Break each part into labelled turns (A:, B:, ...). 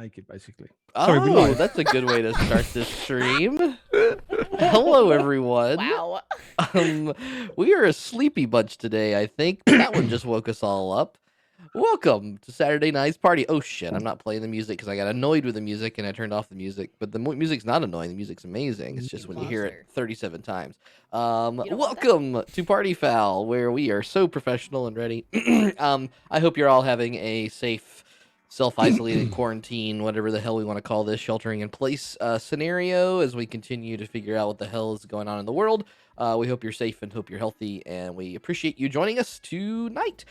A: naked, basically.
B: Sorry, we lied.
C: That's a good way to start this stream. Hello, everyone.
D: Wow.
C: We are a sleepy bunch today, I think, but that one just woke us all up. Welcome to Saturday night's party. Oh shit, I'm not playing the music because I got annoyed with the music and I turned off the music. But the music's not annoying. The music's amazing. It's just when you hear it 37 times. Welcome to Party Foul, where we are so professional and ready. I hope you're all having a safe, self-isolated quarantine, whatever the hell we want to call this, sheltering in place scenario as we continue to figure out what the hell is going on in the world. We hope you're safe and hope you're healthy, and we appreciate you joining us tonight.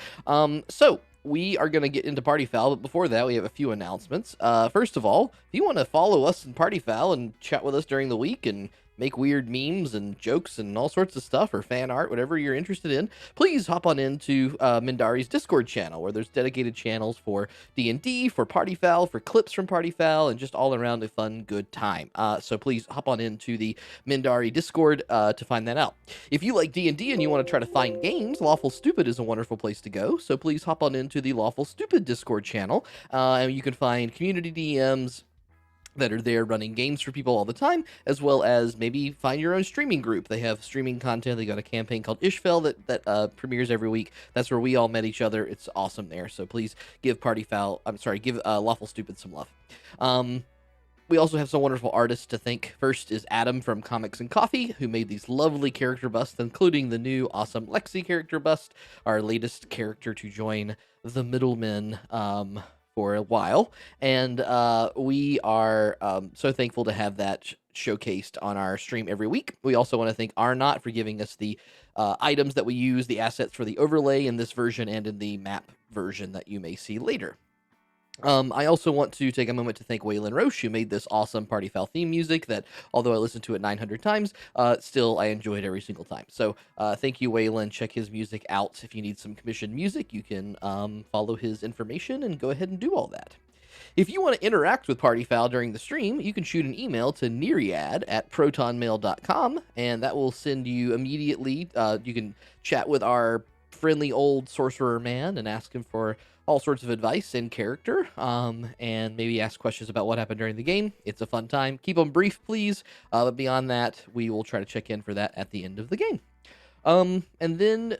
C: So we are going to get into Party Foul, but before that, we have a few announcements. First of all, if you want to follow us in Party Foul and chat with us during the week and make weird memes and jokes and all sorts of stuff, or fan art, whatever you're interested in, please hop on into Mindari's Discord channel, where there's dedicated channels for D&D, for Party Foul, for clips from Party Foul, and just all around a fun, good time. So please hop on into the Mindari Discord to find that out. If you like D&D and you want to try to find games, Lawful Stupid is a wonderful place to go, so please hop on into the Lawful Stupid Discord channel, and you can find community DMs that are there running games for people all the time, as well as maybe find your own streaming group. They have streaming content. They got a campaign called Ishfel that premieres every week. That's where we all met each other. It's awesome there. So please give give Lawful Stupid some love. We also have some wonderful artists to thank. First is Adam from Comics and Coffee, who made these lovely character busts, including the new awesome Lexi character bust, our latest character to join the Middlemen for a while, and we are so thankful to have that showcased on our stream every week. We also want to thank Arnott for giving us the items that we use, the assets for the overlay in this version and in the map version that you may see later. I also want to take a moment to thank Waylon Roche, who made this awesome Party Foul theme music that, although I listened to it 900 times, still I enjoy it every single time. So thank you, Waylon. Check his music out. If you need some commissioned music, you can follow his information and go ahead and do all that. If you want to interact with Party Foul during the stream, you can shoot an email to neriad@protonmail.com, and that will send you immediately. You can chat with our friendly old sorcerer man and ask him for all sorts of advice in character, and maybe ask questions about what happened during the game. It's a fun time. Keep them brief, please. But beyond that, we will try to check in for that at the end of the game. And then,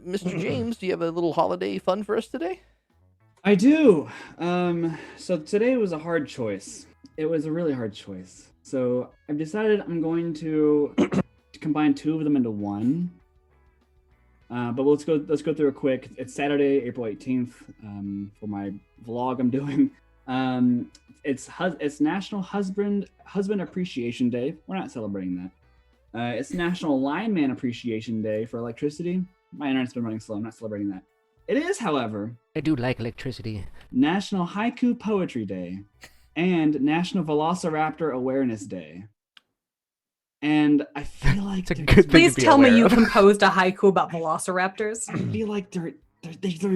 C: Mr. James, do you have a little holiday fun for us today?
B: I do. So today was a hard choice. It was a really hard choice. So I've decided I'm going to combine two of them into one. But let's go through it quick. It's Saturday, April 18th, for my vlog I'm doing. It's National Husband Appreciation Day. We're not celebrating that. It's National Lineman Appreciation Day for electricity. My internet's been running slow. I'm not celebrating that. It is, however,
E: I do like electricity.
B: National Haiku Poetry Day and National Velociraptor Awareness Day. And I feel like
E: it's a good thing
D: Please
E: to be
D: tell me
E: aware
D: you
E: of.
D: composed a haiku about velociraptors.
B: I feel like they're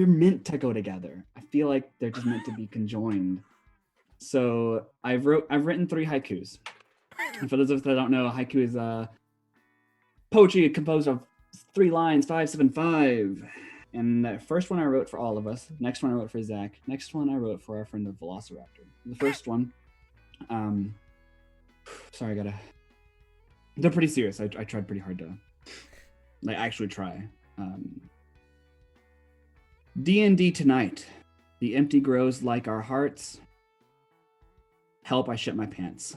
B: meant to go together. I feel like they're just meant to be conjoined. So I've written 3 haikus. And for those of us that don't know, haiku is poetry composed of 3 lines, 5, 7, 5. And the first one I wrote for all of us. Next one I wrote for Zach. Next one I wrote for our friend the Velociraptor. The first one, sorry, they're pretty serious. I tried pretty hard to, actually try. D&D tonight. The empty grows like our hearts. Help, I shit my pants.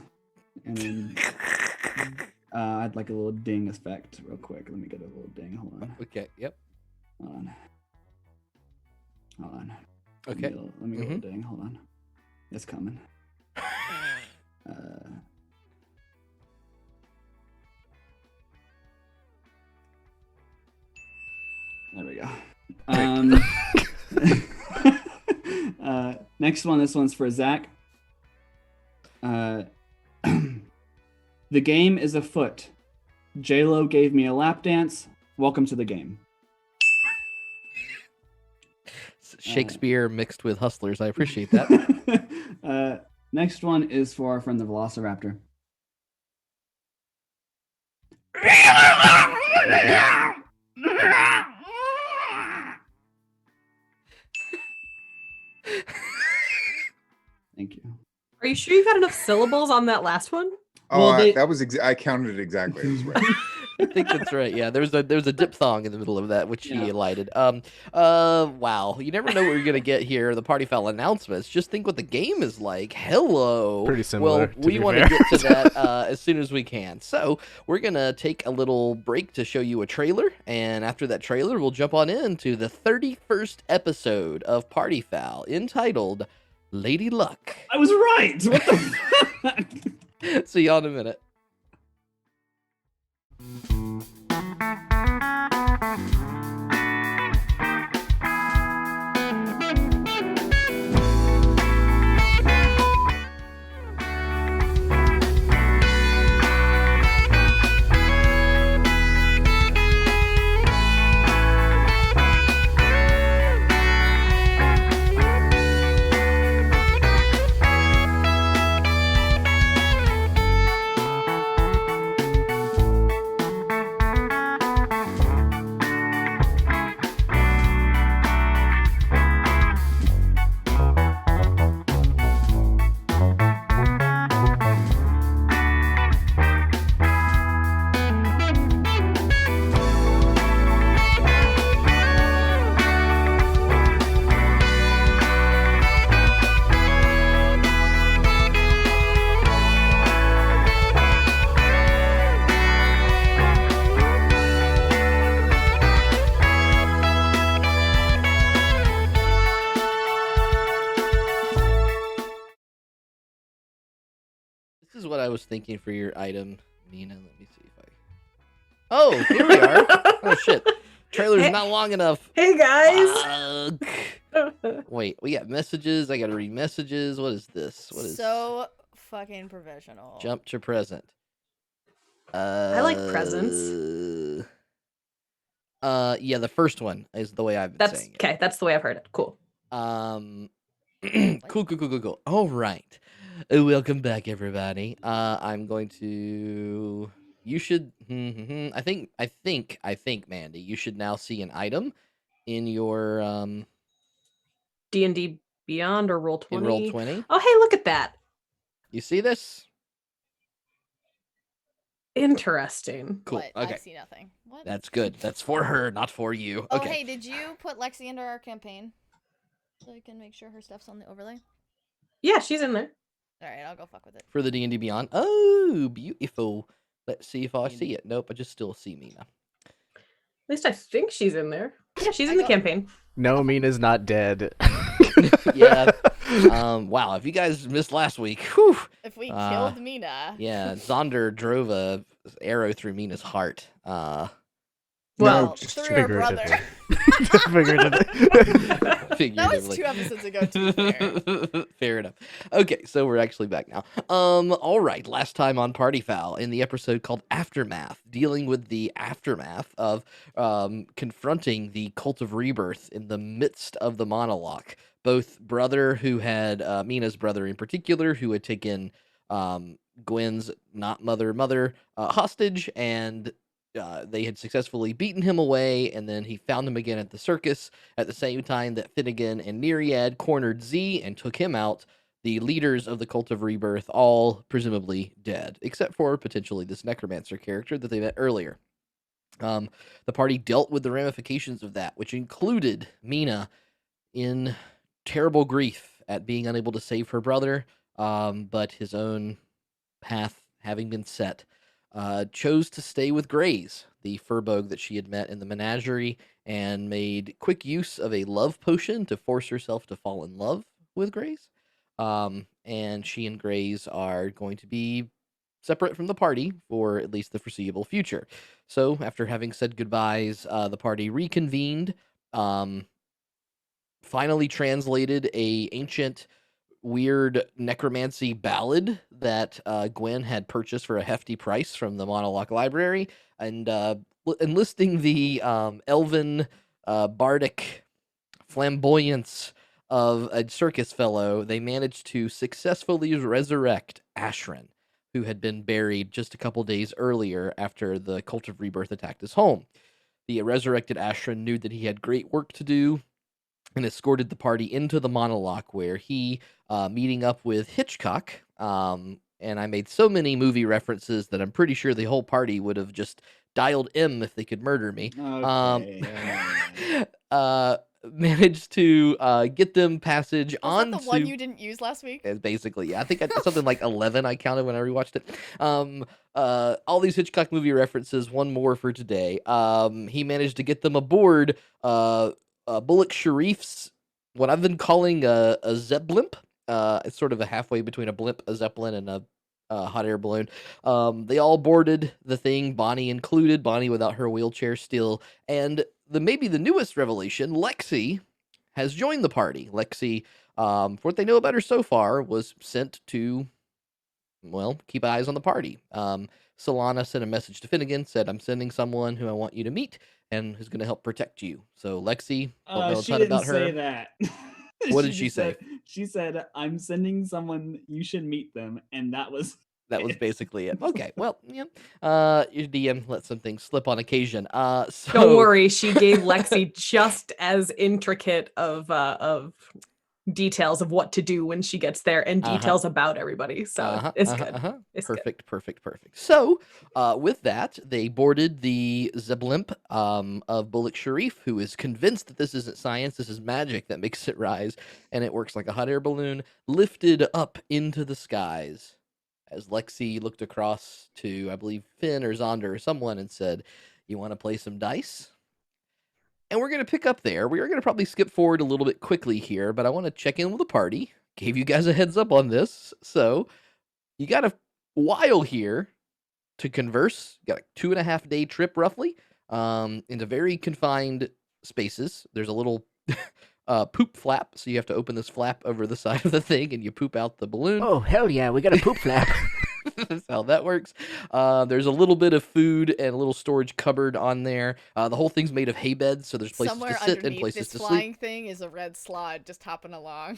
B: And then I'd like a little ding effect real quick. Let me get a little ding. Hold on.
C: Okay, yep.
B: Hold on.
C: Okay.
B: Let me get a little ding. Hold on. It's coming. There we go. Next one. This one's for Zach. The game is afoot. J-Lo gave me a lap dance. Welcome to the game.
C: Shakespeare mixed with hustlers. I appreciate that.
B: Next one is for our friend the Velociraptor. Thank you.
D: Are you sure you got enough syllables on that last one?
B: Well,
A: I counted it exactly. It was right.
C: I think that's right. Yeah, there was a diphthong in the middle of that, which he elided. Wow. You never know what you're gonna get here. The Party Foul announcements. Just think what the game is like. Hello.
E: Pretty similar.
C: Well, we want to get to that as soon as we can. So we're gonna take a little break to show you a trailer, and after that trailer, we'll jump on into the 31st episode of Party Foul, entitled Lady Luck.
B: I was right. What the fuck?
C: See y'all in a minute. This is what I was thinking for your item, Meena. Let me see if I. Oh, here we are. Oh shit, trailer's not long enough.
D: Hey guys.
C: Wait, we got messages. I gotta read messages. What is this? What is
F: so fucking professional?
C: Jump to present.
D: I like presents.
C: Yeah, the first one is the way I've been saying it.
D: Okay, that's the way I've heard it. Cool.
C: Cool. All right. Welcome back, everybody. I'm going to. You should. I think, Mandy, you should now see an item in your
D: D&D Beyond or Roll 20.
C: In Roll20.
D: Oh, hey, look at that.
C: You see this?
D: Interesting.
C: Cool.
F: What?
C: Okay.
F: I see nothing. What?
C: That's good. That's for her, not for you.
F: Oh,
C: Okay.
F: hey, did you put Lexi into our campaign? So I can make sure her stuff's on the overlay?
D: Yeah, she's in there.
F: Alright, I'll go fuck with it.
C: For the D&D Beyond. Oh, beautiful. Let's see if I see it. Nope, I just still see Meena.
D: At least I think she's in there. Yeah, she's in the campaign.
E: No, Mina's not dead.
C: Yeah. Wow, if you guys missed last week, whew,
F: If we killed Meena.
C: yeah, Zaunder drove a arrow through Mina's heart.
F: Well,
A: just
F: through her brother.
C: Figuratively.
F: That was 2 episodes ago, to be fair.
C: Fair enough. Okay, so we're actually back now. All right. Last time on Party Foul, in the episode called Aftermath, dealing with the aftermath of confronting the Cult of Rebirth in the midst of the monologue. Both brother, who had Mina's brother in particular, who had taken Gwen's not mother hostage, and they had successfully beaten him away, and then he found him again at the circus at the same time that Finnigan and Neriad cornered Z and took him out. The leaders of the Cult of Rebirth, all presumably dead, except for potentially this necromancer character that they met earlier. The party dealt with the ramifications of that, which included Meena in terrible grief at being unable to save her brother, but his own path having been set. Chose to stay with Graze, the furbolg that she had met in the menagerie, and made quick use of a love potion to force herself to fall in love with Graze. And she and Graze are going to be separate from the party for at least the foreseeable future. So after having said goodbyes, the party reconvened, finally translated a ancient weird necromancy ballad that Gwen had purchased for a hefty price from the Monologue Library, and enlisting the elven bardic flamboyance of a circus fellow, they managed to successfully resurrect Ashran, who had been buried just a couple days earlier after the Cult of Rebirth attacked his home. The resurrected Ashran knew that he had great work to do, and escorted the party into the monologue where he meeting up with Hitchcock. And I made so many movie references that I'm pretty sure the whole party would have just dialed M if they could murder me.
B: Okay.
C: Managed to get them passage
F: Was
C: onto
F: that the one you didn't use last week?
C: basically, yeah. I think something like 11 I counted when I rewatched it. All these Hitchcock movie references, one more for today. He managed to get them aboard Bullock Sharif's, what I've been calling a Zeblimp. It's sort of a halfway between a blimp, a Zeppelin, and a hot air balloon. They all boarded the thing, Bonnie included, Bonnie without her wheelchair still. And maybe the newest revelation, Lexi has joined the party. Lexi, for what they know about her so far, was sent to, well, keep eyes on the party. Solana sent a message to Finnigan, said, I'm sending someone who I want you to meet and who's going to help protect you. So Lexi, don't know a
B: She
C: ton
B: didn't
C: about her.
B: say that.
C: What did she say?
B: She said, I'm sending someone, you should meet them. And that was
C: That was basically it. Okay, well, yeah. Your DM let some things slip on occasion. So
D: Don't worry, she gave Lexi just as intricate of details of what to do when she gets there and details about everybody. So it's good. It's
C: Perfect. So, with that, they boarded the Zeblimp of Bullock Sharif, who is convinced that this isn't science, this is magic that makes it rise, and it works like a hot air balloon, lifted up into the skies. As Lexi looked across to, I believe, Finn or Zaunder or someone and said, you want to play some dice? And we're going to pick up there. We are going to probably skip forward a little bit quickly here, but I want to check in with the party. Gave you guys a heads up on this. So you got a while here to converse. You got a 2.5 day trip roughly into very confined spaces. There's a little poop flap. So you have to open this flap over the side of the thing and you poop out the balloon.
E: Oh, hell yeah, we got a poop flap.
C: That's how that works. There's a little bit of food and a little storage cupboard on there. The whole thing's made of hay beds, so there's places
F: Somewhere
C: to sit and
F: underneath
C: places
F: this
C: to
F: flying
C: sleep.
F: thing is a red slide just hopping along.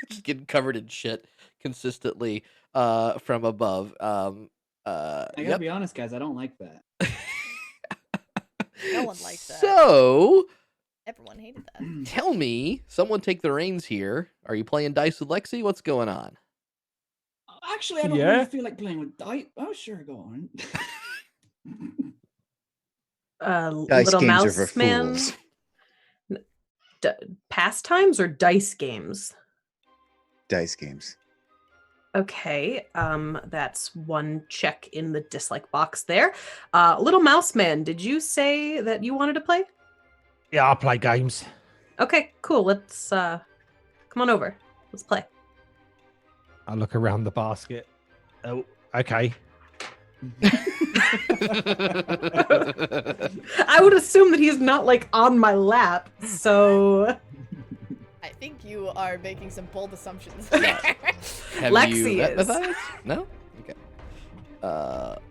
C: Just getting covered in shit consistently from above.
B: I gotta be honest, guys, I don't like that.
F: No one likes that.
C: So,
F: Everyone hated that.
C: tell me, someone take the reins here. Are you playing dice with Lexi? What's going on?
B: Actually, I don't really feel like playing with dice. Oh, sure, go on.
A: Dice
D: Little
A: games are
D: mouse
A: for
D: man.
A: fools.
D: Pastimes or dice games?
A: Dice games.
D: Okay, that's one check in the dislike box there. Little mouse man, did you say that you wanted to play?
G: Yeah, I play games.
D: Okay, cool. Let's come on over. Let's play.
G: I look around the basket. Oh, okay.
D: I would assume that he's not like on my lap, so
F: I think you are making some bold assumptions.
C: Have
D: Lexi
C: you met
D: is.
C: Matthias? No? Okay.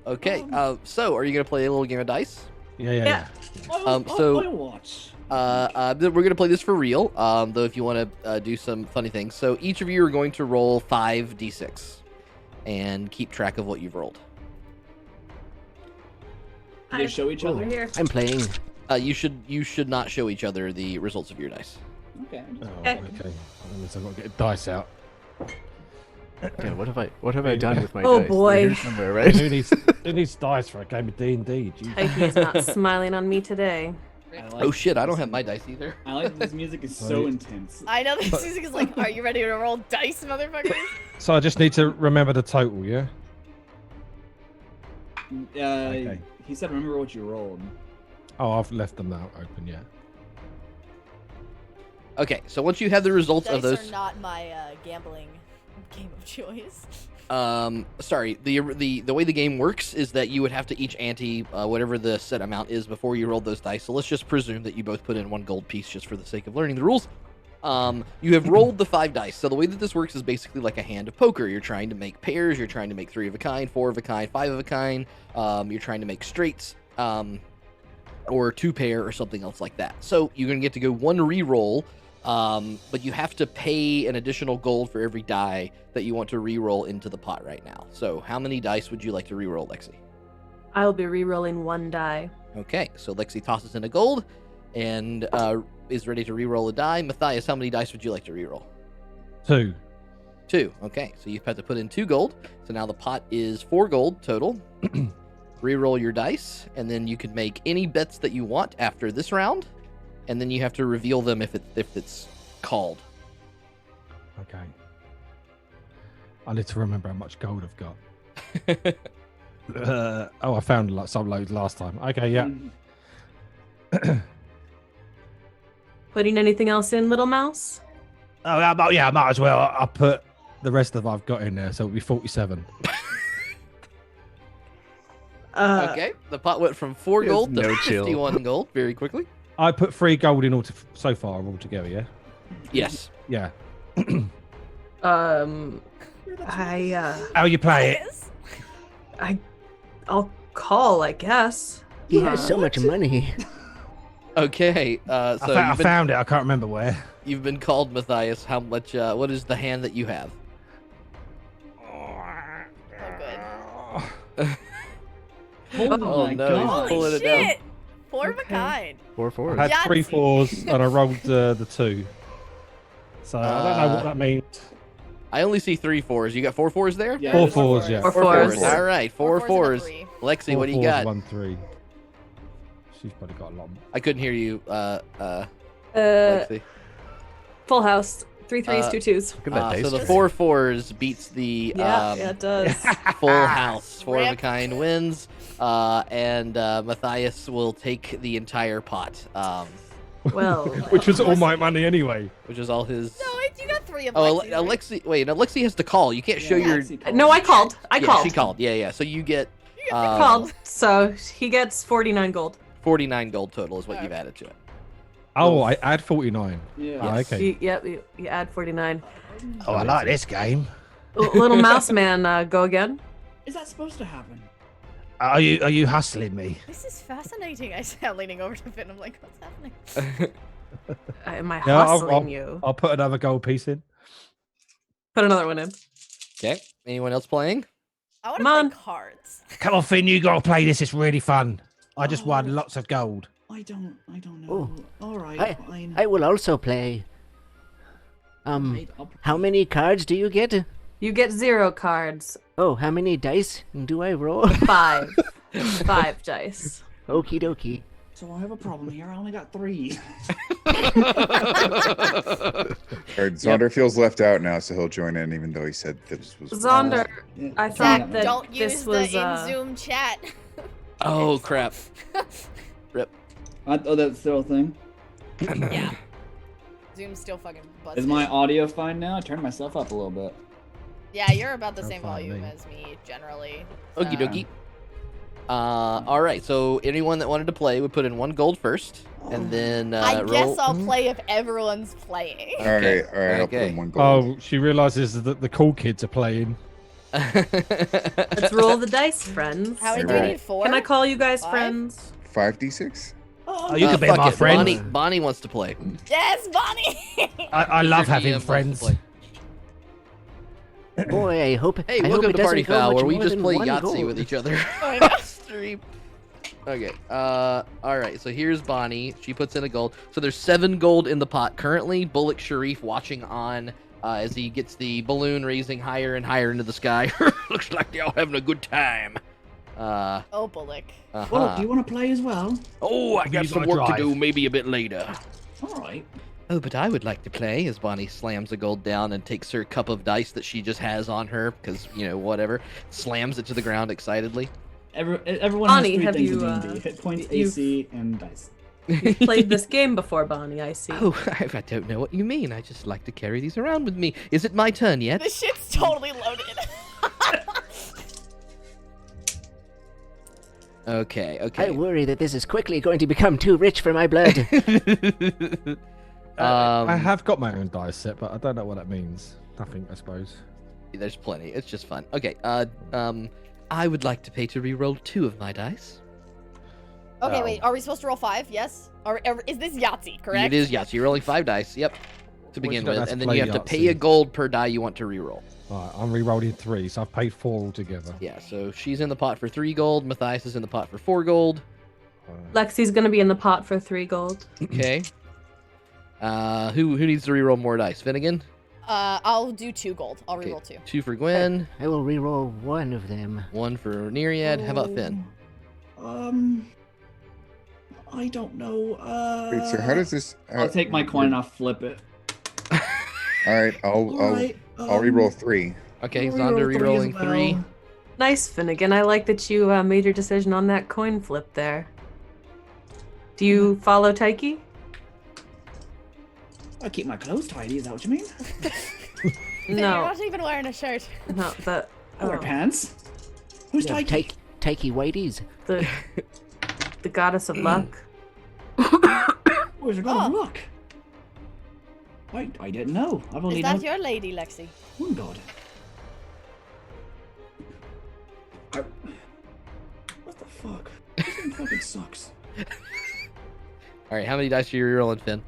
C: Okay. So, are you going to play a little game of dice?
G: Yeah.
C: So-
B: I'll watch.
C: We're going to play this for real, though if you want to do some funny things. So each of you are going to roll 5d6 and keep track of what you've rolled.
B: Do they show each other?
D: over here.
E: I'm playing.
C: You should not show each other the results of your dice.
B: Okay.
G: Oh,
D: Okay.
G: okay. That means I've got to get dice out.
E: Yeah, what have I done with my
D: Oh,
E: dice?
D: boy.
E: They're here somewhere, right?
G: Who needs dice for a game of D&D? Jesus.
D: He's not smiling on me today.
B: I like
C: Oh shit, I don't
B: this
C: have my
B: music.
C: dice either.
B: I like this music is so intense.
F: I know this music is like, are you ready to roll dice, motherfuckers?
G: So I just need to remember the total, yeah? Okay.
B: He said, remember what you rolled.
G: Oh, I've left them out open, yeah.
C: Okay, so once you have the results
F: Dice
C: of those,
F: are not my gambling game of choice.
C: sorry, the way the game works is that you would have to each ante whatever the set amount is before you rolled those dice. So let's just presume that you both put in 1 gold piece just for the sake of learning the rules. You have rolled the 5 dice. So the way that this works is basically like a hand of poker. You're trying to make pairs, you're trying to make 3 of a kind, 4 of a kind, 5 of a kind. You're trying to make straights, or 2 pair or something else like that. So you're gonna get to go 1 re-roll. But you have to pay an additional gold for every die that you want to re-roll into the pot right now. So how many dice would you like to re-roll, Lexi?
D: I'll be re-rolling 1 die.
C: Okay, so Lexi tosses in a gold, and is ready to re-roll a die. Matthias, how many dice would you like to re-roll?
G: 2.
C: 2. Okay, so you have to put in 2 gold. So now the pot is 4 gold total. Re-roll your dice, and then you can make any bets that you want after this round, and then you have to reveal them if it's called.
G: Okay. I need to remember how much gold I've got. I found some loads last time. Okay, yeah.
D: Putting anything else in, little mouse?
G: Oh, yeah, I might as well. I'll put the rest of I've got in there, so it'll be 47.
C: Okay, the pot went from 4 gold to
E: no chill.
C: 51 gold very quickly.
G: I put 3 gold in so far altogether, yeah?
C: Yes.
G: Yeah.
D: How
G: you play it?
D: I'll call, I guess.
H: He has so much money.
C: Okay, so
G: I found it. I can't remember where.
C: You've been called, Matthias. How much? What is the hand that you have?
F: Oh,
B: Oh,
C: Oh,
B: my
C: no,
B: god.
C: he's
F: Holy
C: pulling it down.
F: shit! Four of a
D: Okay.
F: kind.
E: 4 4.
G: I had 3
F: Yahtzee.
G: 4s and I rolled the 2. So I don't know what that means.
C: I only see 3 4s. You got 4 4s there?
B: Yeah,
G: 4
B: it's
G: 4s, yeah.
D: 4
C: 4
D: 4s.
C: 4s. All right, 4
F: 4
C: 4s.
F: 4s and a 3.
C: Lexi,
G: 4
C: what do you
G: 4s,
C: got?
G: 1 3. She's probably got a lot.
C: I couldn't hear you,
D: Uh,
C: Lexi.
D: full house. 3 3s, 2 2s.
E: Look at that dice.
C: So the 4 4s beats the
D: Yeah, it does.
C: full house. 4 of a
F: Rip.
C: kind wins. And Matthias will take the entire pot,
D: Well,
G: Which was all my money anyway.
C: which is all his.
F: No, wait, you got 3 of
C: Oh,
F: Lexi's, right?
C: Alexi. Wait, Alexi has to call. You can't show
B: Yeah,
C: your.
B: Lexi called.
D: no, I called. I
C: Yeah,
D: called.
C: she called. Yeah. So you get.
D: Called. So he gets 49 gold.
C: 49 gold total is what you've added to it.
G: Oh, I add 49.
B: Yeah.
G: Oh, okay.
D: You add 49.
G: Oh, I like this game.
D: Little mouse man, go again.
B: Is that supposed to happen?
G: Are you hustling me?
F: This is fascinating. I said, leaning over to Finn. I'm like, what's happening?
D: Am I
G: Yeah,
D: hustling you?
G: I'll put another gold piece in.
D: Put another one in.
C: Okay. Anyone else playing?
F: I want
D: Come on.
F: to play cards.
G: Come on, Finn, you got to play this. It's really fun. I just won lots of gold.
B: I don't know.
H: Oh.
B: All right,
H: I,
B: fine.
H: I will also play.
B: Right, I'll-
H: How many cards do you get?
D: You get 0 cards.
H: Oh, how many dice do I roll?
D: 5. 5 dice.
H: Okie dokie.
B: So I have a problem here. I only got 3.
A: Zaunder feels left out now, so he'll join in, even though he said this was.
D: Zaunder,
B: Yeah.
D: I
B: Zach,
D: thought that
F: Don't
D: this
F: use
D: was
F: the in-Zoom chat.
C: Oh crap! Rip.
B: Oh, that's still a thing.
F: Yeah. Zoom's still fucking busted.
B: Is my audio fine now? I turned myself up a little bit.
F: Yeah, you're about the
G: That's
F: same
G: fine,
F: volume
G: me.
F: as me, generally.
C: Okie dokie. All right. So anyone that wanted to play would put in 1 gold first, and then
F: I
C: roll.
F: guess I'll play if everyone's playing.
A: All right. I'll put
C: Okay.
A: in 1 gold.
G: Oh, she realizes that the cool kids are playing.
D: Let's roll the dice, friends.
F: How many do
A: Alright.
F: we need? 4?
D: Can I call you guys
F: 5?
D: friends?
A: 5d6.
G: Oh, you can be my friend.
C: Bonnie wants to play.
F: Yes, Bonnie!
G: I love
C: Your
G: having
C: DM wants to
G: friends.
C: play.
H: Boy, I hope.
C: Hey,
H: I hope
C: welcome
H: it
C: to Party
H: doesn't go
C: Foul,
H: much
C: where we
H: more
C: just
H: than
C: play
H: 1
C: Yahtzee
H: gold.
C: with each other.
F: I know.
C: Stream. Okay. All right. So here's Bonnie. She puts in a gold. So there's 7 gold in the pot currently. Bullock Sharif watching on as he gets the balloon raising higher and higher into the sky. Looks like they're all having a good time.
F: Oh, Bullock.
B: Well, do you want to play as well?
C: Oh, I got
G: You
C: some
G: gotta
C: work to
G: drive.
C: do. Maybe a bit later.
B: All right.
C: Oh, but I would like to play. As Bonnie slams a gold down and takes her cup of dice that she just has on her, because whatever, slams it to the ground excitedly.
B: Everyone
D: Bonnie,
B: has
D: have
B: 3
D: you,
B: things in D&D. Hit points,
D: you've-
B: AC, and dice.
D: You've played this game before, Bonnie, I see.
C: Oh, I don't know what you mean. I just like to carry these around with me. Is it my turn yet?
F: This shit's totally loaded.
C: Okay.
H: I worry that this is quickly going to become too rich for my blood.
G: I have got my own dice set, but I don't know what that means. Nothing, I suppose.
C: There's plenty. It's just fun. Okay. I would like to pay to re-roll 2 of my dice.
F: Okay,
G: Oh.
F: wait. Are we supposed to roll 5? Yes? Or is this Yahtzee, correct?
C: It is, yes. You're rolling 5 dice. Yep. To
G: Well,
C: begin
G: you don't
C: with,
G: have to
C: and then
G: play
C: you have to pay
G: Yahtzee.
C: a gold per die you want to re-roll.
G: Right, I'm re-rolling 3, so I've paid 4 altogether.
C: Yeah. So she's in the pot for 3 gold. Matthias is in the pot for 4 gold.
D: Lexi's gonna be in the pot for 3 gold.
C: Okay. Who needs to reroll more dice? Finnigan?
F: I'll do 2 gold. I'll
C: Okay,
F: reroll 2.
C: 2 for Gwen.
H: I will reroll one of them.
C: 1 for Neriad. How about Finn?
B: I don't know.
A: Wait, so how does this?
B: I'll take my coin and I'll flip it.
A: All right, I'll reroll 3.
C: Okay,
B: I'll
C: Zaunder
B: reroll 3 as
C: rerolling 3.
B: well.
D: Nice, Finnegan. I like that you made your decision on that coin flip there. Do you follow Taiki?
B: I keep my clothes tidy. Is that what you mean?
F: You're
D: No,
F: not even wearing a shirt.
D: no, the
B: I wear pants. Who's
H: No,
B: Taiki?
H: Takey whiteies.
D: the goddess of luck.
B: Where's the god of luck? I didn't know. I've only
F: Is that
B: known
F: your lady, Lexi?
B: one god. What the fuck? This game fucking sucks.
C: All right, how many dice are you rerolling, Finn?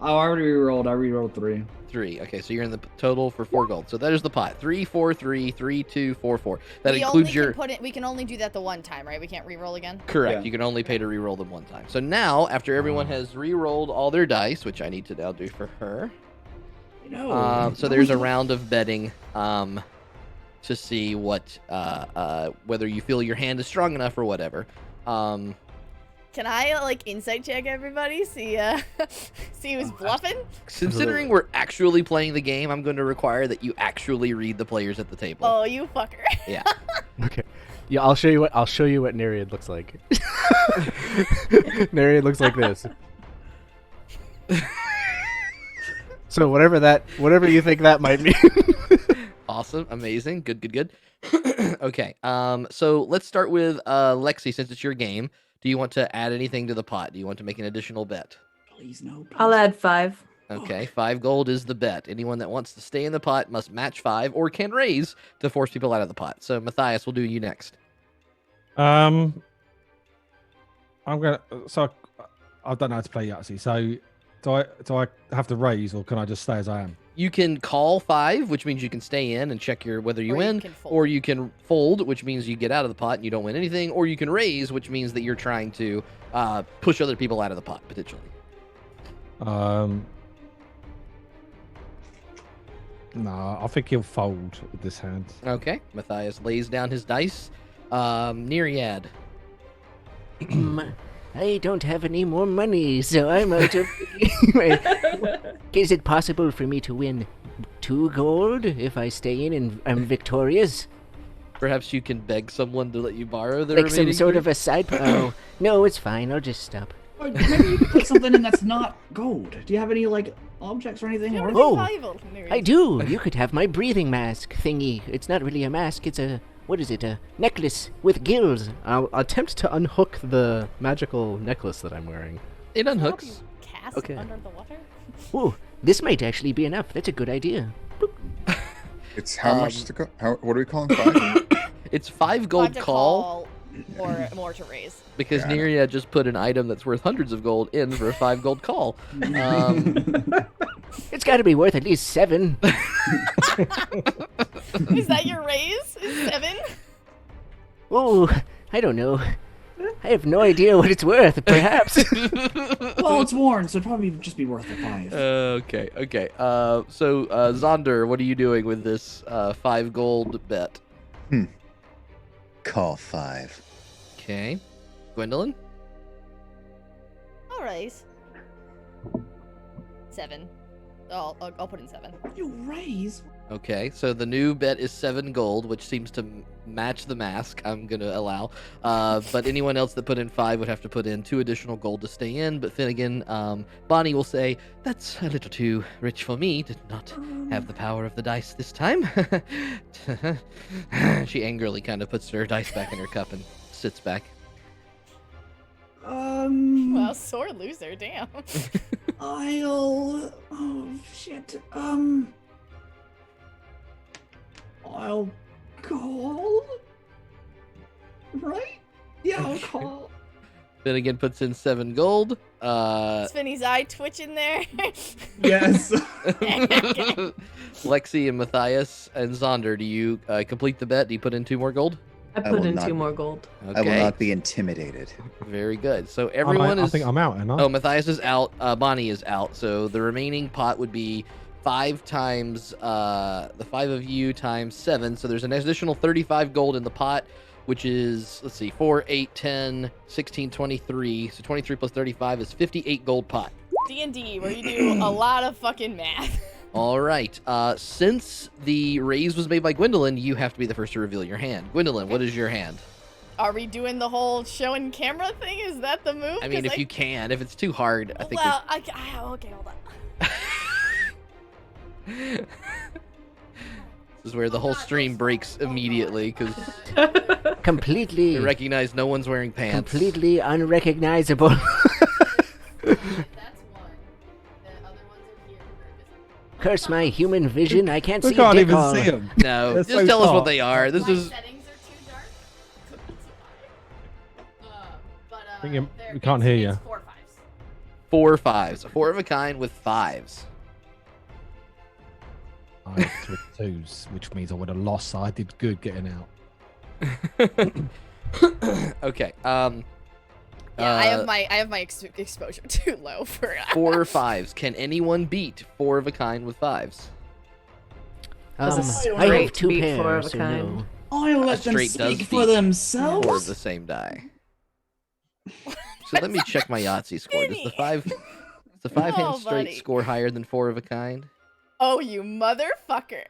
B: Oh, I already rerolled. I rerolled 3.
C: 3. Okay, so you're in the total for 4 gold. So that is the pot. 3, 4, 3, 3, 2, 4, 4. That
F: we
C: includes
F: only
C: your.
F: Can put it, we can only do that the one time, right? We can't reroll again.
C: Correct.
B: Yeah.
C: You can only pay to reroll them one time. So now, after everyone has rerolled all their dice, which I need to now do for her,
B: You know.
C: so there's a round of betting to see what whether you feel your hand is strong enough or whatever.
F: Can I like insight check everybody? See see who's bluffing?
C: Considering we're actually playing the game, I'm going to require that you actually read the players at the table.
F: Oh, you fucker.
C: Yeah.
E: Okay. Yeah, I'll show you what Neriad looks like. Neriad looks like this. So whatever you think that might mean.
C: Awesome. Amazing. Good. Okay. So let's start with Lexi, since it's your game. Do you want to add anything to the pot? Do you want to make an additional bet?
B: Please no. Please.
D: I'll add 5.
C: Okay, 5 gold is the bet. Anyone that wants to stay in the pot must match 5 or can raise to force people out of the pot. So Matthias, we'll do you next.
G: I'm gonna. So I don't know how to play Yahtzee. So do I have to raise, or can I just stay as I am?
C: You can call 5, which means you can stay in and check whether you
F: Or you
C: win,
F: can fold.
C: or you can fold, which means you get out of the pot and you don't win anything, or you can raise, which means that you're trying to push other people out of the pot potentially.
G: No, I think he'll fold with this hand.
C: Okay, Matthias lays down his dice. Neriad.
H: I don't have any more money, so I'm out of. Is it possible for me to win 2 gold if I stay in and I'm victorious?
C: Perhaps you can beg someone to let you borrow the
H: Like some
C: remaining
H: sort
C: 3?
H: of a side. Oh, no, it's fine. I'll just stop.
B: Maybe you could put something in that's not gold. Do you have any like objects or anything?
F: You know
B: worth-
F: what
H: Oh,
F: valuable, Mary?
H: I do. You could have my breathing mask thingy. It's not really a mask. It's a what is it? A necklace with gills.
E: I'll attempt to unhook the magical necklace that I'm wearing.
C: It
F: Can I help
C: unhooks.
F: you cast
E: Okay.
F: under the water?
H: Ooh, this might actually be enough. That's a good idea.
A: It's how much to go? What are we calling 5?
C: It's 5 gold
F: Five to
C: call
F: or more to raise.
C: because
A: Got it.
C: Neriad just put an item that's worth hundreds of gold in for a 5 gold call.
H: It's got to be worth at least 7.
F: Is that your raise? Is 7?
H: Oh, I don't know. I have no idea what it's worth. Perhaps.
B: Well, it's worn, so it'd probably just be worth the 5.
C: Okay. So Zaunder, what are you doing with this 5 gold bet?
A: Call 5.
C: Okay. Gwendolyn?
F: I'll raise. 7. I'll put in 7.
B: You raise?
C: Okay, so the new bet is 7 gold, which seems to match the mask I'm going to allow. But anyone else that put in 5 would have to put in 2 additional gold to stay in. But Finnigan, Bonnie will say, that's a little too rich for me. Did not have the power of the dice this time. She angrily kind of puts her dice back in her cup and sits back.
F: Well, sore loser, damn.
B: Oh shit. I'll call. Right? Yeah, I'll call.
C: Finnigan puts in 7 gold.
F: Is Finny's eye twitching there?
B: Yes.
C: Lexi and Matthias and Zaunder, do you complete the bet? Do you put in 2 more gold?
D: I
A: will
D: put in
A: not
D: 2
A: be-
D: more gold.
C: Okay.
A: I will not be intimidated.
C: Very good. So everyone
G: I
C: is.
G: think I'm out, and
C: Oh, Matthias is out. Bonnie is out. So the remaining pot would be 5 times the 5 of you times 7. So there's an additional 35 gold in the pot, which is, let's see, 4, 8, 10, 16, 23. So 23 plus 35 is 58 gold pot.
F: D&D, where you do a lot of fucking math.
C: All right. Since the raise was made by Gwendolyn, you have to be the first to reveal your hand. Gwendolyn, what is your hand?
F: Are we doing the whole show and camera thing? Is that the move?
C: I mean,
F: 'Cause
C: if you can. If it's too hard, I think.
F: Well, okay, hold on.
C: This is where the whole stream breaks immediately because
H: Completely,
C: we recognize no one's wearing pants.
H: completely unrecognizable.
F: That's one. The other ones are here.
H: Curse my human vision, I can't
G: We
H: see
G: can't
H: dick
G: even
H: hole.
G: see them.
C: No,
G: They're
C: just
G: so
C: tell us what
G: dark.
C: they are. This
F: My
C: is
F: settings are too dark. Could be too high. But
G: think we
F: they're-
G: can't hear
F: it's
G: you.
F: 4 5s.
C: 4 5s. 4 of a kind with 5s.
G: I had 3 twos, which means I would have lost. So I did good getting out.
C: Okay.
F: Yeah, I have my exposure too low for
C: 4 or 5s. Can anyone beat 4 of a kind with 5s?
D: Does a
H: I have
D: straight
H: 2
D: beat 4 of
H: pairs,
D: a
H: so
D: kind?
H: no.
B: I let them
C: straight does
B: speak for
C: beat
B: themselves.
C: 4 of the same die. So let me check my Yahtzee score. Does the 5 hand
F: Oh,
C: straight
F: buddy.
C: score higher than 4 of a kind?
F: Oh, you motherfucker.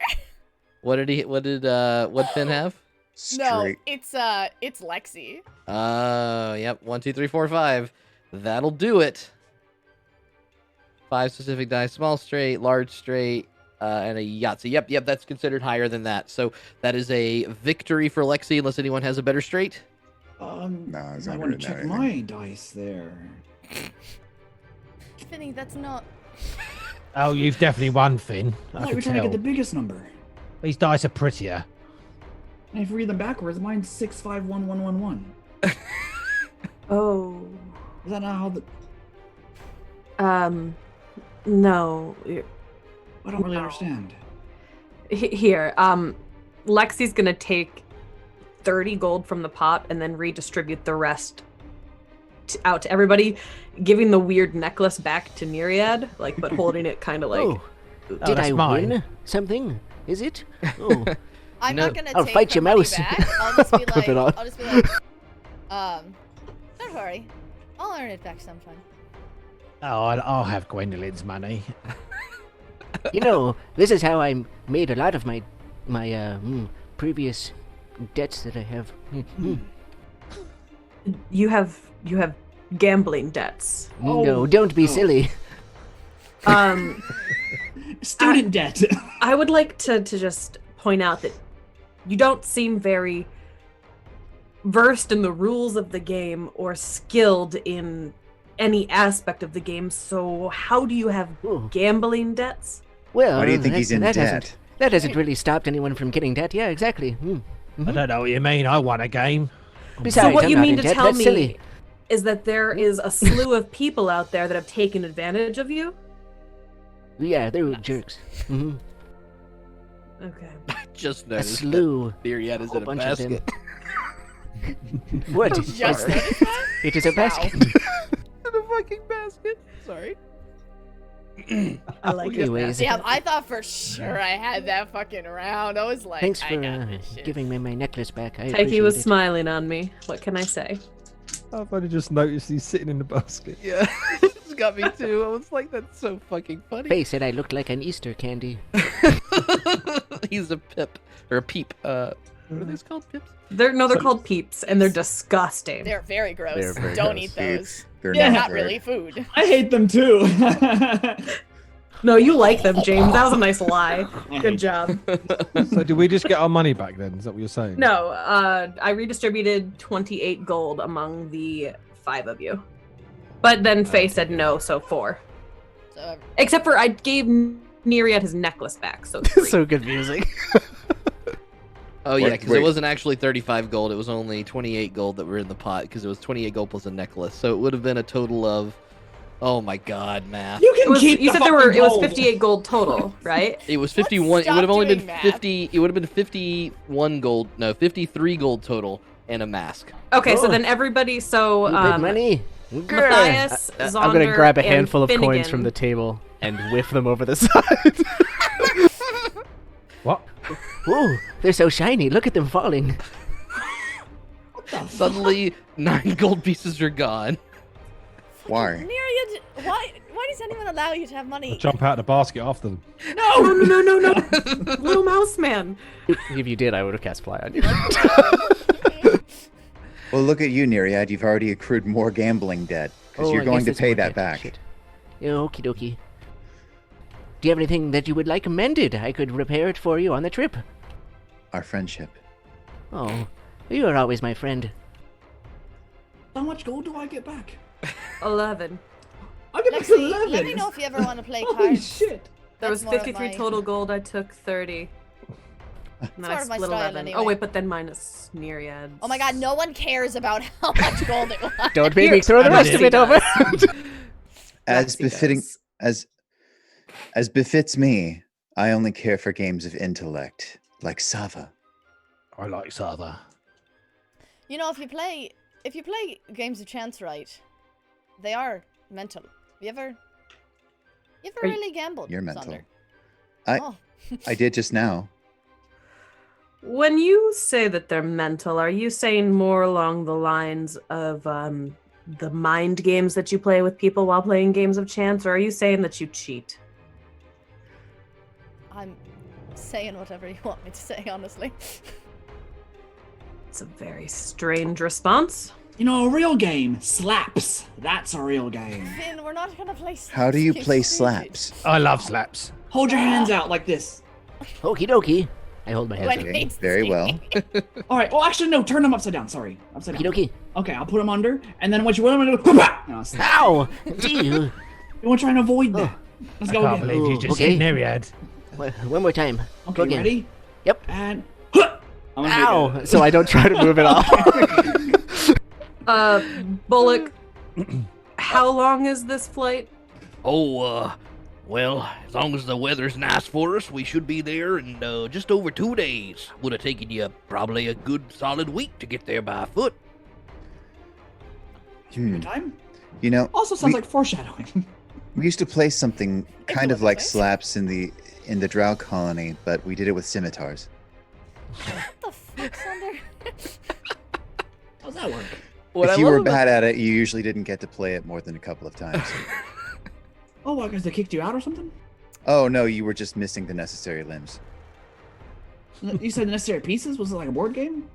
C: What did Finn have?
F: No,
A: Straight.
F: it's Lexi.
C: Yep. 1, 2, 3, 4, 5. That'll do it. 5 specific die, small straight, large straight, and a Yahtzee. Yep, that's considered higher than that. So that is a victory for Lexi, unless anyone has a better straight.
A: No, it's
B: I
A: not
B: want
A: good
B: to
A: at
B: check
A: anything.
B: my dice there.
F: Finny, that's not.
G: Oh, you've definitely won, Finn.
B: I
G: I
B: thought you
G: can
B: were trying to
G: tell.
B: get the biggest number.
G: These dice are prettier.
B: And if you read them backwards, mine's 651111.
D: Oh.
B: Is that not how the?
D: No.
B: I don't really
D: No.
B: understand.
D: Here, Lexi's gonna take 30 gold from the pot and then redistribute the rest out to everybody, giving the weird necklace back to Neriad, like, but holding it kind of like.
H: Oh, did
G: that's
H: I
G: mine.
H: win something? Is it? Oh,
F: I'm
C: No.
F: not gonna
H: I'll
F: take
H: fight
F: her
H: your
F: money
H: mouse.
F: back. I'll just be
H: Clip
F: like,
H: it on.
F: don't worry. I'll earn it back sometime.
G: Oh, I'll have Gwendolyn's money.
H: you know, this is how I made a lot of my previous debts that I have.
D: You have gambling debts.
H: No, don't be silly.
B: Student debt.
D: I would like to just point out that you don't seem very versed in the rules of the game or skilled in any aspect of the game. So how do you have
H: Ooh.
D: gambling debts?
H: Well,
A: Why do you think
H: that-
A: he's in
H: that
A: debt?
H: hasn't- That hasn't really stopped anyone from getting debt. Yeah, exactly.
G: I don't know what you mean. I won a game.
H: Besides,
D: So what
H: I'm
D: you
H: not
D: mean
H: in
D: to
H: debt.
D: tell
H: That's
D: me
H: silly.
D: is that there is a slew of people out there that have taken advantage of you?
H: Yeah, they were jerks. hmm
D: Okay.
C: Just
H: A
C: noticed
H: slew.
C: that Neriad is
H: whole
C: in a
H: bunch of them.
C: basket.
H: What?
F: Just
H: Sorry.
F: noticed that?
H: It is a basket.
C: In a fucking basket. Sorry.
D: I like it.
H: Anyways,
F: Damn, I thought for sure I had that fucking round. I was like,
H: thanks
F: I
H: for
F: got this shit.
H: giving me my necklace back. I
D: Taiki
H: appreciate
D: was
H: it.
D: smiling on me. What can I say?
G: I've only just noticed he's sitting in the basket.
C: Yeah, it's got me too. I was like, that's so fucking funny.
H: Faye said I looked like an Easter candy.
C: He's a pip or a peep. What are these called? Pips?
D: They're called peeps, and they're disgusting.
F: They're very gross.
E: They're very
F: Don't
E: gross.
F: eat those.
A: It's, they're
F: They're
A: not,
F: not
A: good.
F: really food.
B: I hate them too.
D: No, you like them, James. That was a nice lie. Good job.
G: So do we just get our money back then? Is that what you're saying?
D: No, I redistributed 28 gold among the 5 of you. But then Faye said no, so 4.
F: So,
D: Except for I gave Neriad his necklace back, so 3.
H: So confusing.
C: Oh yeah,
A: Wait,
C: because it
A: wait.
C: wasn't actually 35 gold. It was only 28 gold that were in the pot because it was 28 gold plus a necklace. So it would have been a total of Oh my god, math.
B: You can keep
D: You
B: the
D: said there were.
B: fucking
D: It was
B: gold.
D: 58 gold total, right?
C: It was 51. It
F: stop
C: would have only been
F: doing math.
C: 50. It would have been 51 gold. No, 53 gold total and a mask.
D: Okay, so
H: Oh.
D: then everybody. So
H: You bid money.
D: Matthias, Zaunder,
E: I'm gonna grab a
D: and
E: handful of coins
D: Finnigan.
E: from the table and whiff them over the side.
G: What?
H: Ooh, they're so shiny. Look at them falling.
C: Suddenly, 9 gold pieces are gone.
A: Why?
F: Neriad, why does anyone allow you to have money?
G: Jump out of the basket after them.
D: No, little mouse man.
E: If you did, I would have cast fly on you.
A: Well, look at you, Neriad. You've already accrued more gambling debt because you're
H: I
A: going
H: guess
A: to
H: it's
A: pay
H: more
A: that
H: debt.
A: back.
H: Shit. Yeah, okie dokie. Do you have anything that you would like mended? I could repair it for you on the trip.
A: Our friendship.
H: Oh, you are always my friend.
B: How much gold do I get back?
D: 11.
B: I get back
F: Lexi,
B: 11.
F: let me know if you ever want to play
B: Holy
F: cards.
B: shit.
D: There was
F: That's more of
D: 53
F: my-
D: total gold. I took 30. And then
F: more
D: I
F: of my
D: split
F: style
D: 11.
F: anyway.
D: Oh wait, but then minus Neriad.
F: Oh my god, no one cares about how much gold it was.
E: Don't make me throw the rest of it over.
A: As
D: Lexi
A: befitting,
D: does.
A: as befits me, I only care for games of intellect, like Sava.
G: I like Sava.
F: You know, if you play games of chance right, they are mental. You ever
D: Are you-
F: really gambled?
A: You're mental.
F: Zaunder?
A: I
F: Oh.
A: I did just now.
D: When you say that they're mental, are you saying more along the lines of the mind games that you play with people while playing games of chance, or are you saying that you cheat?
F: I'm saying whatever you want me to say, honestly.
D: It's a very strange response.
B: You know, a real game slaps. That's a real game.
F: Finn, we're not gonna play slaps.
A: How do you
F: It's
A: play
F: stupid.
A: slaps?
G: I love slaps.
B: Hold your hands out like this.
H: Okie dokie. I hold my hands
F: When
H: up.
A: Okay,
F: it's
A: very well.
B: All right. Oh, actually, no. Turn them upside down. Sorry, upside
H: Okie
B: down.
H: dokie.
B: Okay, I'll put them under, and then what you want to do? No, slap.
H: Ow! Dear.
B: You want to try and avoid that? Let's
G: I
B: go
G: can't
B: again.
G: believe you
H: Oh,
G: just
H: okay.
G: hit Neriad.
H: One more time. Go
B: Okay,
H: again.
B: ready?
H: Yep.
B: And I'm gonna do
E: Ow!
B: it.
E: So I don't try to move it off.
D: Bullock, how long is this flight?
C: Oh, well, as long as the weather's nice for us, we should be there in just over 2 days. Would have taken you probably a good solid week to get there by foot.
A: Hmm.
B: Time.
A: You know,
B: Also sounds
A: we,
B: like foreshadowing.
A: we used to play something kind
F: a
A: of like
F: little bit.
A: slaps in the Drow colony, but we did it with scimitars.
F: What the fuck, Zaunder?
B: How's that work?
C: What
A: if
C: I
A: you
C: love
A: were
C: about-
A: bad at it, you usually didn't get to play it more than a couple of times.
B: Oh, what? Because they kicked you out or something?
A: Oh no, you were just missing the necessary limbs.
B: You said the necessary pieces? Was it like a board game?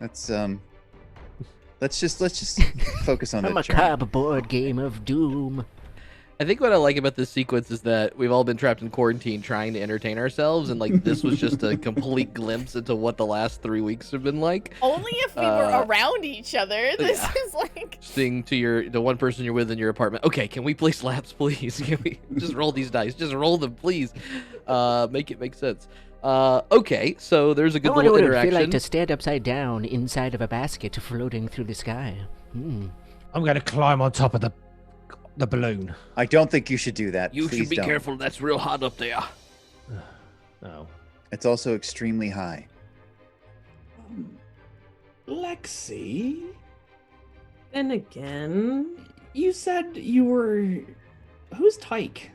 A: That's let's just focus on
H: A
A: the journey.
H: macabre board game of doom.
C: I think what I like about this sequence is that we've all been trapped in quarantine trying to entertain ourselves, and like this was just a complete glimpse into what the last 3 weeks have been like.
F: Only if we were around each other. This
C: yeah.
F: is like.
C: Seeing to the one person you're with in your apartment. Okay, can we play slaps, please? Can we just roll these dice? Just roll them, please. Make it make sense. Okay, so there's a
H: I
C: good
H: wonder
C: little
H: what it would feel
C: interaction.
H: like to stand upside down inside of a basket floating through the sky. Hmm.
G: I'm going to climb on top of the balloon.
A: I don't think you should do that.
C: You
A: Please
C: should be
A: don't.
C: careful. That's real hot up there.
G: Oh.
A: It's also extremely high.
B: Lexi,
D: And again,
B: you said you were. Who's Tyke?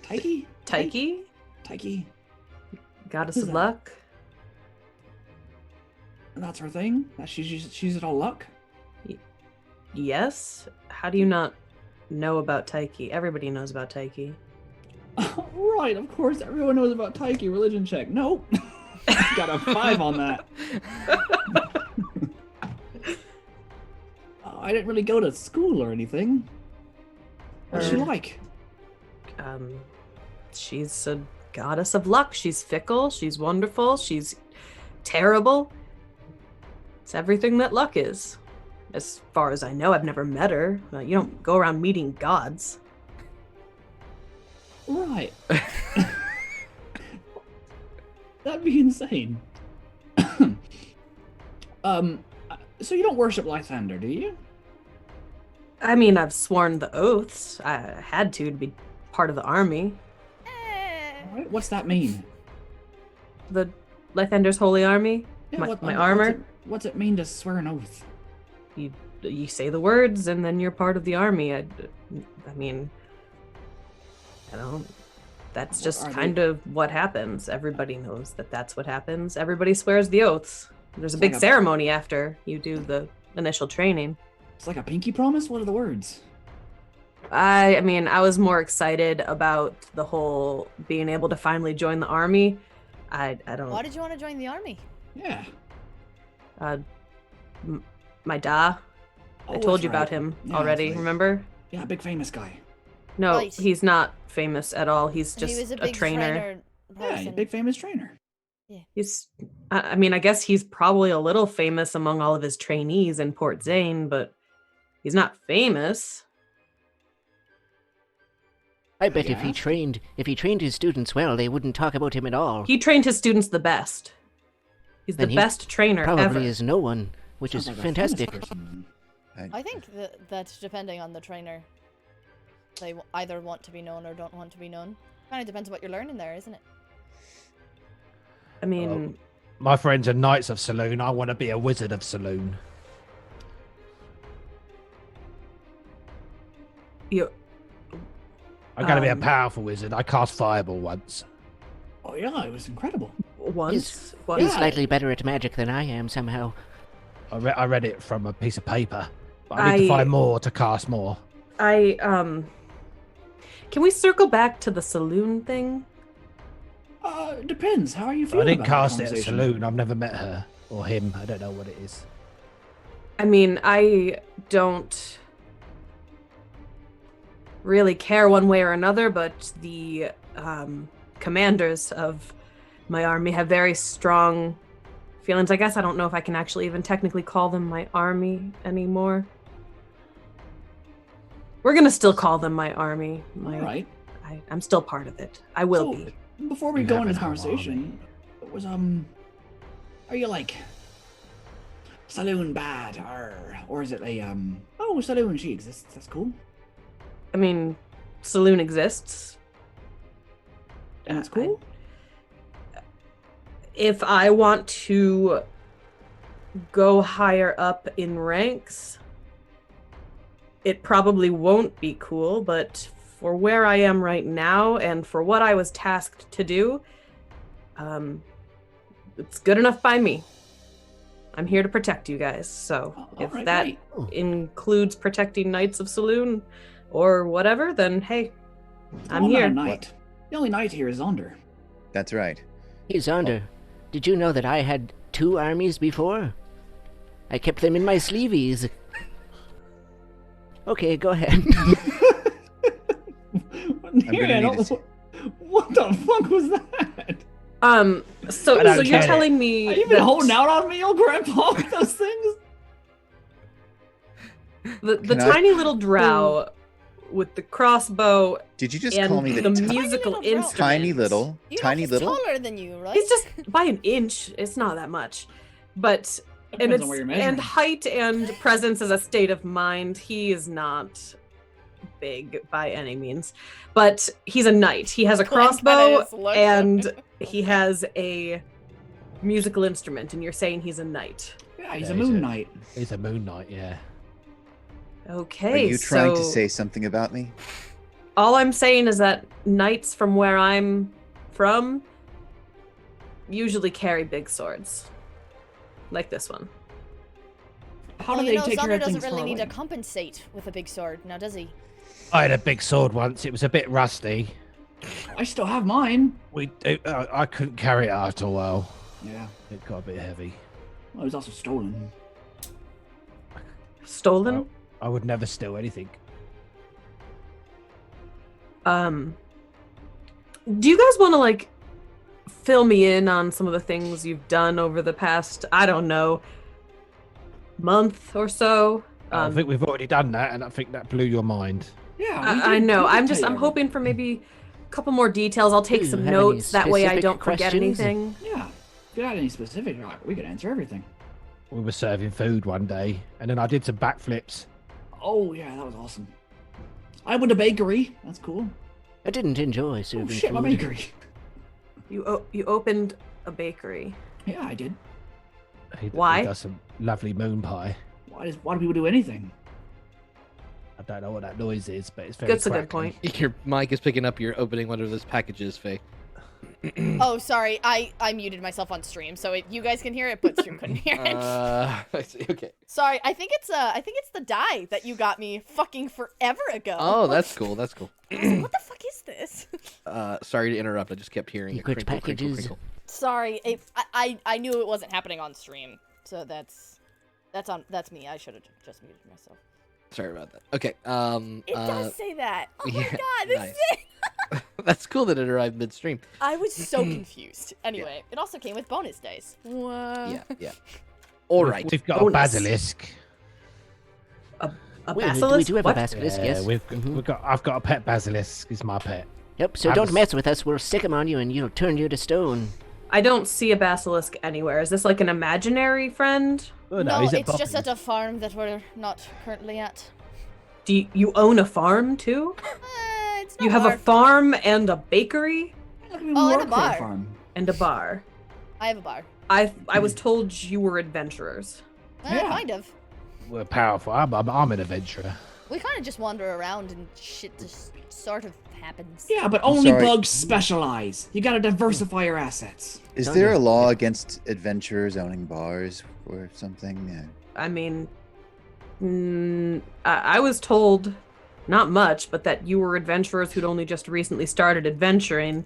B: Tyke?
D: Tyke,
B: Tyke.
D: goddess
B: Who's
D: of
B: that?
D: luck.
B: That's her thing? That she's at all luck?
D: Yes. How do you not know about Tyke? Everybody knows about Tyke.
B: Right, of course, everyone knows about Tyke. Religion check. Nope. Got a 5 on that. I didn't really go to school or anything. What's she
D: Uh,
B: like?
D: She's a goddess of luck. She's fickle. She's wonderful. She's terrible. It's everything that luck is. As far as I know, I've never met her. You don't go around meeting gods.
B: Right. That'd be insane. So you don't worship Lysander, do you?
D: I mean, I've sworn the oaths. I had to be part of the army.
B: Alright, what's that mean?
D: The Lythander's holy army. My armor.
B: What's it mean to swear an oath?
D: You say the words, and then you're part of the army. I mean, I don't. That's just kind of what happens. Everybody knows that that's what happens. Everybody swears the oaths. There's a big ceremony after you do the initial training.
B: It's like a pinky promise? What are the words?
D: I mean, I was more excited about the whole being able to finally join the army. I don't.
F: Why did you want to join the army?
B: Yeah.
D: My da. I told
B: that's
D: you about
B: right.
D: him
B: Yeah,
D: already,
B: that's right.
D: remember?
B: Yeah, big famous guy.
D: No,
F: Right.
D: he's not famous at all. He's just
F: he was a
D: a
F: big
D: trainer.
B: Yeah,
F: person.
B: big famous trainer.
D: He's, I mean, I guess he's probably a little famous among all of his trainees in Port Zane, but he's not famous.
H: I bet if
B: Yeah.
H: he trained his students well, they wouldn't talk about him at all.
D: He trained his students the best. He's the
H: Then he
D: best trainer
H: Probably
D: ever.
H: is no one, which
B: Sounds
H: is
B: like a famous
H: fantastic.
B: person.
F: I think that depending on the trainer, they either want to be known or don't want to be known. Kind of depends what you're learning there, isn't it?
D: I mean,
G: My friends are Knights of Saloon. I want to be a Wizard of Saloon.
D: you.
G: I'm going to be a
D: Um,
G: powerful wizard. I cast Fireball once.
B: Oh yeah, it was incredible.
D: Once.
H: He's slightly better at magic than I am somehow.
G: I read it from a piece of paper. But I need to find more to cast more.
D: Can we circle back to the saloon thing?
B: It depends. How are you
G: I
B: feeling
G: didn't
B: about
G: cast
B: that
G: it at
B: conversation?
G: Saloon. I've never met her or him. I don't know what it is.
D: I mean, I don't really care one way or another, but the commanders of my army have very strong feelings. I guess I don't know if I can actually even technically call them my army anymore. We're gonna still call them my army.
B: All right.
D: I'm still part of it. I will
B: So,
D: be.
B: Before we
G: You
B: go
G: have
B: into this
G: an whole
B: conversation, it was are you like saloon bad or is it a oh saloon she exists? That's cool.
D: I mean, saloon exists.
B: And it's cool.
D: If I want to go higher up in ranks, it probably won't be cool, but for where I am right now and for what I was tasked to do, it's good enough by me. I'm here to protect you guys, so if
B: Alright,
D: that
B: great.
D: includes protecting Knights of Saloon or whatever, then hey, I'm
B: Oh, not a
D: here.
B: knight. The only knight here is Zaunder.
A: That's right.
H: Hey, Zaunder, did you know that I had 2 armies before? I kept them in my sleeveys. Okay, go ahead.
B: What the fuck was that?
D: So
G: I don't
D: you're
G: get it.
D: telling me
B: Are you even
D: that
B: holding out on me, old grandpa, with those things?
D: the
A: Can I-
D: tiny little drow with the crossbow
A: Did you just
D: and
A: call me
D: the
A: the
D: musical
F: little drow.
D: instrument.
A: tiny little?
F: You know
A: Tiny
F: he's
A: little?
F: taller than you, right?
D: He's just by an inch. It's not that much, but
B: Depends on where you're measuring.
D: and height and presence is a state of mind. He is not big by any means, but he's a knight. He has a
F: Glenn kinda
D: crossbow
F: is like
D: and
F: that.
D: he has a musical instrument. And you're saying he's a knight?
B: Yeah, he's
G: Yeah,
B: a moon knight.
G: He's a Moon Knight, yeah.
D: Okay.
A: Are you trying to
D: so
A: say something about me?
D: all I'm saying is that knights from where I'm from usually carry big swords, like this one.
B: How
F: Well,
B: do
F: you
B: they
F: know,
B: take care
F: Zaunder
B: of
F: doesn't
B: things
F: really
B: far
F: need
B: away?
F: to compensate with a big sword, now does he?
G: I had a big sword once. It was a bit rusty.
B: I still have mine.
G: I couldn't carry it after a while.
B: Yeah.
G: It got a bit heavy.
B: Well, it was also stolen.
D: Stolen?
G: Well, I would never steal anything.
D: Do you guys want to like fill me in on some of the things you've done over the past, I don't know, month or so?
G: I think we've already done that, and I think that blew your mind.
B: Yeah,
D: I know. I'm
B: tell you
D: I'm hoping for maybe a couple more details. I'll take
H: Do you
D: some
H: have any
D: notes. That way I
H: specific
D: don't forget
H: questions?
D: anything.
B: Yeah. If you had any specific, we could answer everything.
G: We were serving food one day, and then I did some backflips.
B: Oh yeah, that was awesome. I went to bakery. That's cool.
H: I didn't enjoy
B: Oh
H: serving
B: shit, my
H: food.
B: bakery.
D: You opened a bakery.
B: Yeah, I did.
G: He
D: Why?
G: does some lovely moon pie.
B: Why do people do anything?
G: I don't know what that noise is, but it's very
D: That's a good
G: crackly.
D: point.
C: Your mic is picking up your opening one of those packages, Faye.
F: Oh, sorry. I muted myself on stream, so you guys can hear it, but stream couldn't hear it.
C: I see. Okay.
F: Sorry. I think it's the die that you got me fucking forever ago.
C: Oh, that's cool. That's cool.
F: What the fuck is this?
C: Sorry to interrupt. I just kept hearing it.
H: Secret
C: Crinkle, crinkle,
H: packages.
C: crinkle.
F: Sorry. I knew it wasn't happening on stream, so that's me. I should have just muted myself.
C: Sorry about that. Okay.
F: It does say that. Oh my
C: yeah,
F: god, this
C: nice.
F: is it.
C: That's cool that it arrived midstream.
F: I was so confused. Anyway, it also came with bonus dice. Wow.
C: Yeah. All right.
G: We've got
D: Bonus.
G: a basilisk.
D: A
H: We
D: basilisk?
H: do have
D: What?
H: a basilisk,
G: Yeah,
H: yes.
G: we've got. I've got a pet basilisk. It's my pet.
H: Yep, so
G: I
H: don't
G: was-
H: mess with us. We'll stick 'em on you and you'll turn you to stone.
D: I don't see a basilisk anywhere. Is this like an imaginary friend?
G: Oh,
F: No,
G: he's at
F: it's just at
G: Bobby's.
F: a farm that we're not currently at.
D: Do you own a farm too?
F: It's not
D: You have a
F: our
D: farm and a bakery
F: Oh, and a
B: Work for
F: bar.
B: farm.
D: and a bar.
F: I have a bar.
D: I was told you were adventurers.
B: Yeah.
F: Kind of.
G: We're powerful. I'm an adventurer.
F: We kind of just wander around and shit just sort of happens.
B: Yeah, but only
A: sorry.
B: bugs specialize. You gotta diversify your assets.
A: Is
H: Zaunder.
A: there a law against adventurers owning bars or something? Yeah.
D: I mean, I was told, not much, but that you were adventurers who'd only just recently started adventuring.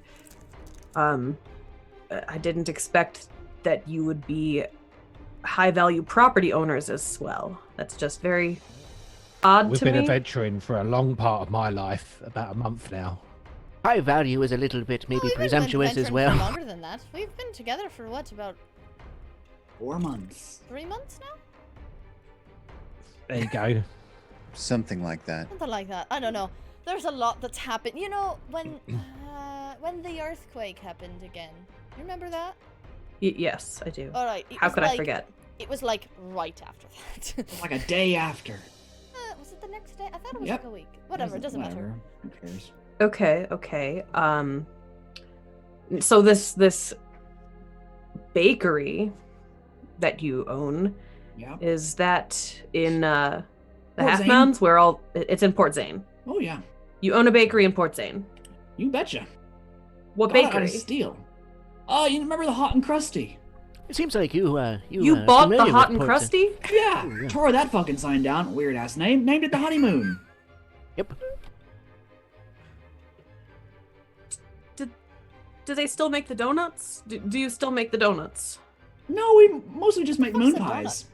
D: I didn't expect that you would be high-value property owners as well. That's just very odd
G: We've
D: to
G: been
D: me.
G: adventuring for a long part of my life, about a month now.
H: High value is a little bit maybe
F: We've been
H: presumptuous as
F: adventuring for
H: well.
F: longer than that. We've been together for what, about
B: 4 months.
F: 3 months now?
G: There you go.
A: Something like that.
F: Something like that. I don't know. There's a lot that's happened. You know, when the earthquake happened again. You remember that?
D: Yes, I do.
F: All right. it
D: How
F: was
D: could I
F: like-
D: forget?
F: It was like right after that.
B: Like a day after.
F: Was it the next day? I thought it was
B: Yep.
F: like a week. Whatever, it doesn't matter.
B: Who cares?
D: Okay. So this bakery that you own,
B: Yeah.
D: is that in the
B: Port
D: Half
B: Zane.
D: Mounds? Where all it's in Port Zane.
B: Oh yeah.
D: You own a bakery in Port Zane.
B: You betcha.
D: What
B: Got it out
D: bakery?
B: of steel. Oh, you remember the hot and crusty?
H: It seems like you
D: bought the
H: familiar
D: hot
H: with
D: and
H: Port-
D: crusty?
B: Yeah.
H: Oh, yeah.
B: Tore that fucking sign down. Weird ass name. Named it the honeymoon.
H: Yep.
D: Do they still make the donuts? Do you still make the donuts?
B: No, we mostly just make
F: What's
B: moon
F: a donut?
B: pies.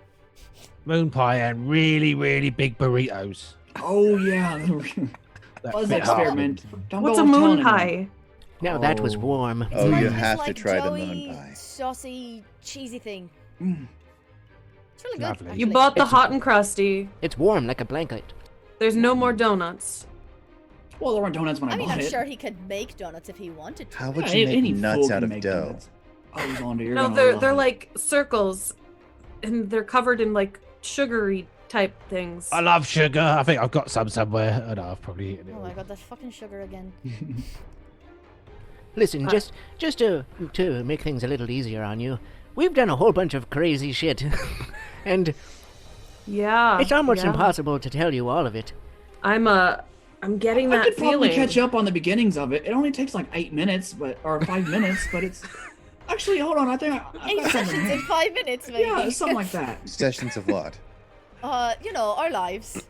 G: Moon pie and really, really big burritos.
B: Oh yeah.
G: That
B: Buzz
G: fit hard.
B: experiment. Don't
D: What's
B: go
D: a
B: off
D: moon
B: telling anyone.
D: pie?
H: Now that was
B: Oh.
H: warm.
A: Oh,
F: It's
A: you
F: like
A: have
F: this,
A: to
F: like,
A: try the
F: doughy,
A: moon pie.
F: saucy, cheesy thing.
B: Mm.
F: It's really good.
G: Lovely.
F: Actually.
D: You bought the
H: It's-
D: hot and crusty.
H: It's warm like a blanket.
D: There's no more donuts.
B: Well, there weren't donuts when I
F: I mean,
B: bought
F: I'm
B: it.
F: sure he could make donuts if he wanted to.
A: How would
B: Yeah,
A: you
B: any
A: make nuts
B: fool
A: out
B: can
A: of
B: make
A: dough?
B: donuts. Oh, Zaunder, you're
D: No,
B: gonna
D: they're
B: love
D: like circles, and they're covered in like sugary type things.
G: I love sugar. I think I've got some somewhere. I know I've probably eaten it.
F: Oh
G: all.
F: my god, that fucking sugar again.
H: Listen, just to make things a little easier on you, we've done a whole bunch of crazy shit, and
D: Yeah.
H: it's almost
D: yeah.
H: impossible to tell you all of it.
D: I'm getting
B: I
D: that
B: could probably
D: feeling.
B: catch up on the beginnings of it. It only takes like 8 minutes, or 5 minutes, but it's actually hold on. I think I've
F: 8
B: got something
F: sessions
B: here.
F: in 5 minutes, maybe.
B: Yeah, something like that.
A: Sessions of what?
F: You know, our lives.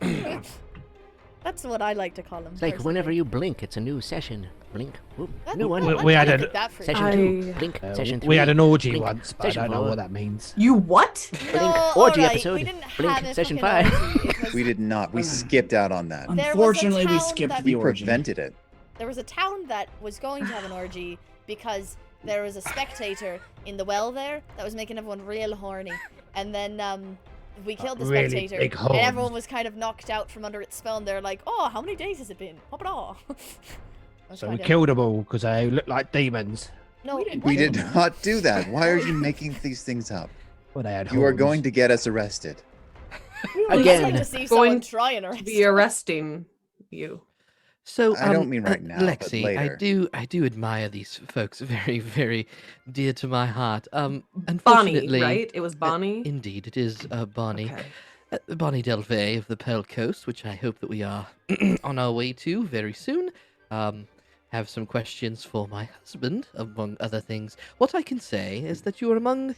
F: That's what I like to call them.
H: It's like whenever you blink, it's a new session. Blink. Whoop, new one.
G: We had a-
H: Session 2. Blink. Session 3.
G: We had an orgy
H: Blink.
G: once, but I
H: Session
G: don't know
H: 4.
G: what that means.
D: You what?
F: No,
H: Orgy
F: alright,
H: episode.
F: We didn't
H: Blink.
F: have a
H: Session
F: fucking
H: 5.
F: orgy. It was-
A: We did not. We skipped out on that.
F: There was a
B: Unfortunately, we
F: town
B: skipped
F: that-
B: the
A: We
B: orgy.
A: prevented it.
F: There was a town that was going to have an orgy because there was a spectator in the well there that was making everyone real horny. And then we killed the
G: Really
F: spectator,
G: big
F: and
G: horns.
F: everyone was kind of knocked out from under its spell. And they're like, "Oh, how many days has it been?" Hoppada.
G: So we killed them all because they looked like demons.
F: No,
B: We didn't
A: We
B: kill
A: did
B: them.
A: not do that. Why are you making these things up?
G: Well, they had
A: You are
G: horns.
A: going to get us arrested.
F: I'd like
H: Again.
F: to see
D: Going
F: someone try and arrest
D: Be
F: her.
D: arresting you.
C: So
A: I don't mean right now, but
C: Lexi,
A: later.
C: I do admire these folks very, very dear to my heart.
D: Bonnie,
C: Unfortunately,
D: right? It was Bonnie.
C: indeed, it is Bonnie.
D: Okay.
C: Bonnie Delvey of the Pearl Coast, which I hope that we are on our way to very soon. Have some questions for my husband, among other things. What I can say is that you are among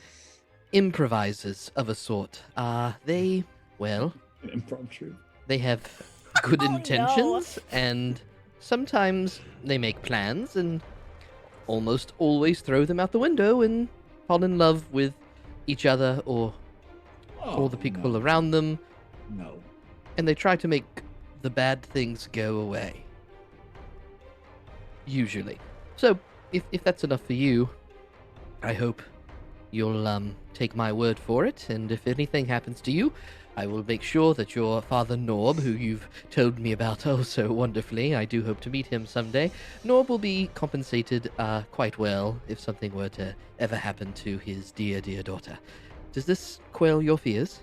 C: improvisers of a sort. They, well,
B: Impromptu.
C: they have good
F: Oh, no.
C: intentions, and sometimes they make plans and almost always throw them out the window and fall in love with each other or all the people
B: no.
C: around them,
B: No.
C: and they try to make the bad things go away. Usually. So, if that's enough for you, I hope you'll take my word for it, and if anything happens to you, I will make sure that your father Norb, who you've told me about oh so wonderfully, I do hope to meet him someday, Norb will be compensated quite well if something were to ever happen to his dear, dear daughter. Does this quell your fears?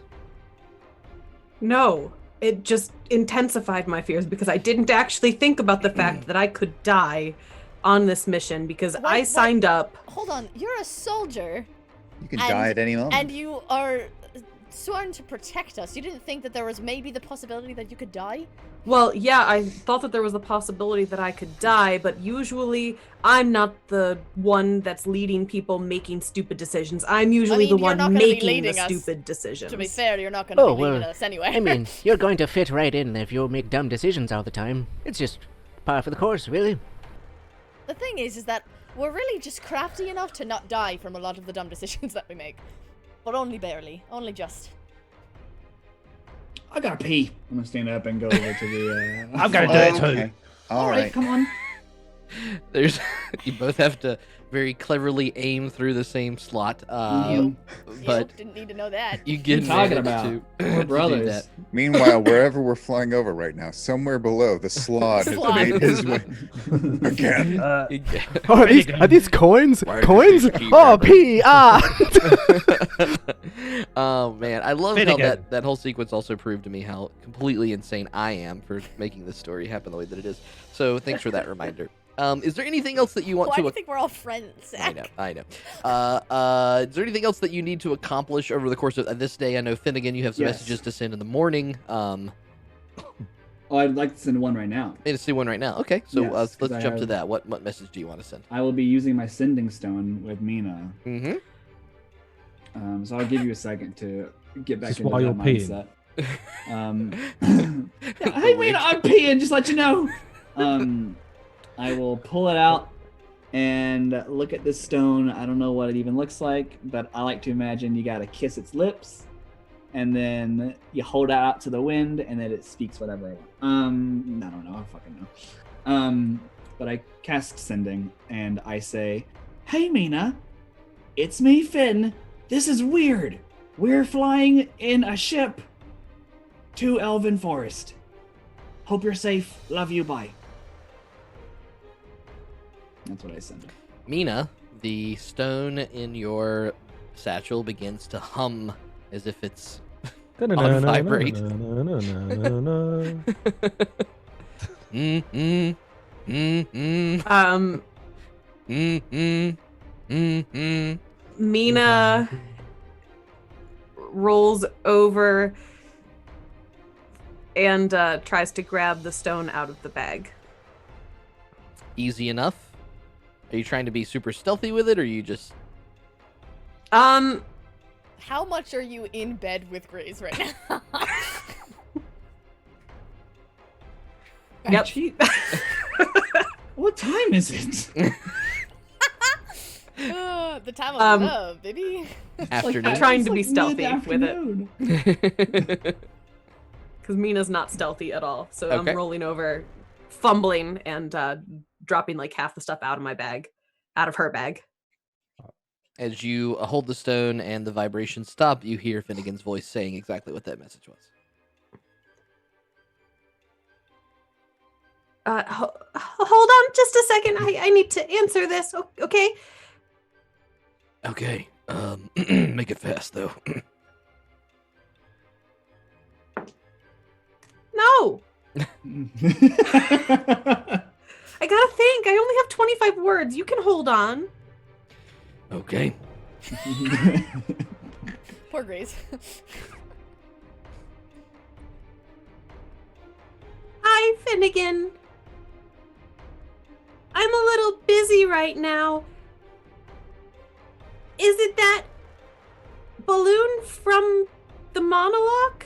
D: No, it just intensified my fears because I didn't actually think about the fact that I could die on this mission because I
F: Wait.
D: signed up.
F: Hold on, you're a soldier,
A: You can
F: And-
A: die at any moment.
F: and you are sworn to protect us. You didn't think that there was maybe the possibility that you could die?
D: Well, yeah, I thought that there was a possibility that I could die, but usually I'm not the one that's leading people making stupid decisions. I'm usually
F: mean,
D: the
F: you're
D: one
F: not gonna be
D: making the
F: leading us,
D: stupid decisions.
F: To be fair, you're not going to
H: Oh,
F: be leading
H: well,
F: us anyway.
H: I mean, you're going to fit right in if you make dumb decisions all the time. It's just par for the course, really.
F: the thing is that we're really just crafty enough to not die from a lot of the dumb decisions that we make. But only barely. Only just.
B: I gotta pee. I'm gonna stand up and go over to the.
G: I'm gonna do it too.
A: Okay. All
B: Alright,
A: right.
B: come on.
C: There's you both have to very cleverly aim through the same slot,
B: Mhm.
C: but
F: Yep, didn't need to know that.
C: you get
B: talking
C: managed
B: about?
C: to,
B: We're
C: to do
B: brothers.
C: that.
A: Meanwhile, wherever we're flying over right now, somewhere below, the slod has
F: Slod.
A: made his way again.
C: You get-
E: Are these coins?
A: Why did
E: Coins?
A: you keep
E: Oh,
A: that?
E: P!
C: Oh man, I love how
G: Finnigan.
C: that whole sequence also proved to me how completely insane I am for making this story happen the way that it is. So thanks for that reminder. Is there anything else that you want
F: Why do
C: to?
F: you think we're all friends?
C: I know. Is there anything else that you need to accomplish over the course of this day? I know Finnigan, you have some
B: Yes.
C: messages to send in the morning.
B: Oh, I'd like to send one right now.
C: Let's do one right now. Okay, so
B: Yes, 'cause
C: let's
B: I
C: jump to
B: have-
C: that. What message do you want to send?
B: I will be using my sending stone with Meena.
C: Mm-hmm.
B: So I'll give you a second to get back
G: Is this
B: into
G: why
B: that
G: you're peeing?
B: mindset. Hey, Meena, I'm peeing. Just let you know. I will pull it out and look at this stone. I don't know what it even looks like, but I like to imagine you gotta kiss its lips, and then you hold it out to the wind, and then it speaks whatever I want. I don't know. I fucking know. But I cast sending, and I say, "Hey, Meena, it's me, Finn. This is weird. We're flying in a ship to Elven Forest. Hope you're safe. Love you. Bye." That's what I sent.
C: Meena, the stone in your satchel begins to hum as if it's on vibrate. Mm-mm. Mm-mm. Mm-mm. Mm-mm.
D: Meena rolls over and tries to grab the stone out of the bag.
C: Easy enough. Are you trying to be super stealthy with it, or are you just...
F: How much are you in bed with Grace right now?
D: Yep.
B: What time is it?
F: The time of
D: Um,
F: love, baby.
C: afternoon?
D: trying to
B: It's
D: be stealthy with it.
B: mid-afternoon.
D: Because Mina's not stealthy at all. So
C: Okay.
D: I'm rolling over, fumbling, and dropping like half the stuff out of my bag, out of her bag.
C: As you hold the stone and the vibrations stop, you hear Finnegan's voice saying exactly what that message was.
D: Hold on just a second. I need to answer this. Okay.
C: Okay, make it fast, though.
D: No. I gotta think. I only have 25 words. You can hold on.
C: Okay.
F: Poor Grace.
D: Hi, Finnigan. I'm a little busy right now. Is it that balloon from the monologue?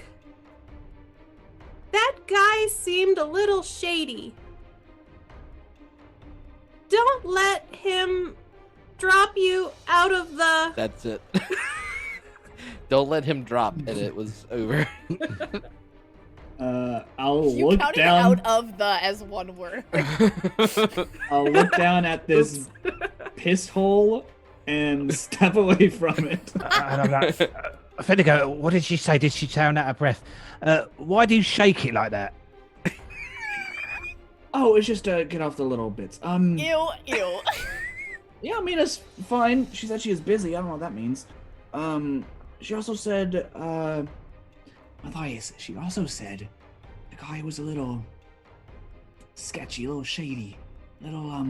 D: That guy seemed a little shady. Don't let him drop you out of the...
C: That's it. Don't let him drop, and it was over.
B: I'll
F: You
B: look
F: counted
B: down.
F: out of the as one word.
B: I'll look down at this piss hole and step away from it.
I: I don't know. Finnigan, what did she say? Did she sound out of breath? Why do you shake it like that?
B: Oh, it's just to get off the little bits.
F: Ew.
B: Yeah, Mina's fine. She said she is busy. I don't know what that means. She also said, Matthias, she also said the guy was a little sketchy, a little shady, a little,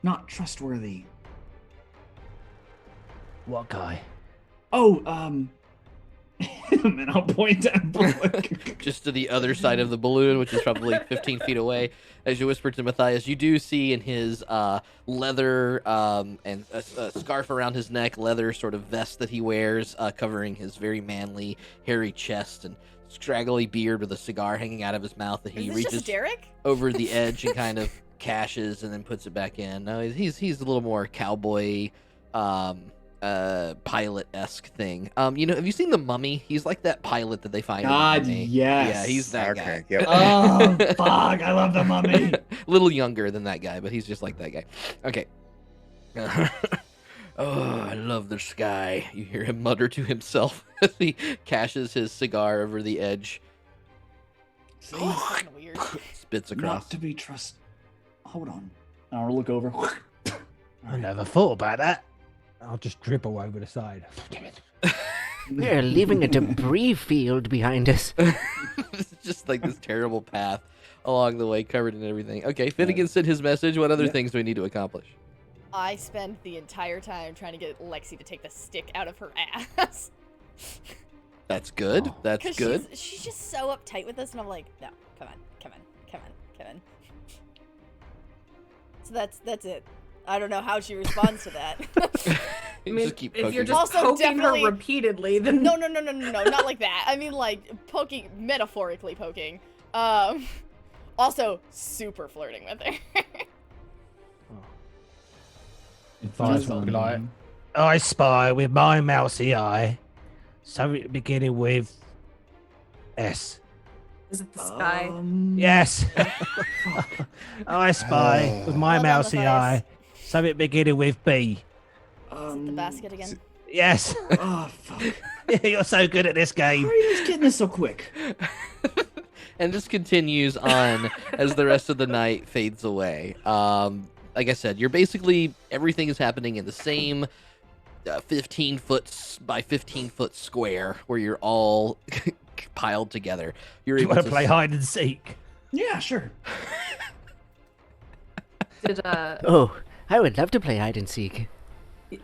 B: not trustworthy.
I: What guy?
B: Oh, and I'll point at Bullock.
C: Just to the other side of the balloon, which is probably 15 feet away. As you whisper to Matthias, you do see in his leather and a scarf around his neck, leather sort of vest that he wears, covering his very manly, hairy chest and straggly beard with a cigar hanging out of his mouth that he
F: Is this
C: reaches
F: just Derek?
C: over the edge and kind of caches and then puts it back in. No, he's a little more cowboy, pilot-esque thing. Have you seen The Mummy? He's like that pilot that they find
B: God,
C: in The Mummy.
B: yes.
C: Yeah, he's that
A: Okay.
C: guy.
A: Yep.
B: Oh, fuck, I love the Mummy.
C: A little younger than that guy, but he's just like that guy. Okay. Oh, I love the sky. You hear him mutter to himself as he caches his cigar over the edge,
F: This is fucking weird.
C: spits across.
B: Not to be trust. Hold on. I'll look over.
I: I never thought about that. I'll just dribble over the side. Damn it.
H: We're leaving a debris field behind us.
C: It's just like this terrible path along the way, covered in everything. Okay, Finnigan sent his message. What other things do we need to accomplish?
F: I spent the entire time trying to get Lexi to take the stick out of her ass.
C: That's good. That's
F: Because
C: good.
F: she's just so uptight with this, and I'm like, no, come on. So that's it. I don't know how she responds to that.
C: You
D: I mean,
C: just keep
D: if
C: poking.
D: you're just
F: Also,
D: poking
F: definitely-
D: her repeatedly, then
F: No, not like that. I mean, like, poking, metaphorically poking. Also, super flirting with her.
I: Advice would be like, I spy with my mousy eye something beginning with S.
D: is it the sky?
I: Yes. I spy with my
F: Well done,
I: mousy eye
F: Matthias.
I: something beginning with B.
F: Is it the basket again?
I: Yes.
B: Oh, fuck.
I: You're so good at this
B: How are
I: game.
B: you just getting this so quick?
C: And this continues on as the rest of the night fades away. Like I said, you're basically, everything is happening in the same 15-foot by 15-foot square where you're all piled together. You're
I: Do you
C: able
I: want to play hide and seek?
B: Yeah, sure.
D: Did
H: Oh, I would love to play hide and seek.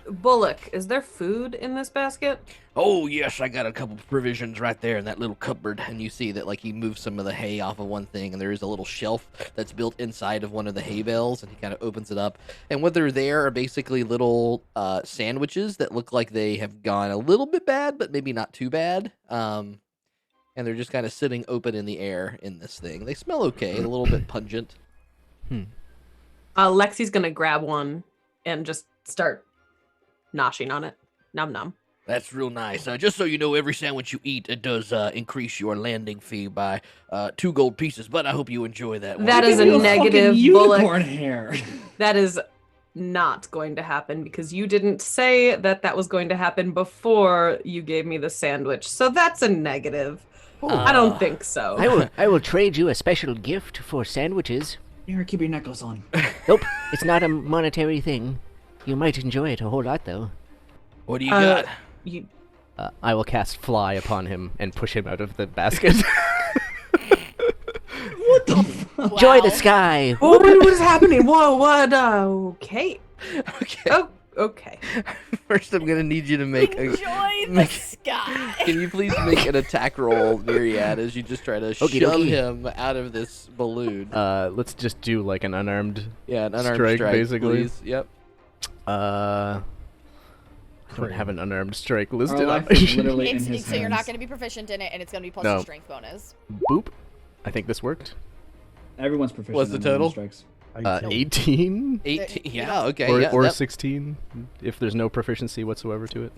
D: Bullock, is there food in this basket?
C: Oh, yes, I got a couple provisions right there in that little cupboard. And you see that, like, he moves some of the hay off of one thing, and there is a little shelf that's built inside of one of the hay bales, and he kind of opens it up. And what are there are basically little sandwiches that look like they have gone a little bit bad, but maybe not too bad. And they're just kind of sitting open in the air in this thing. They smell okay, a little bit pungent.
D: Lexi's gonna grab one and just start noshing on it. Nom nom.
C: That's real nice. Just so you know, every sandwich you eat, it does increase your landing fee by 2 gold pieces, but I hope you enjoy that one.
D: That is a
B: Give me
D: negative,
B: fucking
D: Bullock.
B: unicorn hair.
D: That is not going to happen because you didn't say that that was going to happen before you gave me the sandwich. So that's a negative. I don't think so.
H: I will trade you a special gift for sandwiches.
B: Here, keep your necklace on.
H: Nope, it's not a monetary thing. You might enjoy it a whole lot, though.
C: What do you got?
D: You,
E: I will cast Fly upon him and push him out of the basket.
H: Enjoy the sky.
D: Oh, what is happening? Whoa, what? Okay.
C: Okay.
D: Oh, okay.
C: First, I'm gonna need you to make
F: Enjoy the sky.
C: Can you please make an attack roll, Neriad, as you just try to
H: Okie
C: shove
H: dokie.
C: him out of this balloon?
E: Let's just do like an unarmed.
C: Yeah, an unarmed
E: strike,
C: strike,
E: basically.
C: please. Yep.
E: I don't have an unarmed strike
B: Our
E: listed
B: life
E: up.
B: is literally in his
F: So you're not
B: hands.
F: going to be proficient in it, and it's going to be plus
E: No.
F: your strength bonus.
E: Boop. I think this worked.
B: Everyone's proficient.
C: What's the
B: in random
C: total?
B: Strikes.
E: 18
C: 18.
F: you
C: Yeah.
F: know.
C: Okay.
E: or,
C: yeah,
E: or
C: that-
E: 16 if there's no proficiency whatsoever to it.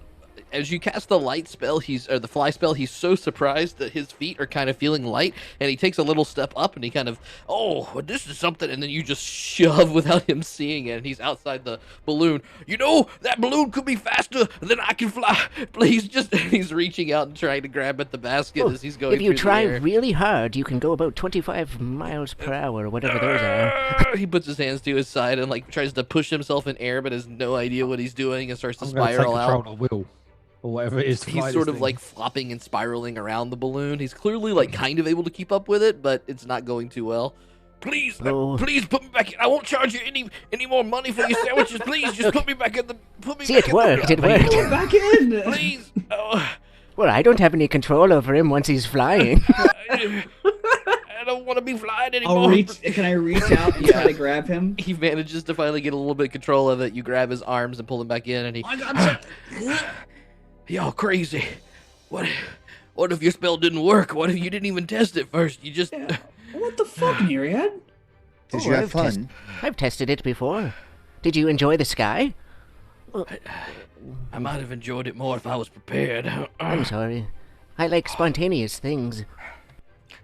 C: As you cast the light spell, the fly spell, he's so surprised that his feet are kind of feeling light, and he takes a little step up, and he kind of, oh, this is something, and then you just shove without him seeing it, and he's outside the balloon. You know, that balloon could be faster than I can fly. Please, he's reaching out and trying to grab at the basket as he's going
H: If you
C: through
H: try
C: the air.
H: really hard, you can go about 25 miles per hour, or whatever those are.
C: He puts his hands to his side and like tries to push himself in air, but has no idea what he's doing and starts to
G: I'm going to take
C: spiral
G: control
C: out.
G: of the wheel. Or whatever it is. To fly
C: He's
G: this
C: sort of
G: thing.
C: like flopping and spiraling around the balloon. He's clearly like kind of able to keep up with it, but it's not going too well. Please,
H: Oh.
C: please put me back in. I won't charge you any more money for your sandwiches. Please, just put me back in the. Put me
H: See,
C: back
H: it
C: in
H: worked.
C: The,
H: It worked.
B: Go back in.
C: please. Oh,
H: Well, I don't have any control over him once he's flying.
C: I don't want to be flying anymore.
B: I'll reach. Can I reach out and try to grab him?
C: He manages to finally get a little bit of control of it. You grab his arms and pull him back in, and he.
B: I got you.
C: Y'all crazy. What if your spell didn't work? What if you didn't even test it first? You just.
B: Yeah. What the fuck, Neriad?
A: Did
H: Oh,
A: you have
H: I've test-
A: fun?
H: I've tested it before. Did you enjoy the sky?
C: I might have enjoyed it more if I was prepared.
H: I'm sorry. I like spontaneous things.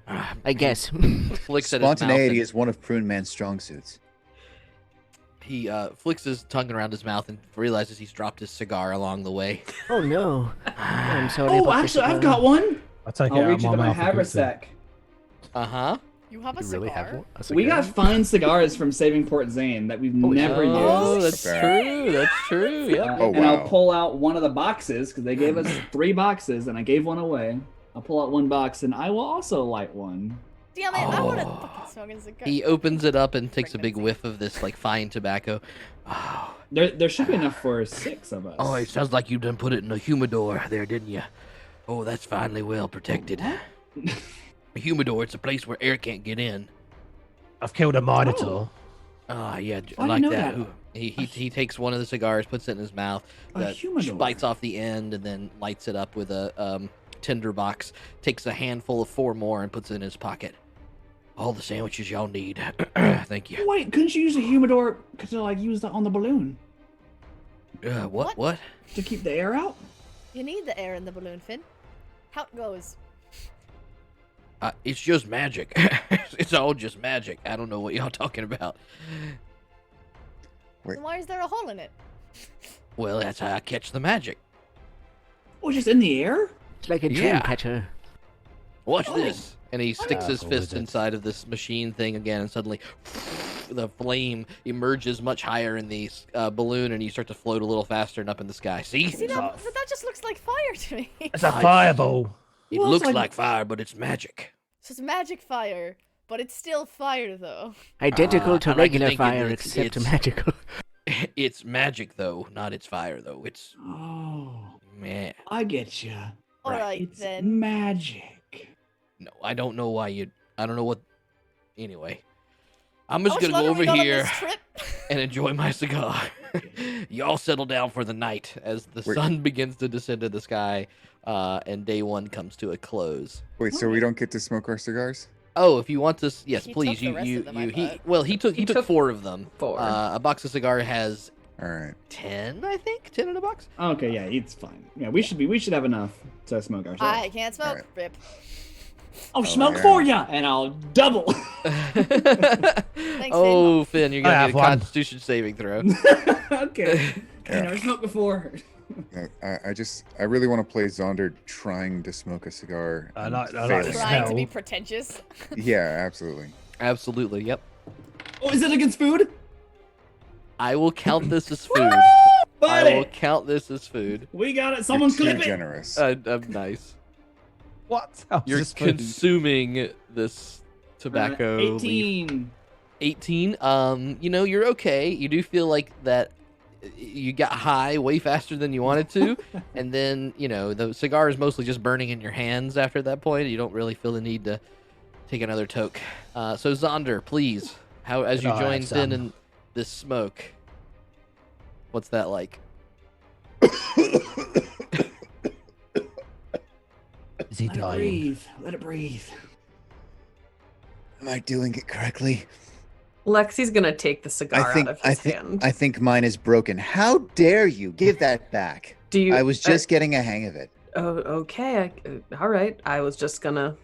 H: I guess.
C: Flicks at his mouth
A: Spontaneity
C: and
A: is one of Prune Man's strong suits.
C: he flicks his tongue around his mouth and realizes he's dropped his cigar along the way.
H: Oh no. I'm sorry.
B: Oh,
H: about the
B: actually, I've
H: cigar.
B: got one.
G: I'll take it
B: I'll
G: out
B: reach
G: of
B: into
G: my
B: my
G: mouth. and put it in.
B: haversack.
C: Uh-huh.
F: You have a
E: You
F: cigar?
E: really have one? A
B: We
E: cigar?
B: got fine cigars from Saving Port Zane that we've never
C: Oh,
B: used.
C: that's true. That's true. Yep.
A: Oh,
B: And I'll
A: wow.
B: pull out one of the boxes because they gave us 3 boxes and I gave one away. I'll pull out one box and I will also light one.
F: Damn it, I want to
C: Oh.
F: fucking smoke a cigar.
C: He opens it up and takes a big whiff of this like fine tobacco. Oh,
B: There should be enough for 6 of us.
C: it sounds like you done put it in a humidor there, didn't you? Oh, that's finally well protected. A humidor, it's a place where air can't get in.
I: I've killed a minotaur.
C: Ah, yeah,
B: I
C: like
B: didn't know
C: that.
B: that.
C: He takes one of the cigars, puts it in his mouth,
B: A humidor.
C: bites off the end, and then lights it up with a tinder box. Takes a handful of 4 more and puts it in his pocket. All the sandwiches y'all need. Thank you.
B: Wait, couldn't you use a humidor to like use that on the balloon
C: What? What?
B: to keep the air out?
F: You need the air in the balloon, Finn. How it goes.
C: It's just magic. It's all just magic. I don't know what y'all talking about.
F: Then why is there a hole in it?
C: Well, that's how I catch the magic.
B: Oh, just in the air?
H: It's like a dream
C: Yeah.
H: catcher.
C: Watch
B: Oh.
C: this. And he sticks his
I: Powerful
C: fist
I: wizard.
C: inside of this machine thing again, and suddenly the flame emerges much higher in the balloon, and you start to float a little faster and up in the sky. See?
F: See, that, but that just looks like fire to me.
I: It's a fireball.
C: It
B: Well, it's
C: looks
B: like-
C: like fire, but it's magic.
F: So it's magic fire, but it's still fire, though.
H: Identical to
C: I like to
H: regular
C: think
H: fire,
C: it's-
H: except
C: it's-
H: magical.
C: It's magic, though, not it's fire, though. It's
B: Oh,
C: man.
B: I get you.
F: All right,
B: It's
F: then.
B: magic.
C: No, I don't know why you. I don't know what. Anyway, I'm
F: How
C: just
F: much
C: gonna go
F: longer we
C: over
F: got on
C: here
F: this trip?
C: and enjoy my cigar. Y'all settle down for the night as the
A: Wait.
C: sun begins to descend to the sky, and day 1 comes to a close.
A: Wait, so we don't get to smoke our cigars?
C: Oh, if you want to, yes,
F: He
C: please.
F: took the rest of them, I
C: He
F: thought.
C: well, he took
D: He took
C: 4 of them.
D: 4.
C: A box of cigar has
A: All right.
C: 10, I think, 10 in a box.
B: Okay, yeah, it's fine. Yeah, we should have enough to smoke ourselves.
F: I can't smoke.
A: Alright.
F: Rip.
B: I'll smoke
A: yeah.
B: for ya, and I'll double.
C: Oh, Finn, you're
I: I
C: gonna
I: have
C: need a
I: one.
C: Constitution saving throw.
B: Okay. I
A: Yeah.
B: never smoked before.
A: No, I really want to play Zaunder trying to smoke a cigar.
I: I
A: and
I: like the
A: failing.
F: Trying to be
I: smell.
F: pretentious.
A: Yeah, absolutely.
C: Absolutely, yep.
B: Oh, is it against food?
C: I will count this as food. I
B: Buddy,
C: will count this as food.
B: we got it. Someone
A: You're
B: clip
A: too
B: it.
A: generous.
C: I'm nice.
G: What? How's
C: You're
G: this food?
C: consuming this tobacco leaf.
B: 18.
C: 18. You're okay. You do feel like that you got high way faster than you wanted to, and then the cigar is mostly just burning in your hands after that point. You don't really feel the need to take another toke. So Zaunder, please, as you join Finn in this smoke, what's that like?
I: Is he
B: Let it
I: dying?
B: breathe. Let it breathe.
A: Am I doing it correctly?
D: Lexi's gonna take the cigar out of his hand.
A: I think mine is broken. How dare you give that back?
D: Do you?
A: I was just getting a hang of it.
D: Oh, okay. All right. I was just gonna.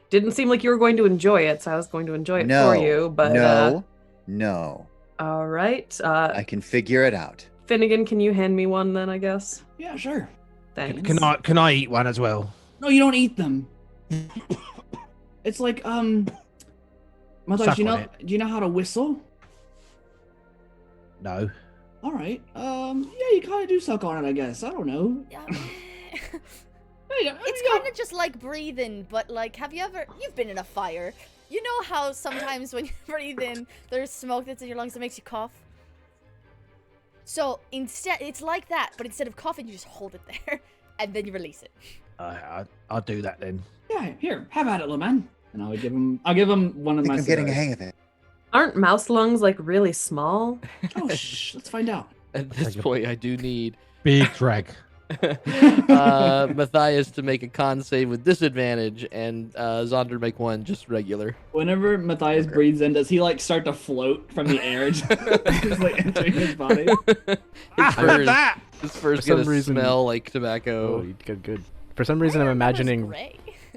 D: Didn't seem like you were going to enjoy it, so I was going to enjoy it for you. But
A: no.
D: All right.
A: I can figure it out.
D: Finnigan, can you hand me one then? I guess.
B: Yeah, sure.
D: Thanks.
I: Can I eat one as well?
B: No, you don't eat them. It's like Matthias,
I: Suck on it.
B: do you know how to whistle?
I: No.
B: All right. Yeah, you kind of do suck on it, I guess. I don't know.
F: It's kind of just like breathing, but like, you've been in a fire. You know how sometimes when you breathe in, there's smoke that's in your lungs that makes you cough? So instead, it's like that, but instead of coughing, you just hold it there, and then you release it.
I: I'll do that then.
B: Yeah, here, have at it, little man. And I'll give him one of my
A: I'm getting a
B: cigars.
A: hang of it.
D: Aren't mouse lungs like really small?
B: Oh, let's find out.
C: At this point, I do need
G: Big drag.
C: Matthias to make a con save with disadvantage, and Zaunder make one just regular.
B: Whenever Matthias breathes in, does he like start to float from the air, just like entering his body?
C: His fur's
E: some
C: gonna
E: reason-
C: smell like tobacco.
E: Oh, you did good. For some reason, I'm imagining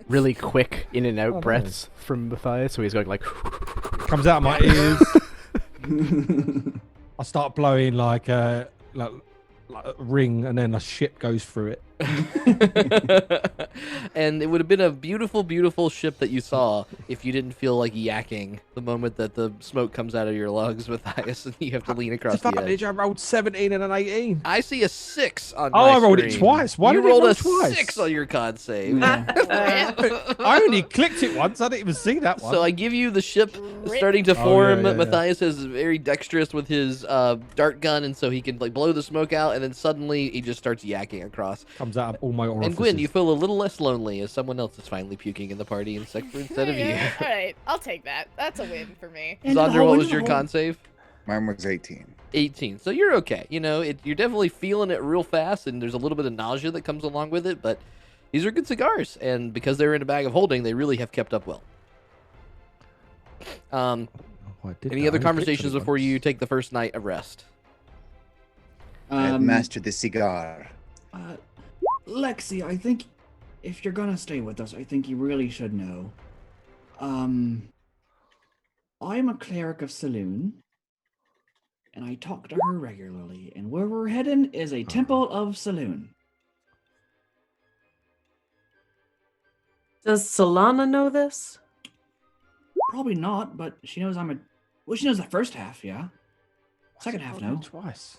E: really quick in and out breaths from Matthias, so he's going like
G: Comes out of my ears. I start blowing like a ring, and then a ship goes through it.
C: And it would have been a beautiful, beautiful ship that you saw if you didn't feel like yakking the moment that the smoke comes out of your lungs, Matthias, and you have to lean across the edge.
G: Advantage, I rolled 17 and an 18.
C: I see a 6 on
G: Oh,
C: my
G: I rolled it
C: screen.
G: twice. Why
C: you
G: did it
C: rolled
G: roll
C: a
G: twice?
C: 6 on your con save.
G: I only clicked it once. I didn't even see that one.
C: So I give you the ship starting to form.
G: yeah.
C: Matthias is very dexterous with his dart gun, and so he can like blow the smoke out, and then suddenly he just starts yakking across.
G: Comes out of all my orifices.
C: And Gwen, you feel a little less lonely as someone else is finally puking in the party instead of you.
F: All right, I'll take that. That's a win for me.
C: Zaunder, what was your con save?
A: Mine was 18.
C: 18. So you're okay. You're definitely feeling it real fast, and there's a little bit of nausea that comes along with it, but these are good cigars, and because they're in a bag of holding, they really have kept up well. Any other conversations before you take the first night of rest?
A: I have mastered the cigar.
B: Lexi, I think if you're gonna stay with us, I think you really should know. I'm a cleric of Saloon, and I talk to her regularly, and where we're heading is a temple of Saloon.
D: Does Solana know this?
B: Probably not, but she knows she knows the first half, yeah. Second half, no.
G: Twice.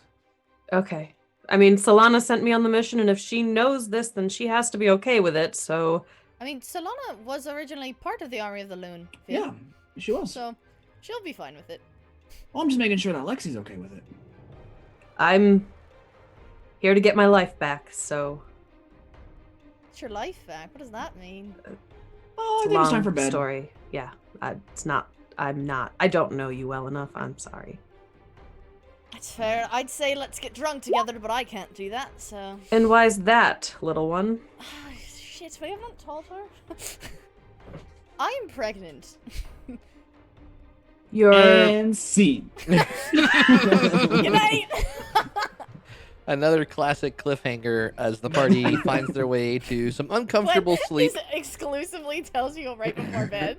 D: Okay. I mean, Solana sent me on the mission, and if she knows this, then she has to be okay with it, so...
F: I mean, Solana was originally part of the Army of the Loon.
B: Yeah, she was.
F: So, she'll be fine with it.
B: Well, I'm just making sure that Lexi's okay with it.
D: I'm here to get my life back, so...
F: It's your life back. What does that mean?
B: Oh, I
D: It's a
B: think it's time
D: long
B: for bed.
D: story. Yeah, I don't know you well enough. I'm sorry.
F: That's fair. I'd say let's get drunk together, but I can't do that, so...
D: And why's that, little one?
F: Shit, we haven't told her. I'm pregnant.
D: You're...
B: And scene.
F: Good night!
C: Another classic cliffhanger as the party finds their way to some uncomfortable sleep.
F: This exclusively tells you right before bed.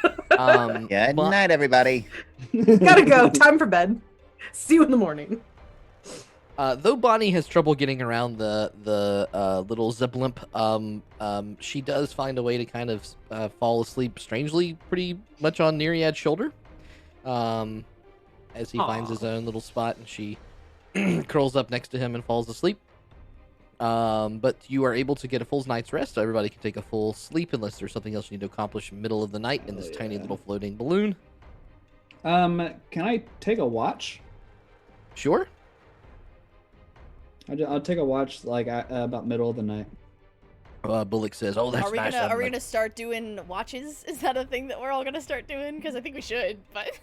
A: Good night, everybody.
D: Gotta go. Time for bed. See you in the morning.
C: Though Bonnie has trouble getting around the little ziplimp, she does find a way to kind of fall asleep strangely pretty much on Neriad's shoulder. As he finds his own little spot, and she curls up next to him and falls asleep. But you are able to get a full night's rest. So everybody can take a full sleep unless there's something else you need to accomplish in the middle of the night in this tiny little floating balloon.
B: Can I take a watch?
C: Sure.
B: I'll take a watch like about middle of the night.
C: Bullock says, "Oh, that's nice."
F: Are we gonna start doing watches? Is that a thing that we're all gonna start doing? Because I think we should, but.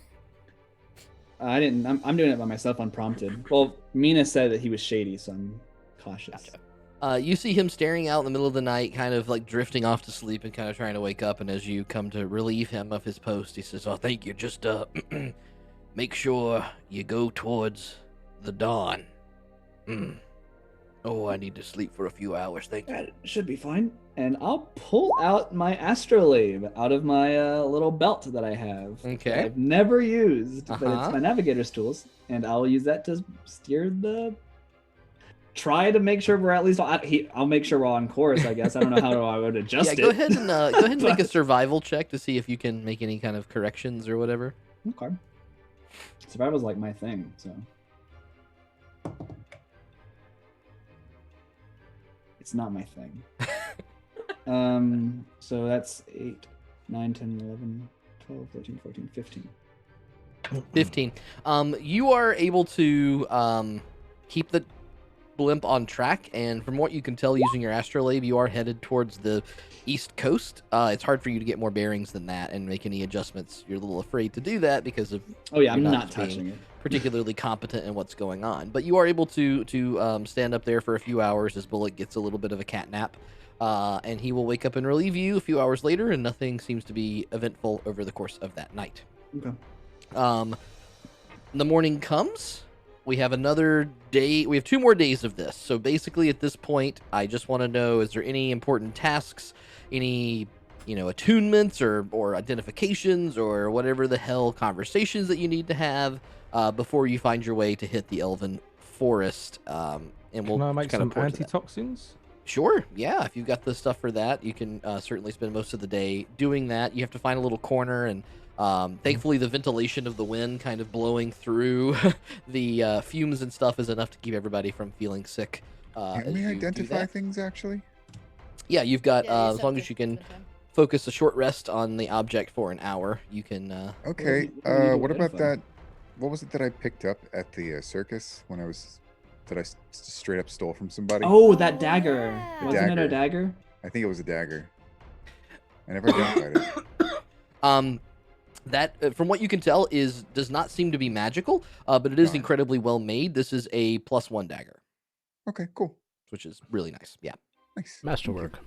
B: I didn't. I'm doing it by myself unprompted. Well, Meena said that he was shady, so I'm cautious.
F: Gotcha.
C: You see him staring out in the middle of the night, kind of like drifting off to sleep and kind of trying to wake up. And as you come to relieve him of his post, he says, "Oh, thank you. Just make sure you go towards the dawn." Oh, I need to sleep for a few hours. Thank you.
B: That should be fine. And I'll pull out my astrolabe out of my little belt that I have.
C: Okay.
B: That I've never used, but it's my navigator's tools, and I'll use that to steer the. Try to make sure we're at least. I'll make sure we're on course. I guess I don't know how I would adjust it.
C: Go ahead and make a survival check to see if you can make any kind of corrections or whatever.
B: Okay. Survival's like my thing, so. It's not my thing. So that's 8, 9, 10, 11, 12, 13, 14, 15.
C: 15. You are able to keep the blimp on track, and from what you can tell using your astrolabe, you are headed towards the east coast. It's hard for you to get more bearings than that and make any adjustments. You're a little afraid to do that because of
B: I'm not touching it.
C: Particularly competent in what's going on, but you are able to stand up there for a few hours as Bullock gets a little bit of a cat nap, and he will wake up and relieve you a few hours later, and nothing seems to be eventful over the course of that night.
B: Okay.
C: The morning comes. We have another day. We have 2 more days of this. So basically, at this point, I just want to know: is there any important tasks, any attunements or identifications or whatever the hell conversations that you need to have before you find your way to hit the Elven Forest? And we'll
G: Can I make
C: kind
G: some
C: of pour to that.
G: antitoxins?
C: Sure, yeah. If you've got the stuff for that, you can certainly spend most of the day doing that. You have to find a little corner, and thankfully the ventilation of the wind kind of blowing through the fumes and stuff is enough to keep everybody from feeling sick.
A: Can we identify things, actually?
C: Yeah, you've got, as long
F: to
C: as you can focus a short rest on the object for an hour, you can...
A: Okay, what about that? What was it that I picked up at the circus when I was... that I straight up stole from somebody?
B: Oh, that dagger.
F: yeah.
B: Wasn't it a dagger?
A: I think it was a dagger. I never identified it.
C: That, from what you can tell, does not seem to be magical, but it is
A: Got it.
C: incredibly well made. This is a +1 dagger,
A: Okay, cool.
C: which is really nice. Yeah.
A: Nice.
E: Masterwork.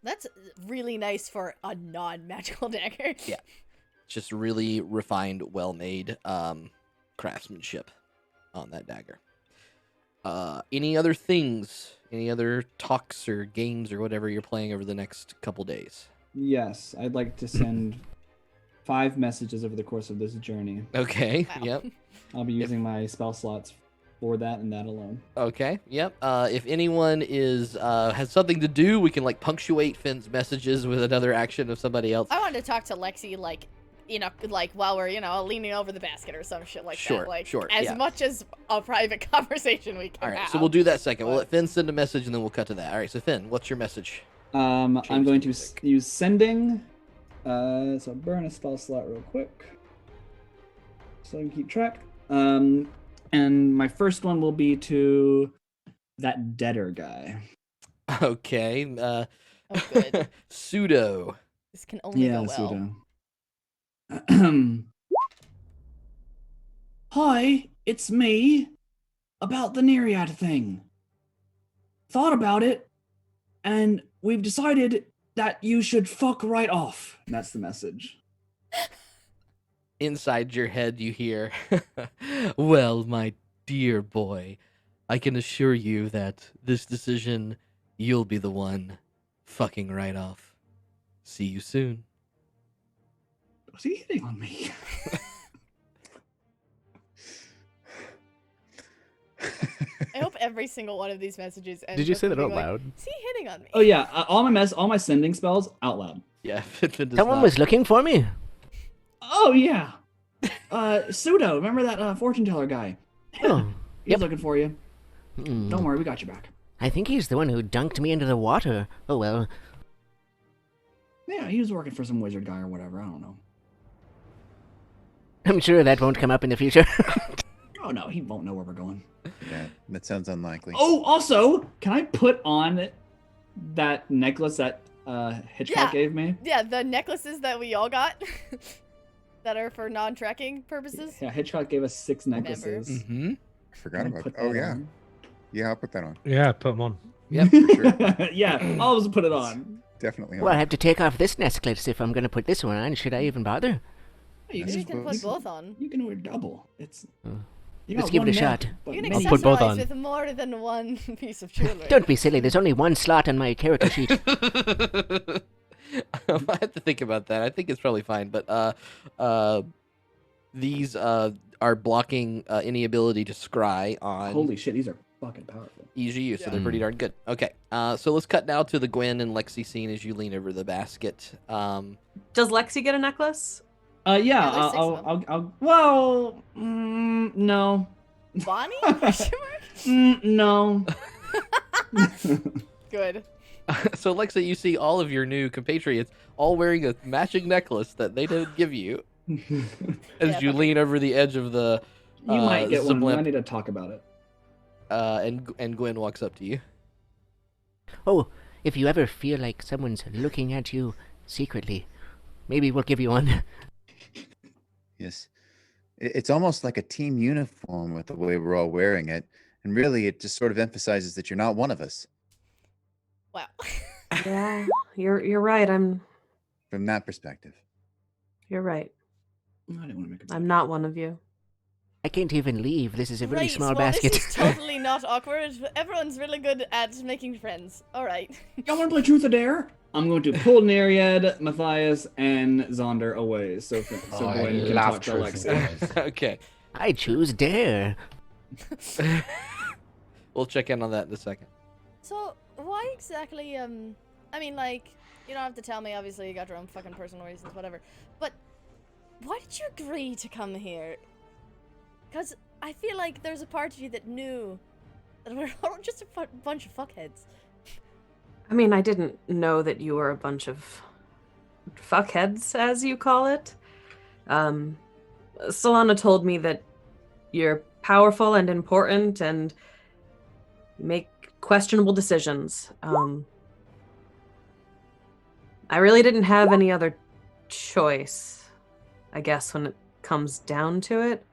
F: That's really nice for a non-magical dagger.
C: Yeah. It's just really refined, well-made craftsmanship on that dagger. Any other things? Any other talks or games or whatever you're playing over the next couple days?
B: Yes, I'd like to send 5 messages over the course of this journey.
C: Okay.
F: Wow.
C: Yep.
B: I'll be using my spell slots for that and that alone.
C: Okay. Yep. If anyone has something to do, we can punctuate Finn's messages with another action of somebody else.
F: I wanted to talk to Lexi, while we're, leaning over the basket or some shit like
C: Sure,
F: that.
C: sure,
F: As
C: yeah.
F: much as a private conversation we can
C: All right.
F: have.
C: So we'll do that second. We'll let Finn send a message and then we'll cut to that. All right. So Finn, what's your message?
B: I'm
C: Change
B: going
C: the
B: to
C: music.
B: use sending. So burn a spell slot real quick, so I can keep track. And my first one will be to that deader guy.
C: Okay.
F: Oh, good.
C: Pseudo.
F: This can only go well.
B: Pseudo. Hi, it's me. About the Neriad thing. Thought about it, and we've decided that you should fuck right off. That's the message.
C: Inside your head, you hear, "Well, my dear boy, I can assure you that this decision, you'll be the one fucking right off. See you soon."
B: Was he hitting on me?
F: I hope every single one of these messages ends
E: Did you
F: with
E: say that
F: me
E: out
F: going,
E: loud?
F: Is he hitting on me?
B: Oh yeah, all my sending spells out loud.
C: Yeah, Finn does
H: Someone
C: not.
H: was looking for me.
B: Oh yeah. Pseudo, remember that fortune teller guy?
H: Oh,
B: He's
H: yep.
B: looking for you.
H: Mm.
B: Don't worry, we got your back.
H: I think he's the one who dunked me into the water. Oh well.
B: Yeah, he was working for some wizard guy or whatever. I don't know.
H: I'm sure that won't come up in the future.
B: Oh no, he won't know where we're going.
A: Yeah, that sounds unlikely.
B: Oh, also, can I put on that necklace that Hitchcock gave me?
F: Yeah, the necklaces that we all got that are for non-tracking purposes.
B: Yeah, Hitchcock gave us 6 necklaces.
C: Mm-hmm.
A: I forgot
B: Can I
A: about
B: put
A: that. Oh,
B: that
A: yeah.
B: on?
A: Yeah, I'll put that on.
G: Yeah, put them on.
C: Yep.
A: Sure.
B: Yeah, I'll just put it on.
A: Definitely
H: Well, I
A: on.
H: have to take off this necklace if I'm going to put this one on. Should I even bother?
B: You
F: You can put both on.
B: You can wear double. It's. You
H: Let's
B: got
H: give it
B: one
H: a
B: neck,
H: shot.
B: but
F: You can
B: many-
E: I'll put both
F: accessorize
E: on.
F: with more than one piece of jewelry.
H: Don't be silly. There's only one slot on my character sheet.
C: I have to think about that. I think it's probably fine, but these are blocking any ability to scry on
B: Holy shit, these are fucking powerful.
C: EGU, so
F: Yeah.
C: they're pretty darn good. Okay, so let's cut now to the Gwen and Lexi scene as you lean over the basket.
D: Does Lexi get a necklace?
B: Yeah,
F: Yeah, there's 6 of
B: I'll. Well, no.
F: Bonnie? Question mark?
B: No.
F: Good.
C: So Lexi, you see all of your new compatriots all wearing a matching necklace that they didn't give you as
F: Yeah,
C: you
F: fuck
C: lean over the edge of the.
B: You might get one.
C: sublim-
B: I need to talk about it.
C: and Gwen walks up to you.
H: Oh, if you ever feel like someone's looking at you secretly, maybe we'll give you one.
A: Yes. It's almost like a team uniform with the way we're all wearing it. And really, it just sort of emphasizes that you're not one of us.
F: Wow.
D: Yeah, you're right.
A: From that perspective.
D: You're right.
B: I didn't want to make a.
D: I'm not one of you.
H: I can't even leave. This is a really
F: Right,
H: small
F: well,
H: basket.
F: This is totally not awkward. Everyone's really good at making friends. All right.
B: Y'all want to play Truth or Dare? I'm going to pull Neriad, Matthias, and Zaunder away, so Gwen can talk to Lexi.
C: Okay,
H: I choose dare.
C: we'll check in on that in a second.
F: So, why exactly, I mean, like, you don't have to tell me, obviously, you got your own fucking personal reasons, whatever. But, why did you agree to come here? Because I feel like there's a part of you that knew that we're all just a bunch of fuckheads.
D: I mean, I didn't know that you were a bunch of fuckheads, as you call it. Solana told me that you're powerful and important and make questionable decisions. I really didn't have any other choice, I guess, when it comes down to it.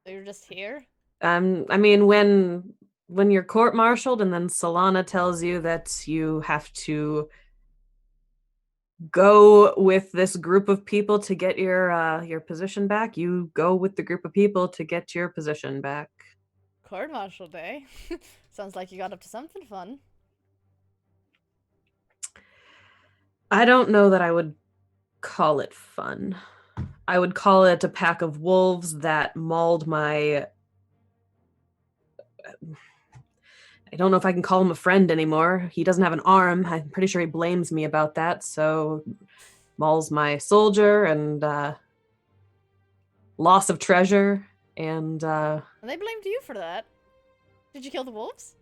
F: So you're just here?
D: I mean, when you're court-martialed and then Solana tells you that you have to go with this group of people to get your position back, you go with the group of people to get your position back.
F: Court martial day. Sounds like you got up to something fun.
D: I don't know that I would call it fun. I would call it a pack of wolves that mauled my... I don't know if I can call him a friend anymore. He doesn't have an arm. I'm pretty sure he blames me about that. So mauls my soldier and loss of treasure and
F: And they blamed you for that. Did you kill the wolves?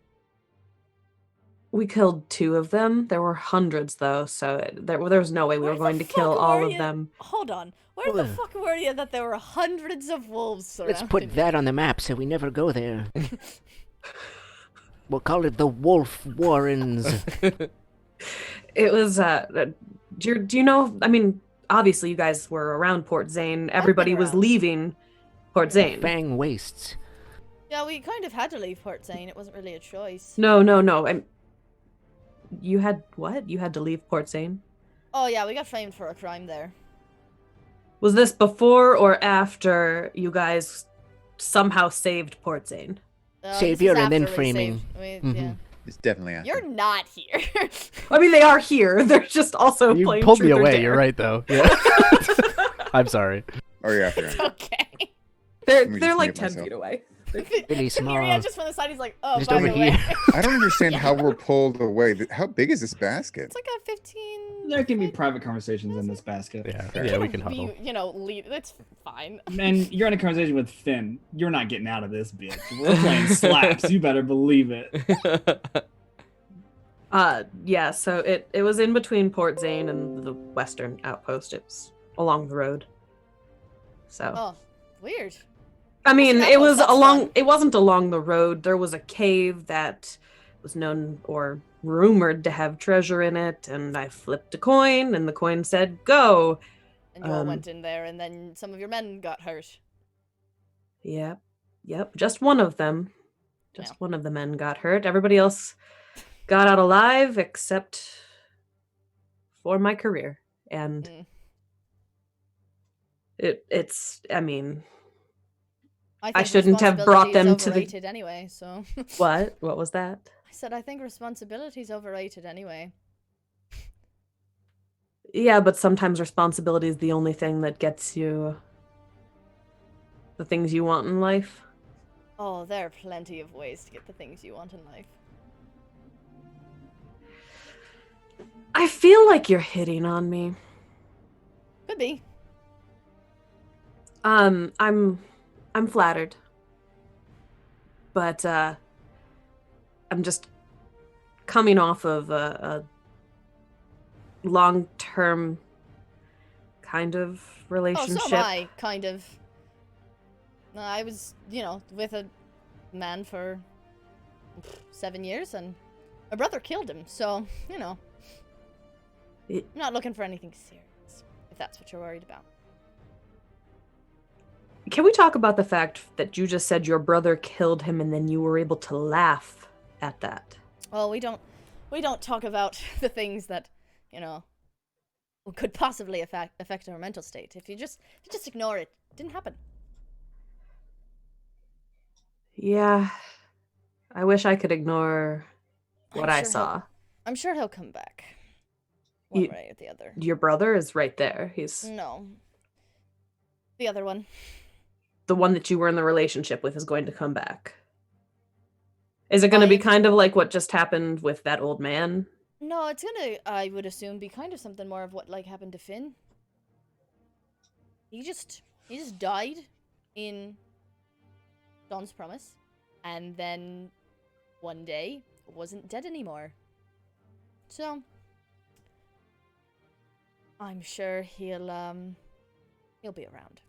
D: we killed 2 of them. There were hundreds though, so there was no way we
F: Where
D: were
F: the
D: going to
F: fuck
D: kill all
F: were
D: of
F: you-
D: them.
F: Hold on. Where the fuck were you that there were hundreds of wolves surrounding
H: Let's put that on the map so we never go there. We'll call it the Wolf Warrens.
D: It was do you know, I mean, obviously you guys were around Port Zane. Everybody was
F: around.
D: leaving Port Zane.
H: Fang Wastes.
F: Yeah, we kind of had to leave Port Zane. It wasn't really a choice.
D: No. You had what? You had to leave Port Zane?
F: Oh yeah, we got framed for a crime there.
D: Was this before or after you guys somehow saved Port Zane?
F: This
H: Savior
F: was
H: and then
F: after we
H: framing.
F: saved-
H: Mhm.
F: yeah.
A: It's definitely after.
F: You're not here.
D: I mean, they are here. They're just also
E: You
D: playing
E: pulled me
D: Truth or
E: away.
D: Dare.
E: You're right, though. Yeah. I'm sorry.
A: Or you're after him.
F: okay.
D: They're
A: Let me
D: they're
A: just
D: like
A: mute
D: 10
A: myself.
D: feet away.
H: Really small.
F: Neriad just from the side, he's like, oh,
H: Just
F: by
H: over
F: the way.
H: here.
A: I don't understand how we're pulled away. How big is this basket?
F: It's like a 15.
B: There can be private conversations in this basket.
E: Yeah, we can huddle.
F: You know, lead. It's fine.
B: And you're in a conversation with Finn. You're not getting out of this bitch. We're playing slaps. You better believe it.
D: Yeah, so it was in between Port Zane and the western outpost. It was along the road. So
F: Oh, weird.
D: I mean,
F: Listen,
D: it was
F: that's
D: along
F: fun.
D: it wasn't along the road. There was a cave that was known or rumored to have treasure in it, and I flipped a coin and the coin said go.
F: And you all went in there, and then some of your men got hurt.
D: Yep. Just one of them. Just one of the men got hurt. Everybody else got out alive except for my career. And it's I mean, I
F: think
D: shouldn't have brought them to the
F: overrated anyway, so
D: What was that?
F: I said I think responsibility's overrated anyway.
D: Yeah, but sometimes responsibility is the only thing that gets you the things you want in life.
F: Oh, there are plenty of ways to get the things you want in life.
D: I feel like you're hitting on me.
F: Could be.
D: I'm flattered. But I'm just coming off of a long-term kind of relationship.
F: Oh, so am I, kind of. I was, with a man for 7 years, and my brother killed him, so, I'm not looking for anything serious, if that's what you're worried about.
D: Can we talk about the fact that you just said your brother killed him and then you were able to laugh at that?
F: Well, we don't talk about the things that, could possibly affect our mental state. If you just ignore it, it didn't happen.
D: Yeah. I wish I could ignore what I saw.
F: I'm sure he'll come back. One way or the other.
D: Your brother is right there. He's
F: No. The other one.
D: the one that you were in the relationship with is going to come back. Is it going to be kind of like what just happened with that old man?
F: No, it's gonna, I would assume, be kind of something more of what happened to Finn. He just died in Dawn's Promise, and then one day wasn't dead anymore. So I'm sure he'll be around.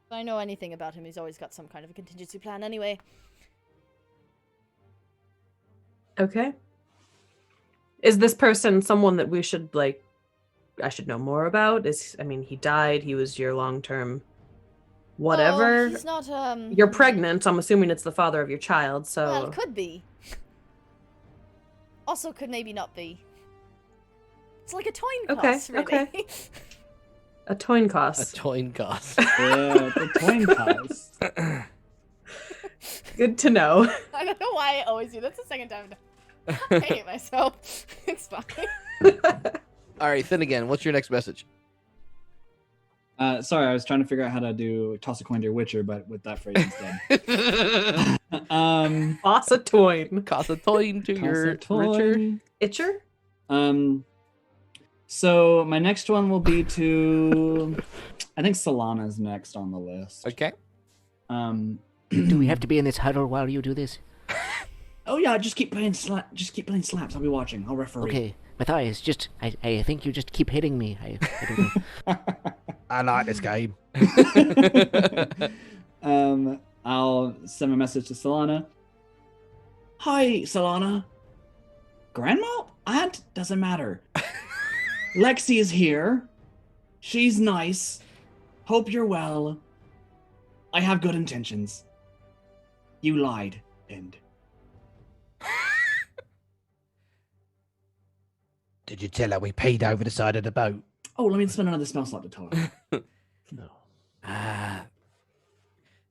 F: If I know anything about him, he's always got some kind of a contingency plan anyway.
D: Okay. Is this person someone that we should I should know more about? He died, he was your long-term whatever.
F: Oh, he's not,
D: You're pregnant, I'm assuming it's the father of your child, so...
F: Well, could be. Also could maybe not be. It's like a coin toss, really.
D: Okay. A coin toss.
C: A coin toss.
B: Yeah, the coin toss.
D: Good to know.
F: I don't know why I always do. That's the second time. I hate myself. It's fine.
C: All right, Finnigan, what's your next message?
B: Sorry, I was trying to figure out how to do toss a coin to your Witcher, but with that phrase instead.
D: Toss a coin.
C: Toss a coin to your Richard.
D: Itcher?
B: So my next one will be to... I think Solana's next on the list.
C: Okay.
H: Do we have to be in this huddle while you do this?
B: Oh yeah, just keep playing slaps. I'll be watching. I'll referee.
H: Okay, Matthias, I think you just keep hitting me. I don't know.
I: I like this game.
B: I'll send a message to Solana. Hi, Solana. Grandma? Aunt? Doesn't matter. Lexi is here. She's nice. Hope you're well. I have good intentions. You lied, Pind.
I: Did you tell her we peed over the side of the boat?
B: Oh, let me spend another spell slot to tell her.
I: No.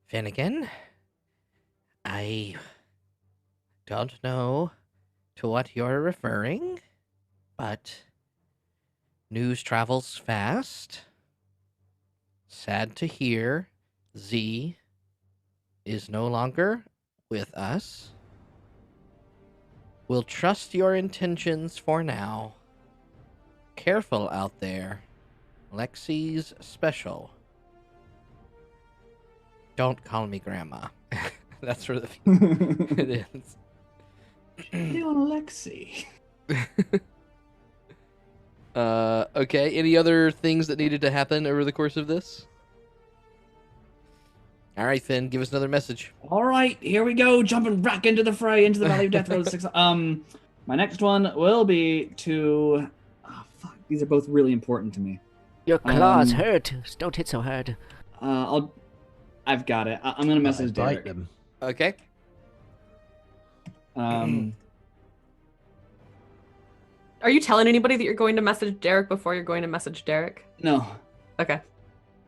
C: Finnigan, I don't know to what you're referring, but news travels fast. Sad to hear Z is no longer with us. We'll trust your intentions for now. Careful out there. Lexi's special. Don't call me Grandma. That's for the it is.
B: Leon Alexi.
C: Okay. Any other things that needed to happen over the course of this? All right, Finn, give us another message.
B: All right, here we go. Jumping back into the fray, into the Valley of Death Road 6. My next one will be to. Oh, fuck. These are both really important to me.
H: Your claws hurt. Don't hit so hard.
B: I've got it. I'm gonna message Derek.
I: Them.
C: Okay.
D: Are you telling anybody that you're going to message Derek before you're going to message Derek?
B: No.
D: Okay.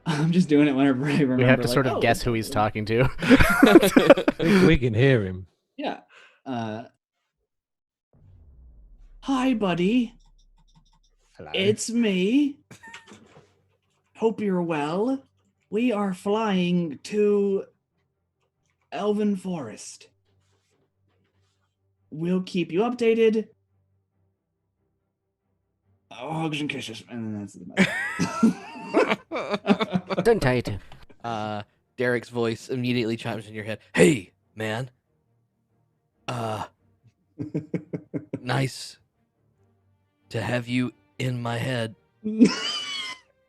B: I'm just doing it whenever I remember.
E: We have to
B: like,
E: sort of guess who he's talking to.
G: I think we can hear him.
B: Yeah. Hi, buddy.
I: Hello.
B: It's me. Hope you're well. We are flying to Elven Forest. We'll keep you updated. Hugs and kisses. And then that's the message.
H: Don't tie it.
C: Derek's voice immediately chimes in your head. Hey, man. Nice to have you in my head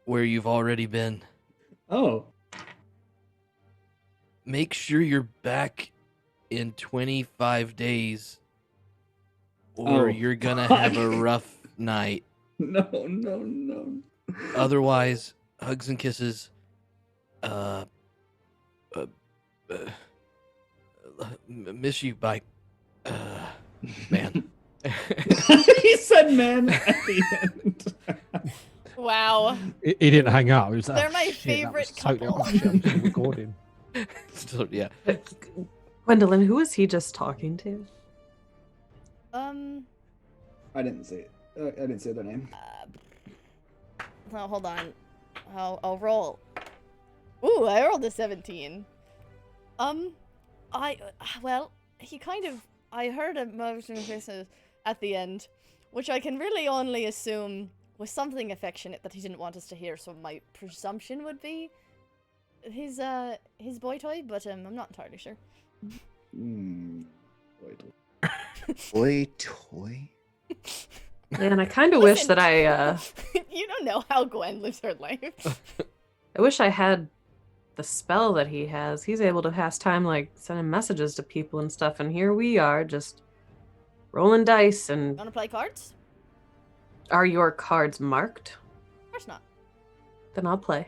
C: where you've already been.
B: Oh.
C: Make sure you're back in 25 days or you're gonna have a rough night.
B: No.
C: Otherwise, hugs and kisses. Miss you, bye. Man.
B: He said man at the end.
F: Wow.
G: He didn't hang up. He was like,
F: They're my
G: shit, that was
F: favorite
G: totally-
F: couple.
G: oh, shit, I'm still recording.
C: So, yeah.
D: Gwendolyn, who was he just talking to?
B: I didn't say it. I didn't say their name.
F: No, hold on. I'll roll. Ooh, I rolled a 17. I heard a motion of business at the end, which I can really only assume was something affectionate that he didn't want us to hear, so my presumption would be his boy toy, but I'm not entirely sure.
A: Boy toy?
D: Man, I kind of wish that I,
F: You don't know how Gwen lives her life.
D: I wish I had the spell that he has. He's able to pass time, like, sending messages to people and stuff, and here we are, just rolling dice, and...
F: Wanna play cards?
D: Are your cards marked?
F: Of course not.
D: Then I'll play.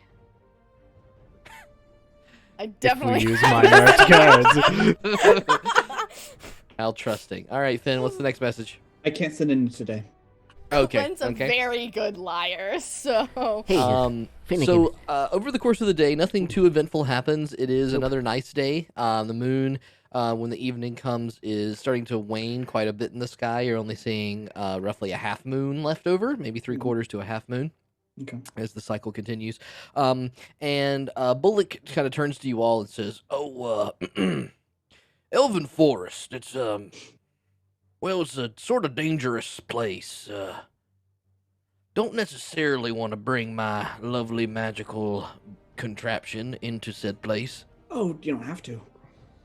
F: I definitely
E: If we use my marked cards.
C: How trusting. All right, Finn, what's the next message?
B: I can't send in today.
C: Okay.
F: Gwen's a very good liar, so...
H: Hey, Finnigan.
C: So over the course of the day, nothing too eventful happens. It is another nice day. The moon, when the evening comes, is starting to wane quite a bit in the sky. You're only seeing roughly a half moon left over, maybe 3/4 to a half moon.
B: Okay.
C: As the cycle continues. And Bullock kind of turns to you all and says, "Oh, Elven Forest, it's a sort of dangerous place. Don't necessarily want to bring my lovely magical contraption into said place.
B: Oh, you don't have to.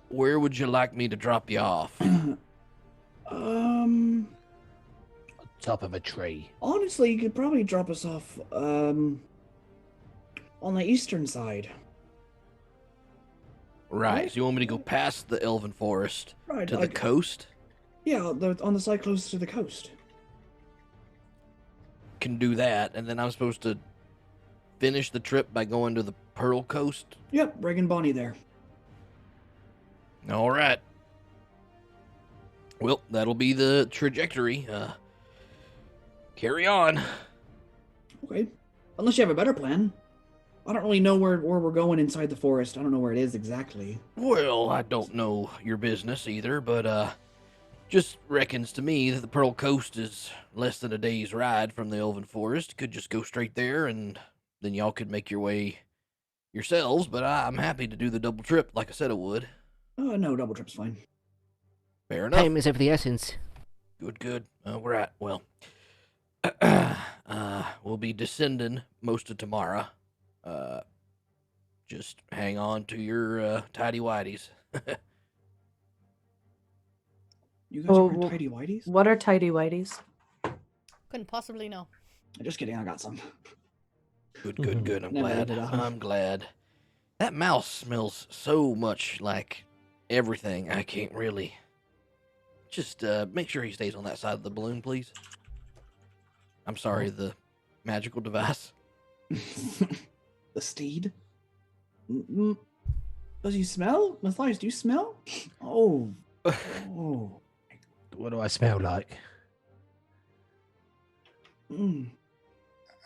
C: Where would you like me to drop you off?"
I: Top of a tree.
B: Honestly, you could probably drop us off, on the eastern side.
C: Right, so you want me to go past the Elven Forest
B: Right,
C: to the coast?
B: Yeah, on the side closest to the coast.
C: Can do that, and then I'm supposed to finish the trip by going to the Pearl Coast?
B: Yep, bringing Bonnie there.
C: All right. Well, that'll be the trajectory. Carry on.
B: Okay. Unless you have a better plan. I don't really know where we're going inside the forest. I don't know where it is exactly.
C: Well, I don't know your business either, but just reckons to me that the Pearl Coast is less than a day's ride from the Elven Forest. Could just go straight there, and then y'all could make your way yourselves, but I'm happy to do the double trip like I said I would.
B: Oh, no, double trip's fine.
C: Fair enough.
H: Time is of the essence.
C: Good. We're at, well, we'll be descending most of tomorrow. Just hang on to your tidy whities.
B: You guys are
D: Oh,
B: wearing tidy whities?
D: What are tidy whities?
F: Couldn't possibly know.
B: Just kidding, I got some.
C: Good. I'm
B: Never
C: glad.
B: ended up.
C: I'm glad. That mouse smells so much like everything. I can't really. Just make sure he stays on that side of the balloon, please. I'm sorry, the magical device.
B: The steed? Does you smell? Matthias, do you smell? Oh. Oh.
I: What do I smell like?
B: Mm.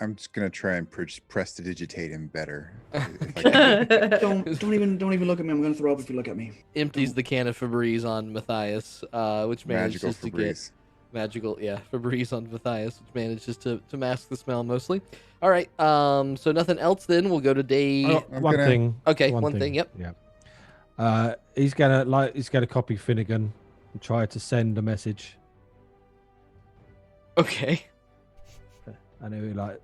A: I'm just gonna try and prestidigitate him better. If I can.
B: Don't even look at me. I'm gonna throw up if you look at me.
C: Empties the can of Febreze on Matthias, which manages
A: Magical
C: to get
A: Febreze.
C: Febreze on Matthias, which manages to mask the smell mostly. All right, so nothing else then. We'll go to day.
G: One thing.
C: Okay, one thing. Yep.
G: Yeah. He's gonna copy Finnigan and try to send a message.
C: Okay.
G: I know, like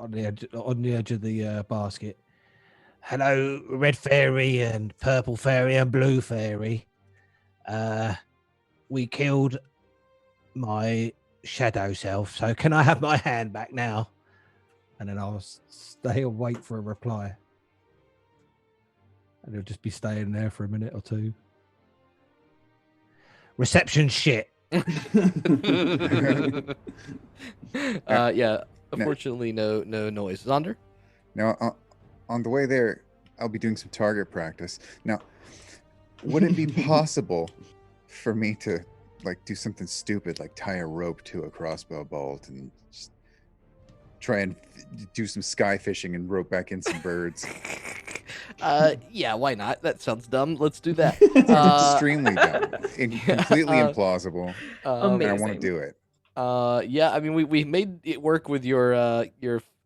G: on the edge of the basket.
I: Hello, red fairy and purple fairy and blue fairy. We killed my shadow self, so can I have my hand back now?
G: And then I'll stay and wait for a reply. And he'll just be staying there for a minute or two.
I: Reception shit.
C: Yeah. Unfortunately, no noise. Zaunder?
A: Now, on the way there, I'll be doing some target practice. Now, would it be possible for me to do something stupid, like tie a rope to a crossbow bolt and just try and do some sky fishing and rope back in some birds?
C: Yeah, why not? That sounds dumb. Let's do that.
A: Extremely dumb, completely implausible. And I want to do it.
C: Yeah, I mean, we made it work with your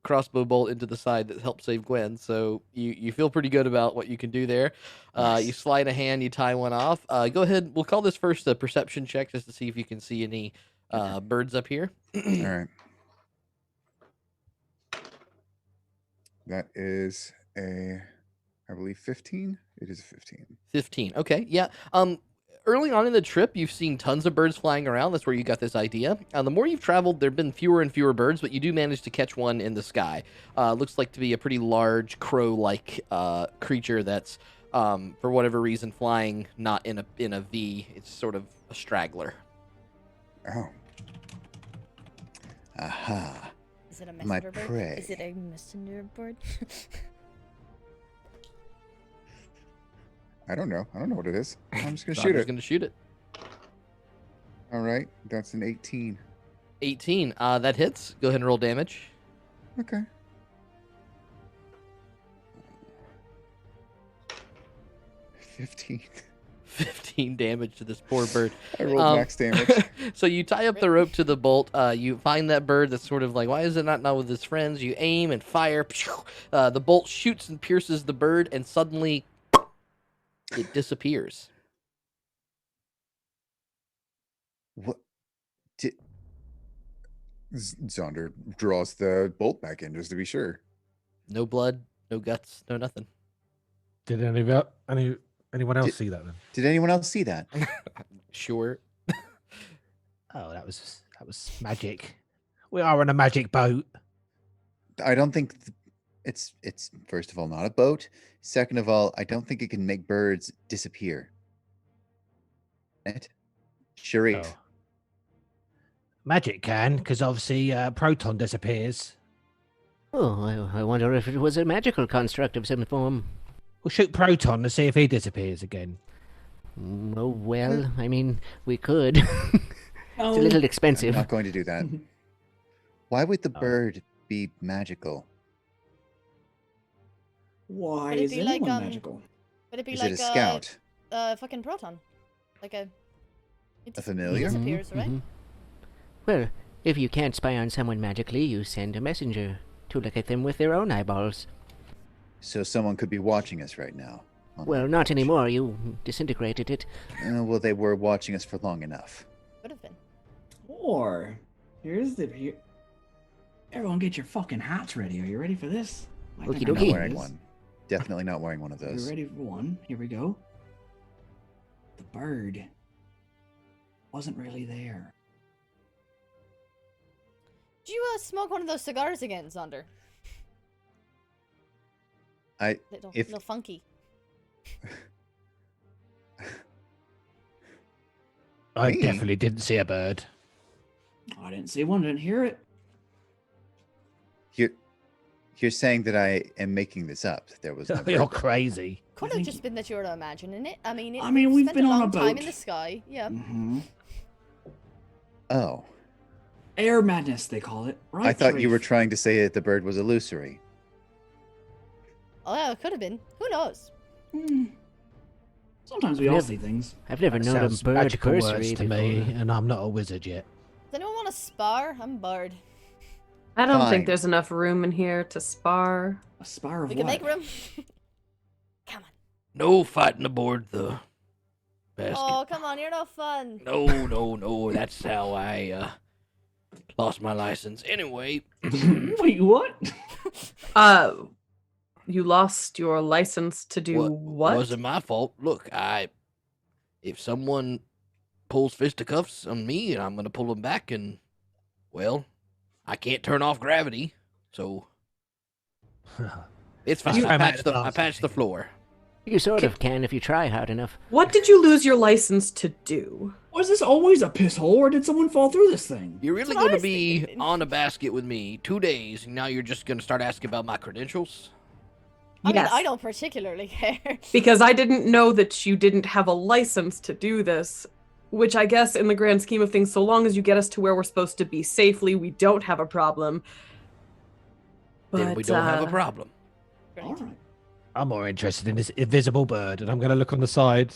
C: crossbow bolt into the side that helped save Gwen, so you feel pretty good about what you can do there.
A: Nice.
C: You slide a hand, you tie one off. Go ahead. We'll call this first a perception check just to see if you can see any birds up here.
A: All right. That is I believe 15. It is a 15.
C: 15. Okay, yeah. Early on in the trip, you've seen tons of birds flying around. That's where you got this idea. The more you've traveled, there have been fewer and fewer birds, but you do manage to catch one in the sky. Looks like to be a pretty large crow-like creature that's, for whatever reason, flying not in a V. It's sort of a straggler.
A: Oh. Aha.
F: Is it a
A: My
F: messenger bird?
A: prey.
F: Is it a messenger bird?
A: I don't know. I don't know what it is. I'm just going to
C: So
A: shoot
C: I'm just
A: it.
C: going to shoot it.
A: All right. That's an 18.
C: 18. That hits. Go ahead and roll damage.
A: Okay. 15.
C: 15 damage to this poor bird.
A: I rolled max damage.
C: So you tie up the rope to the bolt. You find that bird that's sort of like, why is it not with his friends? You aim and fire. The bolt shoots and pierces the bird, and suddenly it disappears.
A: What? Zaunder draws the bolt back in just to be sure.
C: No blood, no guts, no nothing.
G: Did anyone else see that then?
A: Did anyone else see that?
C: Sure.
I: Oh, that was magic. We are on a magic boat.
A: I don't think it's first of all not a boat. Second of all, I don't think it can make birds disappear. It? Sharif.
I: Oh. Magic can, because obviously Proton disappears.
H: Oh, I wonder if it was a magical construct of some form.
I: We'll shoot Proton to see if he disappears again.
H: Oh, well, I mean, we could. It's a little
A: I'm
H: expensive.
A: not going to do that. Why would the bird be magical?
B: Why
F: Would it
B: is
F: be
B: anyone
F: like,
B: magical?
F: Would it be
A: Is
F: like
A: it a scout?
F: Fucking Proton? Like a...
A: A familiar?
F: It disappears, right?
H: Mhm. Well, if you can't spy on someone magically, you send a messenger to look at them with their own eyeballs.
A: So someone could be watching us right now.
H: Well, not anymore. You disintegrated it.
A: Well, they were watching us for long enough.
F: Could have been.
B: Or here. Everyone, get your fucking hats ready. Are you ready for this? I think
H: Okie
B: I know
A: Not
H: dokie.
B: what it
A: wearing
B: is.
A: one. Definitely not wearing one of
B: You
A: those.
B: ready for one? Here we go. The bird wasn't really there.
F: Did you smoke one of those cigars again, Zaunder? Little funky.
I: I
A: Me?
I: definitely didn't see a bird.
B: I didn't see one. Didn't hear it.
A: You're saying that I am making this up. That there was no
I: You're
A: bird.
I: crazy.
F: Could have just been that you were imagining it. I mean,
B: we've
F: spent
B: been
F: a
B: on a
F: long time
B: boat.
F: in the sky. Yeah.
B: Mm-hmm.
A: Oh,
B: Air madness, they call it. Right?
A: I thought you were
B: Trafe?
A: trying to say that the bird was illusory.
F: Oh, yeah, it could have been. Who knows?
B: Hmm. Sometimes we all see things.
H: I've never
I: That
H: known a
I: sounds
H: bird
I: magical words
H: cursory
I: to
H: before.
I: me, and I'm not a wizard yet.
F: Does anyone want to spar? I'm bored.
D: I don't
A: Fine.
D: think there's enough room in here to spar.
B: A spar of
F: We
B: what?
F: can make room. Come on.
C: No fighting aboard the basket.
F: Oh, come on. You're no fun.
C: No. That's how I lost my license. Anyway,
B: Wait, what?
D: You lost your license to do what?
C: wasn't my fault. Look, if someone pulls fisticuffs on me, and I'm gonna pull them back, and well, I can't turn off gravity, so it's fine.
I: You-
C: I patched the floor.
H: You sort of can if you try hard enough.
D: What did you lose your license to do?
B: Was this always a piss hole, or did someone fall through this thing?
C: You're really
F: That's what I
C: gonna
F: was
C: be
F: thinking.
C: on a basket with me 2 days, and now you're just gonna start asking about my credentials?
F: I mean,
D: Yes.
F: I don't particularly care.
D: Because I didn't know that you didn't have a license to do this. Which I guess, in the grand scheme of things, so long as you get us to where we're supposed to be safely, we don't have a problem.
C: Then we don't have a problem.
B: All right.
I: I'm more interested in this invisible bird, and I'm going to look on the side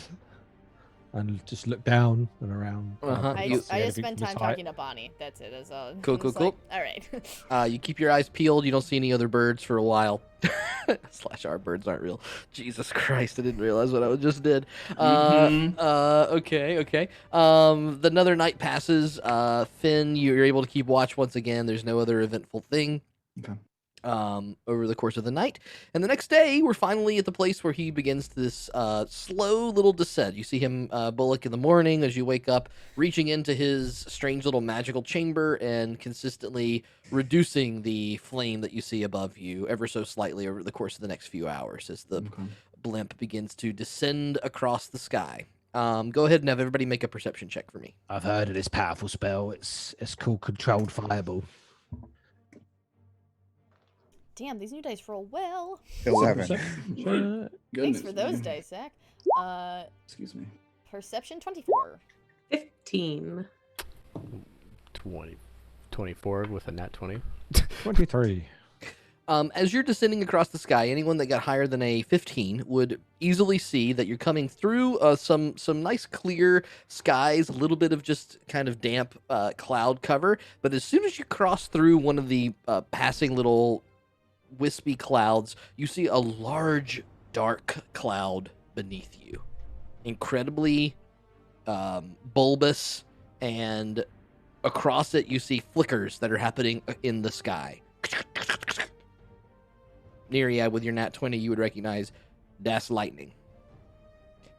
I: and just look down and around.
C: Uh-huh.
F: I
C: You-
F: just
I: anything
F: spend
I: from the
F: time
I: side.
F: talking to Bonnie. That's it. That's all.
C: Cool,
F: It's
C: cool,
F: like,
C: cool.
F: all right.
C: You keep your eyes peeled. You don't see any other birds for a while. / our birds aren't real. Jesus Christ! I didn't realize what I just did. Okay. Another night passes. Finn, you're able to keep watch once again. There's no other eventful thing.
B: Okay.
C: Over the course of the night, and the next day we're finally at the place where he begins this slow little descent. You see him, Bullock, in the morning as you wake up, reaching into his strange little magical chamber and consistently reducing the flame that you see above you ever so slightly over the course of the next few hours as the
B: Okay.
C: blimp begins to descend across the sky. Go ahead and have everybody make a perception check for me.
I: I've heard of this powerful spell. It's called Controlled Fireball.
F: Damn, these new dice roll well.
A: 11.
F: Thanks
B: Goodness
F: for those
B: me.
F: dice, Zach.
B: Excuse me.
F: Perception 24.
D: 15.
E: 24 with a nat 20.
I: 23.
C: As you're descending across the sky, anyone that got higher than a 15 would easily see that you're coming through some nice clear skies, a little bit of just kind of damp cloud cover. But as soon as you cross through one of the passing little wispy clouds, you see a large dark cloud beneath you, incredibly bulbous, and across it you see flickers that are happening in the sky. Neriad, with your nat 20, you would recognize that's lightning,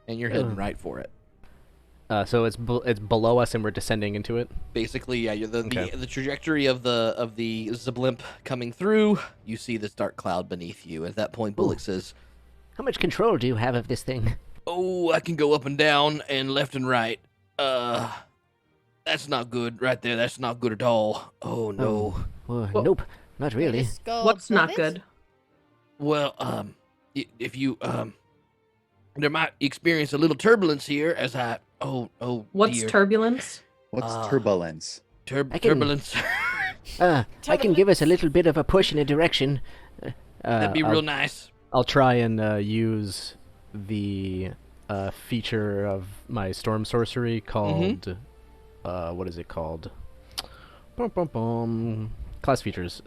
C: and you're heading right for it.
E: So it's below us and we're descending into it.
C: Basically, yeah,
E: Okay.
C: the trajectory of the Zablimp coming through, you see this dark cloud beneath you. At that point, Bullock says,
H: How much control do you have of this thing?
C: "Oh, I can go up and down and left and right. That's not good right there. That's not good at all. Oh no.
H: Well, nope, not really.
F: Just go
D: What's
F: above
D: not
F: it?
D: good?
C: Well, if you there might experience a little turbulence here as I oh
D: What's
C: dear.
D: turbulence?
A: What's turbulence?
H: I can-
C: Turbulence.
H: I can give us a little bit of a push in a direction.
C: That'd be real nice.
E: I'll try and use the feature of my storm sorcery called what is it called? Class features.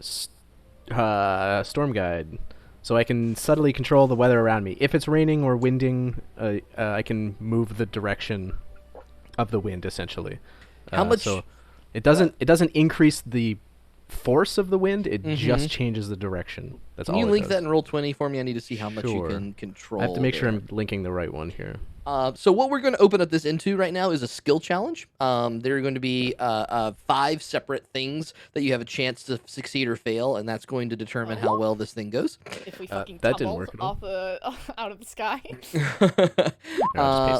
E: Storm guide. So I can subtly control the weather around me. If it's raining or winding, I can move the direction of the wind essentially.
C: How much?
E: So it doesn't increase the force of the wind. It just changes the direction. That's all.
C: Can you
E: it
C: link
E: does.
C: that in Roll20 for me? I need to see how much you
E: Sure.
C: can control.
E: I have to make sure
C: there.
E: I'm linking the right one here.
C: So what we're going to open up this into right now is a skill challenge. There are going to be 5 separate things that you have a chance to succeed or fail, and that's going to determine how well this thing goes.
F: If we fucking
E: that didn't
F: tumbled
E: work at all.
F: off out of the sky.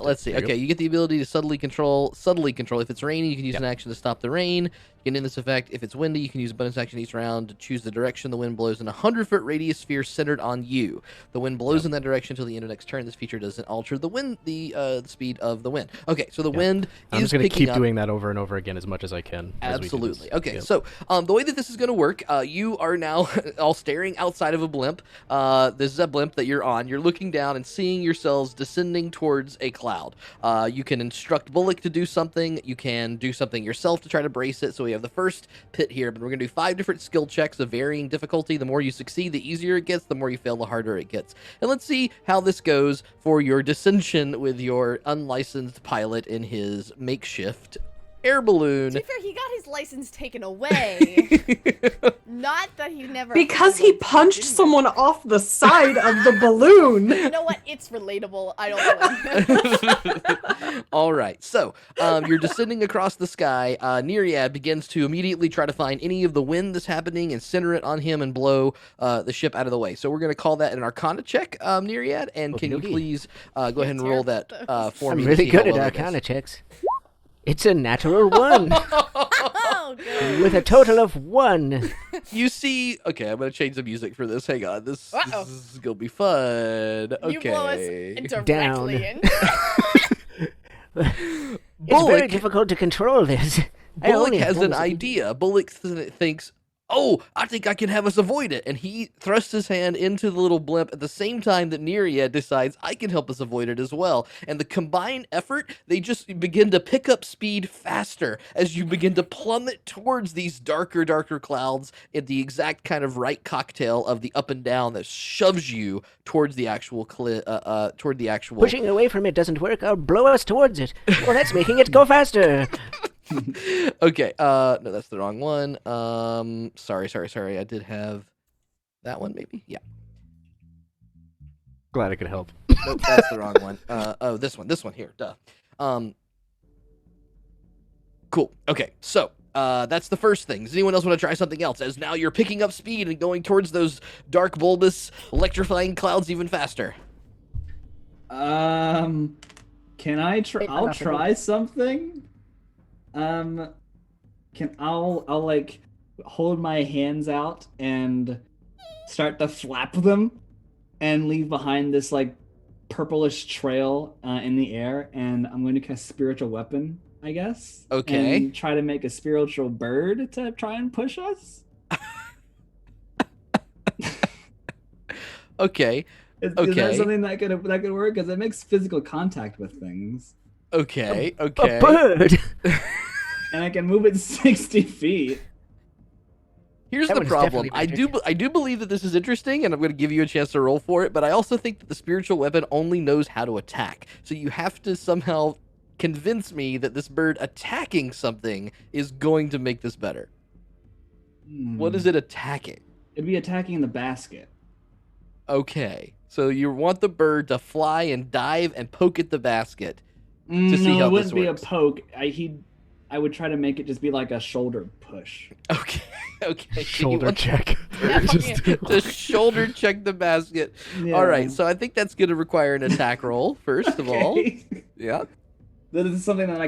C: Let's see.
E: There you
C: Okay,
E: go.
C: you get the ability to subtly control. If it's raining, you can use an action to stop the rain. You can end this effect. If it's windy, you can use a bonus action each round to choose the direction the wind blows in a 100-foot radius sphere centered on you. The wind blows in that direction until the end of next turn. This feature doesn't alter the speed of the wind. Okay, so the wind
E: I'm
C: is
E: just going to
C: picking
E: keep
C: up.
E: doing that over and over again as much as I can. as we do this.
C: Absolutely. Okay,
E: Yep.
C: so the way that this is going to work, you are now all staring outside of a blimp. This is a blimp that you're on. You're looking down and seeing yourselves descending towards a cloud. You can instruct Bullock to do something. You can do something yourself to try to brace it. So we have the first pit here, but we're going to do 5 different skill checks of varying difficulty. The more you succeed, the easier it gets. The more you fail, the harder it gets. And let's see how this goes for your descension with your unlicensed pilot in his makeshift air balloon.
F: To be fair, he got his license taken away. Not that he never.
D: Because he punched someone off the side of the balloon.
F: You know what? It's relatable. I don't know.
C: All right, so you're descending across the sky. Neriad begins to immediately try to find any of the wind that's happening and center it on him and blow the ship out of the way. So we're going to call that an Arcana check, Neriad. And can you
H: Okey-dokey.
C: please go ahead and roll that for
H: I'm
C: me? to
H: really
C: see how
H: good at
C: well that goes?
H: Arcana checks. It's a natural 1
F: Oh, God.
H: with a total of 1.
C: You see, okay, I'm going to change the music for this. Hang on, this
F: Uh-oh.
C: is going to be fun.
F: You blow us
C: Okay.
F: directly in.
H: It's very
C: Bullock,
H: difficult to control this. I
C: Bullock
H: only have
C: has an
H: one-
C: idea. Bullock thinks, oh, I think I can have us avoid it. And he thrusts his hand into the little blimp at the same time that Neriad decides I can help us avoid it as well. And the combined effort, they just begin to pick up speed faster as you begin to plummet towards these darker clouds in the exact kind of right cocktail of the up and down that shoves you towards the actual
H: Pushing away from it doesn't work. I'll blow us towards it. Well, that's making it go faster.
C: Okay, no, that's the wrong one. Sorry. I did have that one, maybe? Yeah.
E: Glad I could help.
C: Nope, that's the wrong one. Oh, this one here. Duh. Cool. Okay, so that's the first thing. Does anyone else want to try something else? As now you're picking up speed and going towards those dark, bulbous, electrifying clouds even faster.
B: Can I try? I'll try something. I'll like hold my hands out and start to flap them and leave behind this like purplish trail in the air, and I'm going to cast spiritual weapon, I guess.
C: Okay.
B: And try to make a spiritual bird to try and push us.
C: Okay.
B: Is
C: Okay.
B: that something that could work? Because it makes physical contact with things,
C: Okay.
H: A
C: Okay.
H: bird.
B: and I can move it 60 feet.
C: Here's
H: That
C: the
H: one's
C: problem.
H: definitely
C: I do believe that this is interesting, and I'm going to give you a chance to roll for it. But I also think that the spiritual weapon only knows how to attack. So you have to somehow convince me that this bird attacking something is going to make this better. What is it attacking?
B: It'd be attacking the basket.
C: Okay, so you want the bird to fly and dive and poke at the basket.
B: No,
C: see how
B: it
C: this
B: wouldn't be
C: works.
B: a poke. I would try to make it just be like a shoulder push.
C: Okay. So you
E: Shoulder
C: want
E: check.
F: Yeah,
E: Just-
C: to shoulder check the basket. All right, so I think that's going to require an attack roll first of all.
B: Okay.
C: Yeah.
B: This is something that I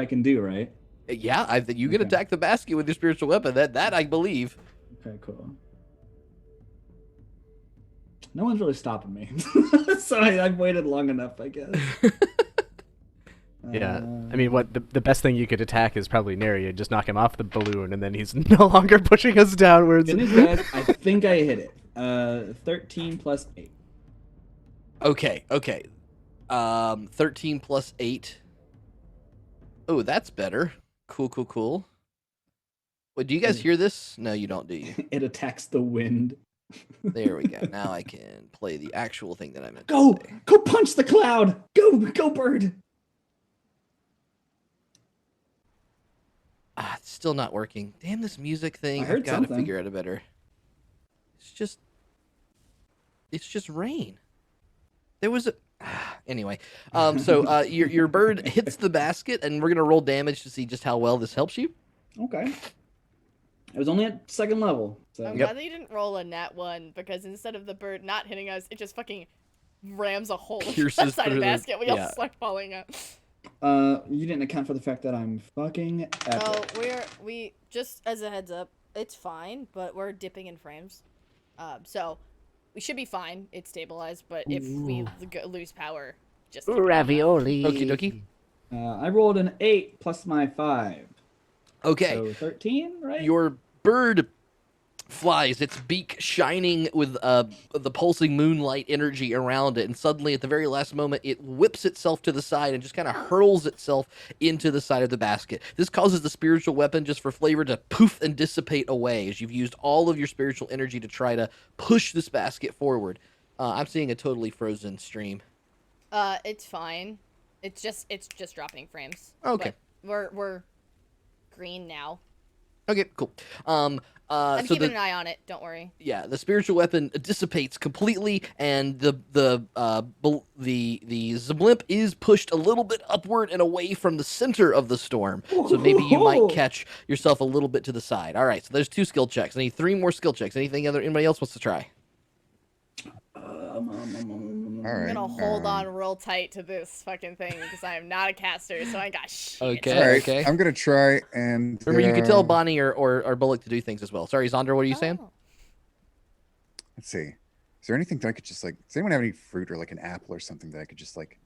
B: can do, right?
C: Yeah, I think you can
B: Okay.
C: attack the basket with your spiritual weapon. That I believe.
B: Okay, cool. No one's really stopping me, so I've waited long enough, I guess.
E: Yeah, I mean, what the best thing you could attack is probably Neriad. Just knock him off the balloon, and then he's no longer pushing us downwards.
B: Good news, guys, I think I hit it. 13 plus 8.
C: Okay. 13 plus 8. Oh, that's better. Cool. Wait, do you guys hear this? No, you don't, do you?
B: It attacks the wind.
C: There we go. Now I can play the actual thing that I meant
B: Go!
C: to say.
B: Go punch the cloud! Go, bird!
C: It's still not working. Damn this music thing.
B: I heard
C: I've got to
B: something.
C: figure out a better. It's just rain. There was a anyway. So your bird hits the basket, and we're gonna roll damage to see just how well this helps you.
B: Okay. It was only at 2nd level. So.
F: I'm glad that you didn't roll a nat 1 because instead of the bird not hitting us, it just fucking rams a hole through
C: Pierces
F: that side of
C: through
F: the
C: the-
F: basket. We all
C: yeah.
F: start falling out.
B: You didn't account for the fact that I'm fucking epic.
F: Oh, we just as a heads up, it's fine, but we're dipping in frames, so we should be fine. It's stabilized, but if we lose power, just keep an eye on that.
H: Ravioli.
C: Okie dokie.
B: I rolled an 8 plus my 5.
C: Okay.
B: So 13, right?
C: Your bird flies, its beak shining with the pulsing moonlight energy around it, and suddenly at the very last moment it whips itself to the side and just kind of hurls itself into the side of the basket. This causes the spiritual weapon, just for flavor, to poof and dissipate away as you've used all of your spiritual energy to try to push this basket forward. I'm seeing a totally frozen stream.
F: It's fine. It's just dropping frames.
C: Okay.
F: But we're green now.
C: Okay, cool.
F: I'm
C: so
F: keeping an eye on it. Don't worry.
C: Yeah, the spiritual weapon dissipates completely, and the Zablimp is pushed a little bit upward and away from the center of the storm. So maybe you might catch yourself a little bit to the side. All right, so there's 2 skill checks. I need 3 more skill checks. Anybody else wants to try?
A: All right.
F: I'm gonna hold on real tight to this fucking thing because I am not a caster, so I ain't got shit.
C: Okay.
A: All right.
C: Okay.
A: I'm gonna try and.
C: Remember, you can tell Bonnie or Bullock to do things as well. Sorry, Zaunder, what are you saying?
F: Oh.
A: Let's see. Is there anything that I could just like? Does anyone have any fruit or like an apple or something that I could just like?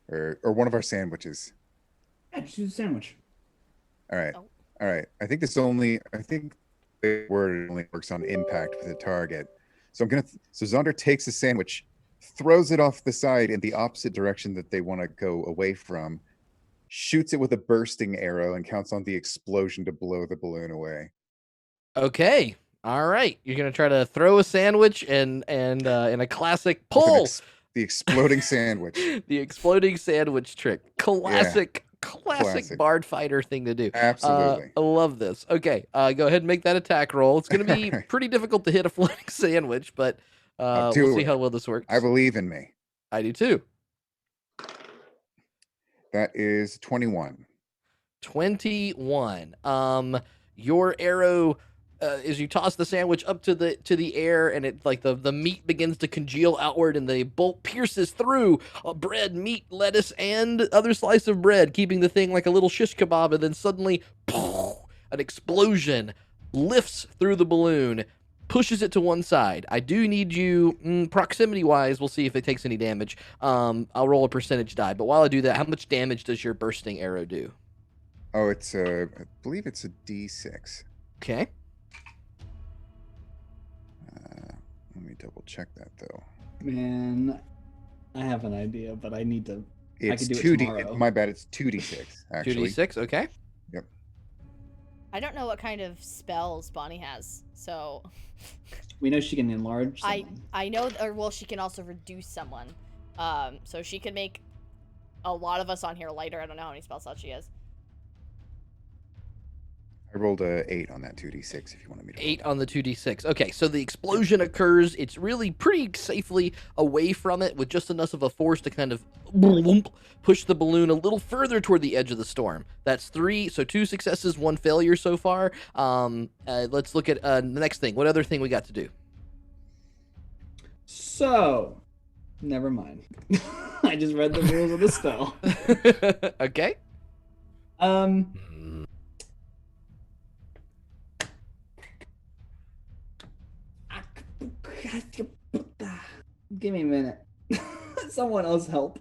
A: Or one of our sandwiches.
B: Yeah, just do the sandwich.
A: All right.
F: Oh.
A: All right. I think the word only works on impact with a target. So so Zaunder takes a sandwich, throws it off the side in the opposite direction that they want to go away from, shoots it with a bursting arrow, and counts on the explosion to blow the balloon away.
C: Okay. All right. You're gonna try to throw a sandwich and in a classic
A: With
C: pull.
A: the exploding sandwich.
C: The exploding sandwich trick. Classic bard fighter thing to do.
A: Absolutely.
C: I love this. Okay, go ahead and make that attack roll. It's going to be pretty difficult to hit a floating sandwich, but we'll see how well this works.
A: I believe in me.
C: I do too.
A: That is 21.
C: 21. Your arrow, as you toss the sandwich up to the air, and it like the meat begins to congeal outward, and the bolt pierces through bread, meat, lettuce, and other slice of bread, keeping the thing like a little shish kebab. And then suddenly, an explosion lifts through the balloon, pushes it to one side. I do need you, proximity wise. We'll see if it takes any damage. I'll roll a percentage die. But while I do that, how much damage does your bursting arrow do?
A: Oh, it's I believe it's a D6.
C: Okay.
A: Let me double check that though.
B: Man, I have an idea, but I need to.
A: It's
B: could do it
A: 2D.
B: tomorrow.
A: My bad. It's 2D6 actually.
C: 2d6. Okay.
A: Yep.
F: I don't know what kind of spells Bonnie has, so
B: We know she can enlarge. Someone.
F: I know, or well, she can also reduce someone. So she could make a lot of us on here lighter. I don't know how many spell slots she has.
A: I rolled a 8 on that 2D6 if you wanted me to.
C: 8 on the 2d6. Okay, so the explosion occurs. It's really pretty safely away from it with just enough of a force to kind of push the balloon a little further toward the edge of the storm. That's 3, so 2 successes, 1 failure so far. Let's look at the next thing. What other thing we got to do?
B: So, never mind. I just read the rules of the spell.
C: Okay.
B: Give me a minute. Someone else help.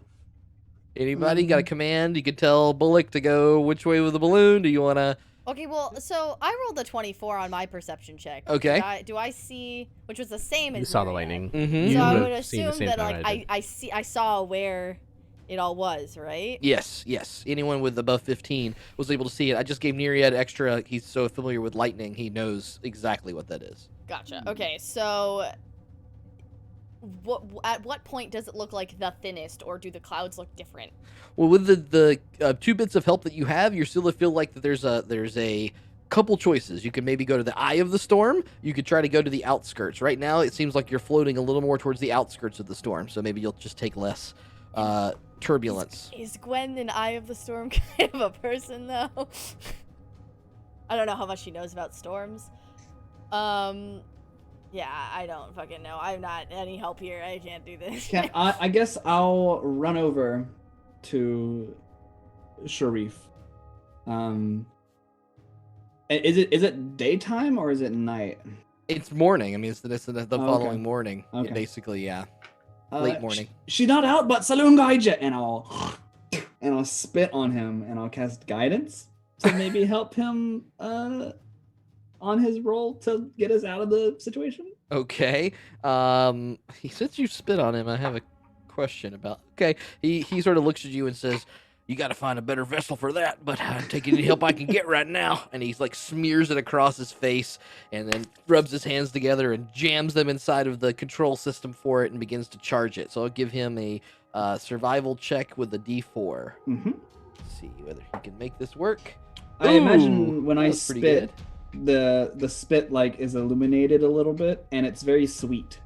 C: Anybody got a command? You could tell Bullock to go which way with the balloon. Do you want to?
F: Okay, well, so I rolled a 24 on my perception check.
C: Okay.
F: Do I see, which was the same as
E: You saw the
F: Neriad.
E: lightning.
C: Mm-hmm.
E: You
F: So I
E: would
F: would
E: have seen the
F: assume
E: same
F: that
E: time
F: like
E: I did.
F: I saw where it all was, right?
C: Yes. Anyone with above 15 was able to see it. I just gave Neriad extra. He's so familiar with lightning, he knows exactly what that is.
F: Gotcha. Okay, so at what point does it look like the thinnest, or do the clouds look different?
C: Well, with the 2 bits of help that you have, you still feel like that there's a couple choices. You could maybe go to the eye of the storm. You could try to go to the outskirts. Right now, it seems like you're floating a little more towards the outskirts of the storm, so maybe you'll just take less turbulence.
F: Is Gwen an Eye of the Storm kind of a person, though? I don't know how much she knows about storms. Yeah, I don't fucking know. I'm not any help here. I can't do this.
B: I guess I'll run over to Sharif. Is it daytime or is it night?
C: It's morning. I mean, it's the following
B: okay.
C: morning.
B: Okay.
C: Basically, yeah. Late morning.
B: She's not out, but Saloon Gaija, and I'll spit on him and I'll cast guidance to maybe help him on his roll to get us out of the situation.
C: Okay. Since you spit on him, I have a question about. Okay. He sort of looks at you and says, "You got to find a better vessel for that, but I'm taking any help I can get right now." And he's like smears it across his face and then rubs his hands together and jams them inside of the control system for it and begins to charge it. So I'll give him a survival check with a D4.
B: Mm-hmm.
C: Let's see whether he can make this work.
B: I imagine when I
C: pretty good.
B: spit, the spit like is illuminated a little bit and it's very sweet.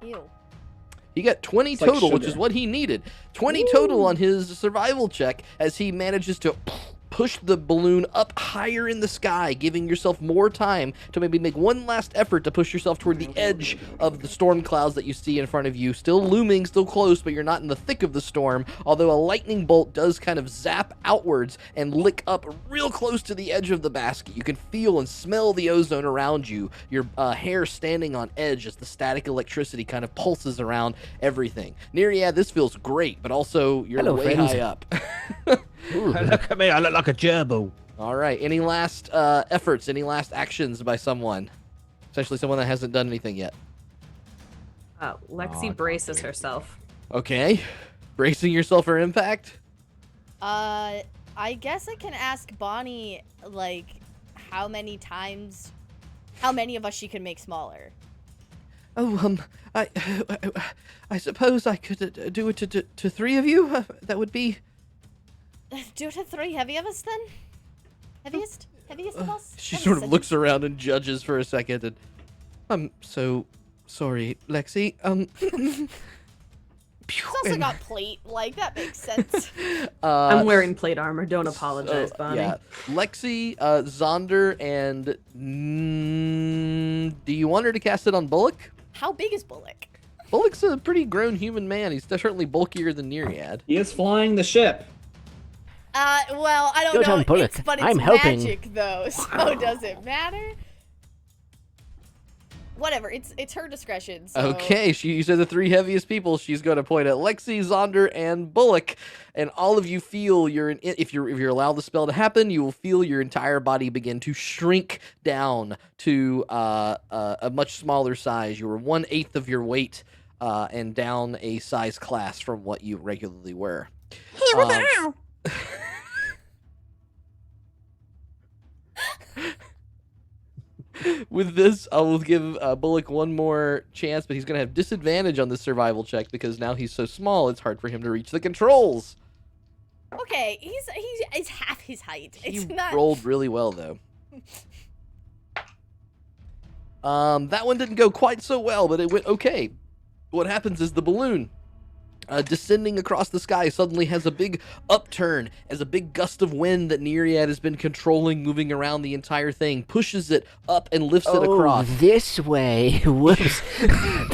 F: Ew.
C: He got 20
B: It's like
C: total, which
B: sugar.
C: is what he needed. 20 total on his survival check as he manages to push the balloon up higher in the sky, giving yourself more time to maybe make one last effort to push yourself toward the edge of the storm clouds that you see in front of you. Still looming, still close, but you're not in the thick of the storm, although a lightning bolt does kind of zap outwards and lick up real close to the edge of the basket. You can feel and smell the ozone around you, your hair standing on edge as the static electricity kind of pulses around everything. Neriad, this feels great, but also you're
H: Hello,
C: way
H: friends.
C: high up.
I: Look at me, I look like a gerbil.
C: All right. Any last efforts? Any last actions by someone? Especially someone that hasn't done anything yet.
D: Lexi braces herself.
C: Okay. Bracing yourself for impact?
F: I guess I can ask Bonnie, like, how many of us she can make smaller.
C: Oh, I suppose I could do it to 3 of you. That would be.
F: Do it to 3 heavy of us, then? Heaviest of us?
C: She
F: That
C: sort
F: is
C: of
F: such
C: looks around and judges for a second, and I'm so sorry, Lexi.
F: She's also got plate, like, that makes sense.
D: I'm wearing plate armor. Don't apologize, Bonnie.
C: Yeah, Lexi, Zaunder, and do you want her to cast it on Bullock?
F: How big is Bullock?
C: Bullock's a pretty grown human man. He's certainly bulkier than Neriad.
B: He is flying the ship.
F: Well, I don't
H: Good
F: know,
H: on Bullock.
F: but it's
H: I'm helping.
F: magic, though, so does it matter? Whatever, it's her discretion, so...
C: Okay, you said the 3 heaviest people. She's going to point at Lexi, Zaunder, and Bullock, and all of you feel if you're allowed the spell to happen, you will feel your entire body begin to shrink down to a much smaller size. You were 1/8 of your weight, and down a size class from what you regularly were. With this, I will give Bullock one more chance, but he's going to have disadvantage on the survival check because now he's so small, it's hard for him to reach the controls.
F: Okay, he's half his height. It's
C: He
F: not...
C: rolled really well, though. That one didn't go quite so well, but it went okay. What happens is the balloon descending across the sky suddenly has a big upturn as a big gust of wind that Neriad has been controlling, moving around the entire thing, pushes it up and lifts it across.
H: This way. Whoops.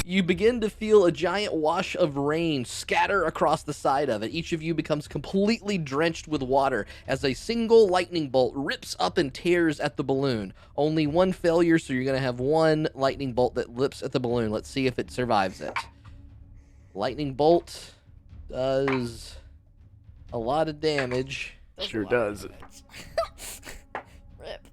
C: You begin to feel a giant wash of rain scatter across the side of it. Each of you becomes completely drenched with water as a single lightning bolt rips up and tears at the balloon. Only one failure, so you're going to have one lightning bolt that lips at the balloon. Let's see if it survives it. Lightning bolt does a lot of damage.
E: Sure does.
F: Rip.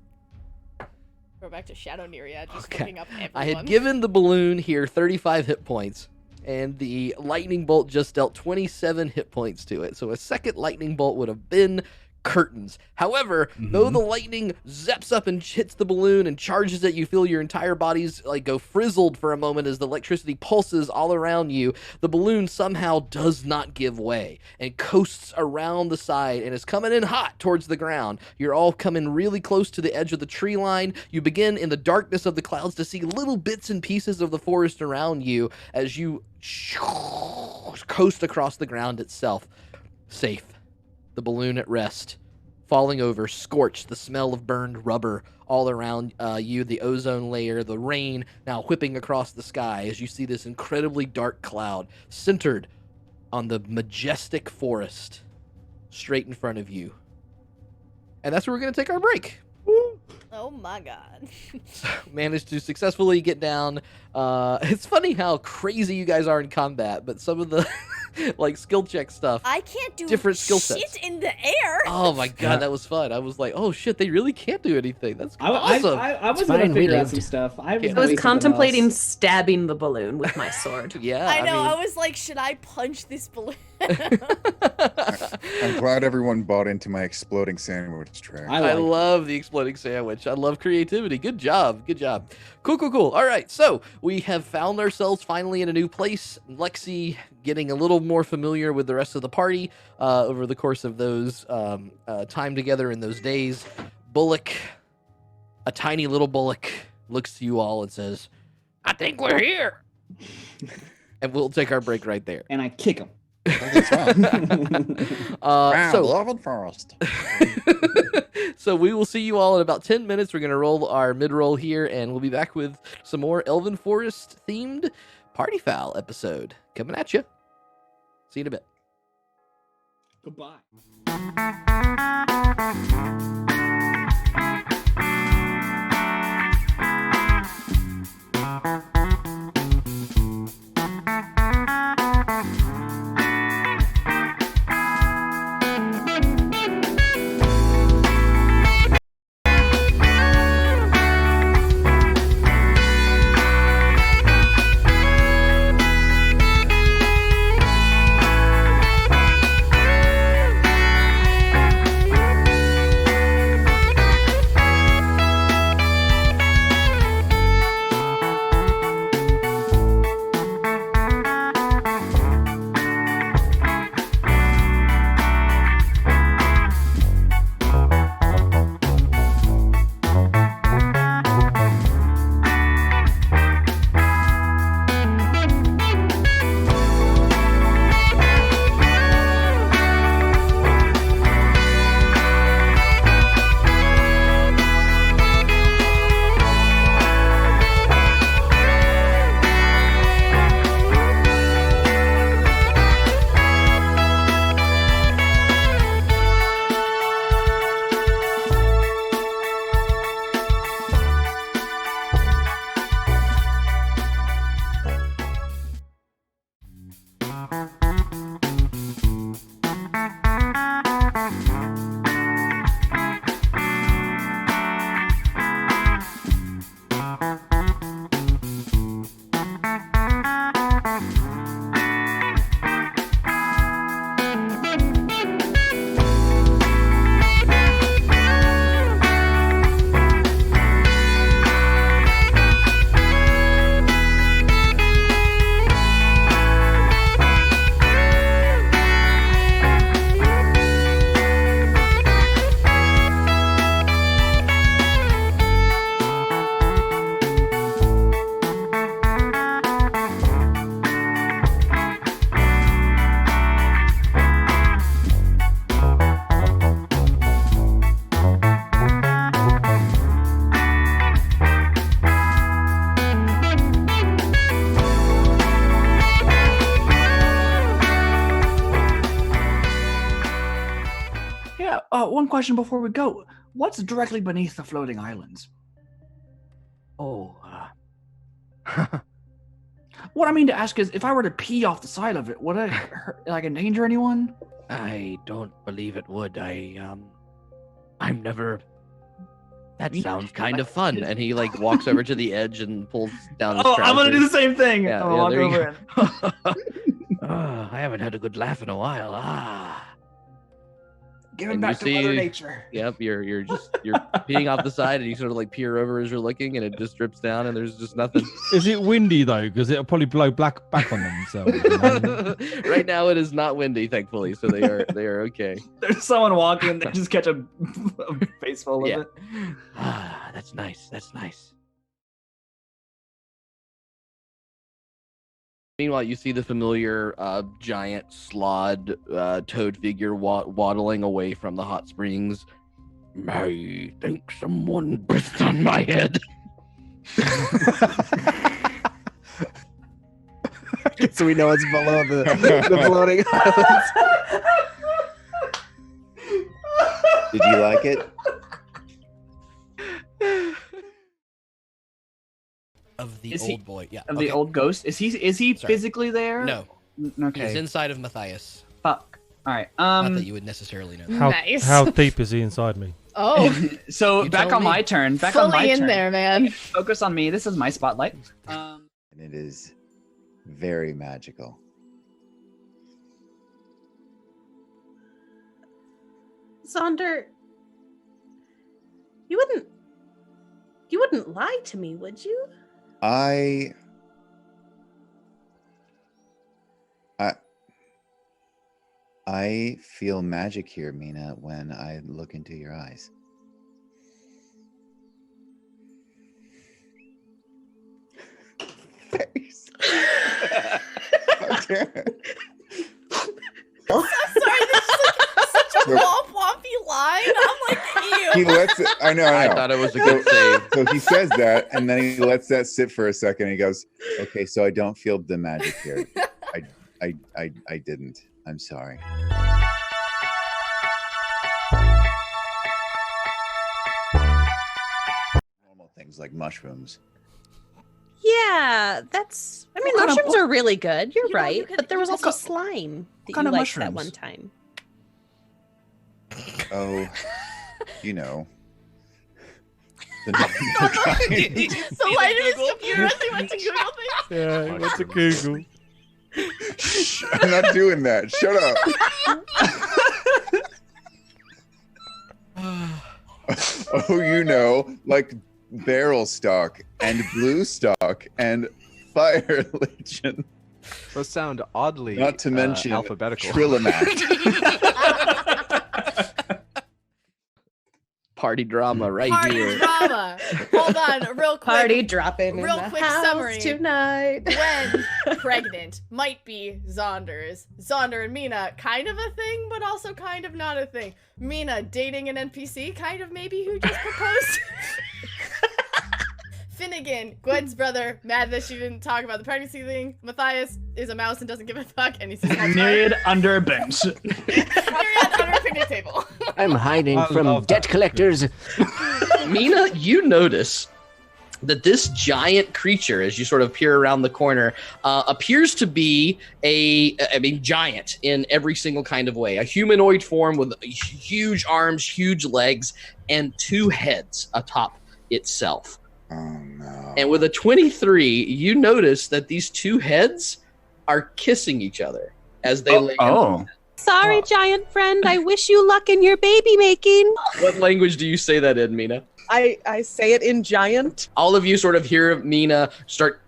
F: Go back to Shadow Neriad, just
C: Okay.
F: looking up everyone.
C: I had given the balloon here 35 hit points, and the lightning bolt just dealt 27 hit points to it. So a second lightning bolt would have been curtains. However, though the lightning zaps up and hits the balloon and charges it, you feel your entire body's like go frizzled for a moment as the electricity pulses all around you. The balloon somehow does not give way and coasts around the side and is coming in hot towards the ground. You're all coming really close to the edge of the tree line. You begin in the darkness of the clouds to see little bits and pieces of the forest around you as you coast across the ground itself. Safe. The balloon at rest, falling over, scorched, the smell of burned rubber all around you, the ozone layer, the rain now whipping across the sky as you see this incredibly dark cloud centered on the majestic forest straight in front of you. And that's where we're going to take our break.
F: Oh my god.
C: Managed to successfully get down. It's funny how crazy you guys are in combat, but some of the like skill check stuff.
F: I can't do
C: different skill sets.
F: shit in the air.
C: Oh my god, that was fun. I was like, oh shit, they really can't do anything. That's awesome.
B: I was going to figure out some stuff. I
D: was contemplating stabbing the balloon with my sword.
C: Yeah,
F: I know.
C: mean,
F: I was like, should I punch this balloon?
A: I'm glad everyone bought into my exploding sandwich tray.
C: I love the exploding sandwich. I love creativity. Good job. Good job. Cool, cool, cool. All right, so we have found ourselves finally in a new place. Lexi getting a little more familiar with the rest of the party over the course of those time together in those days. Bullock, a tiny little Bullock, looks to you all and says, I think we're here. And we'll take our break right there.
B: And I kick him.
A: Lawful Forest.
C: So we will see you all in about 10 minutes. We're going to roll our mid-roll here, and we'll be back with some more Elven Forest themed Party Foul episode coming at you. See you in a bit.
B: Goodbye. One question before we go. What's directly beneath the floating islands?
H: Oh,
B: What I mean to ask is, if I were to pee off the side of it, would it endanger anyone?
H: I don't believe it would. I'm never. That sounds
C: Kind of fun. And he like walks over to the edge and pulls down his
B: I'm gonna do the same thing.
C: Yeah,
B: I'm gonna walk
C: there you
B: over
H: I haven't had a good laugh in a while.
B: Give it
C: And
B: back
C: you
B: to Mother
C: see-
B: Nature.
C: Yep, you're peeing off the side, and you sort of like peer over as you're looking, and it just drips down, and there's just nothing.
G: Is it windy though? Because it'll probably blow back on themselves. You know?
C: Right now, it is not windy, thankfully, so they are okay.
B: There's someone walking and they just catch a face full of
C: Yeah.
B: it.
C: Ah, that's nice. That's nice. Meanwhile, you see the familiar giant slod toad figure waddling away from the hot springs. I think someone breathed on my head.
E: So we know it's below the floating islands.
A: Did you like it?
C: Of the
B: Is
C: old
B: he-
C: boy, yeah.
B: Of
C: okay.
B: the old ghost. Is he
C: Sorry.
B: physically there?
C: No,
B: Okay.
C: he's inside of Matthias.
B: Fuck. All right.
C: Not that you would necessarily know.
G: How,
F: Nice.
G: how deep is he inside me?
F: Oh,
B: So
C: You
B: back
C: tell
B: on
C: me.
B: my turn. Back on my
F: fully in
B: turn.
F: there, man.
B: Focus on me. This is my spotlight.
A: And it is very magical.
J: Zaunder, you wouldn't lie to me, would you?
A: I feel magic here, Meena, when I look into your eyes. Face. God damn it.
F: I'm sorry, this is like such a womp wompy line. I'm like,
A: He
F: ew.
A: lets it. I know.
C: I thought it was a good save.
A: So he says that, and then he lets that sit for a second. And he goes, "Okay, so I don't feel the magic here. I didn't. I'm sorry." Normal things like mushrooms.
J: Yeah, that's. I mean,
B: What kind of-
J: mushrooms are really good. You're
F: You know,
J: right,
F: you could-
J: but there was
F: you
J: also
F: could-
J: slime that
B: kind
J: you
B: of
J: liked that
B: mushrooms?
J: one time.
A: Oh, you know. The normal kind.
F: So light in his computer as he went to Google things.
G: Yeah, what's a Google?
A: Shh, I'm not doing that. Shut up. Oh, you know, like barrel stock and blue stock and fire legion.
E: Those sound oddly
A: Not to mention
E: alphabetical.
A: Trilomac.
C: Party drama right
F: Party
C: here.
F: drama. Hold on, real quick.
J: Party dropping
F: Real
J: in the
F: quick
J: house
F: summary.
J: tonight.
F: Gwen, pregnant, might be Zaunder's. Zaunder and Meena, kind of a thing, but also kind of not a thing. Meena dating an NPC, kind of maybe who just proposed. Finnigan, Gwen's brother, mad that she didn't talk about the pregnancy thing. Matthias is a mouse and doesn't give a fuck, and he's just
B: Neriad under a bench.
F: Neriad under a picnic table.
H: I'm hiding
G: I
H: from
G: love
H: debt
G: that.
H: collectors.
C: Meena, you notice that this giant creature, as you sort of peer around the corner, appears to be giant in every single kind of way. A humanoid form with huge arms, huge legs, and two heads atop itself.
A: Oh no.
C: And with a 23, you notice that these two heads are kissing each other as they lay.
B: Oh.
J: Sorry, giant friend. I wish you luck in your baby making.
C: What language do you say that in, Meena?
K: I say it in giant.
C: All of you sort of hear Meena start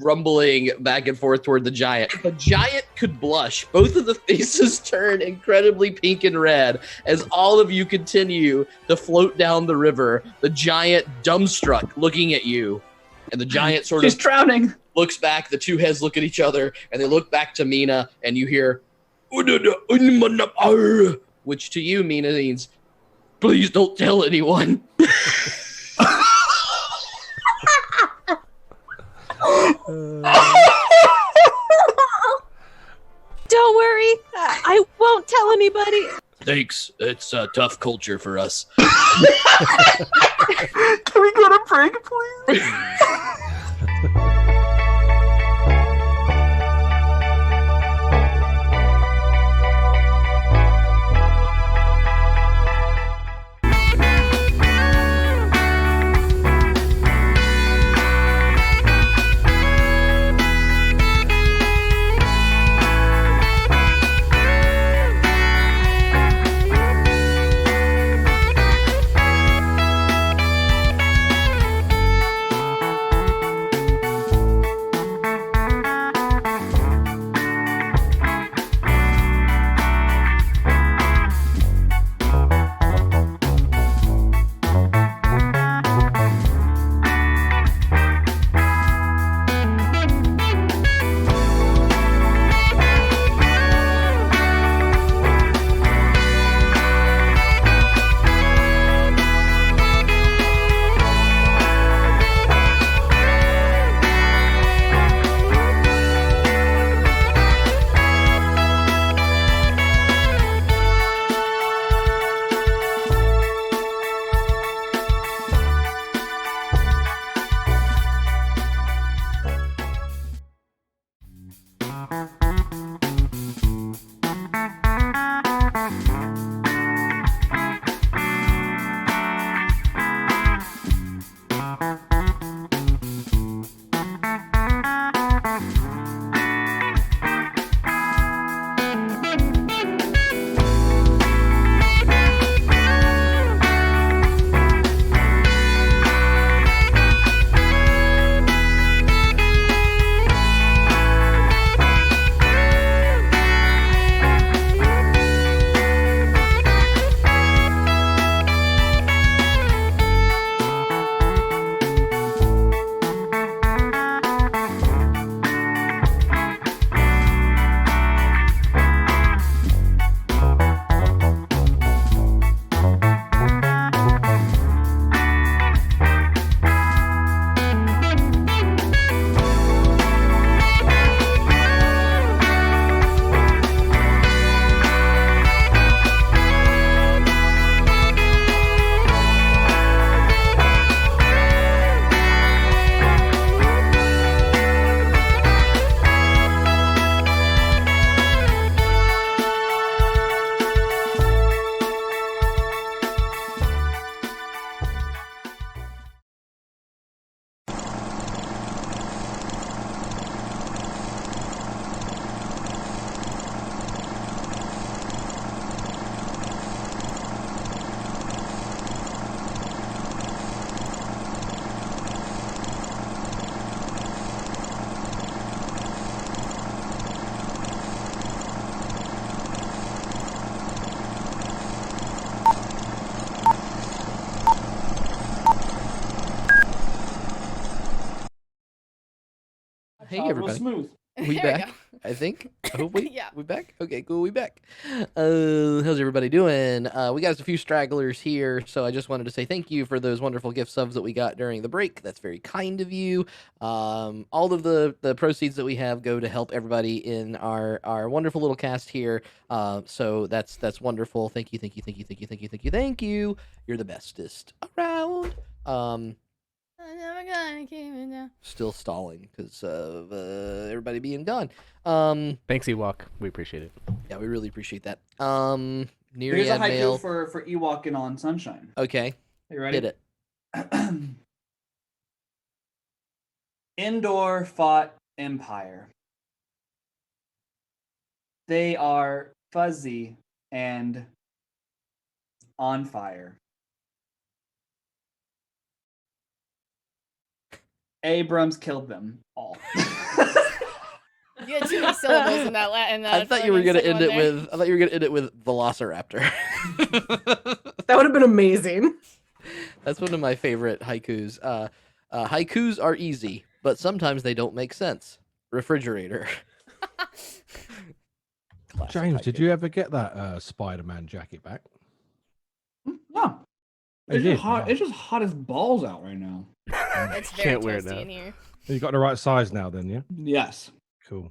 C: rumbling back and forth toward the giant. The giant could blush. Both of the faces turn incredibly pink and red as all of you continue to float down the river. The giant dumbstruck looking at you. And the giant sort
B: She's
C: of
B: drowning.
C: looks back. The two heads look at each other and they look back to Meena and you hear which to you, Meena, means please don't tell anyone.
J: Don't worry. I won't tell anybody.
C: Thanks. It's a tough culture for us.
B: Can we go to break, please?
C: Hey
B: Real
C: everybody.
B: smooth.
C: We
F: There we
C: back,
F: go.
C: I think. I hope we
F: Yeah.
C: we back. Okay, cool. We back. How's everybody doing? We got a few stragglers here, so I just wanted to say thank you for those wonderful gift subs that we got during the break. That's very kind of you. All of the proceeds that we have go to help everybody in our wonderful little cast here. So that's wonderful. Thank you, thank you, thank you, thank you, thank you, thank you, thank you. You're the bestest around.
F: I'm never gonna keep it down.
C: Still stalling because of everybody being gone.
E: Thanks, Ewok. We appreciate it.
C: Yeah, we really appreciate that.
B: Here's a
C: Neriad
B: haiku
C: mail.
B: for Ewokin on Sunshine.
C: Okay,
B: Are you ready?
C: hit it.
B: Indoor fought empire. They are fuzzy and on fire. Abrams killed them all.
F: You had too many syllables in that.
C: I thought you were gonna end it with. I thought you were gonna end it with Velociraptor.
D: That would have been amazing.
C: That's one of my favorite haikus. Haikus are easy, but sometimes they don't make sense. Refrigerator. Classic
G: James, did
C: haiku.
G: you ever get that Spider-Man jacket back?
B: No.
G: You
B: It's
G: did?
B: just hot.
G: Oh.
B: It's just hot as balls out right now.
F: It's very
E: Can't wear it
F: toasty
E: now.
F: in here.
G: You got the right size now, then, yeah.
B: Yes.
G: Cool.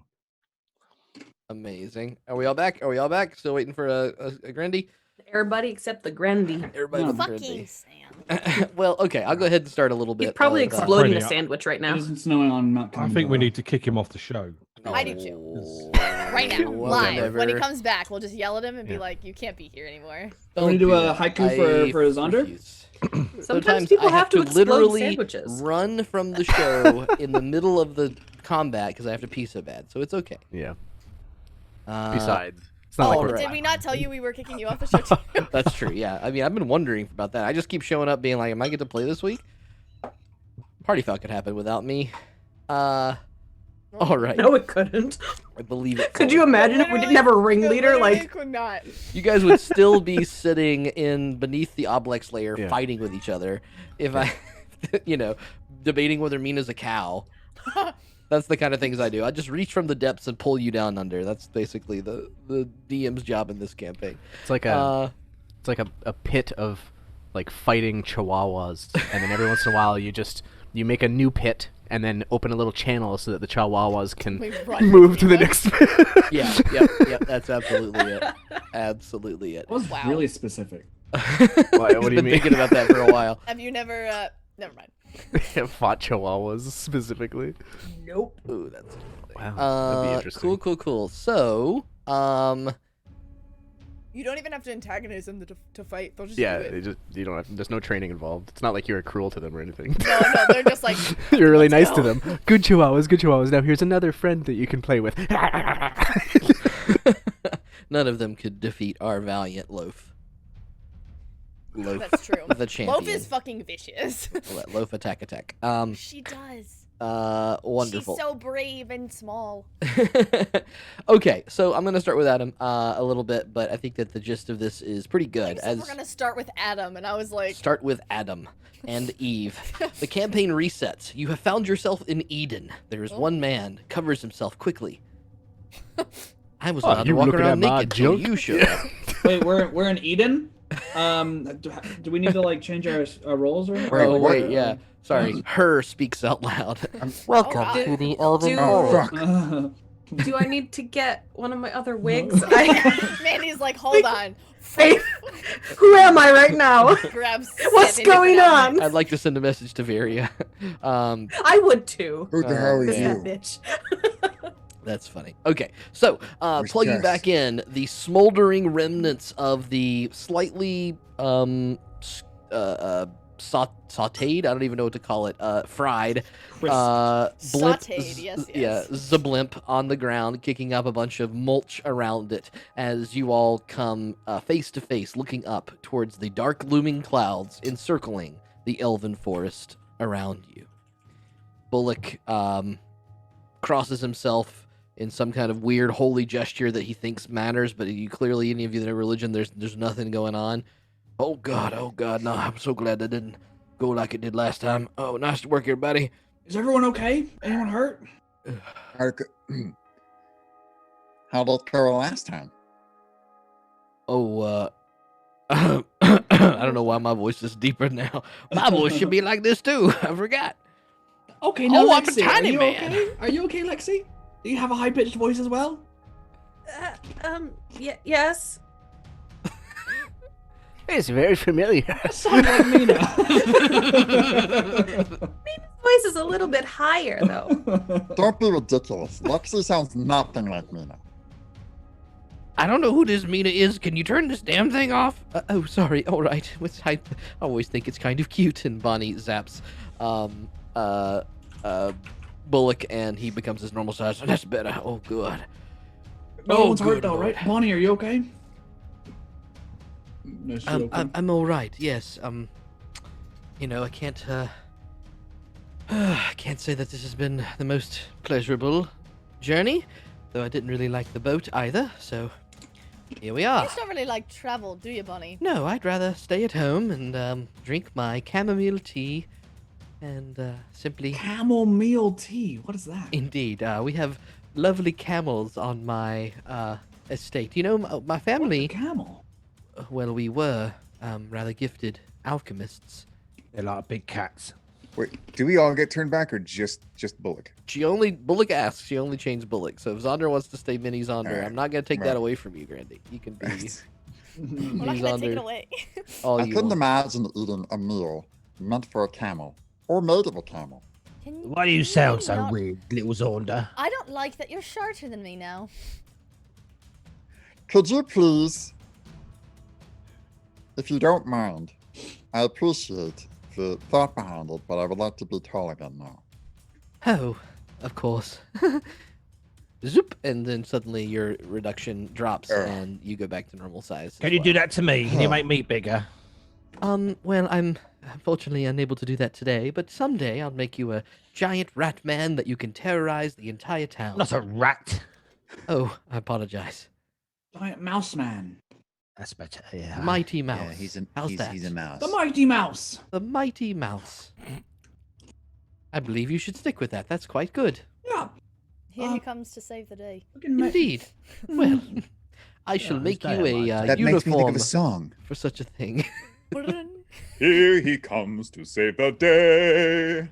C: Amazing. Are we all back? Are we all back? Still waiting for a Grendy?
D: Everybody except the Grendy.
C: Everybody
B: No.
C: but
F: Fucking
C: Grendy.
F: Sam.
C: Well, okay. I'll go ahead and start a little bit.
D: He's probably
C: of,
D: exploding a
G: Pretty-
D: sandwich right now.
B: It isn't snowing on Mount
G: I
B: Kilimanjaro.
G: think we need to kick him off the show.
F: I do too. Right now, live. When he comes back, we'll just yell at him and be like, "You can't be here anymore."
B: I'm gonna do a haiku for Zaunder.
D: Sometimes people
C: I have
D: to explode
C: literally
D: sandwiches.
C: run from the show in the middle of the combat because I have to pee so bad. So it's okay.
E: Yeah.
C: Uh,
E: Besides, it's not like
C: oh,
E: we're.
C: right.
F: Did we not tell you we were kicking you off the show too?
C: That's true. Yeah. I mean, I've been wondering about that. I just keep showing up, being like, "Am I get to play this week?" Party Foul could happen without me. All right.
D: No, it couldn't.
C: I believe it.
D: Could you imagine if we didn't have a ringleader? Like,
F: could not.
C: You guys would still be sitting in beneath the oblex layer,
E: Yeah.
C: fighting with each other. If I, debating whether Meena's a cow. That's the kind of things I do. I just reach from the depths and pull you down under. That's basically the DM's job in this campaign.
E: It's like a pit of like fighting chihuahuas, and then every once in a while you make a new pit and then open a little channel so that the chihuahuas can
F: We run
E: move to the
F: between
E: next.
C: Yeah. That's absolutely it. Absolutely it.
B: That was
F: Wow.
B: really specific.
E: What
C: I've
E: do you
C: been
E: mean?
C: thinking about that for a while.
F: Have you never? Never mind.
E: Fought chihuahuas specifically.
D: nope.
C: Ooh, that's
E: Wow, that'd be interesting.
C: Cool. So,
F: You don't even have to antagonize them to fight. They'll just
E: Yeah,
F: do it.
E: you don't have. There's no training involved. It's not like you're cruel to them or anything.
F: No, they're just like.
E: You're really nice to
F: go.
E: them. Good chihuahuas. Now here's another friend that you can play with.
C: none of them could defeat our valiant Loaf.
F: That's true.
C: The champion.
F: Loaf is fucking vicious.
C: Loaf attack.
F: She does.
C: Wonderful.
F: She's so brave and small.
C: Okay, so I'm gonna start with Adam a little bit, but I think that the gist of this is pretty good.
F: You said we're gonna start with Adam, and I was like,
C: Start with Adam and Eve. The campaign resets. You have found yourself in Eden. There is one man, covers himself quickly. I was allowed to
E: you
C: walk
E: looking
C: around
E: at my
C: naked till
E: junk?
C: you showed up.
B: Wait, we're in Eden. Do we need to like change our roles or?
C: Wait, yeah. Sorry, her speaks out loud.
D: Welcome
F: to
D: the Elven
A: Forest.
D: Do I need to get one of my other wigs?
F: Mandy's like, hold on.
D: Who am I right now?
F: Grabs.
D: What's
F: 7
D: going
F: different
D: on?
C: I'd like to send a message to Varia.
D: I would too.
A: Who the hell
D: This
A: is
D: that
A: you?
D: bitch.
C: That's funny. Okay, so
A: Where's
C: plugging
A: Jess?
C: back in the smoldering remnants of the slightly sautéed, I don't even know what to call it, fried blimp,
F: Sautéed, yes.
C: yeah, Zablimp on the ground, kicking up a bunch of mulch around it as you all come face to face, looking up towards the dark looming clouds encircling the Elven Forest around you. Bullock crosses himself in some kind of weird holy gesture that he thinks matters, but you clearly, any of you that are religion, there's nothing going on. Oh god, no, I'm so glad that didn't go like it did last time. Oh, nice to work, everybody.
B: Is everyone okay? Anyone hurt?
L: How did it go last time?
C: Oh, I don't know why my voice is deeper now. My voice should be like this too. I forgot.
B: Okay, now
C: I'm a
B: Lexi,
C: tiny
B: are you
C: man.
B: okay? Are you okay, Lexi? Do you have a high-pitched voice as well?
K: Yes.
H: It's very familiar.
B: Sound like Meena.
K: Voice is a little bit higher though.
L: Don't be ridiculous. Lexi sounds nothing like Meena.
C: I don't know who this Meena is. Can you turn this damn thing off? Oh, sorry. All right. I always think it's kind of cute. And Bonnie zaps Bullock, and he becomes his normal size. That's better. Oh, good.
B: No one's hurt
C: good
B: though,
C: Lord.
B: right? Bonnie, are you okay? No, she's okay.
C: I'm all right. Yes. You know, I can't say that this has been the most pleasurable journey, though I didn't really like the boat either. So here we
F: You
C: are.
F: just don't really like travel, do you, Bonnie?
C: No, I'd rather stay at home and drink my chamomile tea and simply.
B: Chamomile tea. What is that?
C: Indeed, we have lovely camels on my estate. You know, my family.
B: What's a camel?
C: Well, we were rather gifted alchemists.
I: They're like big cats.
A: Wait, do we all get turned back or just Bullock?
C: Bullock asks. She only changed Bullock. So if Zaunder wants to stay mini Zaunder,
A: Alright,
C: I'm not gonna take that
A: right.
C: away from you, Grendy. You can be.
F: We're not gonna take it away.
C: All
L: I
C: you
L: couldn't
C: want.
L: imagine eating a meal meant for a camel or made of a camel.
I: Why do you sound so
F: not-
I: weird, little Zaunder?
F: I don't like that you're shorter than me now.
L: Could you please, if you don't mind, I appreciate the thought behind it, but I would like to be tall again now.
C: Oh, of course. Zoop, and then suddenly your reduction drops, and you go back to normal size.
I: Can you do that to me? Can you make me bigger?
C: Well, I'm unfortunately unable to do that today, but someday I'll make you a giant rat man that you can terrorize the entire town.
I: Not a rat.
C: Oh, I apologize.
B: Giant mouse man.
I: That's better, yeah.
C: Mighty Mouse.
M: Yeah, he's
C: How's that?
M: a mouse.
B: The mighty mouse.
C: The Mighty Mouse. I believe you should stick with that. That's quite good.
B: Yeah.
F: Here he comes to save the day.
C: Indeed. Well, I shall make you a
A: That makes me think
C: uniform
A: of a song.
C: for such a thing.
A: Here he comes to save the day.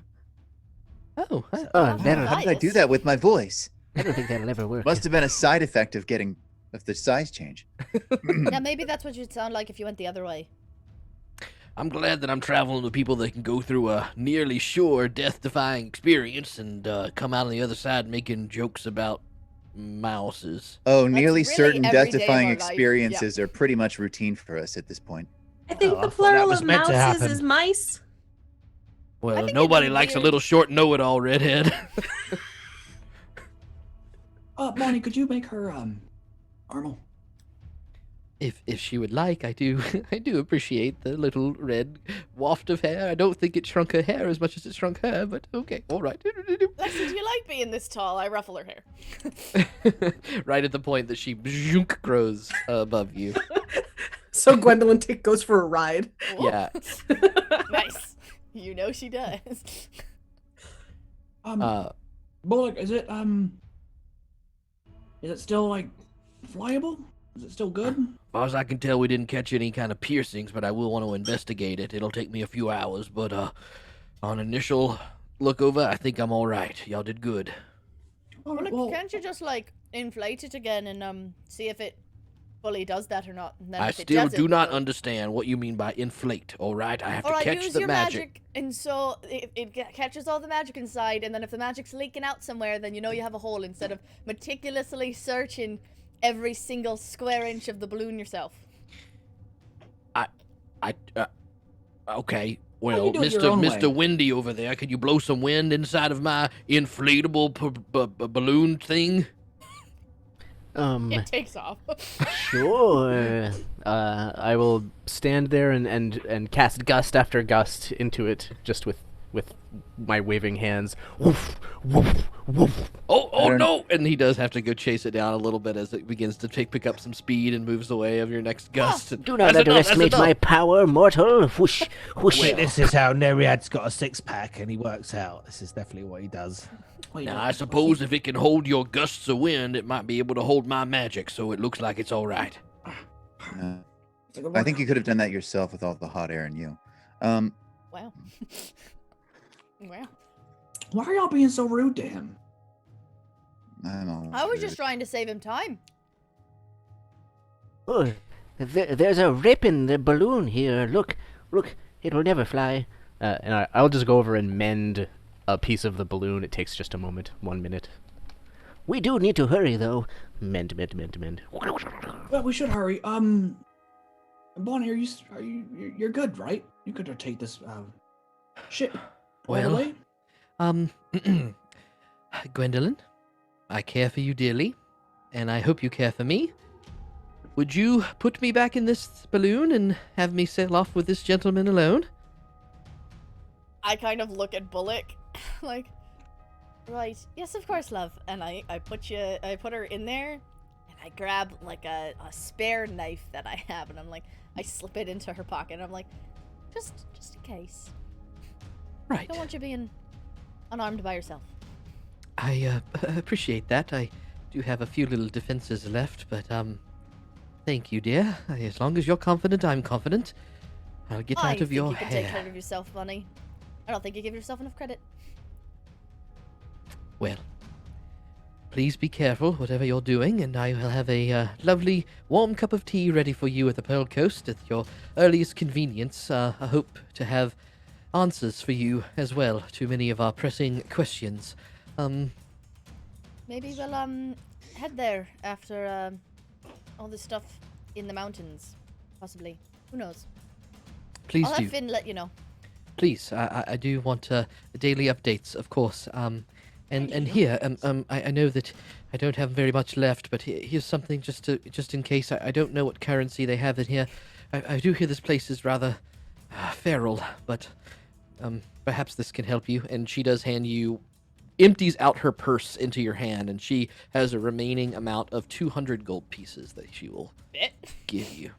C: Oh,
M: How did I do that with my voice?
H: I don't think that'll ever work.
M: Must have been a side effect of the size change.
F: Yeah, maybe that's what you'd sound like if you went the other way.
C: I'm glad that I'm traveling with people that can go through a nearly sure death-defying experience and come out on the other side making jokes about mouses.
M: Oh, nearly
F: really
M: certain
F: every day of
M: death-defying
F: our life,
M: experiences are pretty much routine for us at this point.
K: I think
I: Oh, I
K: the
I: thought that
K: plural
I: was
K: of
I: meant to
K: mouses
I: happen.
K: is mice.
C: Well,
F: think
C: nobody
F: it'd be
C: likes a
F: weird.
C: little short know-it-all redhead.
B: Bonnie, could you make her Armel?
C: If she would like, I do appreciate the little red waft of hair. I don't think it shrunk her hair as much as it shrunk her, but okay, all right.
F: Lexi, do you like being this tall? I ruffle her hair.
C: Right at the point that she zhunk grows above you.
K: So Gwendolyn goes for a ride.
C: Yeah.
F: Nice. You know she does.
B: Bullock, is it still like flyable? Is it still good?
C: As far as I can tell, we didn't catch any kind of piercings, but I will want to investigate it. It'll take me a few hours, but on initial look over, I think I'm all right. Y'all did good.
B: All
F: Well,
B: right,
F: look,
B: well,
F: can't you just like inflate it again and see if it fully does that or not? And then
C: I
F: if it
C: still
F: doesn't,
C: do not
F: we'll-
C: understand what you mean by inflate, all right? I have
F: All
C: to
F: right,
C: catch
F: use
C: the
F: your
C: magic.
F: and so it catches all the magic inside, and then if the magic's leaking out somewhere, then you know you have a hole instead of meticulously searching every single square inch of the balloon yourself.
C: Okay.
B: you
C: Well,
B: do it your own
C: Mr.
B: way.
C: Windy over there, could you blow some wind inside of my inflatable balloon thing?
F: It takes off.
E: Sure. I will stand there and cast gust after gust into it, just with with my waving hands. Woof, woof, woof.
C: Oh no! And he does have to go chase it down a little bit as it begins to pick up some speed and moves away of your next gust. And
H: Do not underestimate my power, mortal. Whoosh, whoosh.
I: Wait, this is how Neriad's got a six-pack and he works out. This is definitely what he does.
C: Now, I suppose if it can hold your gusts of wind, it might be able to hold my magic, so it looks like it's all right.
M: I think you could have done that yourself with all the hot air in you.
F: Wow. Wow.
B: Why are y'all being so rude to him?
M: I don't know.
F: I was just trying to save him time.
H: Oh, there's a rip in the balloon here. Look, it will never fly.
E: And I'll just go over and mend a piece of the balloon. It takes just a moment, 1 minute.
H: We do need to hurry, though. Mend.
B: Well, we should hurry. Bonnie, you're good, right? You could take this ship all the way?
C: Gwendolyn, I care for you dearly, and I hope you care for me. Would you put me back in this balloon and have me sail off with this gentleman alone?
F: I kind of look at Bullock, like, right, yes, of course, love. And I put her in there, and I grab like a spare knife that I have, and I'm like, I slip it into her pocket, and I'm like, just in case.
C: Right.
F: I don't want you being unarmed by yourself.
C: I appreciate that. I do have a few little defenses left, but thank you, dear. As long as you're confident, I'm confident. I'll get out of your
F: hair. I think you can take care of yourself, Bunny. I don't think you give yourself enough credit.
C: Well, please be careful, whatever you're doing, and I will have a lovely warm cup of tea ready for you at the Pearl Coast at your earliest convenience. I hope to have answers for you as well to many of our pressing questions.
F: Maybe we'll head there after all this stuff in the mountains, possibly. Who knows?
C: Please
F: I'll
C: do.
F: have Finn let you know.
C: Please, I do want daily updates, of course. And here, I know that I don't have very much left, but here's something just in case. I don't know what currency they have in here. I do hear this place is rather feral, but perhaps this can help you. And she does empties out her purse into your hand, and she has a remaining amount of 200 gold pieces that she will give you.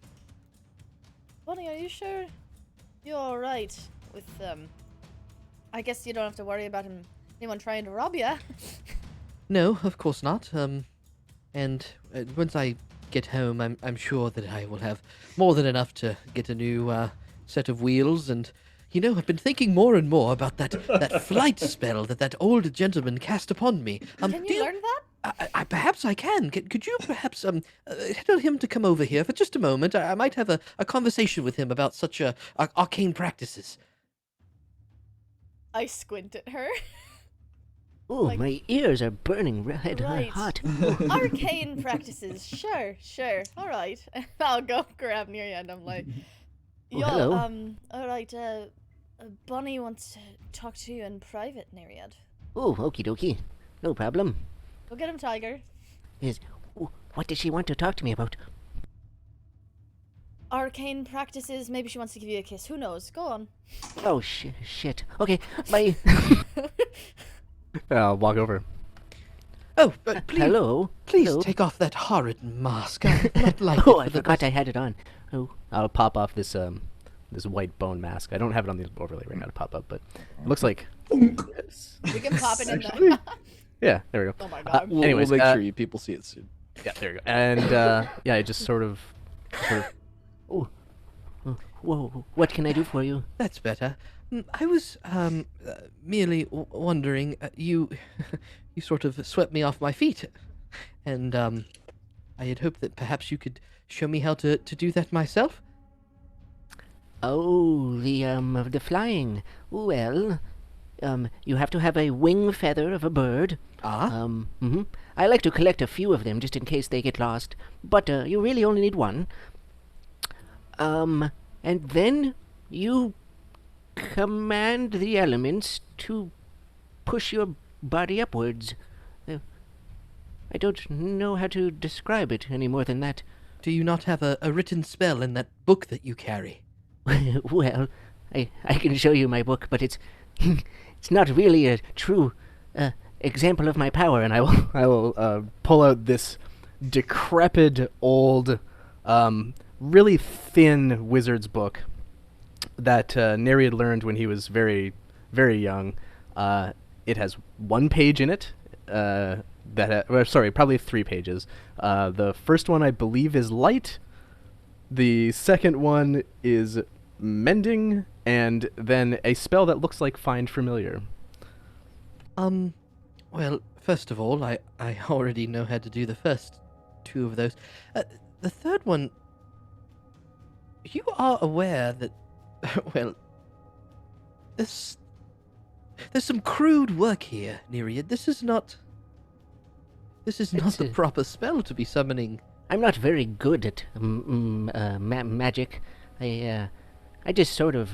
F: Bonnie, are you sure you're all right with I guess you don't have to worry about anyone trying to rob you.
C: No, of course not. And once I get home, I'm sure that I will have more than enough to get a new set of wheels. And I've been thinking more and more about that flight spell that old gentleman cast upon me.
F: Can you learn that?
C: Perhaps I can. Could you perhaps tell him to come over here for just a moment? I might have a conversation with him about such arcane practices.
F: I squint at her.
H: Oh, like, my ears are burning red hot.
F: Arcane practices. Sure. All right. I'll go grab Neriad. I'm like, yo,
H: hello.
F: All right. Bonnie wants to talk to you in private, Neriad.
H: Oh, okie dokie. No problem.
F: Go get him, Tiger.
H: What does she want to talk to me about?
F: Arcane practices. Maybe she wants to give you a kiss. Who knows? Go on.
H: Oh, shit. Okay, bye.
E: I'll walk over.
C: Oh, please.
H: Hello?
C: Please take off that horrid mask. I not like
H: I forgot I had it on. Oh.
E: I'll pop off this white bone mask. I don't have it on the overlay right now to pop up, but it looks like...
F: We can pop it in there.
E: Yeah, there we go.
F: Oh my god.
E: Anyways,
C: we'll make sure people see it soon.
E: Yeah, there we go. And I just sort of...
H: Oh. Whoa, what can I do for you?
C: That's better. I was merely wondering, you sort of swept me off my feet, and I had hoped that perhaps you could show me how to do that myself.
H: Oh, the flying. Well, you have to have a wing feather of a bird. I like to collect a few of them just in case they get lost, but you really only need one. And then you command the elements to push your body upwards. I don't know how to describe it any more than that.
C: Do you not have a written spell in that book that you carry?
H: Well, I can show you my book, but it's it's not really a true example of my power.
E: And I will pull out this decrepit old, really thin wizard's book that Neriad learned when he was very, very young. It has 1 page in it. Probably 3 pages. The first one, I believe, is light. The second one is mending, and then a spell that looks like find familiar.
C: Well, first of all, I already know how to do the first 2 of those. The third one, you are aware that, well, there's some crude work here, Neriad. This is not the proper spell to be summoning.
H: I'm not very good at magic. I just sort of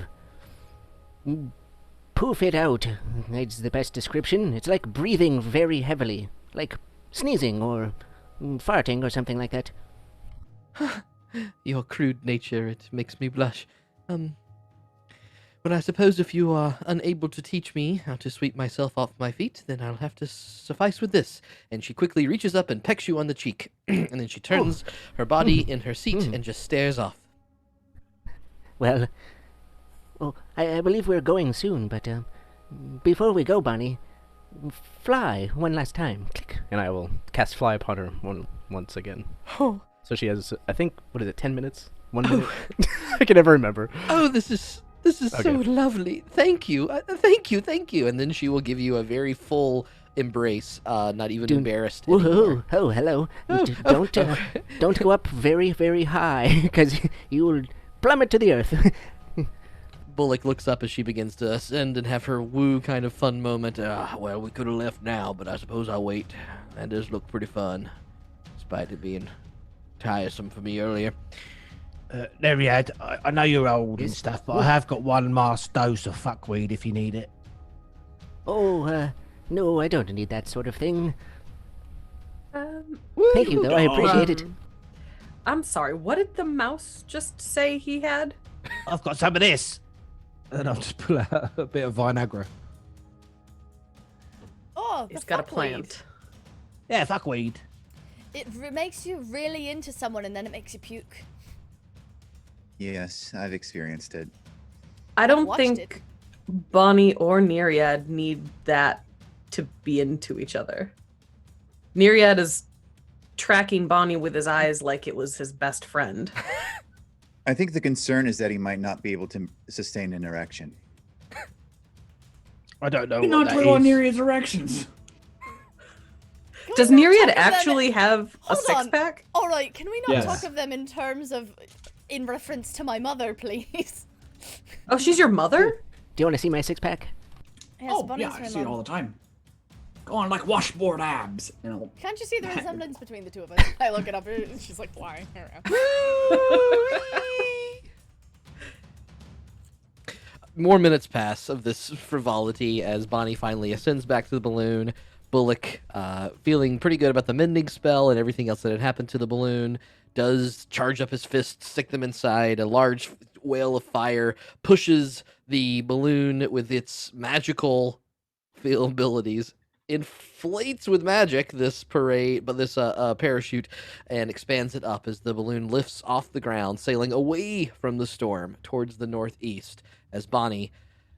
H: poof it out. It's the best description. It's like breathing very heavily, like sneezing or farting or something like that.
C: Your crude nature, it makes me blush. But I suppose if you are unable to teach me how to sweep myself off my feet, then I'll have to suffice with this. And she quickly reaches up and pecks you on the cheek. And then she turns her body in her seat and just stares off.
H: Well, I believe we're going soon, but before we go, Bonnie, fly one last time. Click.
E: And I will cast fly upon her once again.
C: Oh.
E: So she has, I think, 10 minutes? 1 minute? I can never remember.
C: Oh, this is okay. So lovely. Thank you. Thank you. And then she will give you a very full embrace, not even embarrassed anymore.
H: Oh, hello. Don't go up very, very high, because you will plummet to the earth.
C: Bullock looks up as she begins to ascend and have her woo kind of fun moment. Well, we could have left now, but I suppose I'll wait. That does look pretty fun, despite it being tiresome for me earlier.
I: Neriad, I know you're old and stuff, but I have got 1 masked dose of fuckweed if you need it.
H: Oh, no, I don't need that sort of thing. Thank you, though. I appreciate it.
K: I'm sorry. What did the mouse just say he had?
I: I've got some of this.
G: And I'll just pull out a bit of Viagra.
F: Oh,
K: He's got a plant.
I: Yeah, fuckweed.
F: It makes you really into someone and then it makes you puke.
M: Yes, I've experienced it.
K: I don't
F: Watched
K: think
F: it.
K: Bonnie or Neriad need that to be into each other. Neriad is tracking Bonnie with his eyes like it was his best friend.
M: I think the concern is that he might not be able to sustain an erection.
I: I don't know
B: You're
I: what
B: not
I: that
B: talking about
I: is.
B: Neriad's erections.
K: Does Neriad actually have a
F: Hold on.
K: six-pack?
F: All right, can we not
B: Yes.
F: talk of them in terms of, in reference to my mother, please?
K: Oh, she's your mother?
H: Do you want to see my six-pack?
F: Yes,
B: Oh,
F: Bonnie's
B: yeah, I
F: my
B: see it
F: mom.
B: all the time. Go on, like washboard abs. You know.
F: Can't you see the resemblance between the two of us? I look it up, and she's like flying around.
C: More minutes pass of this frivolity as Bonnie finally ascends back to the balloon. Bullock, feeling pretty good about the mending spell and everything else that had happened to the balloon, does charge up his fists, stick them inside. A large whale of fire pushes the balloon with its magical abilities, inflates with magic this parachute, and expands it up as the balloon lifts off the ground, sailing away from the storm towards the northeast. As Bonnie,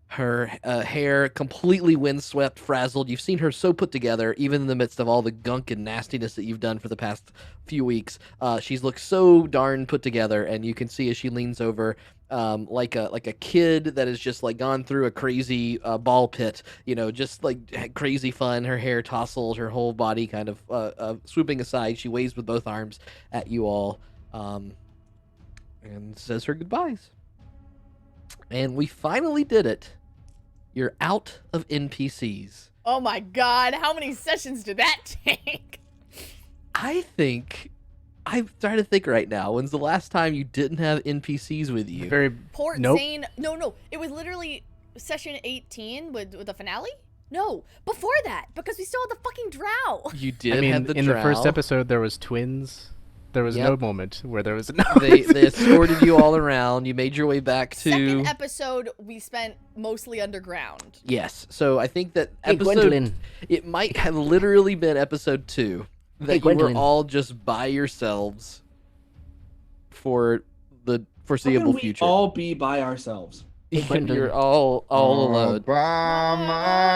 C: her hair completely windswept, frazzled. You've seen her so put together, even in the midst of all the gunk and nastiness that you've done for the past few weeks. She's looked so darn put together, and you can see as she leans over, like a kid that has just like gone through a crazy ball pit, just like crazy fun. Her hair tousled, her whole body kind of swooping aside. She waves with both arms at you all, and says her goodbyes. And we finally did it. You're out of NPCs.
F: Oh my god, how many sessions did that take?
C: I'm trying to think right now. When's the last time you didn't have NPCs with you?
F: Port Zane. No. It was literally session 18 with the finale? No, before that, because we still had the fucking drow.
C: You did
E: I mean,
C: have the
E: in
C: drow.
E: the first episode, there was twins. There was
C: Yep.
E: no moment where there was no.
C: They escorted you all around. You made your way back to.
F: Second episode, we spent mostly underground.
C: Yes. So I think that
H: Hey,
C: episode.
H: Gwendolyn.
C: It might have literally been episode 2 that you were
H: Gwendolyn.
C: all just by yourselves for the
B: How
C: foreseeable
B: can we
C: future.
B: all be by ourselves?
H: Hey, Gwendolyn.
C: You're all alone.
L: by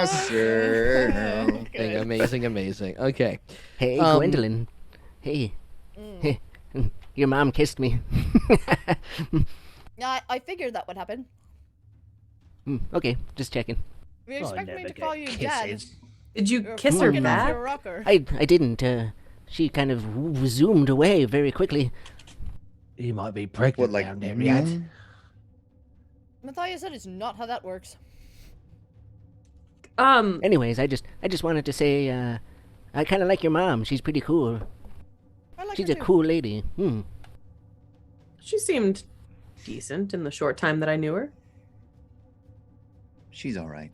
L: myself.
C: Amazing. Okay.
H: Hey,
C: Um,
H: Gwendolyn. Hey. Hey. Your mom kissed me.
F: Yeah, I figured that would happen.
H: Okay, just checking.
F: You expect me to call you dad?
K: Did you
F: You're
K: kiss her
F: fucking off your
K: back?
F: rocker.
H: I didn't. She kind of zoomed away very quickly.
I: You might be pregnant
M: What, like,
I: now, Neriad.
F: Matthias said it's not how that works.
H: Anyways, I just wanted to say, I kind of like your mom. She's pretty cool.
F: I like
H: She's
F: her
H: a
F: too.
H: cool lady.
K: She seemed decent in the short time that I knew her.
M: She's all right.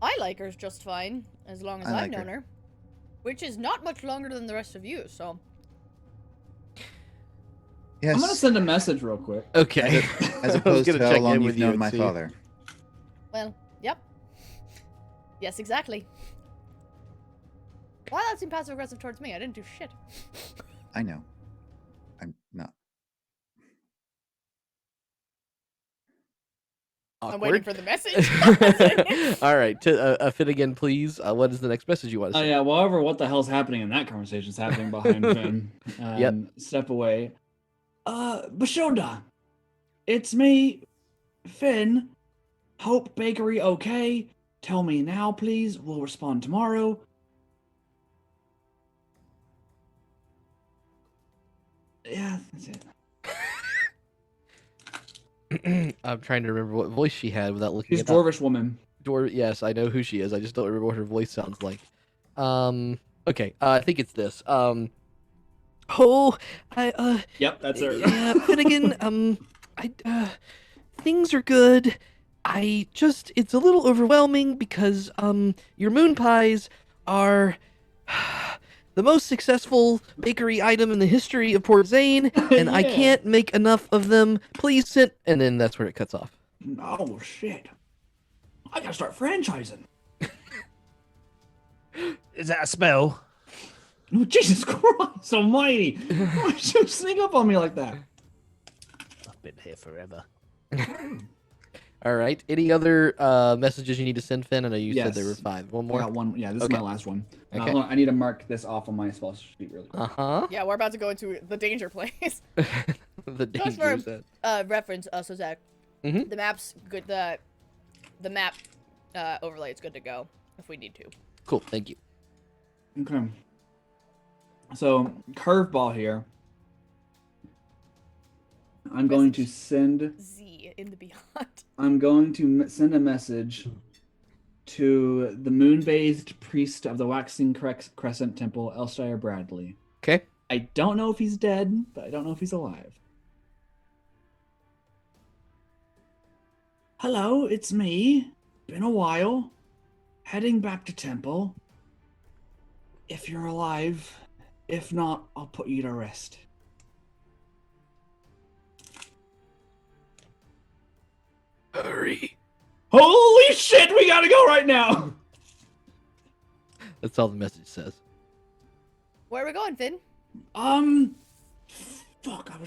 F: I like her just fine, as long as
M: I
F: I've
M: like
F: known her. Which is not much longer than the rest of you, so.
M: Yes.
B: I'm gonna send a message real quick.
C: Okay.
M: As
C: I was
M: opposed
C: gonna
M: to how
C: check
M: long
C: in
M: you've
C: with you
M: known
C: and
M: my
C: see.
M: father.
F: Well, yep. Yes, exactly. Why that seem passive aggressive towards me? I didn't do shit.
M: I know. I'm not.
F: I'm
C: Awkward.
F: waiting for the message.
C: All right. Finnigan, please. What is the next message you want to
B: Oh
C: say?
B: yeah, well, however, what the hell's happening in that conversation is happening behind Finn.
C: Yep.
B: Step away. Bashoda, it's me, Finn. Hope Bakery okay? Tell me now, please. We'll respond tomorrow. Yeah, that's it.
C: I'm trying to remember what voice she had without looking
B: She's
C: at that.
B: dwarvish woman.
C: Yes, I know who she is. I just don't remember what her voice sounds like. Okay. I think it's this. Yep,
B: that's her.
C: Yeah, Finnigan. Things are good. It's a little overwhelming because, your moon pies are the most successful bakery item in the history of Port Zane, and I
B: Yeah.
C: can't make enough of them. Please send, and then that's where it cuts off.
B: Oh shit! I gotta start franchising.
I: Is that a spell?
B: Oh, Jesus Christ Almighty! Why would you sneak up on me like that?
I: I've been here forever.
C: All right. Any other messages you need to send, Finn? I know you said there were
B: Yes.
C: 5. One
B: I
C: more.
B: got one. Yeah, this
C: Okay.
B: is my last one.
C: Okay.
B: Hold on, I need to mark this off on my spell sheet really quick.
F: Yeah, we're about to go into the danger place.
C: The
F: Just
C: danger
F: for
C: zone.
F: reference, so Zach,
C: Mhm.
F: the map's good. The map overlay is good to go if we need to.
C: Cool. Thank you.
B: Okay. So curveball here. I'm going to send.
F: Z in the beyond.
B: I'm going to send a message to the moon-bathed priest of the Waxing Crescent Temple, Elshire Bradley.
C: Okay.
B: I don't know if he's dead, but I don't know if he's alive. Hello, it's me. Been a while. Heading back to temple. If you're alive. If not, I'll put you to rest.
C: Hurry.
B: Holy shit, we gotta go right now!
C: That's all the message says.
F: Where are we going, Finn?
B: Fuck, I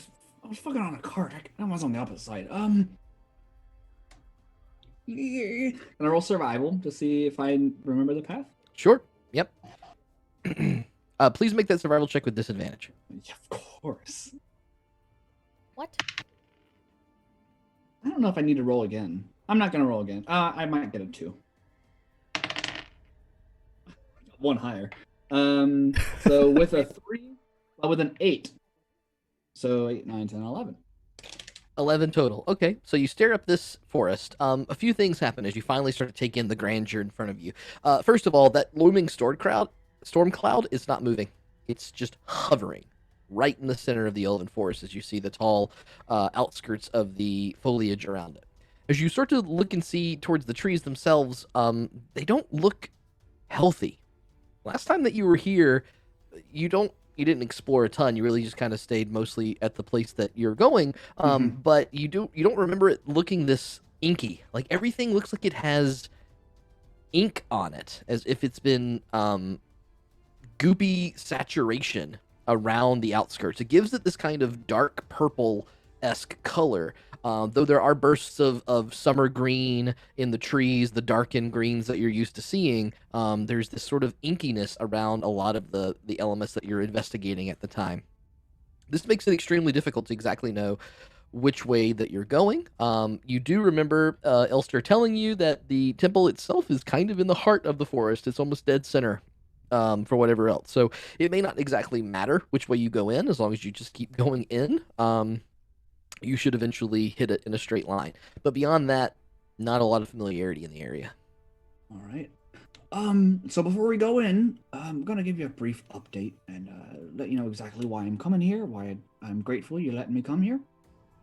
B: was fucking on a cart. I was on the opposite side. Can I roll survival to see if I remember the path?
C: Sure. Yep. Please make that survival check with disadvantage.
B: Yeah, of course.
F: What?
B: I don't know if I need to roll again. I'm not gonna roll again. I might get a 2. One higher. So with a 3, with an 8. So 8, 9, 10, 11.
C: 11 total. Okay, so you stare up this forest. A few things happen as you finally start to take in the grandeur in front of you. First of all, that looming storm cloud is not moving. It's just hovering right in the center of the Elven Forest as you see the tall outskirts of the foliage around it. As you start to look and see towards the trees themselves, they don't look healthy. Last time that you were here, you don't didn't explore a ton. You really just kind of stayed mostly at the place that you're going. But you don't remember it looking this inky. Like everything looks like it has ink on it, as if it's been goopy saturation around the outskirts. It gives it this kind of dark purple-esque color. Though there are bursts of summer green in the trees, the darkened greens that you're used to seeing, there's this sort of inkiness around a lot of the elements that you're investigating at the time. This makes it extremely difficult to exactly know which way that you're going. You do remember Elster telling you that the temple itself is kind of in the heart of the forest. It's almost dead center for whatever else. So it may not exactly matter which way you go in, as long as you just keep going in. You should eventually hit it in a straight line. But beyond that, not a lot of familiarity in the area.
B: All right. So before we go in, I'm gonna give you a brief update and let you know exactly why I'm coming here, why I'm grateful you letting me come here,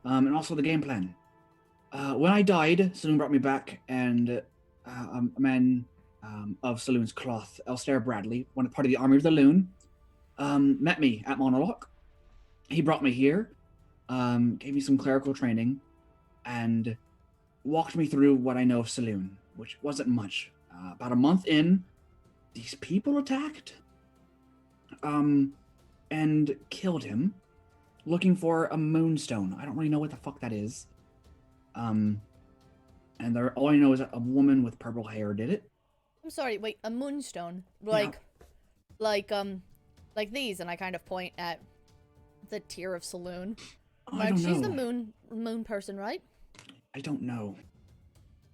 B: and also the game plan. When I died, Saloon brought me back, and a man of Saloon's cloth, Elster Bradley, one part of the army of the Loon, met me at Monoloch. He brought me here, gave me some clerical training, and walked me through what I know of Saloon, which wasn't much. About a month in, these people attacked, and killed him, looking for a moonstone. I don't really know what the fuck that is. And all I know is that a woman with purple hair did it.
F: I'm sorry, wait, a moonstone?
B: Yeah.
F: Like these, and I kind of point at the tier of Saloon.
B: I don't
F: She's
B: know.
F: the moon person, right?
B: I don't know.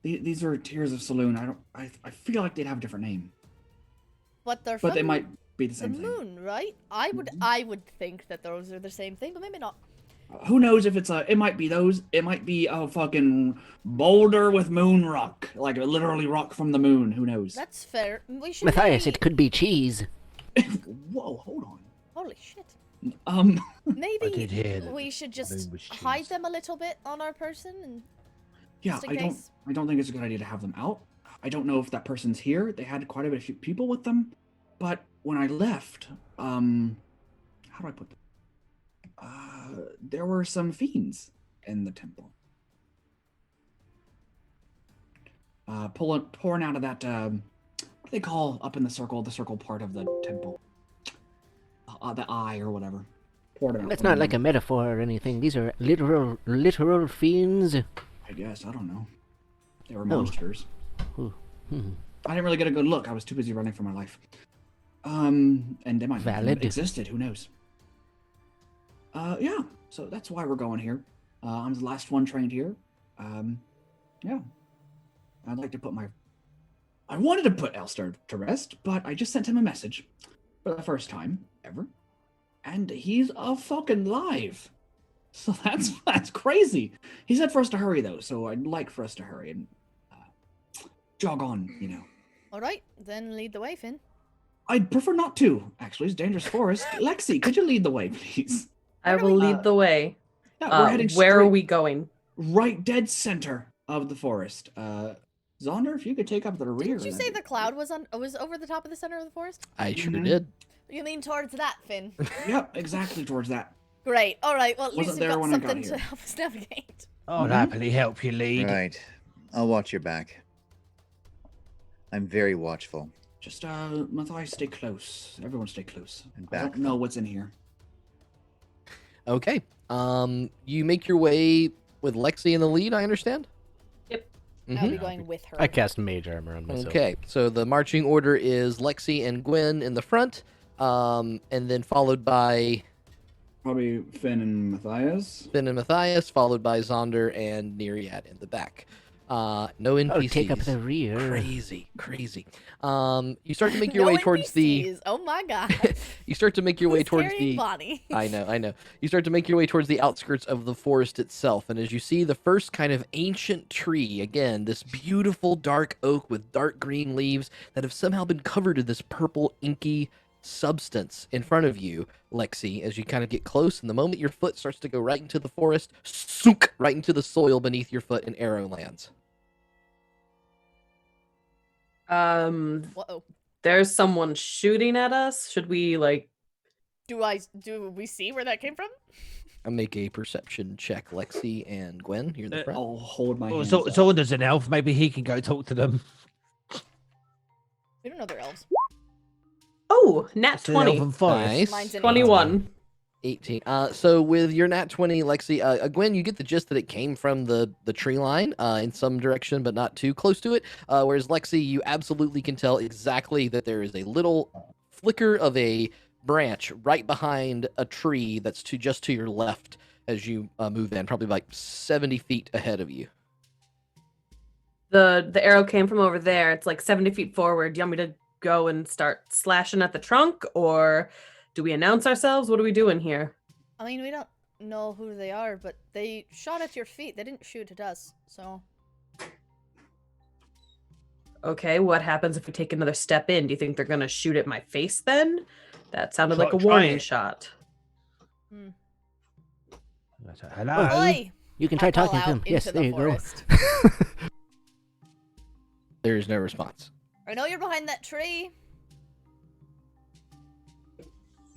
B: These are tiers of Saloon. I feel like they'd have a different name.
F: But they're
B: But
F: from
B: they might be the
F: the
B: same thing.
F: moon, right? I would think that those are the same thing, but maybe not.
B: Who knows if it might be those. It might be a fucking boulder with moon rock. Like literally rock from the moon. Who knows?
F: That's fair. We should
H: Matthias,
F: maybe...
H: it could be cheese.
B: Whoa, hold on.
F: Holy shit.
I: I did hear
F: Maybe
I: that
F: we should just
I: moon was cheese.
F: hide them a little bit on our person and
B: Yeah,
F: just in
B: I
F: case.
B: don't think it's a good idea to have them out. I don't know if that person's here. They had quite a bit of people with them, but when I left, how do I put this? There were some fiends in the temple. Pouring out of that, what do they call up in the circle part of the temple? The eye or whatever. Poured it out
H: That's
B: from
H: not
B: the
H: like a metaphor or anything. These are literal fiends.
B: I guess, I don't know. They were
H: Oh.
B: monsters.
H: Ooh. Hmm.
B: I didn't really get a good look. I was too busy running for my life. And they might not
H: Valid.
B: have existed. Who knows? Yeah. So that's why we're going here. I'm the last one trained here. Yeah. I'd like to put I wanted to put Elster to rest, but I just sent him a message for the first time ever, and he's fucking live. So that's crazy. He said for us to hurry though, so I'd like for us to hurry and jog on, you know.
F: All right, then lead the way, Finn.
B: I'd prefer not to, actually. It's dangerous forest. Lexi, could you lead the way, please?
K: I will lead the way.
B: Yeah, we're heading
K: where are
B: straight-
K: we going?
B: Right dead center of the forest. Zaunder, if you could take up the rear.
F: Didn't you say the cloud was over the top of the center of the forest?
C: I sure
B: Mhm.
C: did.
F: You mean towards that, Finn?
B: Yep, exactly towards that.
F: Great. All right. Well, at least
B: Wasn't
F: we've
B: there
F: got
B: when I got
F: something to
B: here.
F: help us navigate.
I: I'll happily help you lead.
M: Right. I'll watch your back. I'm very watchful.
B: Just Matthias, stay close. Everyone stay close.
M: And
B: I don't
M: back.
B: know what's in here.
C: Okay. You make your way with Lexi in the lead, I understand?
K: Yep.
F: I'll be going with her.
E: I cast mage armor on myself.
C: Okay, so the marching order is Lexi and Gwen in the front, and then followed by
B: Probably Finn and Matthias.
C: Finn and Matthias, followed by Zaunder and Neriad in the back. No NPCs.
H: Oh, take up the rear.
C: Crazy. You start to make your way towards
F: NPCs. Oh my god.
C: You start to make your way
F: Who's
C: towards
F: carrying
C: the.
F: Bonnie?
C: I know. You start to make your way towards the outskirts of the forest itself, and as you see the first kind of ancient tree, again, this beautiful dark oak with dark green leaves that have somehow been covered in this purple inky substance in front of you, Lexi, as you kind of get close, and the moment your foot starts to go right into the forest, sook, right into the soil beneath your foot, and arrow lands.
F: Whoa.
K: There's someone shooting at us. Should we
F: Do we see where that came from?
C: I make a perception check, Lexi and Gwen. You're the front.
B: I'll hold my hands
I: So
B: up.
I: Zaunder's an elf. Maybe he can go talk to them.
F: We don't know they're elves.
K: Oh, nat
I: It's an
K: 20.
I: Elven Forest.
C: Nice.
F: Mine's an
K: 21.
C: 18. So with your nat 20, Lexi, Gwen, you get the gist that it came from the tree line in some direction, but not too close to it. Whereas Lexi, you absolutely can tell exactly that there is a little flicker of a branch right behind a tree that's just to your left as you move in, probably like 70 feet ahead of you.
K: The arrow came from over there. It's like 70 feet forward. Do you want me to go and start slashing at the trunk, or do we announce ourselves? What are we doing here?
F: I mean, we don't know who they are, but they shot at your feet. They didn't shoot at us, so...
K: Okay, what happens if we take another step in? Do you think they're going to shoot at my face then? That sounded like a
I: Try
K: warning
I: it.
K: shot.
I: Hello.
F: Oi!
H: You can try
F: I call
H: talking to
F: out
H: him. Yes,
F: into
H: there
F: the
H: you
F: forest.
H: go.
C: There is no response.
F: I know you're behind that tree.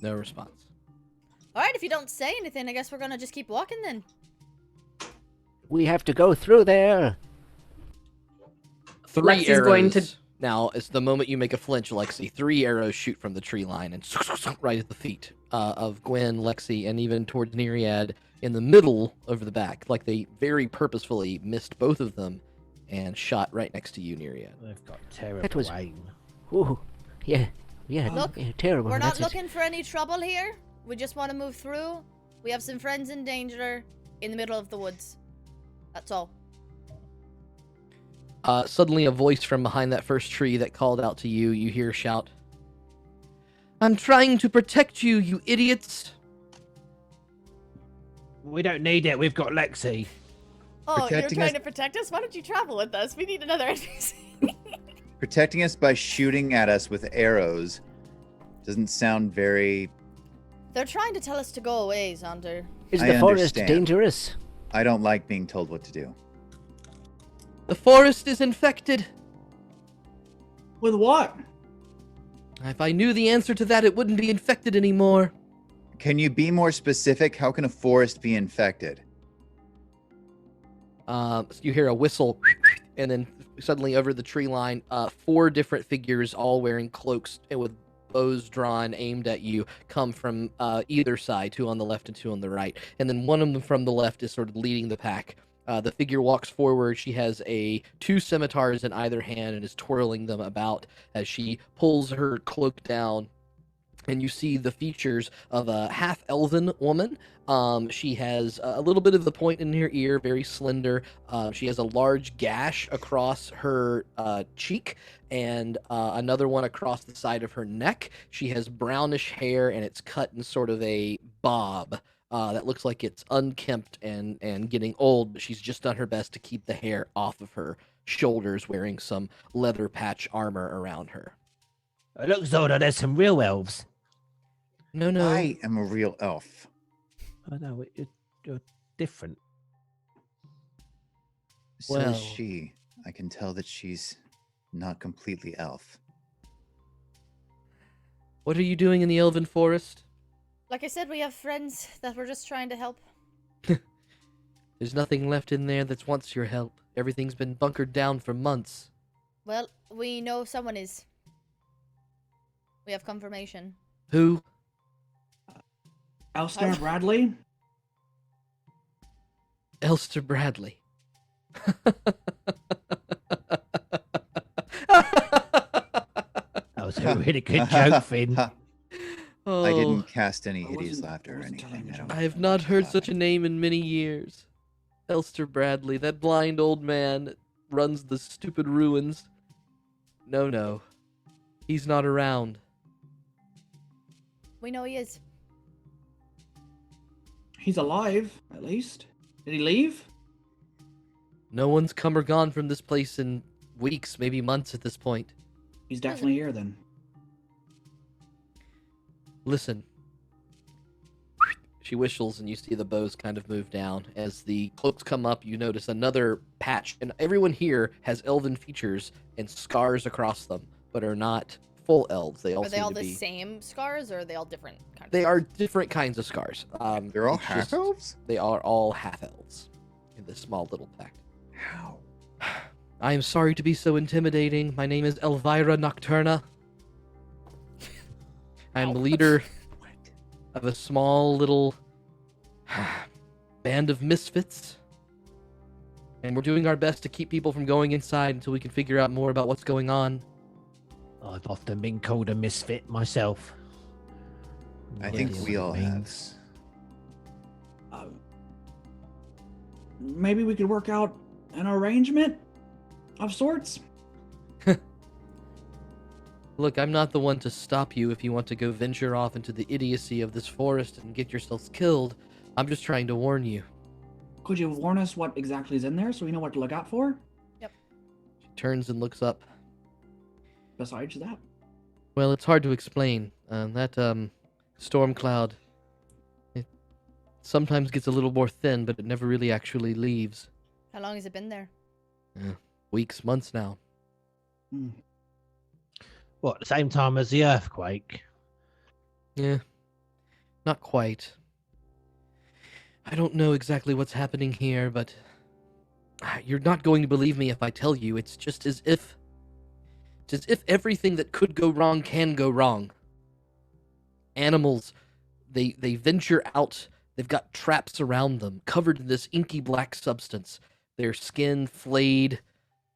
C: No response.
F: Alright, if you don't say anything, I guess we're gonna just keep walking then.
H: We have to go through there.
C: 3
K: Lexi's
C: arrows.
K: going to-
C: Now, it's the moment you make a flinch, Lexi. 3 arrows shoot from the tree line and right at the feet of Gwen, Lexi, and even towards Neriad in the middle of the back. Like they very purposefully missed both of them and shot right next to you, Neriad.
I: They've got terrible
H: That was-
I: aim.
H: Ooh, yeah,
F: Look,
H: yeah, terrible.
F: We're not
H: That's it.
F: looking for any trouble here. We just want to move through. We have some friends in danger in the middle of the woods. That's all.
C: Suddenly, a voice from behind that first tree that called out to you, you hear shout, "I'm trying to protect you, you idiots!"
I: We don't need it. We've got Lexi.
F: Oh,
M: Protecting
F: you're
M: us-
F: trying to protect us? Why don't you travel with us? We need another NPC.
M: Protecting us by shooting at us with arrows doesn't sound very...
F: They're trying to tell us to go away, Zaunder.
H: Is
M: I
H: the forest
M: understand.
H: dangerous?
M: I don't like being told what to do.
C: The forest is infected.
B: With what?
C: If I knew the answer to that, it wouldn't be infected anymore.
M: Can you be more specific? How can a forest be infected?
C: You hear a whistle, and then suddenly over the tree line, 4 different figures, all wearing cloaks and with bows drawn, aimed at you, come from either side, 2 on the left and 2 on the right. And then one of them from the left is sort of leading the pack. The figure walks forward. She has 2 scimitars in either hand and is twirling them about as she pulls her cloak down. And you see the features of a half-elven woman. She has a little bit of the point in her ear, very slender. She has a large gash across her cheek and another one across the side of her neck. She has brownish hair, and it's cut in sort of a bob. That looks like it's unkempt and getting old, but she's just done her best to keep the hair off of her shoulders, wearing some leather patch armor around her.
I: Look, Zaunder, there's some real elves.
C: No.
M: I am a real elf.
I: I know, you're different.
M: So
C: Well-
M: is she. I can tell that she's not completely elf.
C: What are you doing in the Elven Forest?
F: Like I said, we have friends that we're just trying to help.
C: There's nothing left in there that wants your help. Everything's been bunkered down for months.
F: Well, we know someone is. We have confirmation.
C: Who?
B: Alistair Bradley?
C: Elster Bradley.
I: That was a really good joke, Finn.
C: Oh,
M: I didn't cast any
B: I
M: hideous
B: wasn't-
M: laughter
B: I
M: or
B: wasn't telling
M: anything.
B: the joke.
C: I have not heard such a name in many years. Elster Bradley, that blind old man that runs the stupid ruins. No. He's not around.
F: We know he is.
B: He's alive, at least. Did he leave?
C: No one's come or gone from this place in weeks, maybe months at this point.
B: He's definitely here then.
C: Listen. She whistles, and you see the bows kind of move down. As the cloaks come up, you notice another patch. And everyone here has elven features and scars across them, but are not full elves. They all
F: Are they
C: seem
F: all
C: to
F: the
C: be.
F: same scars, or are they all different kinds?
C: They are different kinds of scars.
M: They're all
C: it's
M: half
C: just-
M: elves?
C: They are all half elves in this small little pact.
M: How?
C: I am sorry to be so intimidating. My name is Elvira Nocturna. I'm the leader of a small little band of misfits. And we're doing our best to keep people from going inside until we can figure out more about what's going on.
I: I've often been called a misfit myself.
M: I
I: No
M: think
I: idea
M: we
I: what it
M: all have.
I: means.
B: Maybe we could work out an arrangement of sorts.
C: Look, I'm not the one to stop you if you want to go venture off into the idiocy of this forest and get yourselves killed. I'm just trying to warn you.
B: Could you warn us what exactly is in there so we know what to look out for?
C: She turns and looks up.
B: Besides that.
C: Well, it's hard to explain. That storm cloud, it sometimes gets a little more thin, but it never really actually leaves.
F: How long has it been there?
C: Weeks, months now.
I: What, the same time as the earthquake?
C: Yeah, not quite. I don't know exactly what's happening here, but you're not going to believe me if I tell you. It's just as if everything that could go wrong can go wrong. Animals, they venture out. They've got traps around them, covered in this inky black substance. Their skin flayed,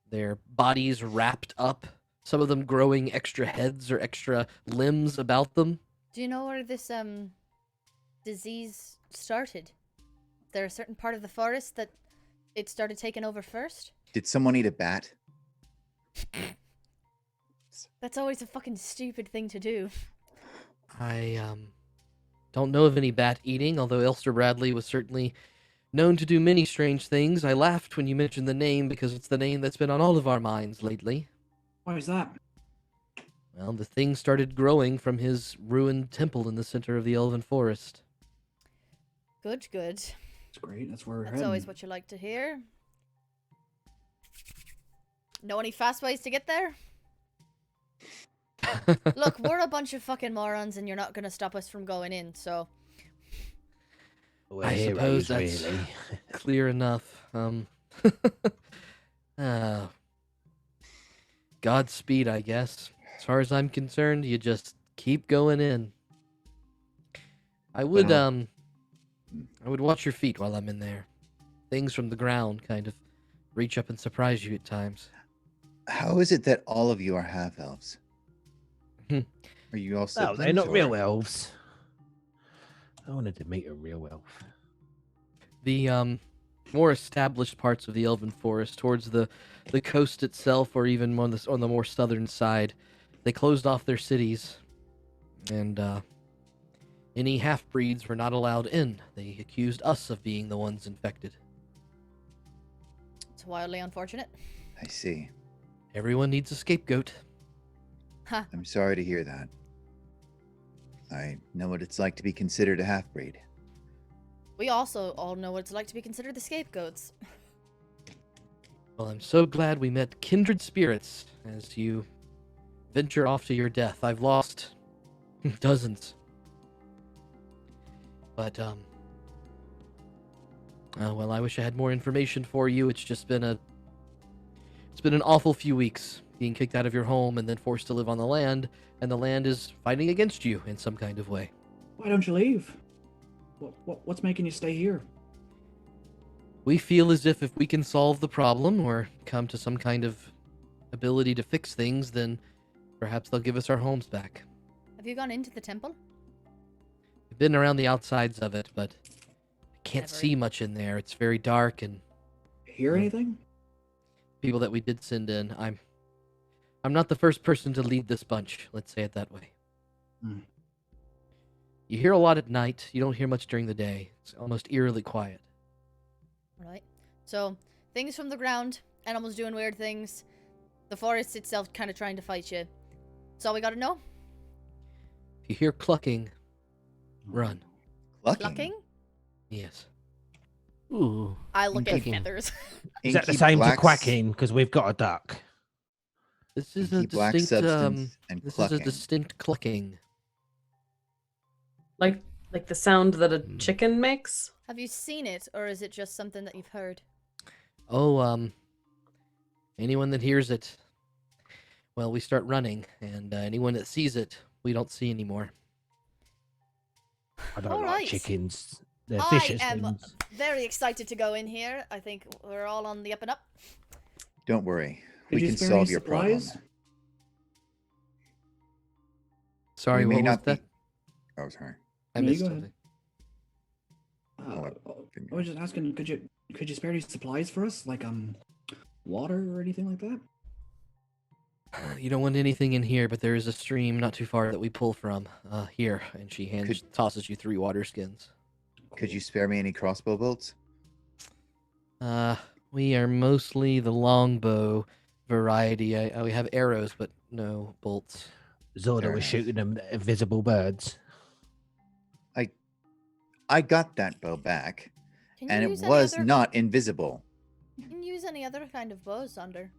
C: their bodies wrapped up, some of them growing extra heads or extra limbs about them.
F: Do you know where this disease started? Is there a certain part of the forest that it started taking over first?
M: Did someone eat a bat?
F: That's always a fucking stupid thing to do.
C: I don't know of any bat eating, although Elster Bradley was certainly known to do many strange things. I laughed when you mentioned the name because it's the name that's been on all of our minds lately.
B: Why is that?
C: Well, the thing started growing from his ruined temple in the center of the Elven Forest.
F: Good, good.
B: That's great. That's where we're
F: That's
B: heading.
F: always what you like to hear. Know any fast ways to get there? Look, we're a bunch of fucking morons and you're not gonna stop us from going in, so...
I: We're
C: I
I: heroes,
C: suppose that's
I: really.
C: clear enough. Godspeed, I guess. As far as I'm concerned, you just keep going in. I would watch your feet while I'm in there. Things from the ground kind of reach up and surprise you at times.
M: How is it that all of you are half elves? Are you all
I: No,
M: siblings?
I: they're not
M: or-
I: real elves. I wanted to meet a real elf.
C: The more established parts of the Elven Forest, towards the coast itself, or even on the more southern side, they closed off their cities, and any half-breeds were not allowed in. They accused us of being the ones infected.
F: It's wildly unfortunate.
M: I see.
C: Everyone needs a scapegoat.
F: Huh.
M: I'm sorry to hear that. I know what it's like to be considered a half-breed.
F: We also all know what it's like to be considered the scapegoats.
C: Well, I'm so glad we met kindred spirits as you venture off to your death. I've lost dozens. But, well, I wish I had more information for you. It's just been an awful few weeks, being kicked out of your home and then forced to live on the land, and the land is fighting against you in some kind of way.
B: Why don't you leave? What's making you stay here?
C: We feel as if we can solve the problem or come to some kind of ability to fix things, then perhaps they'll give us our homes back.
F: Have you gone into the temple?
C: We've been around the outsides of it, but I can't
F: Never.
C: see much in there. It's very dark, and
B: Hear anything?
C: people that we did send in, I'm not the first person to lead this bunch, let's say it that way.
B: Hmm.
C: You hear a lot at night, you don't hear much during the day. It's almost eerily quiet.
F: Right. So, things from the ground, animals doing weird things, the forest itself kind of trying to fight you. That's all we gotta know.
C: If you hear clucking, run.
F: Clucking?
C: Yes.
H: Ooh.
F: I look at
C: Clucking.
F: feathers.
I: Is that the
M: Inky
I: same
M: blacks-
I: to quacking? Because we've got a duck.
C: This is a
M: Inky black
C: distinct
M: substance and
C: this is
M: clucking.
C: a distinct clucking.
K: Like the sound that a chicken makes?
F: Have you seen it, or is it just something that you've heard?
C: Oh, anyone that hears it, well, we start running, and anyone that sees it, we don't see anymore.
I: I don't
F: All
I: like
F: right.
I: chickens. They're
F: I
I: vicious
F: am
I: things.
F: very excited to go in here. I think we're all on the up and up.
M: Don't worry.
B: Could
M: We
B: you
M: can
B: spare me
M: solve your problem.
B: supplies?
C: Sorry,
M: We may
C: what was
M: not be-
C: that?
M: Oh, sorry.
C: I
B: No, you
C: missed
B: go
C: something.
B: I was just asking, could you spare any supplies for us, like water or anything like that?
C: You don't want anything in here, but there is a stream not too far that we pull from. Here, and she tosses you 3 water skins.
M: Could you spare me any crossbow bolts?
C: We are mostly the longbow variety. We have arrows, but no bolts.
I: Zaunder
M: Fair
I: was
M: enough.
I: shooting them at invisible birds.
M: I got that bow back,
F: Can
M: and
F: you
M: it
F: use any
M: was
F: other-
M: not invisible.
F: You can use any other kind of bows, Zaunder.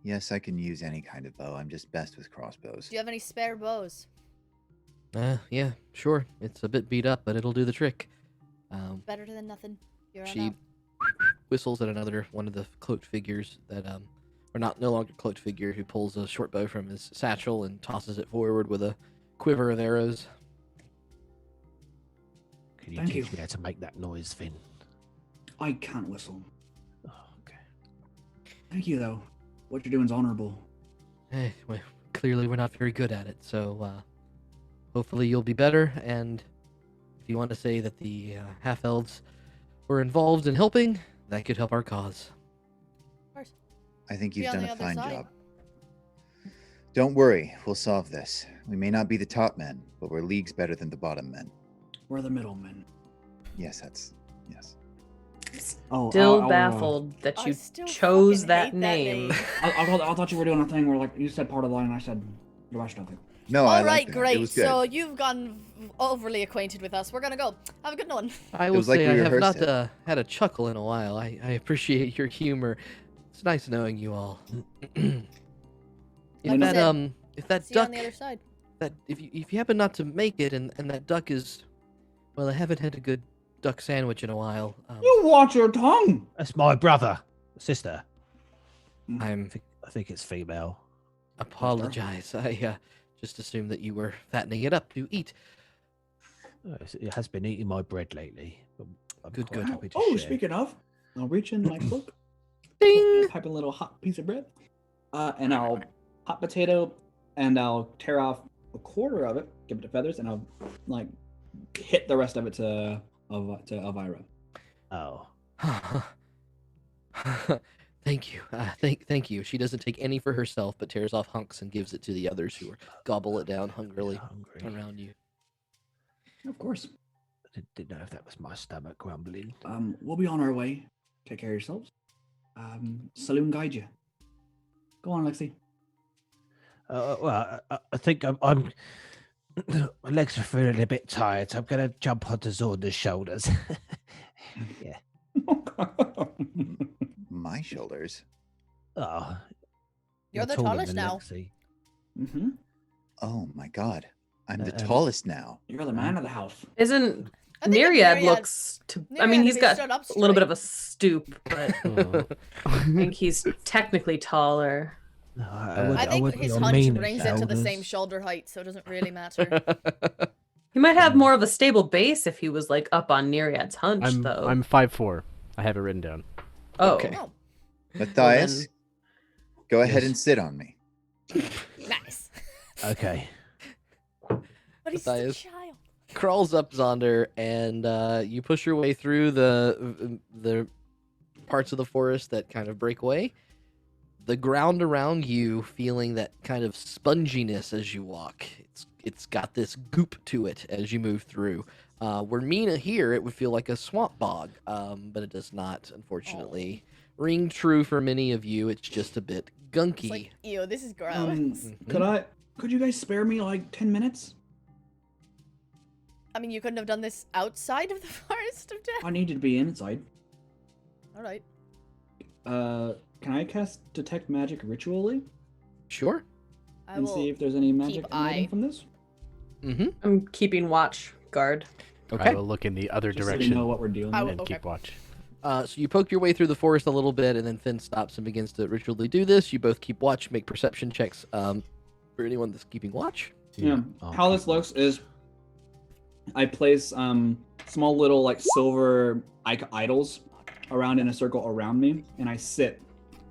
M: Yes, I can use any kind of bow. I'm just best with crossbows.
F: Do you have any spare bows?
C: Yeah, sure. It's a bit beat up, but it'll do the trick.
F: Better than nothing. You're on
C: She
F: up.
C: whistles at another one of the cloaked figures that or no longer cloaked figure, who pulls a short bow from his satchel and tosses it forward with a quiver of arrows.
I: Can you
B: Thank
I: teach
B: you.
I: me how to make that noise, Finn?
B: I can't whistle.
I: Oh, okay.
B: Thank you, though. What you're doing is honorable.
C: Well, clearly we're not very good at it, so hopefully you'll be better. And if you want to say that the half-elves were involved in helping, that could help our cause.
F: Of course.
M: I think
F: Be
M: you've
F: on
M: done
F: the
M: a
F: other
M: fine
F: side.
M: job. Don't worry, we'll solve this. We may not be the top men, but we're leagues better than the bottom men.
B: We're the middlemen.
M: Yes, yes.
B: Oh,
K: Still
B: I'll,
K: baffled that
F: I
K: you
F: still
K: chose
F: fucking
K: that
F: hate that
K: name.
F: name.
B: I thought you were doing a thing where like you said part of the line and I said the rest of it.
M: No, I
F: All right,
M: liked it. It
F: great.
M: was good.
F: So you've gotten overly acquainted with us. We're gonna go. Have a good one.
C: I will
M: was like
C: say
M: we
C: I have not
M: rehearsed it.
C: had a chuckle in a while. I appreciate your humor. It's nice knowing you all.
F: Like I said,
C: if that
F: See you
C: duck
F: on the other side.
C: that if you happen not to make it and that duck is, well, I haven't had a good duck sandwich in a while.
B: You watch your tongue.
I: That's my brother, sister.
C: I
I: I think it's female.
C: apologize. I just assumed that you were fattening it up to eat.
I: It has been eating my bread lately. But I'm
C: Good,
I: quite
C: good.
I: happy to
B: Oh,
I: share.
B: speaking of, I'll reach in my cloak,
C: Ding!
B: type a little hot piece of bread, and I'll hot potato, and I'll tear off a quarter of it, give it to Feathers, and I'll like hit the rest of it to Elvira.
I: Oh.
C: Thank you. Thank you. She doesn't take any for herself, but tears off hunks and gives it to the others who gobble it down hungrily
I: Hungry.
C: around you.
B: Of course.
I: Didn't know if that was my stomach grumbling.
B: We'll be on our way. Take care of yourselves. Saloon guide you. Go on, Lexi.
I: Well, I think I'm my legs are feeling a bit tired, so I'm going to jump onto Zaunder's shoulders. Yeah.
M: My shoulders.
I: Oh,
F: You're the
I: taller
F: tallest
I: than
F: now.
I: Lexi.
B: Mm-hmm.
M: Oh my god. I'm the
I: Um,
M: tallest now.
B: You're the man of the house.
K: Isn't
F: I think if
K: Neriad
F: Neriad-
K: looks to? I mean,
F: Neriad
K: he's
F: if he
K: got
F: stood up
K: a little bit
F: straight.
K: of a stoop, but
I: Oh.
K: I think he's technically taller.
I: No,
F: I think
I: would be
F: his
I: on
F: hunch
I: Meena's
F: brings it to the same
I: shoulders.
F: shoulder height, so it doesn't really matter.
K: He might have more of a stable base if he was like up on Neriad's hunch, though.
E: I'm 5'4". I have it written down.
K: Oh,
C: Okay.
F: Oh,
M: Matthias, go ahead
I: Yes.
M: and sit on me.
F: nice.
I: Okay.
F: But he's still a
C: Matthias.
F: child.
C: Crawls up Zaunder, and you push your way through the parts of the forest that kind of break away. The ground around you feeling that kind of sponginess as you walk. It's got this goop to it as you move through. Where Meena here, it would feel like a swamp bog, but it does not, unfortunately. Ring true for many of you. It's just a bit gunky.
F: It's like, ew, this is gross.
C: Mhm.
B: Could you guys spare me like 10 minutes?
F: I mean, you couldn't have done this outside of the Forest of Death.
B: I needed to be inside.
F: All right.
B: can I cast detect magic ritually
C: Sure.
B: and see if there's any magic emanating from this?
C: Mm-hmm.
K: I'm keeping watch, guard.
C: Okay.
E: I will look in the other
B: Just so we
E: direction.
B: know what we're dealing with.
E: and keep watch.
C: So you poke your way through the forest a little bit, and then Finn stops and begins to ritually do this. You both keep watch, make perception checks for anyone that's keeping watch.
B: Yeah. How this looks is I place small little like silver idols around in a circle around me, and I sit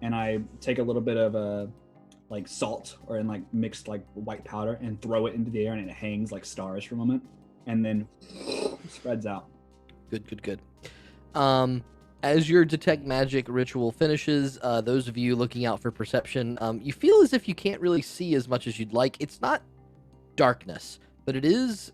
B: and I take a little bit of like salt or in like mixed like white powder and throw it into the air, and it hangs like stars for a moment and then spreads out.
C: Good. As your detect magic ritual finishes, those of you looking out for perception, you feel as if you can't really see as much as you'd like. It's not darkness, but it is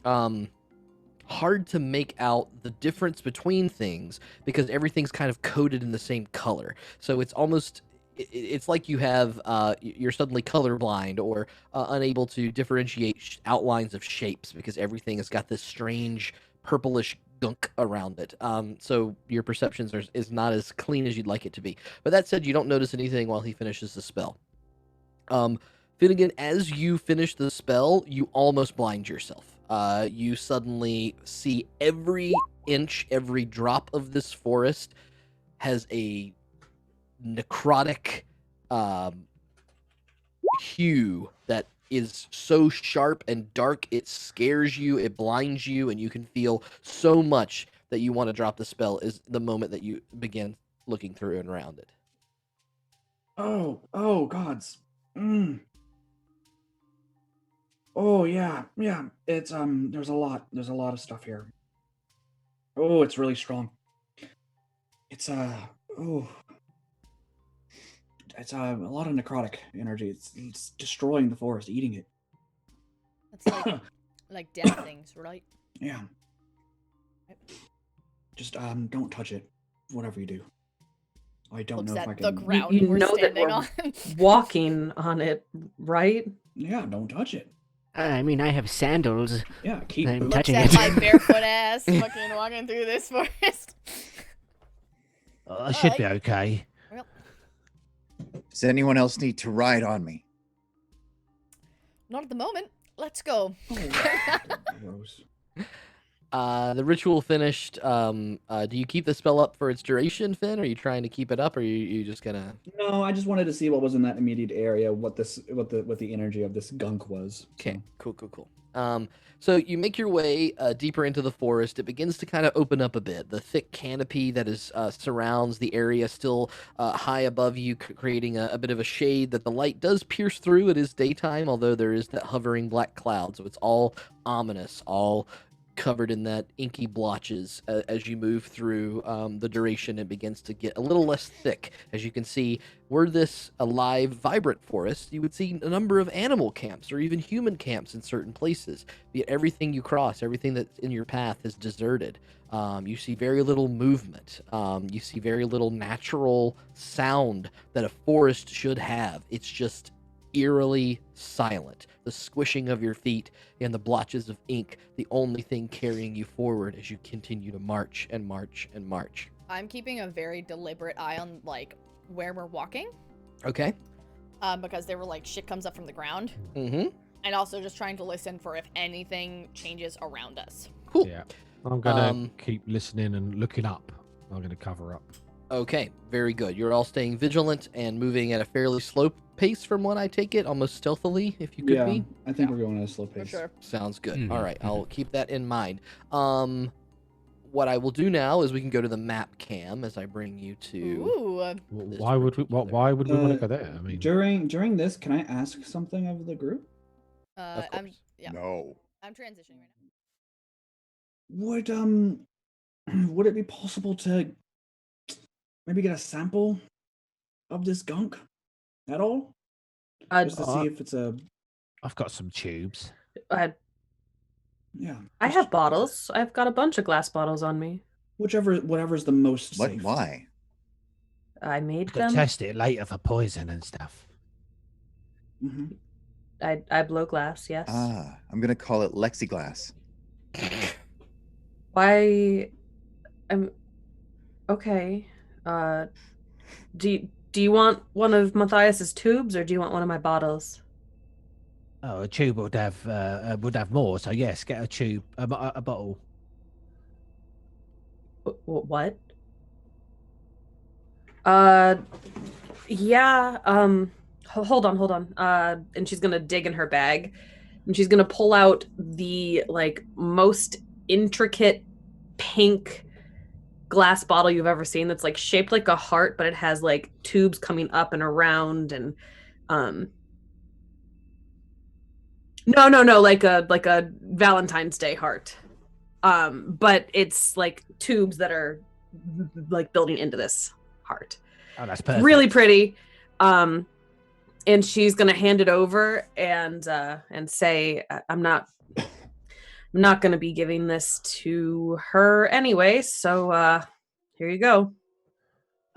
C: hard to make out the difference between things because everything's kind of coated in the same color. So it's almost, it's like you have, you're suddenly colorblind or unable to differentiate outlines of shapes because everything has got this strange purplish gunk around it. So your perceptions is not as clean as you'd like it to be. But that said, you don't notice anything while he finishes the spell. Finnigan, as you finish the spell, you almost blind yourself. You suddenly see every inch, every drop of this forest has a necrotic hue that is so sharp and dark it scares you, it blinds you, and you can feel so much that you want to drop the spell is the moment that you begin looking through and around it.
B: Oh gods. Oh yeah. It's there's a lot of stuff here. Oh, it's really strong. It's it's a lot of necrotic energy. It's destroying the forest, eating it.
F: It's like dead things, right?
B: Yeah. Just don't touch it, whatever you do. I don't know if I can.
F: The ground
K: You
F: we're
K: know that
F: standing
K: we're
F: on.
K: walking on it, right?
B: Yeah, don't touch it.
H: I mean, I have sandals.
B: Yeah, keep
H: I'm
F: Looks
H: touching
F: at
H: it.
F: my barefoot ass fucking walking through this forest.
I: I should be okay.
M: Does anyone else need to ride on me?
F: Not at the moment. Let's go.
B: Gross.
C: The ritual finished. Do you keep the spell up for its duration, Finn? Or are you trying to keep it up, or are you just gonna?
B: No, I just wanted to see what was in that immediate area, what the energy of this gunk was.
C: Okay, cool. So you make your way deeper into the forest. It begins to kind of open up a bit. The thick canopy that is surrounds the area still high above you, creating a bit of a shade that the light does pierce through. It is daytime, although there is that hovering black cloud, so it's all ominous, all covered in that inky blotches. As you move through the duration, it begins to get a little less thick. As you can see, were this a live, vibrant forest, you would see a number of animal camps or even human camps in certain places. Yet everything you cross, everything that's in your path is deserted. You see very little movement. You see very little natural sound that a forest should have. It's just eerily silent. The squishing of your feet and the blotches of ink, the only thing carrying you forward as you continue to march and march and march.
F: I'm keeping a very deliberate eye on like where we're walking.
C: Okay.
F: Because there were like shit comes up from the ground.
C: Mm-hmm.
F: And also just trying to listen for if anything changes around us.
C: Cool.
G: Yeah. I'm gonna keep listening and looking up. I'm gonna cover up.
C: Okay, very good. You're all staying vigilant and moving at a fairly slow pace from what I take it, almost stealthily, if you could be.
B: I think we're going at a slow pace.
F: For sure.
C: Sounds good.
E: Mhm,
C: All right, I'll keep that in mind. What I will do now is we can go to the map cam as I bring you to.
F: Ooh.
G: Why would we? Why would we want to go there? I mean,
B: During this, can I ask something of the group?
C: Of
F: I'm
C: course.
L: No.
F: I'm transitioning right now.
B: Would it be possible to maybe get a sample of this gunk at all? Just to see if it's a.
I: I've got some tubes.
B: Yeah.
K: I have bottles. I've got a bunch of glass bottles on me.
B: Whatever's the most safe.
M: Why?
K: I made
I: Could
K: them.
I: test it later for poison and stuff.
B: Mm-hmm.
K: I blow glass. Yes.
M: I'm gonna call it Lexiglass.
K: Why? I'm okay. Do you want one of Matthias's tubes, or do you want one of my bottles?
I: Oh, a tube would have more. So yes, get a tube, a bottle.
K: What? Yeah. Hold on. And she's gonna dig in her bag, and she's gonna pull out the like most intricate pink glass bottle you've ever seen. That's like shaped like a heart, but it has like tubes coming up and around, and no, like a Valentine's Day heart. But it's like tubes that are like building into this heart.
I: Oh, that's perfect.
K: Really pretty. And she's gonna hand it over and say, I'm not gonna be giving this to her anyway, so here you go.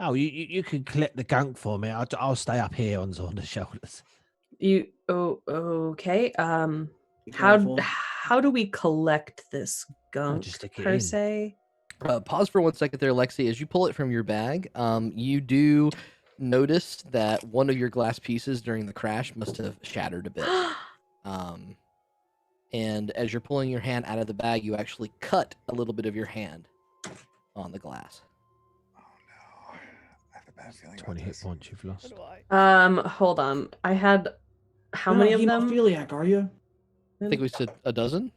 I: Oh, you can collect the gunk for me. I'll stay up here on Zaunder's shoulders.
K: Okay.
B: Careful.
K: How do we collect this gunk
I: just stick it
K: per
I: in.
K: se?
C: Pause for 1 second there, Lexi. As you pull it from your bag, you do notice that one of your glass pieces during the crash must have shattered a bit. And as you're pulling your hand out of the bag, you actually cut a little bit of your hand on the glass.
A: Oh no. I have a bad feeling
I: 20
A: about
I: hit
A: this.
I: points you've lost.
F: So do I.
K: Hold on. I had how
B: You're
K: many
B: not
K: of them?
B: hemophiliac, are you?
C: I think we said a dozen.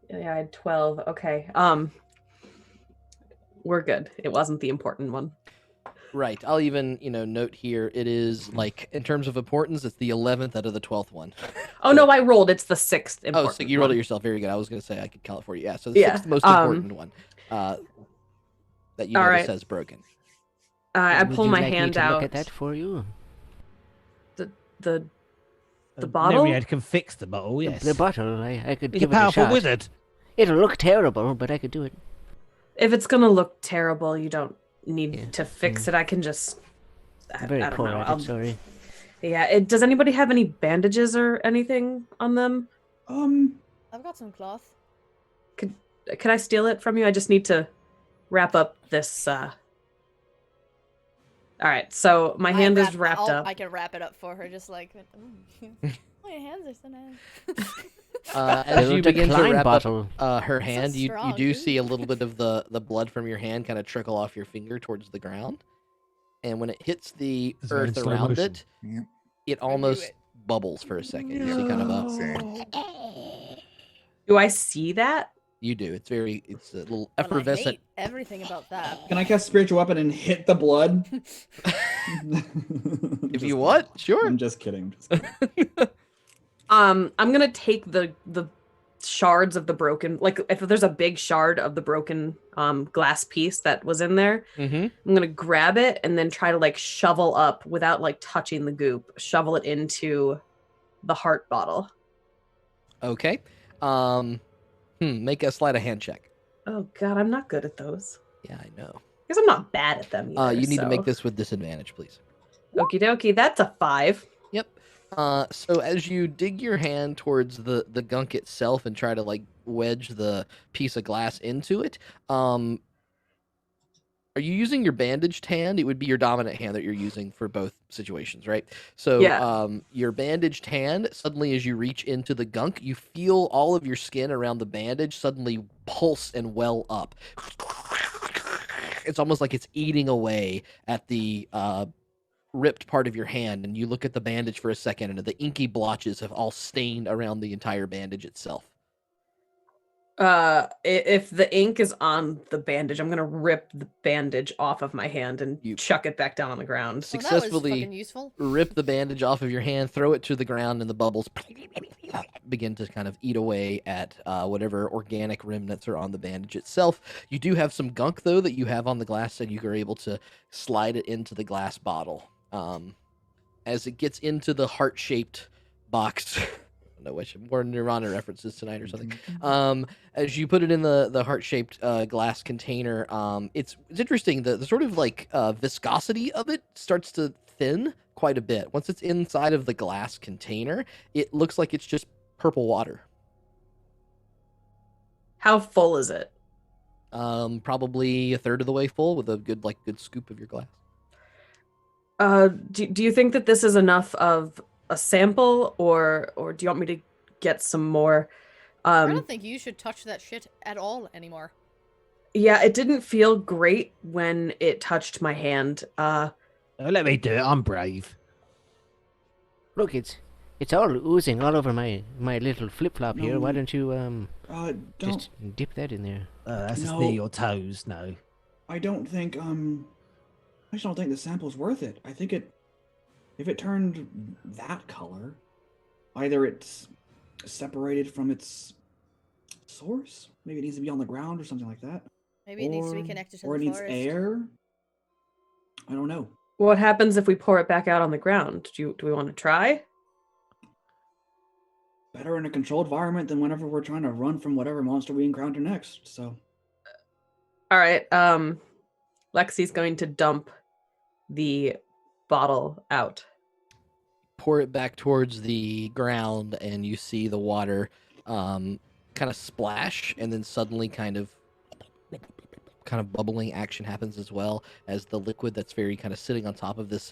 K: Yeah, I had 12. Okay. We're good. It wasn't the important one.
C: Right. I'll even, note here, it is, like, in terms of importance, it's the 11th out of the 12th one.
K: Oh, no, I rolled. It's the 6th important
C: Oh, so you rolled it
K: one.
C: yourself. Very good. I was going to say I could count it for you. Yeah, so the 6th most important one that you
K: all
C: notice
K: right.
C: has broken.
K: I
H: Would
K: pull
H: you
K: my
H: like me
K: hand
H: to
K: out.
H: Look at that for you.
K: The bottle?
I: Neriad can fix the bottle, yes.
H: The bottle, I could
I: He's a
H: give it a
I: powerful
H: shot.
I: wizard.
H: It'll look terrible, but I could do it.
K: If it's gonna look terrible, you don't need
H: Yeah.
K: to fix it. I can just.
H: I'm very
K: I don't
H: poor
K: know.
H: at it, sorry.
K: Yeah. Does anybody have any bandages or anything on them?
F: I've got some cloth.
K: Could I steal it from you? I just need to wrap up this. All right. So my hand is wrapped up.
F: I can wrap it up for her, just like. My hands are so nice.
C: As you begin to wrap
H: bottle.
C: up her
F: So
C: hand, you
F: strong,
C: do
F: dude.
C: see a little bit of the blood from your hand kind of trickle off your finger towards the ground. And when it hits the
G: Is it in
C: earth
G: slow
C: around
G: motion?
C: it,
A: Yep.
C: it almost bubbles for a second. You see kind of a...
A: Same.
K: Do I see that?
C: You do. It's a little
F: Well, I
C: effervescent.
F: hate everything about that.
B: Can I cast spiritual weapon and hit the blood?
C: If you what? Sure.
B: I'm just kidding.
K: I'm gonna take the shards of the broken, like if there's a big shard of the broken glass piece that was in there,
C: Mm-hmm.
K: I'm gonna grab it and then try to like shovel up without like touching the goop, shovel it into the heart bottle.
C: Okay. Make a sleight of hand check.
K: Oh god, I'm not good at those.
C: Yeah, I know.
K: Because I'm not bad at them either.
C: You need to make
K: so.
C: this with disadvantage, please.
K: Okie dokie, that's a 5.
C: Yep. So as you dig your hand towards the gunk itself and try to like wedge the piece of glass into it, are you using your bandaged hand? It would be your dominant hand that you're using for both situations, right? So
K: Yeah.
C: Your bandaged hand, suddenly as you reach into the gunk, you feel all of your skin around the bandage suddenly pulse and well up. It's almost like it's eating away at the ripped part of your hand, and you look at the bandage for a second, and the inky blotches have all stained around the entire bandage itself.
K: If the ink is on the bandage, I'm gonna rip the bandage off of my hand and chuck it back down on the ground.
F: Well, that was
C: Successfully
F: fucking useful.
C: rip the bandage off of your hand, throw it to the ground, and the bubbles begin to kind of eat away at whatever organic remnants are on the bandage itself. You do have some gunk, though, that you have on the glass, and you are able to slide it into the glass bottle. As it gets into the heart-shaped box... I don't know which, more Nirvana references tonight or something. As you put it in the heart-shaped glass container, it's interesting. The sort of like viscosity of it starts to thin quite a bit. Once it's inside of the glass container, it looks like it's just purple water.
K: How full is it?
C: Probably a third of the way full with a good scoop of your glass.
K: Do you think that this is enough of a sample, or do you want me to get some more?
F: I don't think you should touch that shit at all anymore.
K: Yeah, it didn't feel great when it touched my hand.
I: Let me do it. I'm brave.
H: Look, it's all oozing all over my little flip flop here. Why don't you just dip that in there?
I: That's just near your toes. No.
B: I don't think I just don't think the sample's worth it. I think if it turned that color, either it's separated from its source, maybe it needs to be on the ground or something like that.
F: Maybe it needs to be connected to
B: or
F: the
B: it needs
F: forest.
B: air. I don't know.
K: What happens if we pour it back out on the ground? Do we want to try?
B: Better in a controlled environment than whenever we're trying to run from whatever monster we encounter next. So,
K: all right. Lexi's going to dump the bottle out.
C: Pour it back towards the ground, and you see the water kind of splash, and then suddenly kind of bubbling action happens as well as the liquid that's very kind of sitting on top of this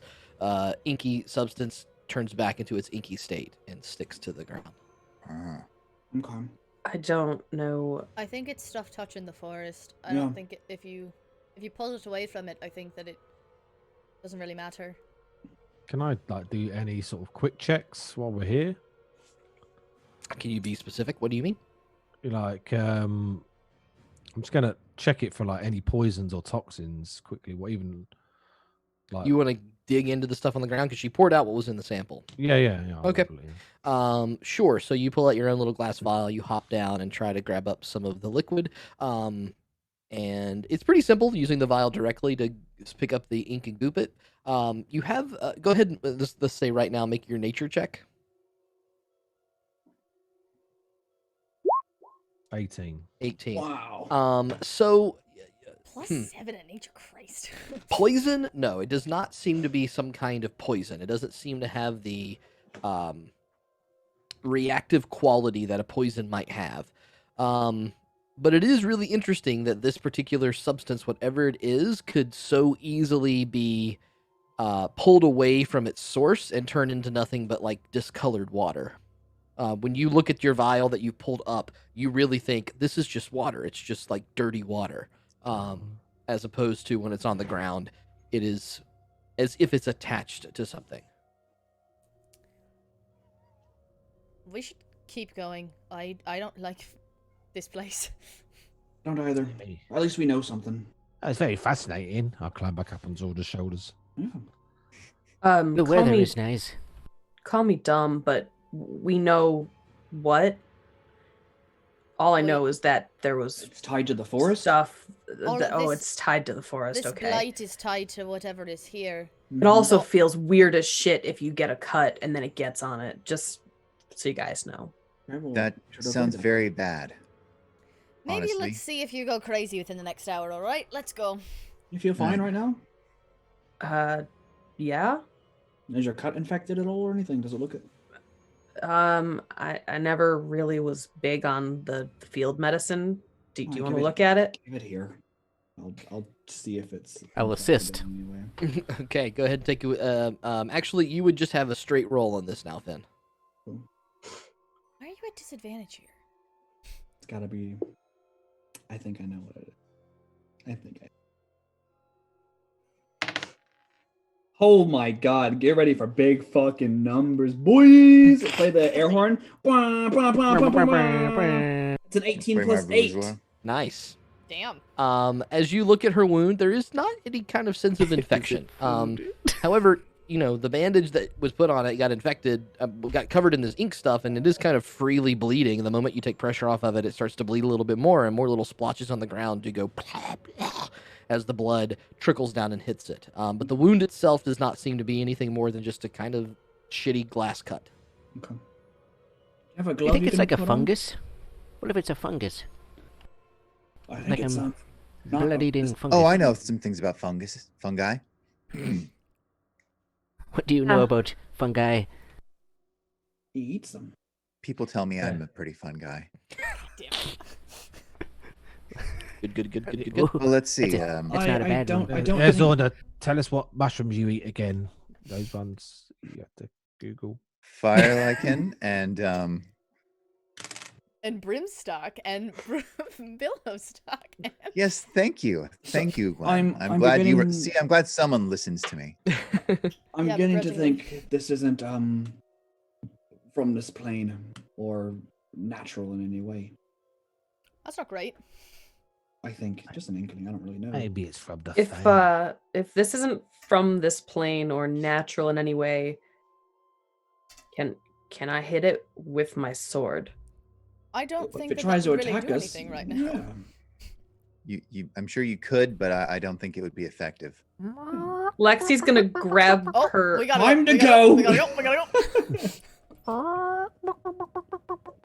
C: inky substance turns back into its inky state and sticks to the ground.
B: Okay.
K: I don't know.
F: I think it's stuff touching the forest. I don't think if you pull it away from it, I think that it doesn't really matter.
G: Can I do any sort of quick checks while we're here?
C: Can you be specific? What do you mean?
G: I'm just gonna check it for any poisons or toxins quickly. What even
C: you want to dig into the stuff on the ground because she poured out what was in the sample.
G: Yeah.
C: Okay. Sure. So you pull out your own little glass vial, you hop down and try to grab up some of the liquid. And it's pretty simple using the vial directly to pick up the ink and goop it. You have go ahead and let's say right now make your nature check.
G: 18.
B: Wow.
C: So
F: plus 7 in nature, Christ.
C: Poison? No, it does not seem to be some kind of poison. It doesn't seem to have the reactive quality that a poison might have. But it is really interesting that this particular substance, whatever it is, could so easily be pulled away from its source and turn into nothing but discolored water. When you look at your vial that you pulled up, you really think this is just water. It's just dirty water. As opposed to when it's on the ground, it is as if it's attached to something.
F: We should keep going. I don't like this place.
B: Don't either. Or at least we know something.
I: It's very fascinating.
G: I'll climb back up on Zaunder's shoulders.
B: Yeah.
H: The weather is nice.
K: Call me dumb, but we know what? All I know is that there was
B: it's tied to the forest
K: stuff. It's tied to the forest.
F: This
K: Okay.
F: blight is tied to whatever is here.
K: It also feels weird as shit if you get a cut and then it gets on it. Just so you guys know.
M: That sounds very bad.
F: Maybe
M: honestly.
F: let's see if you go crazy within the next hour. All right, let's go.
B: You feel fine right now?
K: Yeah.
B: Is your cut infected at all or anything? Does it look it?
K: I never really was big on the field medicine. Do you want to look at it?
B: Give it here. I'll see if it's.
E: I'll assist.
B: Anyway.
C: Okay, go ahead and take it. Actually, you would just have a straight roll on this now, Finn.
F: Why are you at disadvantage here?
B: It's gotta be. I think I know what it is. Oh my god, get ready for big fucking numbers, boys! Play the air horn. It's an 18 plus 8.
C: Nice.
F: Damn.
C: As you look at her wound, there is not any kind of sense of infection. However, the bandage that was put on it got infected, got covered in this ink stuff, and it is kind of freely bleeding. And the moment you take pressure off of it, it starts to bleed a little bit more, and more little splotches on the ground do go as the blood trickles down and hits it. But the wound itself does not seem to be anything more than just a kind of shitty glass cut.
B: Okay. You have a
H: I
B: glove
H: think
B: you
H: it's
B: can
H: like a
B: put on?
H: fungus. What if it's a fungus?
B: I think
H: Like
B: it's
H: a
B: not
H: blood-eating fungus.
M: Oh, I know some things about fungi.
H: What do you know about fungi?
B: He eats them.
M: People tell me I'm a pretty fun guy.
F: Damn.
C: Good.
H: Ooh,
M: Well, let's see.
H: That's not a bad one.
B: I don't
G: There's
B: think-
G: Zaunder. Tell us what mushrooms you eat again. Those ones you have to Google.
M: Fire lichen and
F: And brimstock and billowstock. And...
M: yes, thank you, Gwen. I'm
B: I'm
M: glad you were.
B: beginning-
M: See, I'm glad someone listens to me.
B: I'm
F: Yeah,
B: beginning to
F: begrudgingly.
B: think this isn't from this plane or natural in any way.
F: That's not great.
B: I think just an inkling. I don't really know.
G: Maybe it's from the
K: If this isn't from this plane or natural in any way, can I hit it with my sword?
F: I don't
B: If
F: think
B: it
F: that
B: tries
F: that
B: to
F: would really
B: attack
F: do
B: us,
F: anything right now.
B: yeah.
M: I'm sure you could, but I don't think it would be effective.
K: Lexi's gonna grab
F: Oh,
K: her.
F: we gotta
B: Time
F: go.
B: to
F: We gotta go.
B: go.
F: We gotta go.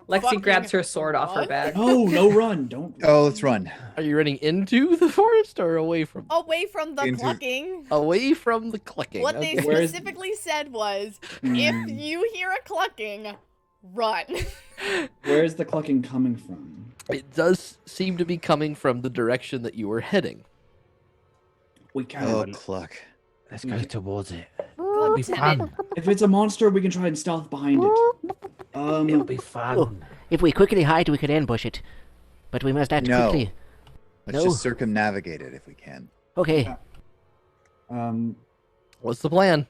K: Lexi
F: Fucking
K: grabs her sword off her
F: run?
K: bag.
B: No run. Don't.
M: Oh, let's run.
C: Are you running into the forest or away from?
F: Away from the
M: Into-
F: clucking.
C: Away from the clucking.
F: What they
C: okay.
B: Where's-
F: specifically said was,
B: Hmm.
F: if you hear a clucking, run.
B: Where's the clucking coming from?
C: It does seem to be coming from the direction that you were heading.
B: We can't.
M: Oh, cluck.
G: Let's go towards it.
F: God
G: Be
F: damn it.
G: fun.
B: If it's a monster, we can try and stealth behind it.
G: It'll be fun.
H: If we quickly hide, we could ambush it. But we must act
M: No.
H: quickly.
M: Let's
H: No.
M: just circumnavigate it if we can.
H: Okay.
C: What's the plan?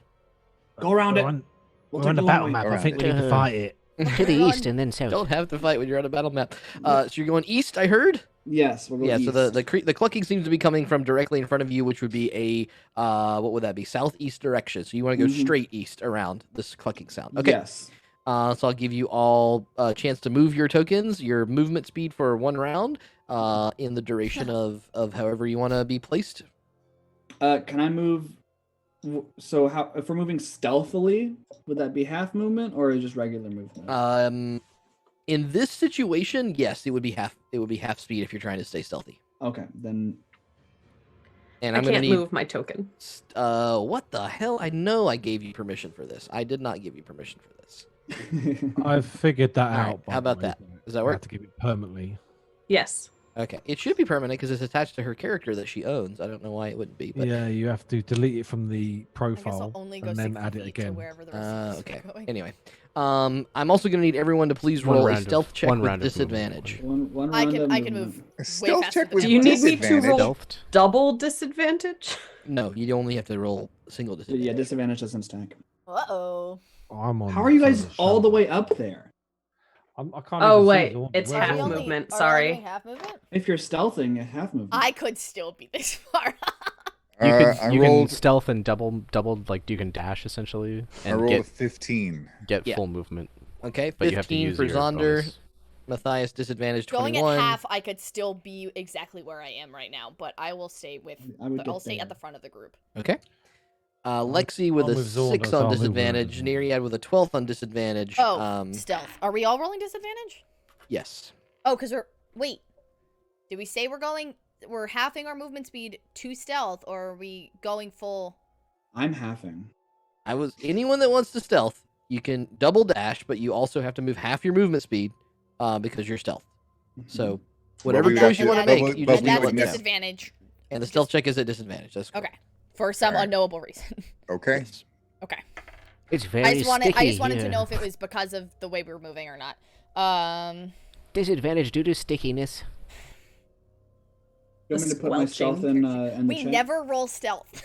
B: Go around
G: We're
B: it.
G: on,
B: We'll
G: we're on
B: take
G: the
B: the long
G: battle
B: way.
G: map. I
M: Around
G: think we
H: it.
G: need to fight it.
H: To the east and then south.
C: Don't have to fight when you're on a battle map. So you're going east, I heard?
B: Yes, we'll go
C: Yeah,
B: east.
C: so the clucking seems to be coming from directly in front of you, which would be a, what would that be? Southeast direction. So you want to go
B: Mhm.
C: straight east around this clucking sound. Okay.
B: Yes.
C: So I'll give you all a chance to move your tokens, your movement speed for 1 round, in the duration of however you want to be placed.
B: Can I move? So how if we're moving stealthily, would that be half movement or just regular movement?
C: In this situation, yes, it would be half. It would be half speed if you're trying to stay stealthy.
B: Okay, then.
C: And
K: I
C: I'm gonna
K: can't
C: need.
K: move my token.
C: What the hell? I know I gave you permission for this. I did not give you permission for this.
G: I've figured that
C: All right,
G: out. by
C: how
G: the
C: about
G: way.
C: that? Does that
G: I
C: work?
G: have to keep it permanently.
K: Yes.
C: Okay, it should be permanent because it's attached to her character that she owns. I don't know why it wouldn't be. But...
G: Yeah, you have to delete it from the
F: I guess
G: profile
F: I'll only go
G: and then
F: 60
G: add it
F: feet to
G: again.
F: wherever the rest of us
C: Okay.
F: are going.
C: Anyway, I'm also going to need everyone to please
E: One
C: roll a
E: round of-
C: stealth check
E: one
C: with
E: round of movement.
C: disadvantage.
B: One
F: I
B: round
F: can
B: of
F: I can
B: movement.
F: move
M: A
F: way
M: stealth
F: faster
M: check
F: than
M: with
K: Do you need me to
M: disadvantage.
K: roll
E: Stealthed.
K: double disadvantage?
C: No, you only have to roll single disadvantage.
B: Yeah, disadvantage doesn't stack.
F: Uh-oh.
G: I'm on.
B: How are you
G: some
B: guys
G: of
B: all the
G: shoulder.
B: way up there?
G: I can't
K: Oh,
G: even see
K: wait,
G: Zaunder.
K: it's
G: Where's
K: half
F: Are we
G: Zaunder?
F: only-
K: movement,
F: are we
K: sorry.
F: only half movement?
B: If you're stealthing, half movement.
F: I could still be this far.
E: You could
M: I
E: you
M: rolled.
E: can stealth and double like you can dash essentially
M: I
E: and
M: rolled a
E: get
M: 15.
E: get
C: Yeah.
E: full movement.
C: Okay,
E: But you have to
C: 15
E: use
C: for
E: your
C: Zaunder.
E: bonus.
C: Matthias disadvantage
F: Going
C: 21.
F: at half, I could still be exactly where I am right now, but I will stay with.
B: I would
F: I'll
B: get
F: stay at
B: there.
F: the front of the group.
C: Okay. Lexi with
G: I'm
C: a
G: with Zaunder,
C: 6
G: so
C: on
G: I'll move
C: disadvantage.
G: around.
C: Neriad with a 12th on disadvantage.
F: Oh, stealth. Are we all rolling disadvantage?
C: Yes.
F: Oh, because we're. Wait. Did we say we're halving our movement speed to stealth, or are we going full?
B: I'm halving.
C: Anyone that wants to stealth, you can double dash, but you also have to move half your movement speed because you're stealth. So whatever
M: we would
C: choice
M: have
C: you
M: to-
C: want to
M: but
C: make,
M: we-
C: you
M: but
C: just
F: And
C: need
F: that's
C: to
F: a
C: let me know.
F: disadvantage.
C: And the stealth check is at disadvantage. That's correct.
F: Okay. For some
M: Alright.
F: unknowable reason.
M: Okay.
F: Okay.
H: It's very
F: I just wanted
H: sticky
F: to
H: here.
F: know if it was because of the way we were moving or not.
H: Disadvantage due to stickiness.
B: You want me to put my stealth in the
F: We
B: chat?
F: never roll stealth.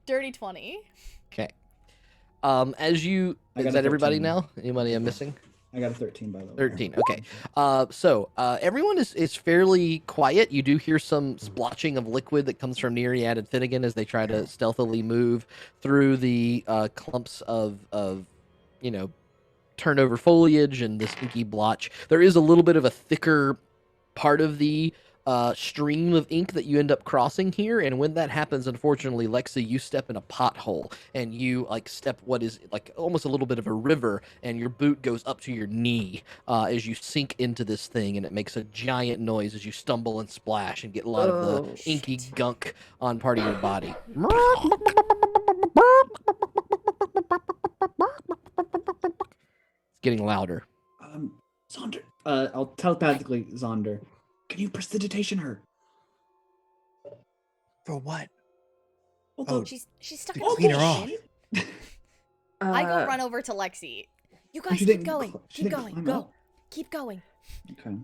F: Dirty 20.
C: Okay. As you
B: I got
C: is
B: a
C: that everybody
B: 13.
C: now? Anybody I'm missing?
B: I got a 13 by the way.
C: 13. Okay. So everyone is fairly quiet. You do hear some splotching of liquid that comes from Neriad and Finnigan as they try to stealthily move through the clumps of turnover foliage and this inky blotch. There is a little bit of a thicker part of the stream of ink that you end up crossing here, and when that happens, unfortunately, Lexi, you step in a pothole, and you step what is almost a little bit of a river, and your boot goes up to your knee as you sink into this thing, and it makes a giant noise as you stumble and splash and get a lot of the inky gunk on part of your body. It's getting louder.
B: Zaunder. I'll telepathically Zaunder. Can you prestidigitation her?
A: For what?
B: Oh,
F: She's stuck
A: to
F: in
A: clean her
F: bullshit.
A: off.
F: I go run over to Lexi. You guys
B: she
F: keep
B: didn't
F: going.
B: cl- she
F: Keep
B: didn't
F: going.
B: climb
F: Go.
B: up?
F: Keep going.
B: Okay.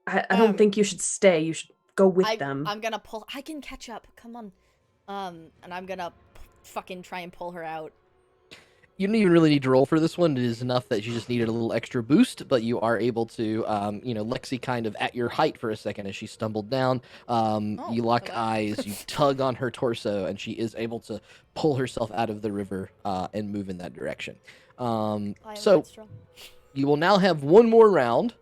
K: I don't think you should stay. You should go with them.
F: I'm gonna pull. I can catch up. Come on. And I'm gonna fucking try and pull her out.
C: You don't even really need to roll for this one. It is enough that you just needed a little extra boost, but you are able to, Lexi kind of at your height for a second as she stumbled down. You lock eyes, you tug on her torso, and she is able to pull herself out of the river and move in that direction. So you will now have one more round.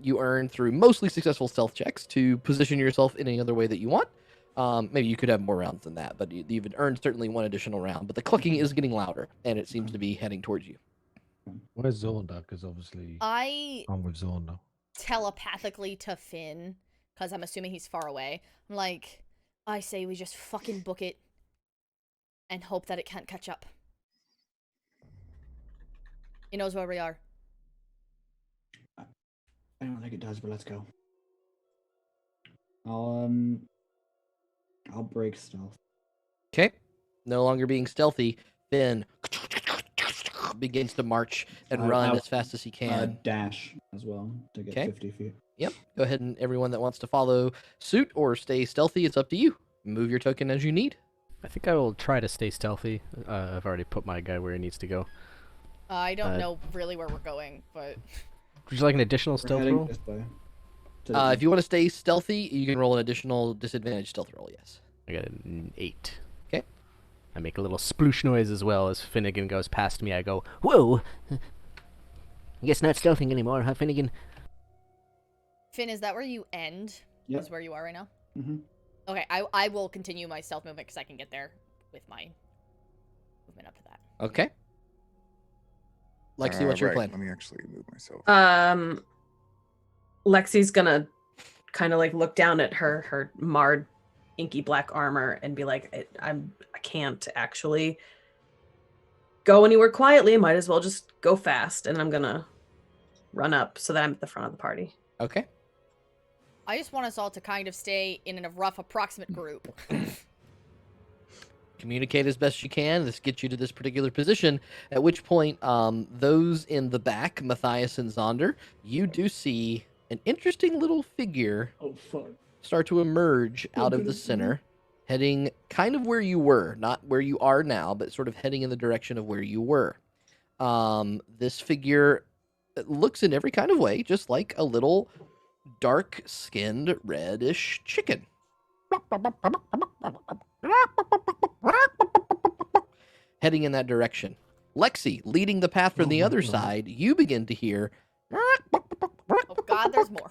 C: You earn through mostly successful stealth checks to position yourself in any other way that you want. Maybe you could have more rounds than that, but you've earned certainly one additional round. But the clucking is getting louder, and it seems to be heading towards you.
G: Where's Zaunder? Because obviously I'm with Zaunder.
F: Telepathically to Finn, because I'm assuming he's far away. I'm like, I say we just fucking book it and hope that it can't catch up. He knows where we are.
B: I don't think it does, but let's go. I'll break stealth.
C: Okay. No longer being stealthy, Finn begins to march and run as fast as he can.
B: Dash as well to get 50 feet.
C: Yep. Go ahead, and everyone that wants to follow suit or stay stealthy, it's up to you. Move your token as you need.
E: I think I will try to stay stealthy. I've already put my guy where he needs to go.
F: I don't know really where we're going, but...
E: Would you like an additional stealth roll?
C: If you want to stay stealthy, you can roll an additional disadvantage stealth roll, yes.
E: I got an 8.
C: Okay.
E: I make a little sploosh noise as well as Finnigan goes past me. I go, whoa! I guess not stealthing anymore, huh, Finnigan?
F: Finn, is that where you end?
B: Yep.
F: Is where you are right now?
B: Mm-hmm.
F: Okay, I will continue my stealth movement because I can get there with my movement up to that.
C: Okay. Lexi, what's your plan?
A: Let me actually move myself.
K: Lexi's gonna kind of like look down at her marred, inky black armor and be like, I can't actually go anywhere quietly. Might as well just go fast. And I'm gonna run up so that I'm at the front of the party.
C: Okay.
F: I just want us all to kind of stay in a rough approximate group.
C: Communicate as best you can. This gets you to this particular position, at which point those in the back, Matthias and Zaunder, you do see an interesting little figure start to emerge out of the center, heading kind of where you were, not where you are now, but sort of heading in the direction of where you were. This figure looks in every kind of way just like a little dark-skinned reddish chicken. Heading in that direction. Lexi, leading the path from the other side, you begin to hear
F: Oh god, there's more.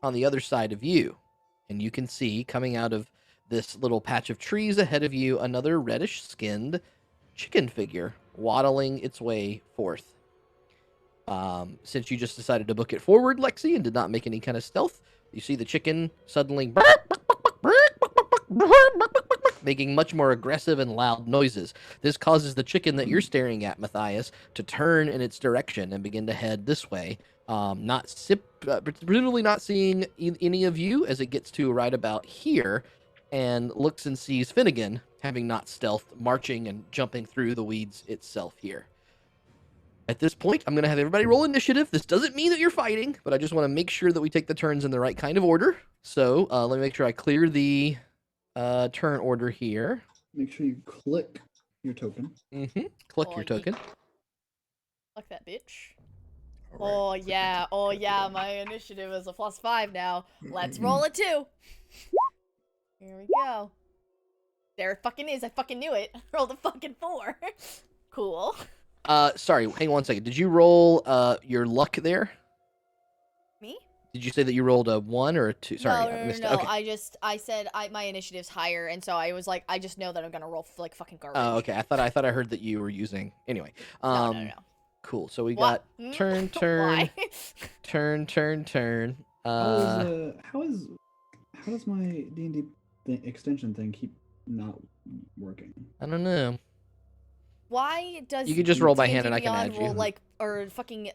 C: on the other side of you. And you can see, coming out of this little patch of trees ahead of you, another reddish-skinned chicken figure waddling its way forth. Since you just decided to book it forward, Lexi, and did not make any kind of stealth, you see the chicken suddenly making much more aggressive and loud noises. This causes the chicken that you're staring at, Matthias, to turn in its direction and begin to head this way. Presumably not seeing any of you as it gets to right about here, and looks and sees Finnigan, having not stealthed, marching and jumping through the weeds itself here. At this point, I'm going to have everybody roll initiative. This doesn't mean that you're fighting, but I just want to make sure that we take the turns in the right kind of order. So let me make sure I clear the turn order here.
B: Make sure you click your token.
C: Mm-hmm. Click your token.
F: Fuck that bitch. Oh yeah, my initiative is a +5 now. Let's roll a 2. Here we go. There it fucking is. I fucking knew it. Rolled a fucking 4. Cool.
C: Sorry, hang on 1 second. Did you roll your luck there?
F: Me?
C: Did you say that you rolled a 1 or a 2? Sorry,
F: No.
C: I missed it.
F: No.
C: Okay.
F: I said my initiative's higher, and so I was like, I just know that I'm gonna roll like fucking garbage.
C: Oh, okay. I thought I heard that you were using. Anyway.
F: No.
C: Cool. So we
F: What?
C: got turn,
F: Why?
C: turn.
B: How does my D&D extension thing keep not working?
C: I don't know.
F: Why does
C: You can just roll by hand
F: D&D
C: and I can
F: Beyond
C: add
F: roll
C: you.
F: like, or fucking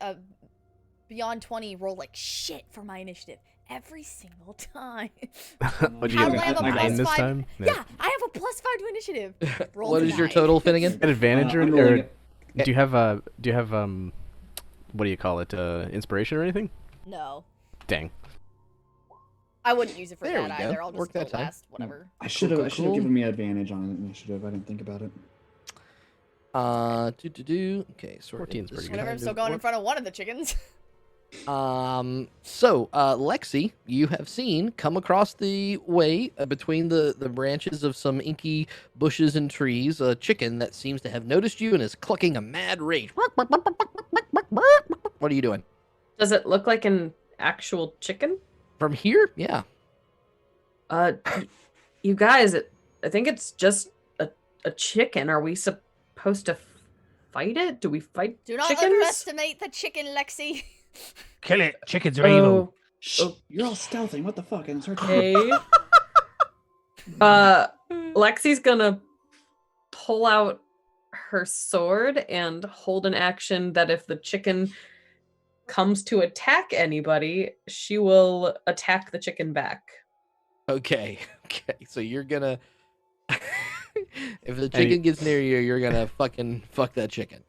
F: Beyond 20 roll like shit for my initiative, every single time.
E: What you
F: How
E: get?
F: do I have a
E: a
F: plus
E: 9 this
F: 5?
E: time?
F: Yeah, I have a +5 to initiative. Roll
C: What
F: the
C: is your
F: 9.
C: total, Finnigan?
E: An advantage
B: I'm
E: or
B: rolling
E: do you have what do you call it? Inspiration or anything?
F: No.
E: Dang.
F: I wouldn't use it for
C: There
F: that
C: we go.
F: either. I'll just
C: Work
F: go
C: that time.
F: last, whatever.
B: I should have
C: cool.
B: given me advantage on initiative. I didn't think about it.
C: Okay, sort
E: 14 is pretty good.
F: Whatever, I'm still going in front of one of the chickens.
C: Lexi, you have seen come across the way between the branches of some inky bushes and trees a chicken that seems to have noticed you and is clucking a mad rage. What are you doing?
K: Does it look like an actual chicken?
C: From here? Yeah.
K: You guys, I think it's just a chicken. Are we supposed to fight it? Do we fight
F: Do not
K: chickens?
F: underestimate the chicken, Lexi.
I: Kill it. Chickens are evil.
B: Shh, you're all stealthing. What the fuck? And start
K: Okay. Lexi's gonna pull out her sword and hold an action that if the chicken comes to attack anybody, she will attack the chicken back.
C: Okay. So you're gonna if the chicken gets near you, you're gonna fucking fuck that chicken.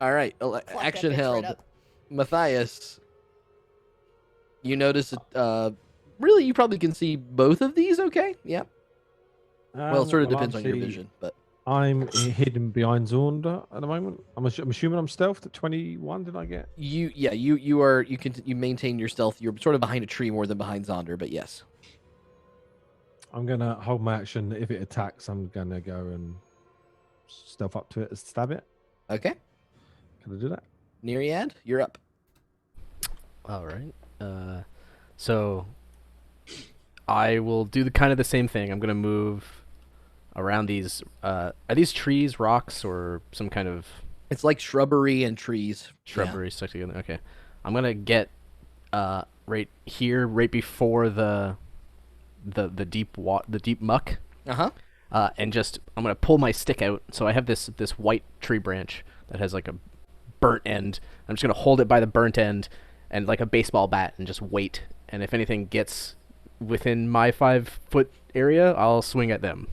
C: All right. Action held.
F: Right
C: Matthias, you notice really you probably can see both of these okay? Yeah. Well, it sort of depends on your vision, but
G: I'm hidden behind Zaunder at the moment. I'm assuming I'm stealthed at 21. Did I get?
C: you maintain your stealth. You're sort of behind a tree more than behind Zaunder, but yes.
G: I'm gonna hold my action. If it attacks, I'm gonna go and stealth up to it and stab it.
C: Okay.
G: Can I do that?
C: Neriad, you're up.
E: All right. So I will do the same thing. I'm gonna move around these. Are these trees, rocks, or some kind of?
C: It's like shrubbery and trees.
E: Shrubbery stuck together. Okay. I'm gonna get right here, right before the deep muck. And just I'm gonna pull my stick out. So I have this white tree branch that has like a burnt end. I'm just gonna hold it by the burnt end and like a baseball bat and just wait. And if anything gets within my 5-foot area, I'll swing at them.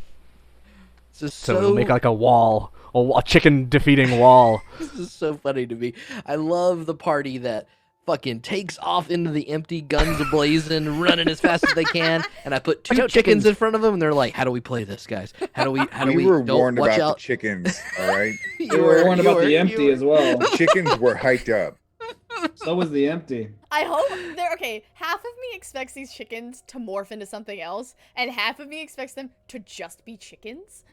E: So it'll make like a wall, a chicken defeating wall.
C: This is so funny to me. I love the party that fucking takes off into the empty, guns ablazing, running as fast as they can, and I put two chickens in front of them, and they're like, "How do we play this, guys? How do we?"
A: We were warned
C: watch
A: about
C: out.
A: the chickens. All right,
B: You were warned about the empty as well.
A: the chickens were hyped up.
B: So was the empty.
F: I hope they're okay. Half of me expects these chickens to morph into something else, and half of me expects them to just be chickens.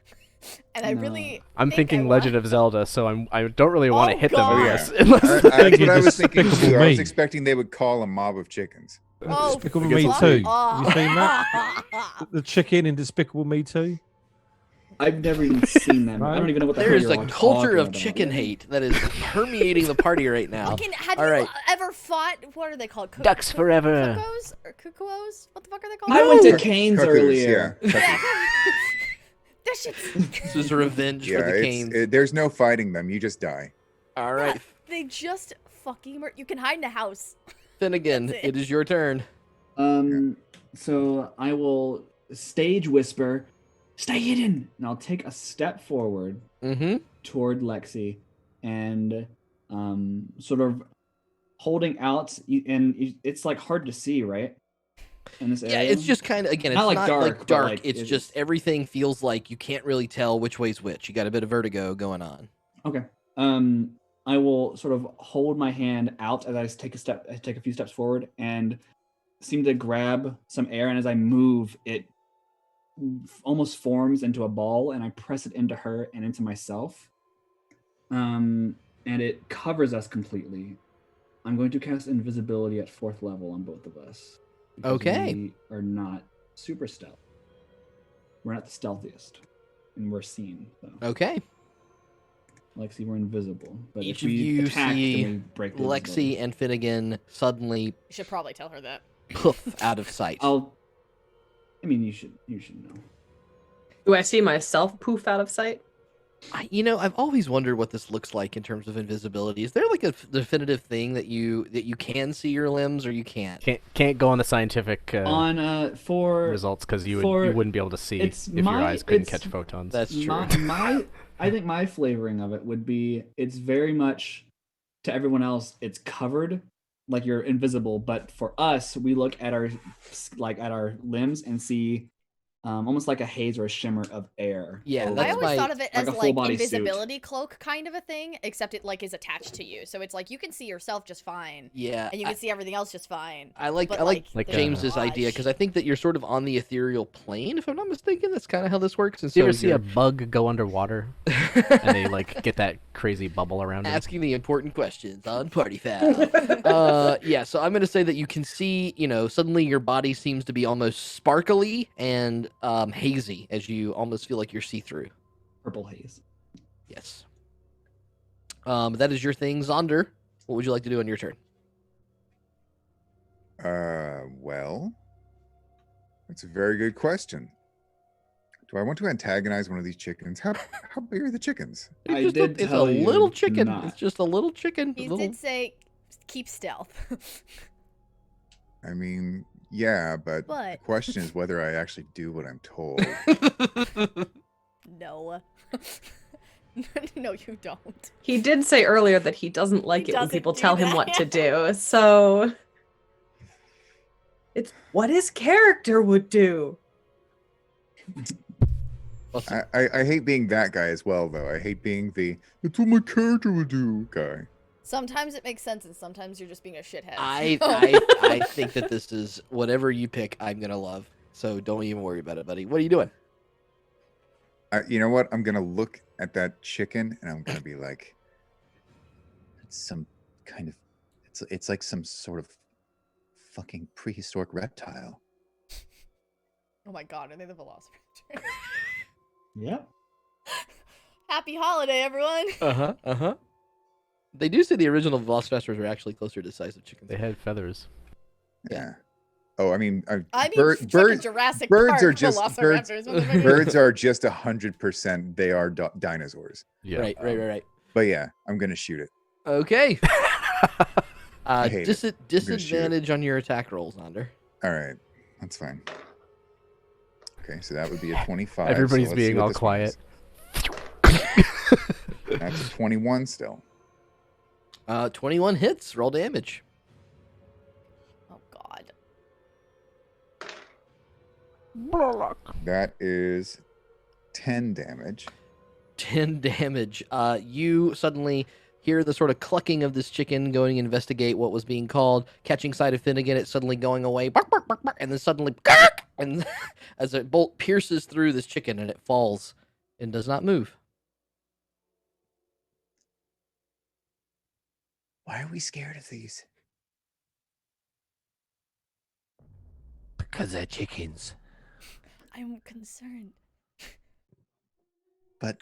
F: And I really,
E: I'm thinking Legend of Zelda, so I don't really want to hit them
F: God.
E: unless.
A: That's what I was thinking
G: Despicable
A: too. I was
G: Me.
A: expecting they would call a mob of chickens.
F: Oh,
G: Despicable
A: fuck
G: Me
A: off.
G: 2. You
F: Oh.
G: seen that? The chicken in Despicable Me 2.
B: I've never even seen them. I don't even know what the
C: There
B: hell
C: is
B: you're
C: a
B: talking
C: culture of
B: about.
C: chicken hate that is permeating the party right now.
F: Fucking, have
C: All
F: you
C: right.
F: ever fought? What are they called?
H: Ducks forever.
F: Cuckoos or cuckoos? What the fuck are they called?
B: I went to
A: Cuckoos,
B: Cane's
A: Cuckoos,
B: earlier.
A: Yeah, cuckoos.
F: That shit's.
C: This is revenge
A: Yeah,
C: for the
A: it's-
C: Canes.
A: there's no fighting them. You just die.
C: All right,
F: They just fucking. You can hide in a house.
C: Finnegan,
F: That's it.
C: it is your turn.
B: So I will stage whisper, "Stay hidden," and I'll take a step forward toward Lexi, and sort of holding out. And it's like hard to see, right? In this area.
C: Yeah, it's just kind of, again, it's
B: Not
C: not
B: like
C: like
B: dark,
C: dark.
B: but, like,
C: it's
B: it's-
C: just everything feels like you can't really tell which way's which. You got a bit of vertigo going on.
B: Okay. I will sort of hold my hand out as I take a few steps forward, and seem to grab some air. And as I move, it almost forms into a ball, and I press it into her and into myself. And it covers us completely. I'm going to cast invisibility at 4th level on both of us. because
C: Okay.
B: We are not super stealth. We're not the stealthiest, and we're seen. So.
C: Okay.
B: Lexi, we're invisible. But
C: Each
B: if
C: of
B: we
C: you
B: attack, then
C: see
B: we break the
C: Lexi
B: invisibility.
C: and Finnegan suddenly
F: You should probably tell her that.
C: poof out of sight.
B: I mean, you should know.
K: Do I see myself poof out of sight?
C: I've always wondered what this looks like in terms of invisibility. Is there like a definitive thing that you can see your limbs or you can't?
E: Can't go on the scientific
B: for
E: results because you
B: for-
E: wouldn't be able to see
B: it's
E: if your
B: my-
E: eyes couldn't
B: it's-
E: catch photons.
C: That's true.
B: I think my flavoring of it would be it's very much to everyone else it's covered like you're invisible, but for us we look at our limbs and see almost like a haze or a shimmer of air.
C: Yeah,
B: over
C: that's
F: I always thought of it as
B: a full
F: like
B: body suit.
F: invisibility cloak kind of a thing, except it like is attached to you. So it's like you can see yourself just fine.
C: Yeah,
F: And you can see everything else just fine.
C: I like
F: Like
C: James's idea because I think that you're sort of on the ethereal plane, if I'm not mistaken. That's kind of how this works. And
E: Do you
C: so
E: ever see
C: you're
E: a bug go underwater and they like get that crazy bubble around it?
C: asking the important questions on Party Foul. Yeah, so I'm gonna say that you can see, suddenly your body seems to be almost sparkly and hazy as you almost feel like you're see-through.
B: Purple haze.
C: Yes. That is your thing, Zaunder. What would you like to do on your turn?
A: Well, that's a very good question. Do I want to antagonize one of these chickens? How big are the chickens?
C: It's a little chicken. It's just a little chicken.
F: He did say keep stealth.
A: I mean, yeah, but the
F: But-
A: question is whether I actually do what I'm told.
F: No. No, you don't.
K: He did say earlier that he doesn't like it when
F: doesn't
K: people
F: do
K: tell him
F: that.
K: what to do. So it's what his character would do.
A: I hate being that guy as well, though. I hate being the "it's what my character would do" guy.
F: Sometimes it makes sense, and sometimes you're just being a shithead.
C: I think that this is whatever you pick, I'm gonna love. So don't even worry about it, buddy. What are you doing?
A: You know what? I'm gonna look at that chicken and I'm gonna be like, it's some kind of, it's like some sort of fucking prehistoric reptile.
F: Oh my god, are they the Velociraptor?
B: Yep.
F: Happy holiday, everyone!
C: They do say the original Velociraptors were actually closer to the size of chickens.
E: They had feathers.
A: Yeah. Oh, I mean,
F: freaking Jurassic
A: birds
F: Park
A: are just
F: Velociraptors. What the fuck?
A: birds are just 100%. They are dinosaurs.
E: Yeah.
C: Right.
A: But yeah, I'm gonna shoot it.
C: Okay.
A: I hate it.
C: Disadvantage on your attack rolls, Zaunder.
A: All right, that's fine. Okay, so that would be a 25.
E: Everybody's
A: so let's see
E: being
A: what
E: all
A: this one
E: quiet.
A: is. That's a 21 still.
C: 21 hits. Roll damage.
F: Oh god.
A: That is 10 damage.
C: 10 damage. You suddenly hear the sort of clucking of this chicken going to investigate what was being called, catching sight of Finnigan, it suddenly going away, bark, bark, bark, bark, and then suddenly, and as a bolt pierces through this chicken and it falls and does not move.
M: Why are we scared of these?
I: Because they're chickens.
F: I'm concerned.
M: But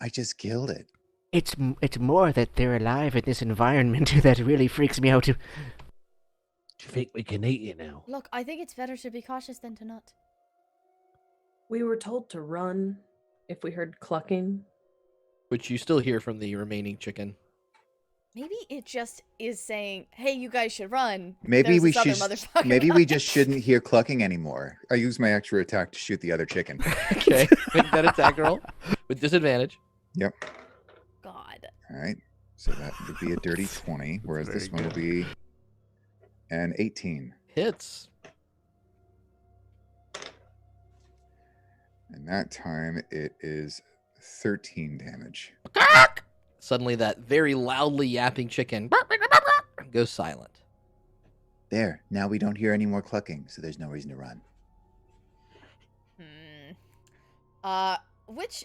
M: I just killed it.
H: It's more that they're alive in this environment that really freaks me out.
I: Do you think we can eat it now?
F: Look, I think it's better to be cautious than to not.
K: We were told to run if we heard clucking.
C: Which you still hear from the remaining chicken.
F: Maybe it just is saying, "Hey, you guys should run."
A: Maybe
F: There's
A: we
F: this other
A: should.
F: motherfucker
A: Maybe we
F: coming."
A: just shouldn't hear clucking anymore. I use my extra attack to shoot the other chicken.
C: Okay, make that attack roll with disadvantage.
A: Yep.
F: God.
A: All right. So that would be a dirty 20, whereas this one will be an 18.
C: Hits.
A: And that time it is 13 damage.
C: Suddenly, that very loudly yapping chicken goes silent.
M: There. Now we don't hear any more clucking, so there's no reason to run.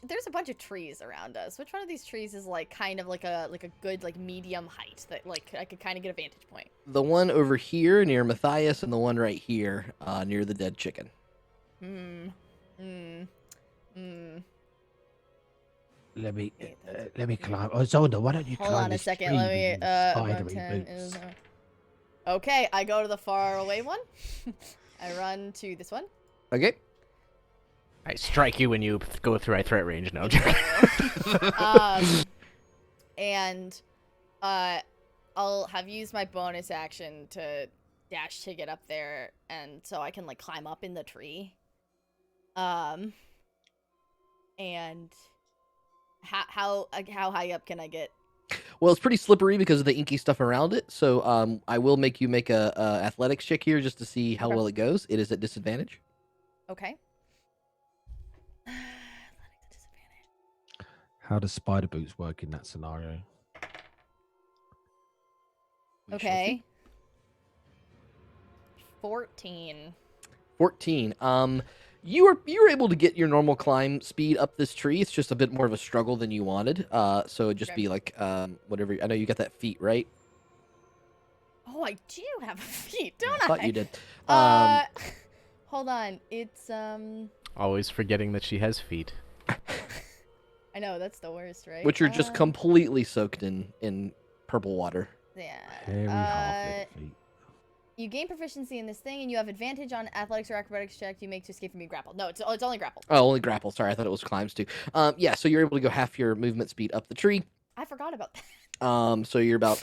F: There's a bunch of trees around us. Which one of these trees is like kind of like a good like medium height that like I could kind of get a vantage point?
C: The one over here near Matthias and the one right here near the dead chicken.
I: Let me climb. Oh, Zaunder, why don't you climb
F: Hold on a
I: this
F: second.
I: tree
F: Let me.
I: with your spidery
F: About 10
I: boots?
F: is. Okay, I go to the far away one. I run to this one.
C: Okay.
E: I strike you when you go through my threat range. No.
F: And I'll have used my bonus action to dash to get up there, and so I can like climb up in the tree. And how high up can I get?
C: Well, it's pretty slippery because of the inky stuff around it. So I will make you make a athletics check here just to see how well it goes. It is at disadvantage.
F: Okay.
G: How does spider boots work in that scenario?
F: Okay. 14.
C: 14. You were able to get your normal climb speed up this tree. It's just a bit more of a struggle than you wanted. So it'd just be like whatever. I know you got that feat, right?
F: Oh, I do have a feat, don't
C: I thought you did.
F: Hold on. It's
E: Always forgetting that she has feet.
F: I know, that's the worst, right?
C: Which are just completely soaked in purple water.
F: Yeah. You gain proficiency in this thing, and you have advantage on athletics or acrobatics check you make to escape from being grappled. No, it's only grapple.
C: Oh, only grapple. Sorry, I thought it was climbs too. Yeah, so you're able to go half your movement speed up the tree.
F: I forgot about that.
C: So you're about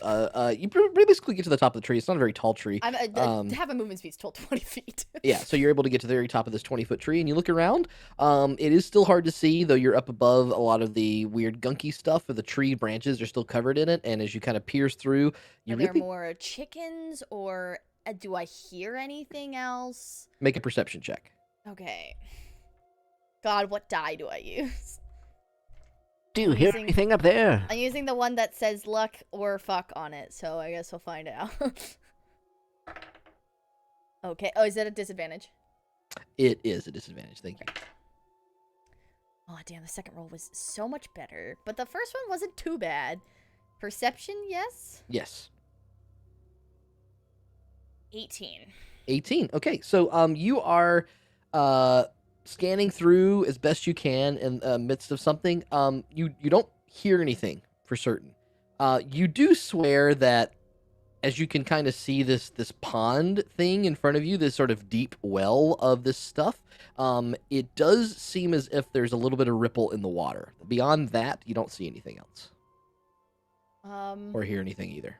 C: you basically get to the top of the tree. It's not a very tall tree.
F: To have a movement speed is 20 feet.
C: Yeah, so you're able to get to the very top of this 20-foot tree, and you look around. It is still hard to see, though you're up above a lot of the weird gunky stuff, or the tree branches are still covered in it. And as you kind of pierce through,
F: Are there more chickens, or do I hear anything else?
C: Make a perception check.
F: Okay. God, what die do I use?
H: Do you hear anything up there?
F: I'm using the one that says luck or fuck on it, so I guess we'll find out. Okay. Oh, is that a disadvantage?
C: It is a disadvantage. Thank you.
F: Oh, damn. The second roll was so much better, but the first one wasn't too bad. Perception, yes?
C: Yes.
F: 18.
C: 18. Okay, so you are scanning through as best you can in the midst of something. You don't hear anything for certain. You do swear that as you can kind of see this pond thing in front of you, this sort of deep well of this stuff, it does seem as if there's a little bit of ripple in the water. Beyond that, you don't see anything else. Or hear anything either.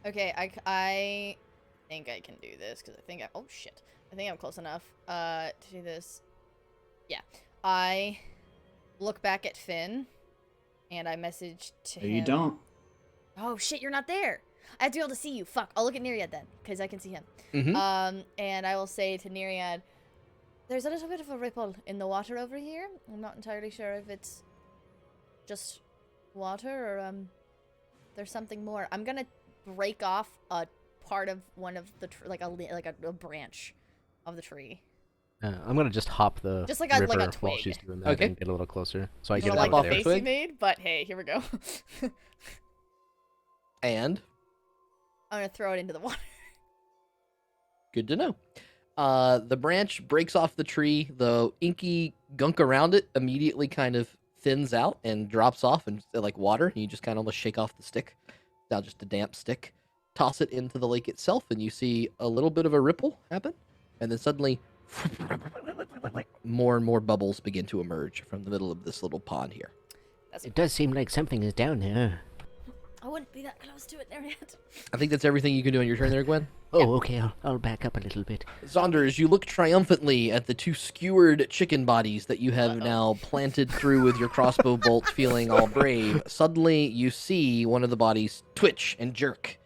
F: Okay, I think I can do this, because oh shit. I think I'm close enough to do this. Yeah. I look back at Finn, and I message to him.
B: You don't.
F: Oh shit, you're not there. I have to be able to see you. Fuck. I'll look at Neriad then, because I can see him.
C: Mm-hmm.
F: And I will say to Neriad, there's a little bit of a ripple in the water over here. I'm not entirely sure if it's just water or there's something more. I'm gonna break off a part of one of the like a branch of the tree.
E: I'm gonna just hop the
F: just like
E: river
F: a
E: while
F: twig.
E: she's doing that and get a little closer, so I get
F: like
E: out
F: the
E: there.
F: face you made, but hey, here we go.
C: And
F: I'm gonna throw it into the water.
C: Good to know. The branch breaks off the tree. The inky gunk around it immediately kind of thins out and drops off and like water. And you just kind of almost shake off the stick. Now just a damp stick. Toss it into the lake itself, and you see a little bit of a ripple happen, and then suddenly more and more bubbles begin to emerge from the middle of this little pond here.
H: It does seem like something is down there.
F: I wouldn't be that close to it there yet.
C: I think that's everything you can do on your turn there, Gwen.
H: Oh, okay. I'll back up a little bit.
C: Zaunder, as you look triumphantly at the two skewered chicken bodies that you have now planted through with your crossbow bolt, feeling all brave, suddenly you see one of the bodies twitch and jerk.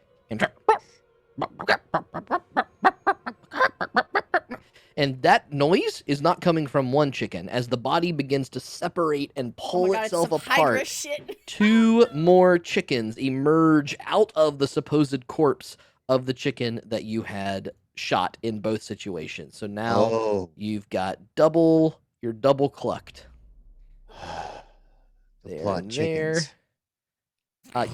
C: And that noise is not coming from one chicken. As the body begins to separate and pull itself apart, two more chickens emerge out of the supposed corpse of the chicken that you had shot in both situations. So now you've got you're double clucked.
M: Plot chickens.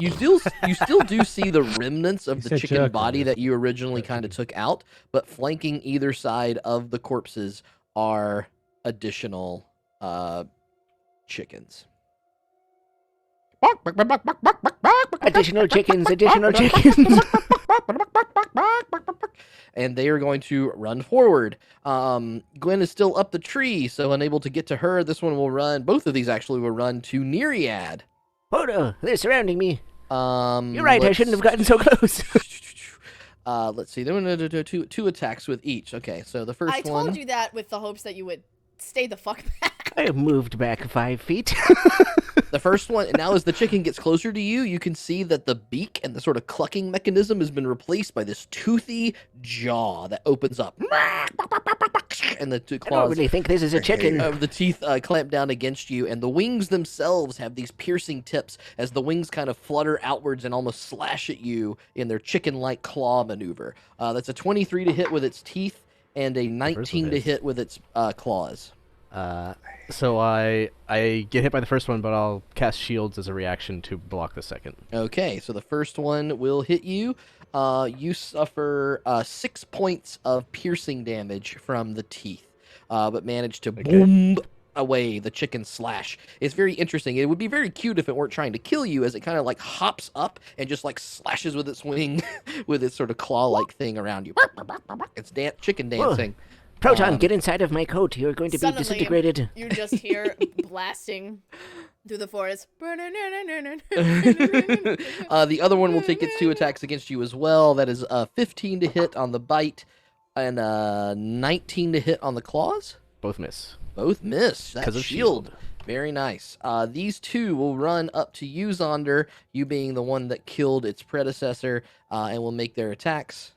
C: You still do see the remnants of the chicken body that you originally kind of took out, but flanking either side of the corpses are additional chickens.
H: Additional chickens, additional chickens.
C: and they are going to run forward. Gwen is still up the tree, so unable to get to her. This one will run. Both of these actually will run to Neriad.
H: Oh no, they're surrounding me. You're right, I shouldn't have gotten so close.
C: Let's see. They're going to do two attacks with each. Okay, so the first one.
F: I told you that with the hopes that you would stay the fuck back.
H: I have moved back 5 feet.
C: The first one, now as the chicken gets closer to you, you can see that the beak and the sort of clucking mechanism has been replaced by this toothy jaw that opens up. And the two claws.
H: I don't really think this is a chicken.
C: The teeth clamp down against you, and the wings themselves have these piercing tips as the wings kind of flutter outwards and almost slash at you in their chicken-like claw maneuver. That's a 23 to hit with its teeth and a 19 to hit with its claws.
E: So I get hit by the first one, but I'll cast shields as a reaction to block the second.
C: Okay, so the first one will hit you. You suffer 6 points of piercing damage from the teeth, but manage to boom away the chicken slash. It's very interesting. It would be very cute if it weren't trying to kill you, as it kind of like hops up and just like slashes with its wing with its sort of claw-like thing around you. It's chicken dancing.
H: Whoa. Proton, get inside of my coat. You're going to be disintegrated.
F: You just hear blasting through the forest.
C: The other one will take its 2 attacks against you as well. That is 15 to hit on the bite and 19 to hit on the claws.
E: Both miss.
C: Both miss.
E: Because of
C: shield. Very nice. These 2 will run up to you, Zaunder, you being the one that killed its predecessor, and will make their attacks.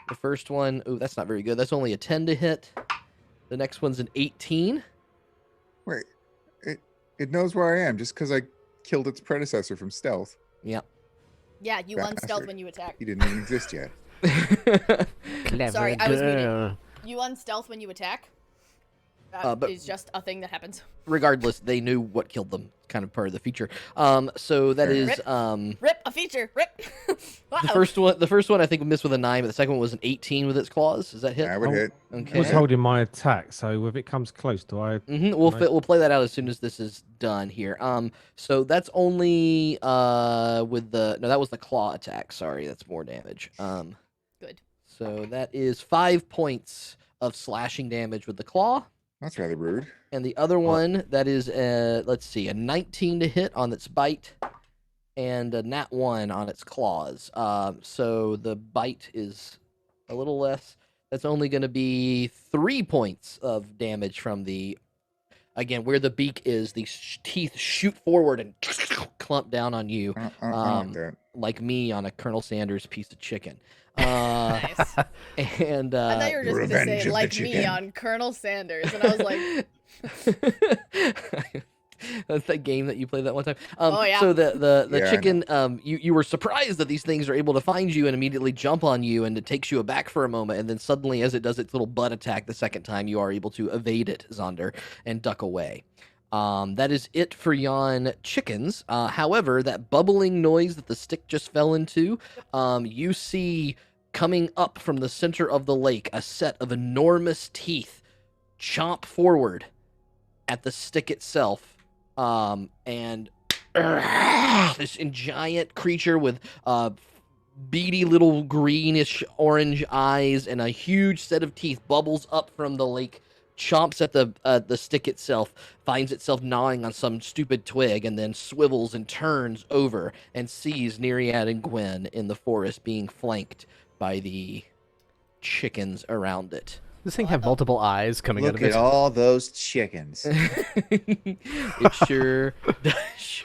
C: The first one, ooh, that's not very good. That's only a 10 to hit. The next one's an 18.
A: Wait, it knows where I am just because I killed its predecessor from stealth.
C: Yeah.
F: Yeah, you unstealth when you attack.
A: He didn't even exist yet.
H: Clever
F: Sorry, I was reading.
H: girl.
F: You unstealth when you attack.
C: But
F: it's just a thing that happens.
C: Regardless, they knew what killed them. Kind of part of the feature. So that is
F: Rip a feature. Rip.
C: the first one I think missed with a 9, but the second one was an 18 with its claws. Is that hit?
A: I would hit.
C: Okay.
G: I was holding my attack, so if it comes close, do I?
C: We'll play that out as soon as this is done here. So that's only with the that was the claw attack. Sorry, that's more damage.
F: Good.
C: So that is 5 points of slashing damage with the claw.
A: That's rather rude.
C: And the other one, that is, let's see, a 19 to hit on its bite, and a nat 1 on its claws. So the bite is a little less. That's only going to be 3 points of damage from the, again, where the beak is, the teeth shoot forward and clump down on you, like me on a Colonel Sanders piece of chicken.
F: Nice.
C: And
F: I thought you were just going to say, like me on Colonel Sanders, and I was like...
C: That's that game that you played that one time.
F: Oh, yeah.
C: So the chicken, you were surprised that these things are able to find you and immediately jump on you, and it takes you aback for a moment, and then suddenly, as it does its little butt attack the second time, you are able to evade it, Zaunder, and duck away. That is it for yon chickens. However, that bubbling noise that the stick just fell into, you see coming up from the center of the lake a set of enormous teeth chomp forward at the stick itself. And this giant creature with beady little greenish orange eyes and a huge set of teeth bubbles up from the lake, chomps at the stick itself, finds itself gnawing on some stupid twig, and then swivels and turns over and sees Neriad and Gwen in the forest being flanked by the chickens around it.
E: This thing have multiple eyes coming out of it.
M: Look at all those chickens.
C: It sure does.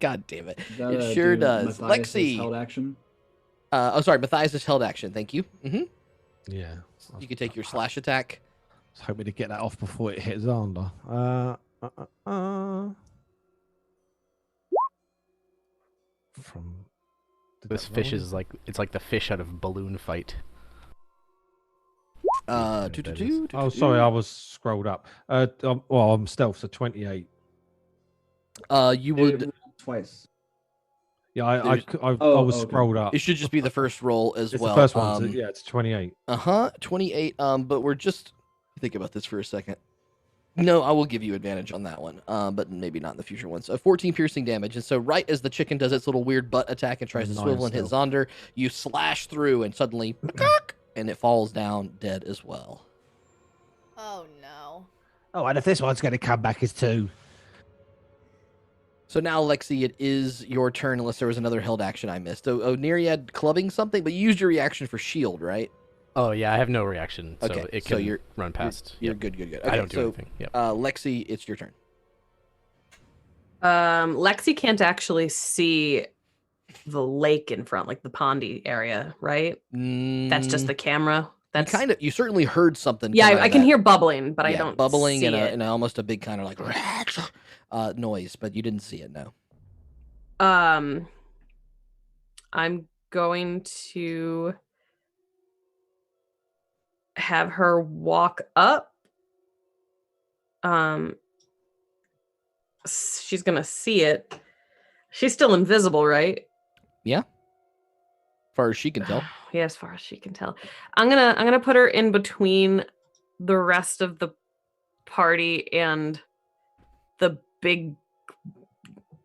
C: God damn it. It sure does. Lexi.
B: Held action.
C: Sorry, Matthias' held action. Thank you.
G: Yeah.
C: You can take your slash attack.
G: I was hoping to get that off before it hit Zaunder.
E: This fish is like the fish out of Balloon Fight.
G: Oh, sorry, I was scrolled up. Well, I'm stealth, so 28.
C: You would
B: twice.
G: Yeah, I was scrolled up.
C: It should just be the first roll as well.
G: The first one, yeah, it's 28.
C: 28. But we're just think about this for a second. No, I will give you advantage on that one, but maybe not in the future ones. 14 piercing damage, and so right as the chicken does its little weird butt attack and tries to swivel and hit Zaunder, you slash through and suddenly, and it falls down dead as well.
F: Oh no.
I: Oh, and if this one's going to come back as 2.
C: So now, Lexi, it is your turn unless there was another held action I missed. Oh, Neriad clubbing something, but you used your reaction for shield, right?
E: Oh, yeah, I have no reaction, so
C: Okay,
E: it
C: so
E: can
C: you're-
E: run past.
C: You're
E: Yep.
C: good. Okay,
E: I don't do
C: so,
E: anything. Yep.
C: Lexi, it's your turn.
K: Lexi can't actually see the lake in front, like the pondy area, right? That's just the camera. That's
C: You certainly heard something.
K: Yeah,
C: come out
K: I
C: of
K: can
C: that.
K: hear bubbling, but I
C: Yeah,
K: don't
C: bubbling
K: see
C: and,
K: it.
C: and almost a big kind of like noise, but you didn't see it. No.
K: I'm going to have her walk up. She's gonna see it. She's still invisible, right?
C: Yeah. As far as she can tell.
K: Yeah, as far as she can tell. I'm gonna put her in between the rest of the party and the big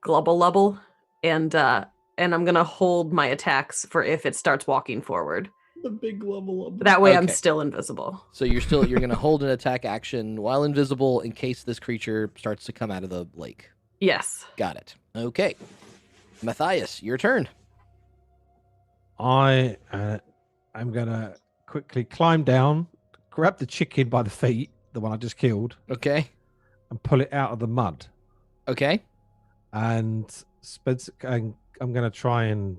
K: glubble lubble, and I'm gonna hold my attacks for if it starts walking forward.
B: The big glubble lubble.
K: That way I'm
C: Okay.
K: still invisible.
C: So you're going to hold an attack action while invisible in case this creature starts to come out of the lake.
K: Yes.
C: Got it. Okay. Matthias, your turn.
G: I'm gonna quickly climb down, grab the chicken by the feet, the one I just killed,
C: Okay.
G: and pull it out of the mud.
C: Okay.
G: And I'm gonna try and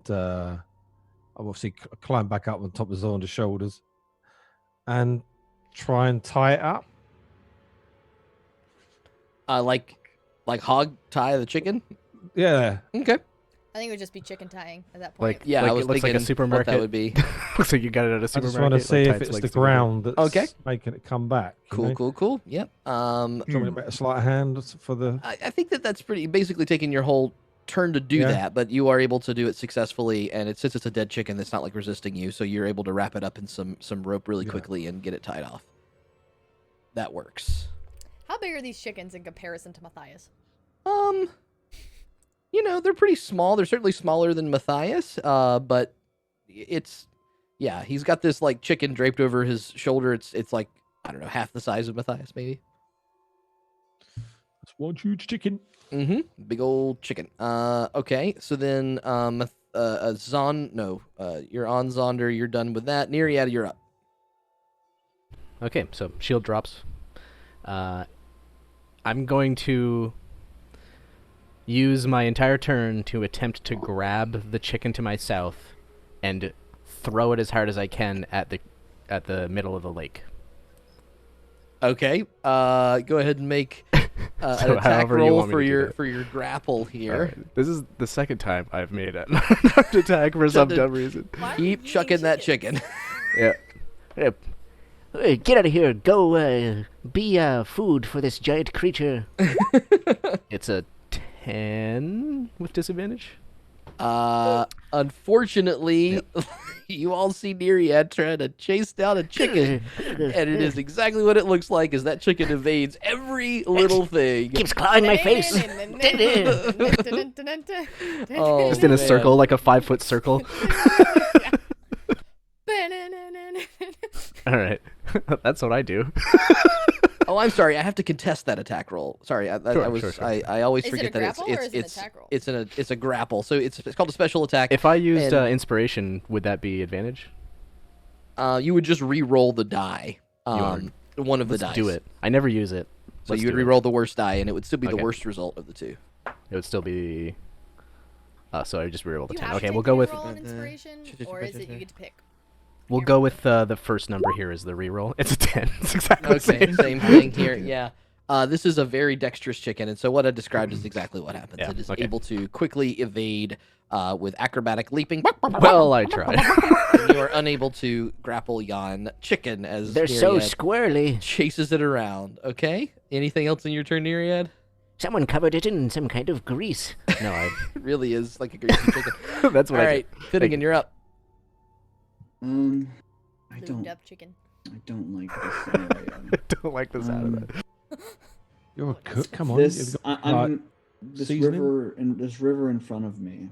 G: obviously climb back up on top of Zaunder's shoulders and try and tie it up.
C: Like hog tie the chicken.
G: Yeah.
C: Okay.
F: I think it would just be chicken tying at that point.
E: Like,
C: Yeah,
E: like
C: I was
E: it looks like
C: thinking
E: a supermarket.
C: what that would be.
E: Looks like you got it at a
G: I
E: supermarket.
G: just want to see
E: like,
G: if
E: tied to,
G: it's
E: like,
G: the
E: supermarket.
G: ground that's
C: Okay.
G: making it come back. you know?
C: Cool. Yep.
G: Do you want me to make a sleight of hand for the?
C: I think that's pretty basically taking your whole turn to do
G: Yeah.
C: that, but you are able to do it successfully, and since it's a dead chicken, that's not like resisting you, so you're able to wrap it up in some rope really
G: Yeah.
C: quickly and get it tied off. That works.
F: How big are these chickens in comparison to Matthias?
C: They're pretty small. They're certainly smaller than Matthias, but he's got this like chicken draped over his shoulder. It's like, I don't know, half the size of Matthias, maybe.
G: That's one huge chicken.
C: Mm-hmm. Big old chicken. Okay. So then, you're on Zaunder. You're done with that. Neriad, you're up.
E: Okay, so shield drops. I'm going to use my entire turn to attempt to grab the chicken to my south and throw it as hard as I can at the middle of the lake.
C: Okay. Go ahead and make an
E: So
C: attack
E: however you
C: roll
E: want me
C: for
E: to do
C: your
E: that.
C: grapple here.
E: Alright, this is the second time I've made an attack for some dumb reason.
C: Keep chucking that chicken.
E: Yeah.
H: Hey, get out of here. Go be food for this giant creature.
E: It's a 10 with disadvantage.
C: Unfortunately, you all see Neriad trying to chase down a chicken, and it is exactly what it looks like as that chicken evades every little thing.
H: Keeps clawing my face.
C: Oh,
E: Just in a
C: man.
E: circle, like a 5-foot circle. All right, that's what I do.
C: Oh, I'm sorry. I have to contest that attack roll. Sorry, I always
F: Is it
C: forget
F: a
C: that
F: grapple or is it an
C: it's
F: attack roll?
C: it's a grapple. So it's called a special attack.
E: If I used
C: And-
E: inspiration, would that be advantage?
C: You would just re-roll the die.
E: are-
C: One of the
E: Let's
C: dice.
E: do it. I never use it.
C: So
E: Let's
C: you would
E: do it.
C: re-roll the worst die, and it would still be the
E: Okay.
C: worst result of the two.
E: It would still be. So I just reroll the
F: You
E: 10.
F: have
E: Okay,
F: to
E: we'll
F: take
E: go
F: a
E: with
F: roll on inspiration, or is it you get to pick?
E: we'll go with the first number here is the reroll. It's a 10. It's exactly the
C: Okay,
E: same.
C: same thing here. Yeah. This is a very dexterous chicken, and so what I described is exactly what happens.
E: Yeah,
C: It is
E: okay.
C: able to quickly evade with acrobatic leaping.
E: Well, I try.
C: And you are unable to grapple yon chicken as
H: They're so
C: Neriad
H: squirrely.
C: chases it around. Okay. Anything else in your turn, Neriad?
H: Someone covered it in some kind of grease.
E: No,
C: It really is like a greasy chicken.
E: that's what
C: All
E: I
C: right,
E: do.
C: Finnigan, you're up.
B: I
F: Lubed
B: don't
F: up chicken.
B: like this.
E: I don't like the sound of it.
G: You're a cook. Come on.
B: This
G: You've got,
B: I'm this
G: seasoning?
B: river in front of me.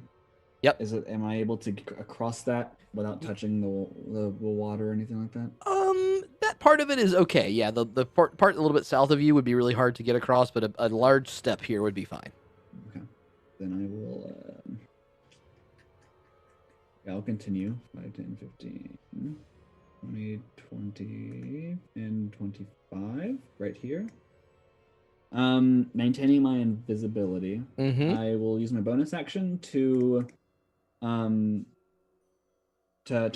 C: Yep.
B: Am I able to across that without touching the water or anything like that?
C: That part of it is okay. Yeah, the part a little bit south of you would be really hard to get across, but a large step here would be fine.
B: Okay. Then I will. I'll continue. 5, 10, 15, 20, 20, and 25 right here. Maintaining my invisibility. I will use my bonus action to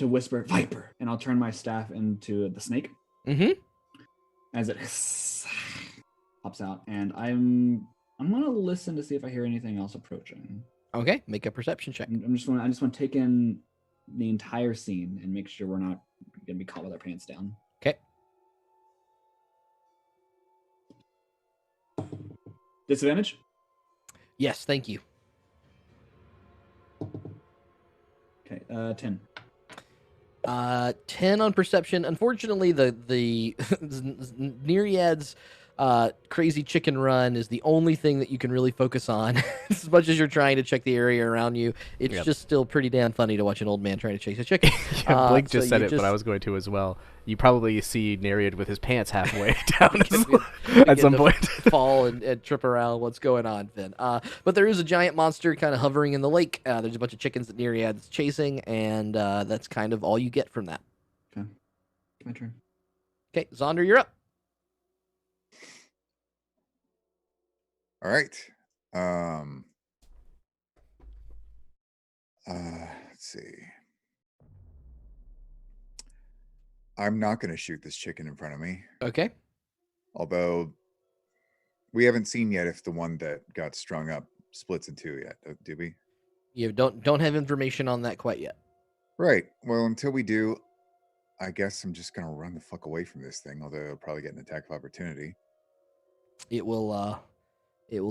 B: whisper Viper, and I'll turn my staff into the snake. As it pops out, and I'm gonna listen to see if I hear anything else approaching.
C: Okay, make a perception check.
B: I just want to take in the entire scene and make sure we're not gonna be caught with our pants down.
C: Okay.
B: Disadvantage?
C: Yes, thank you.
B: Okay, 10.
C: 10 on perception. Unfortunately, the Neriad's crazy chicken run is the only thing that you can really focus on. As much as you're trying to check the area around you, it's just still pretty damn funny to watch an old man trying to chase a chicken.
E: Blake just said it, but I was going to as well. You probably see Neriad with his pants halfway down at some point.
C: Fall and trip around. What's going on, Finn? But there is a giant monster kind of hovering in the lake. There's a bunch of chickens that Neriad's chasing, and that's kind of all you get from that.
B: Okay. My turn.
C: Okay, Zaunder, you're up.
A: All right. Let's see. I'm not going to shoot this chicken in front of me.
C: Okay.
A: Although we haven't seen yet if the one that got strung up splits in two yet, do we?
C: You don't have information on that quite yet.
A: Right. Well, until we do, I guess I'm just going to run the fuck away from this thing, although it'll probably get an attack of opportunity.
C: It will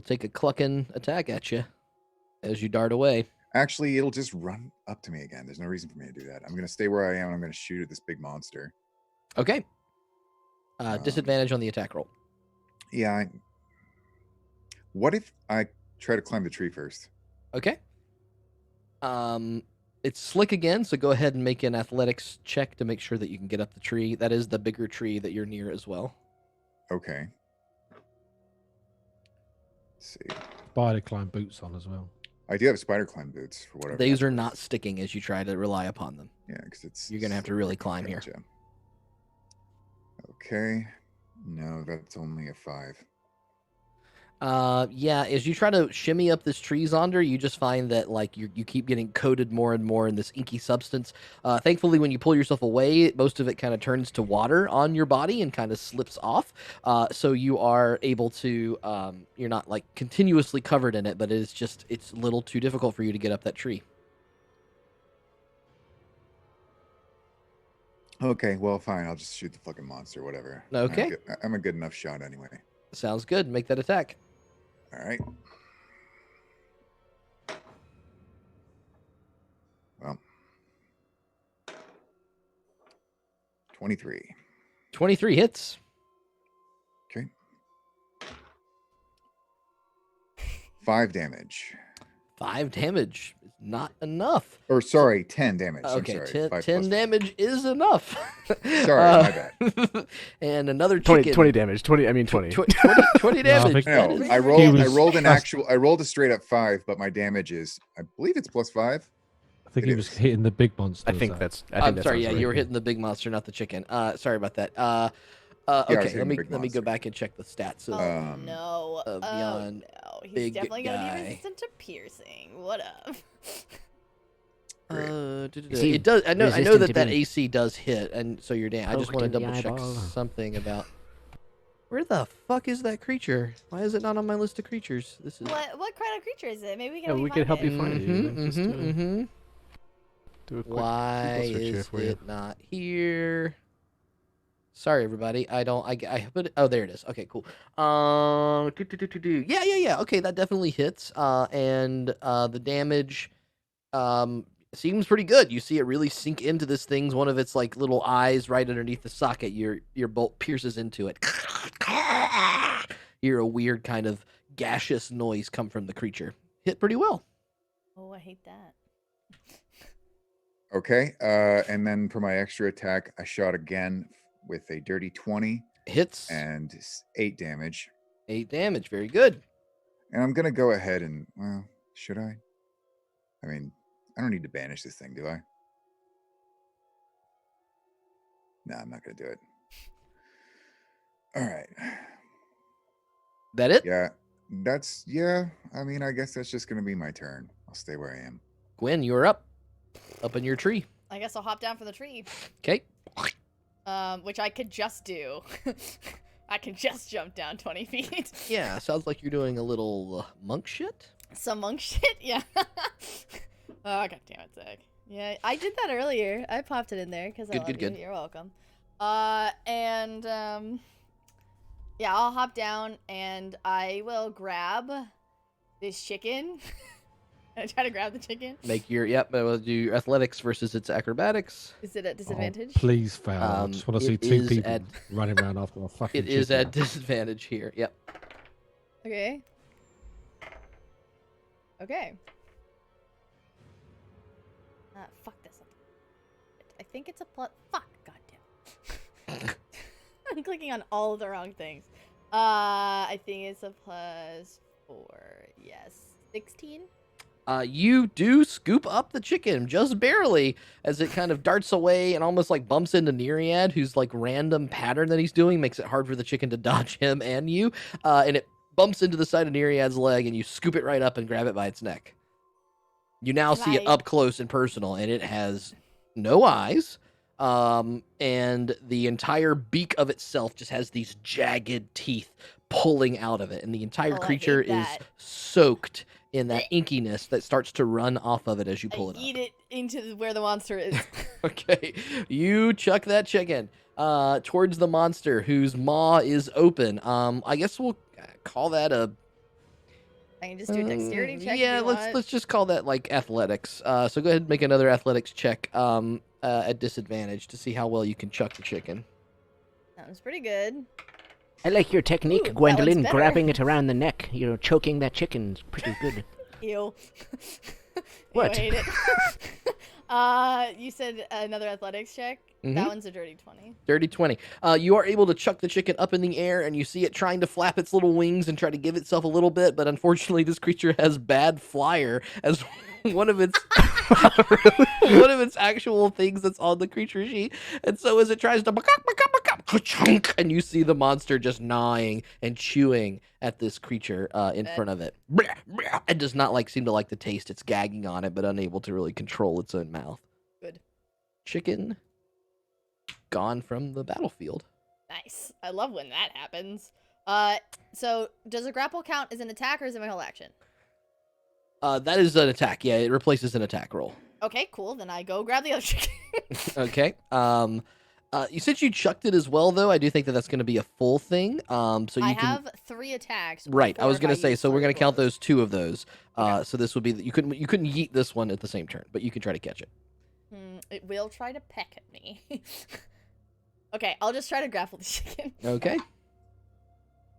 C: take a clucking attack at you as you dart away.
A: Actually, it'll just run up to me again. There's no reason for me to do that. I'm going to stay where I am, and I'm going to shoot at this big monster.
C: Okay. Disadvantage on the attack roll.
A: Yeah. What if I try to climb the tree first?
C: Okay. It's slick again, so go ahead and make an athletics check to make sure that you can get up the tree. That is the bigger tree that you're near as well.
A: Okay. Let's see.
G: Spider climb boots on as well.
A: I do have spider climb boots for whatever.
C: These are not sticking as you try to rely upon them.
A: Yeah, because
C: you're gonna have to really climb here.
A: Okay. No, that's only a 5.
C: Yeah, as you try to shimmy up this tree, Zaunder, you just find that like you keep getting coated more and more in this inky substance. Thankfully, when you pull yourself away, most of it kind of turns to water on your body and kind of slips off. So you are able to, you're not like continuously covered in it, but it's a little too difficult for you to get up that tree.
A: Okay, well, fine. I'll just shoot the fucking monster, whatever.
C: Okay.
A: I'm a good enough shot anyway.
C: Sounds good. Make that attack.
A: All right. Well, 23.
C: 23 hits.
A: Okay. 5 damage.
C: 5 damage is not enough.
A: Or sorry, 10 damage.
C: Okay,
A: I'm sorry.
C: 10 damage is enough.
A: Sorry, my bad.
C: And another chicken.
E: 20 damage. 20 damage.
C: 20 damage.
A: No, I rolled a straight up 5, but my damage is, I believe it's +5.
G: I think he was hitting the big monster.
E: I think that's.
C: I'm sorry. Yeah, you were hitting the big monster, not the chicken. Sorry about that. Okay, let me go back and check the stats.
F: No.
C: Beyond
F: He's
C: big
F: definitely gonna
C: guy.
F: be resistant to piercing. What up?
C: It does. I know that AC does hit, and so you're damn. I just want to double check something about. Where the fuck is that creature? Why is it not on my list of creatures? This is
F: What kind of creature is it? Maybe
E: we can help you find
C: it.
E: Do a quick
C: Why
E: Google search here
C: is
E: for you.
C: it not here? Sorry, everybody. I put it. Oh, there it is. Okay, cool. Yeah. Okay, that definitely hits. And the damage seems pretty good. You see it really sink into this thing's one of its like little eyes right underneath the socket. Your bolt pierces into it. hear a weird kind of gaseous noise come from the creature. Hit pretty well.
F: Oh, I hate that.
A: Okay, and then for my extra attack, I shot again with a dirty 20.
C: Hits.
A: And 8 damage.
C: 8 damage, very good.
A: And I'm going to go ahead and, well, should I? I mean, I don't need to banish this thing, do I? No, I'm not going to do it. All right.
C: That it?
A: Yeah, I mean, I guess that's just going to be my turn. I'll stay where I am.
C: Gwen, you're up in your tree.
F: I guess I'll hop down for the tree.
C: Okay.
F: Which I could just do. I can just jump down 20 feet.
C: Yeah, sounds like you're doing a little monk shit.
F: Some monk shit? Yeah. Oh, god damn it, Zach. Yeah, I did that earlier. I popped it in there because I love you.
C: Good.
F: You're welcome. Yeah, I'll hop down and I will grab this chicken. I try to grab the chicken.
C: Make your we'll do your athletics versus its acrobatics.
F: Is it at disadvantage?
G: Oh, please fail. I just want to see 2 people running around after my fucking
C: It is at disadvantage here. Yep.
F: Okay. Fuck this. I think it's a plus. Fuck. Goddamn. I'm clicking on all of the wrong things. I think it's a +4. Yes. 16?
C: You do scoop up the chicken just barely as it kind of darts away and almost like bumps into Neriad, whose like random pattern that he's doing makes it hard for the chicken to dodge him and you. And it bumps into the side of Neriad's leg and you scoop it right up and grab it by its neck. You now see it up close and personal, and it has no eyes. And the entire beak of itself just has these jagged teeth pulling out of it, and the entire creature is soaked in that inkiness that starts to run off of it as you pull it up.
F: Eat it into where the monster is.
C: Okay, you chuck that chicken towards the monster whose maw is open. I guess we'll call that a...
F: I can just do a dexterity check.
C: Yeah, let's just call that like athletics. So go ahead and make another athletics check at disadvantage to see how well you can chuck the chicken.
F: Sounds pretty good.
H: I like your technique, Gwendolyn, grabbing it around the neck. You know, choking that chicken's pretty good.
F: Ew.
H: What?
F: Ew, I hate it. You said another athletics check?
C: Mm-hmm.
F: That one's a dirty 20.
C: Dirty 20. You are able to chuck the chicken up in the air, and you see it trying to flap its little wings and try to give itself a little bit, but unfortunately this creature has bad flyer as one of its one of its actual things that's on the creature sheet. And so as it tries to and you see the monster just gnawing and chewing at this creature in front of it. It does not seem to like the taste. It's gagging on it, but unable to really control its own mouth.
F: Good.
C: Chicken gone from the battlefield.
F: Nice. I love when that happens. So does a grapple count as an attack or is it my whole action?
C: That is an attack. Yeah, it replaces an attack roll.
F: Okay, cool. Then I go grab the other chicken.
C: Okay. Since you chucked it as well, though, I do think that that's going to be a full thing. So you
F: have 3 attacks.
C: Right. I was going to say, so we're going to count those 2 of those.
F: Okay.
C: So this would be you couldn't yeet this one at the same turn, but you can try to catch it.
F: It will try to peck at me. Okay, I'll just try to grapple the chicken.
C: Okay.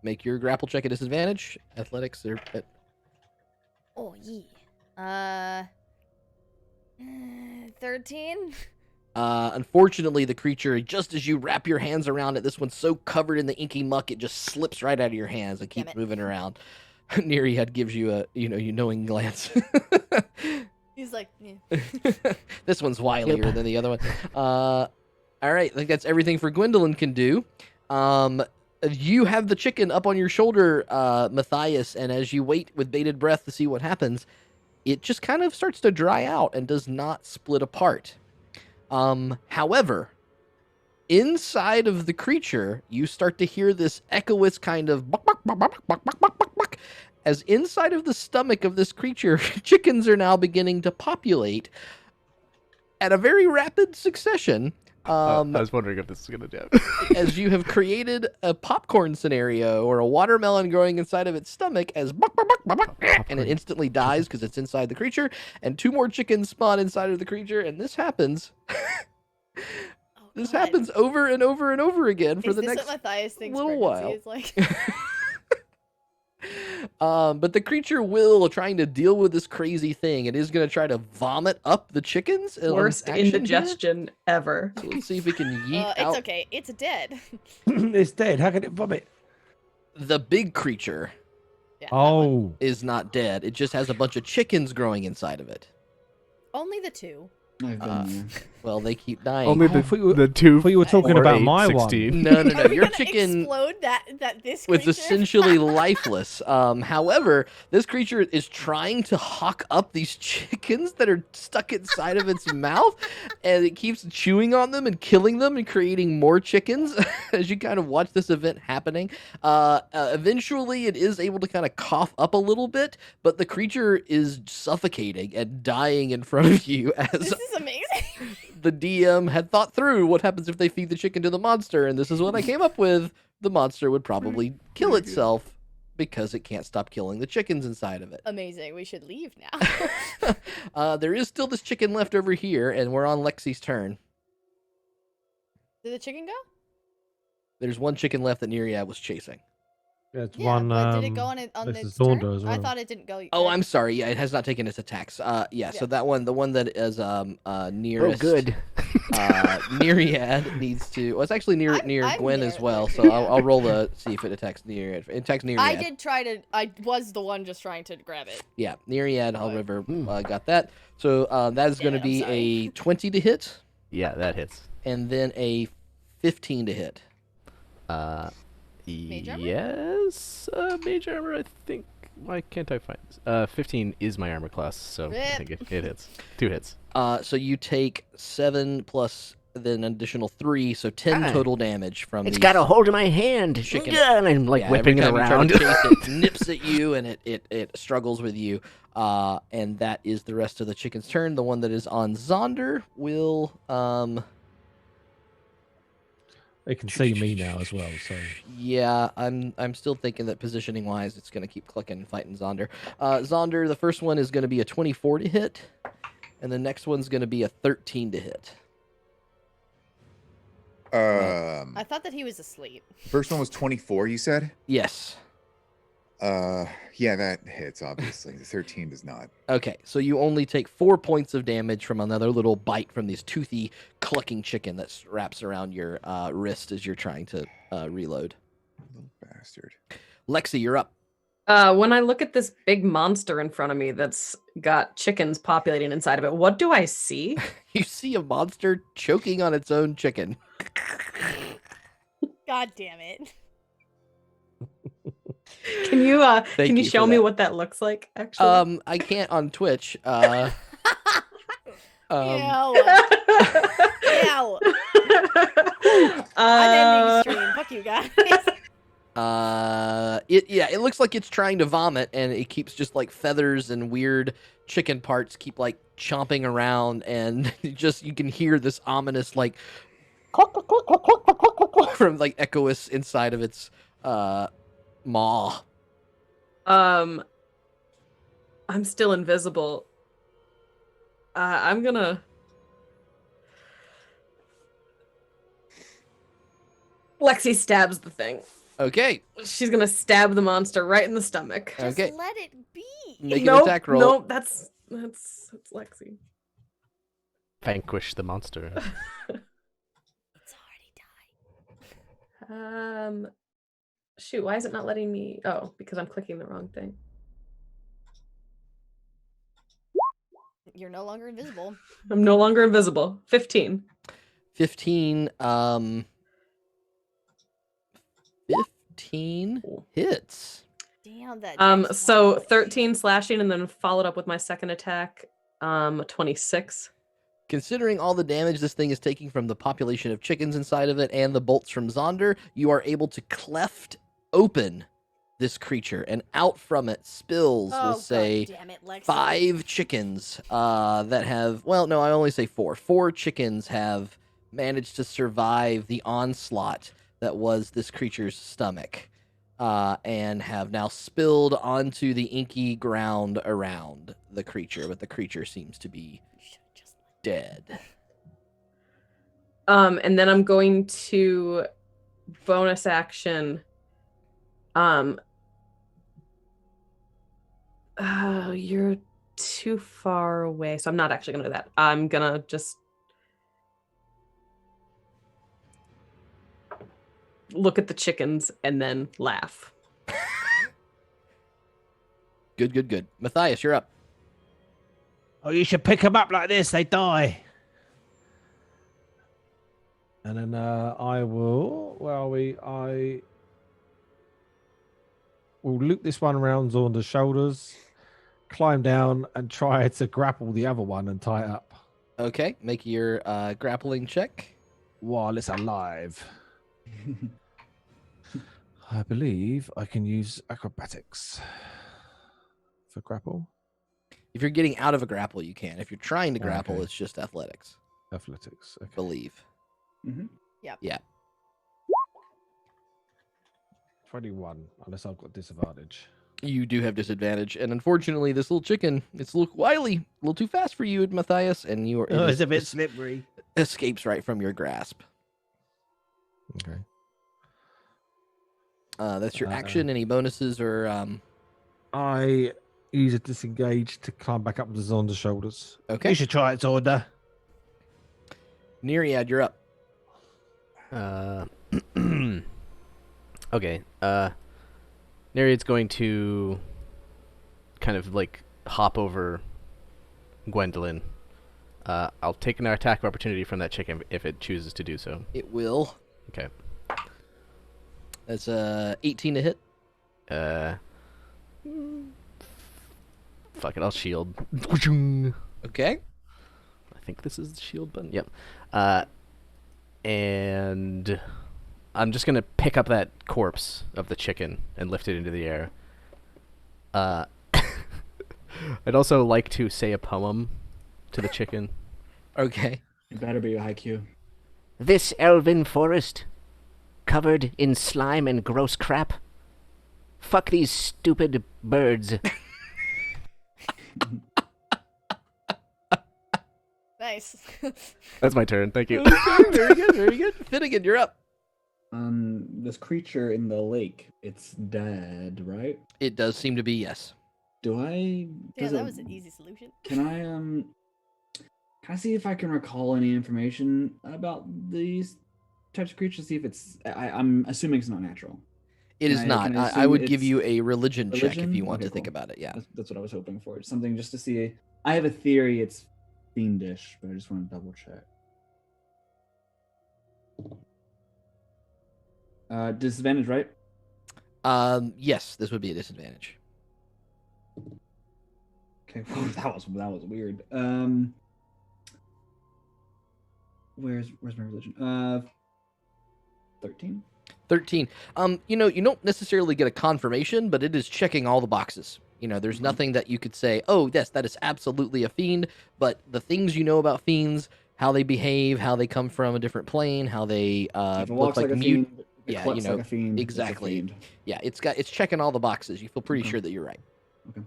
C: Make your grapple check at disadvantage. Athletics or.
F: Oh yeah. 13.
C: Unfortunately, the creature, just as you wrap your hands around it, this one's so covered in the inky muck, it just slips right out of your hands and keeps moving around. Neriad gives you a, knowing glance.
F: He's like, yeah.
C: This one's wilier than the other one. All right, I think that's everything for Gwendolyn can do. You have the chicken up on your shoulder, Matthias, and as you wait with bated breath to see what happens, it just kind of starts to dry out and does not split apart. However, inside of the creature, you start to hear this echoous kind of buck, buck, buck, buck, buck, buck, buck, buck, buck, as inside of the stomach of this creature, chickens are now beginning to populate at a very rapid succession.
E: I was wondering if this is going to do.
C: As you have created a popcorn scenario or a watermelon growing inside of its stomach as buck, buck, buck, buck, buck, and it instantly dies because it's inside the creature, and 2 more chickens spawn inside of the creature, and this happens. This happens over and over and over again for the next
F: what Matthias thinks
C: little while.
F: is like?
C: But the creature will trying to deal with this crazy thing. It is going to try to vomit up the chickens.
K: Worst indigestion ever.
C: So let's see if we can yeet
F: It's
C: out
F: okay. It's dead.
G: It's dead. How can it vomit?
C: the big creature.
F: Yeah,
G: Oh.
C: Is not dead. It just has a bunch of chickens growing inside of it.
F: only the 2.
B: I've been there.
C: Well, they keep dying.
E: Only
G: I thought you were-
E: the two.
G: I thought you were talking
E: or
G: about
E: 8,
G: my
E: 16.
C: No,
F: Are we
C: your
F: gonna
C: chicken
F: explode that this
C: was
F: creature?
C: essentially lifeless. However, this creature is trying to hawk up these chickens that are stuck inside of its mouth, and it keeps chewing on them and killing them and creating more chickens as you kind of watch this event happening. Eventually, it is able to kind of cough up a little bit, but the creature is suffocating and dying in front of you as
F: This is amazing.
C: the DM had thought through what happens if they feed the chicken to the monster, and this is what I came up with. The monster would probably kill itself because it can't stop killing the chickens inside of it.
F: Amazing. We should leave now.
C: There is still this chicken left over here, and we're on Lexi's turn.
F: Did the chicken go?
C: There's one chicken left that Neriad was chasing.
G: It's
F: Yeah,
G: one.
F: but did it go on
G: this
F: its
G: is Zaunder
F: turn?
G: as well.
F: I thought it didn't go.
C: Oh, I'm sorry. Yeah, it has not taken its attacks. Yeah. So that one, the one that is nearest.
E: Oh, good.
C: Neriad needs to. Well, it's actually near
F: I'm
C: Gwen
F: near
C: as well.
F: there,
C: So
F: yeah.
C: I'll roll to see if it attacks Neriad. It attacks Neriad.
F: I did try to. I was the one just trying to grab it.
C: Yeah, Neriad, however, got that. So that is going to be a 20 to hit.
E: Yeah, that hits.
C: And then a 15 to hit.
F: Mage armor?
E: Yes, mage armor. I think. Why can't I find this? 15 is my armor class, so I think it hits. 2 hits.
C: So you take 7 plus then an additional 3, so 10 total damage from.
H: It's got a hold of my hand.
C: Chicken.
H: Yeah, and I'm like whipping it
C: every time
H: around.
C: You try to chase it nips at you, and it struggles with you. And that is the rest of the chicken's turn. The one that is on Zaunder will
G: They can see me now as well, so.
C: Yeah, I'm still thinking that positioning wise, it's gonna keep clicking and fighting Zaunder. Zaunder, the first one is gonna be a 24 to hit, and the next one's gonna be a 13 to hit.
F: I thought that he was asleep.
A: First one was 24, you said?
C: Yes.
A: Yeah, that hits, obviously. The 13 does not.
C: Okay, so you only take 4 points of damage from another little bite from this toothy, clucking chicken that wraps around your wrist as you're trying to reload.
A: Little bastard.
C: Lexi, you're up.
K: When I look at this big monster in front of me that's got chickens populating inside of it, what do I see?
C: You see a monster choking on its own chicken.
F: God damn it.
K: Can you
C: Thank you
K: show
C: for
K: me
C: that.
K: what that looks like? Actually,
C: I can't on Twitch.
F: Ew.
K: Um,
F: Ew. I'm ending the stream. Fuck you guys.
C: It looks like it's trying to vomit, and it keeps just like feathers and weird chicken parts keep like chomping around, and you can hear this ominous like from like echoous inside of its maw.
K: I'm still invisible. I'm gonna. Lexi stabs the thing.
C: Okay.
K: She's gonna stab the monster right in the stomach.
F: Just
C: Okay.
F: let it be.
C: Make an
K: Nope,
C: attack roll.
K: Nope, that's Lexi.
E: Vanquish the monster.
F: It's already died.
K: Shoot, why is it not letting me? Oh, because I'm clicking the wrong thing.
F: You're no longer invisible.
K: I'm no longer invisible. 15.
C: 15 hits.
F: Damn that.
K: So 13 slashing and then followed up with my second attack, 26.
C: Considering all the damage this thing is taking from the population of chickens inside of it and the bolts from Zaunder, you are able to cleft open this creature, and out from it spills, we'll say, 5 chickens that have, well, no, I only say 4. 4 chickens have managed to survive the onslaught that was this creature's stomach, and have now spilled onto the inky ground around the creature, but the creature seems to be dead.
K: And then I'm going to bonus action You're too far away, so I'm not actually gonna do that. I'm gonna just look at the chickens and then laugh.
C: Good. Matthias, you're up.
I: Oh, you should pick them up like this. They die.
G: And then I will. Where are we? I will loop this one around Zaunder's shoulders, climb down, and try to grapple the other one and tie it up
C: Okay, make your grappling check.
G: while it's alive. I believe I can use acrobatics for grapple.
C: If you're getting out of a grapple, you can. If you're trying to grapple,
G: Okay.
C: it's just athletics.
G: Athletics. Okay.
C: Believe.
B: Mm-hmm.
F: Yep.
C: Yeah.
G: 21, unless I've got disadvantage.
C: You do have disadvantage, and unfortunately, this little chicken, it's a little wily, a little too fast for you, Matthias, and you are
I: Oh, it's a bit slippery.
C: escapes right from your grasp.
G: Okay.
C: That's your action. Any bonuses or
G: I use a disengage to climb back up to Zonder's shoulders.
C: okay?
I: You should try it, Zaunder.
C: Neriad, you're up.
E: Okay. Neriad's going to kind of like hop over Gwendolyn. I'll take an attack of opportunity from that chicken if it chooses to do so.
C: It will.
E: Okay.
C: That's 18 to hit.
E: Fuck it, I'll shield.
C: Okay.
E: I think this is the shield button. Yep. And I'm just gonna pick up that corpse of the chicken and lift it into the air. I'd also like to say a poem to the chicken.
C: Okay.
B: It better be a haiku.
H: This elven forest, covered in slime and gross crap. Fuck these stupid birds.
F: Nice.
E: That's my turn. Thank you.
C: Okay, very good, very good. Finnigan, you're up.
B: This creature in the lake, it's dead, right?
C: It does seem to be yes.
B: Do I?
F: Yeah,
B: does
F: that
B: it-
F: was an easy solution.
B: Can I see if I can recall any information about these types of creatures? See if it's. I'm assuming it's not natural.
C: It is not.
B: can I
C: I
B: assume
C: would give
B: it's
C: you a religion check if
B: religion?
C: you want
B: Okay,
C: to think
B: cool.
C: about it. Yeah.
B: That's what I was hoping for. Something just to see. I have a theory it's fiendish, but I just want to double check. Disadvantage, right?
C: Yes, this would be a disadvantage.
B: Okay, that was weird. Where's my religion? 13.
C: 13. You don't necessarily get a confirmation, but it is checking all the boxes. There's nothing that you could say, oh, yes, that is absolutely a fiend, but the things you know about fiends, how they behave, how they come from a different plane, how they
B: If it
C: look
B: walks
C: like
B: a
C: mute.
B: fiend, if it
C: Yeah,
B: clucks like a fiend, it's a
C: exactly.
B: fiend.
C: Yeah, it's checking all the boxes. You feel pretty
B: Okay.
C: sure that you're right.
B: Okay.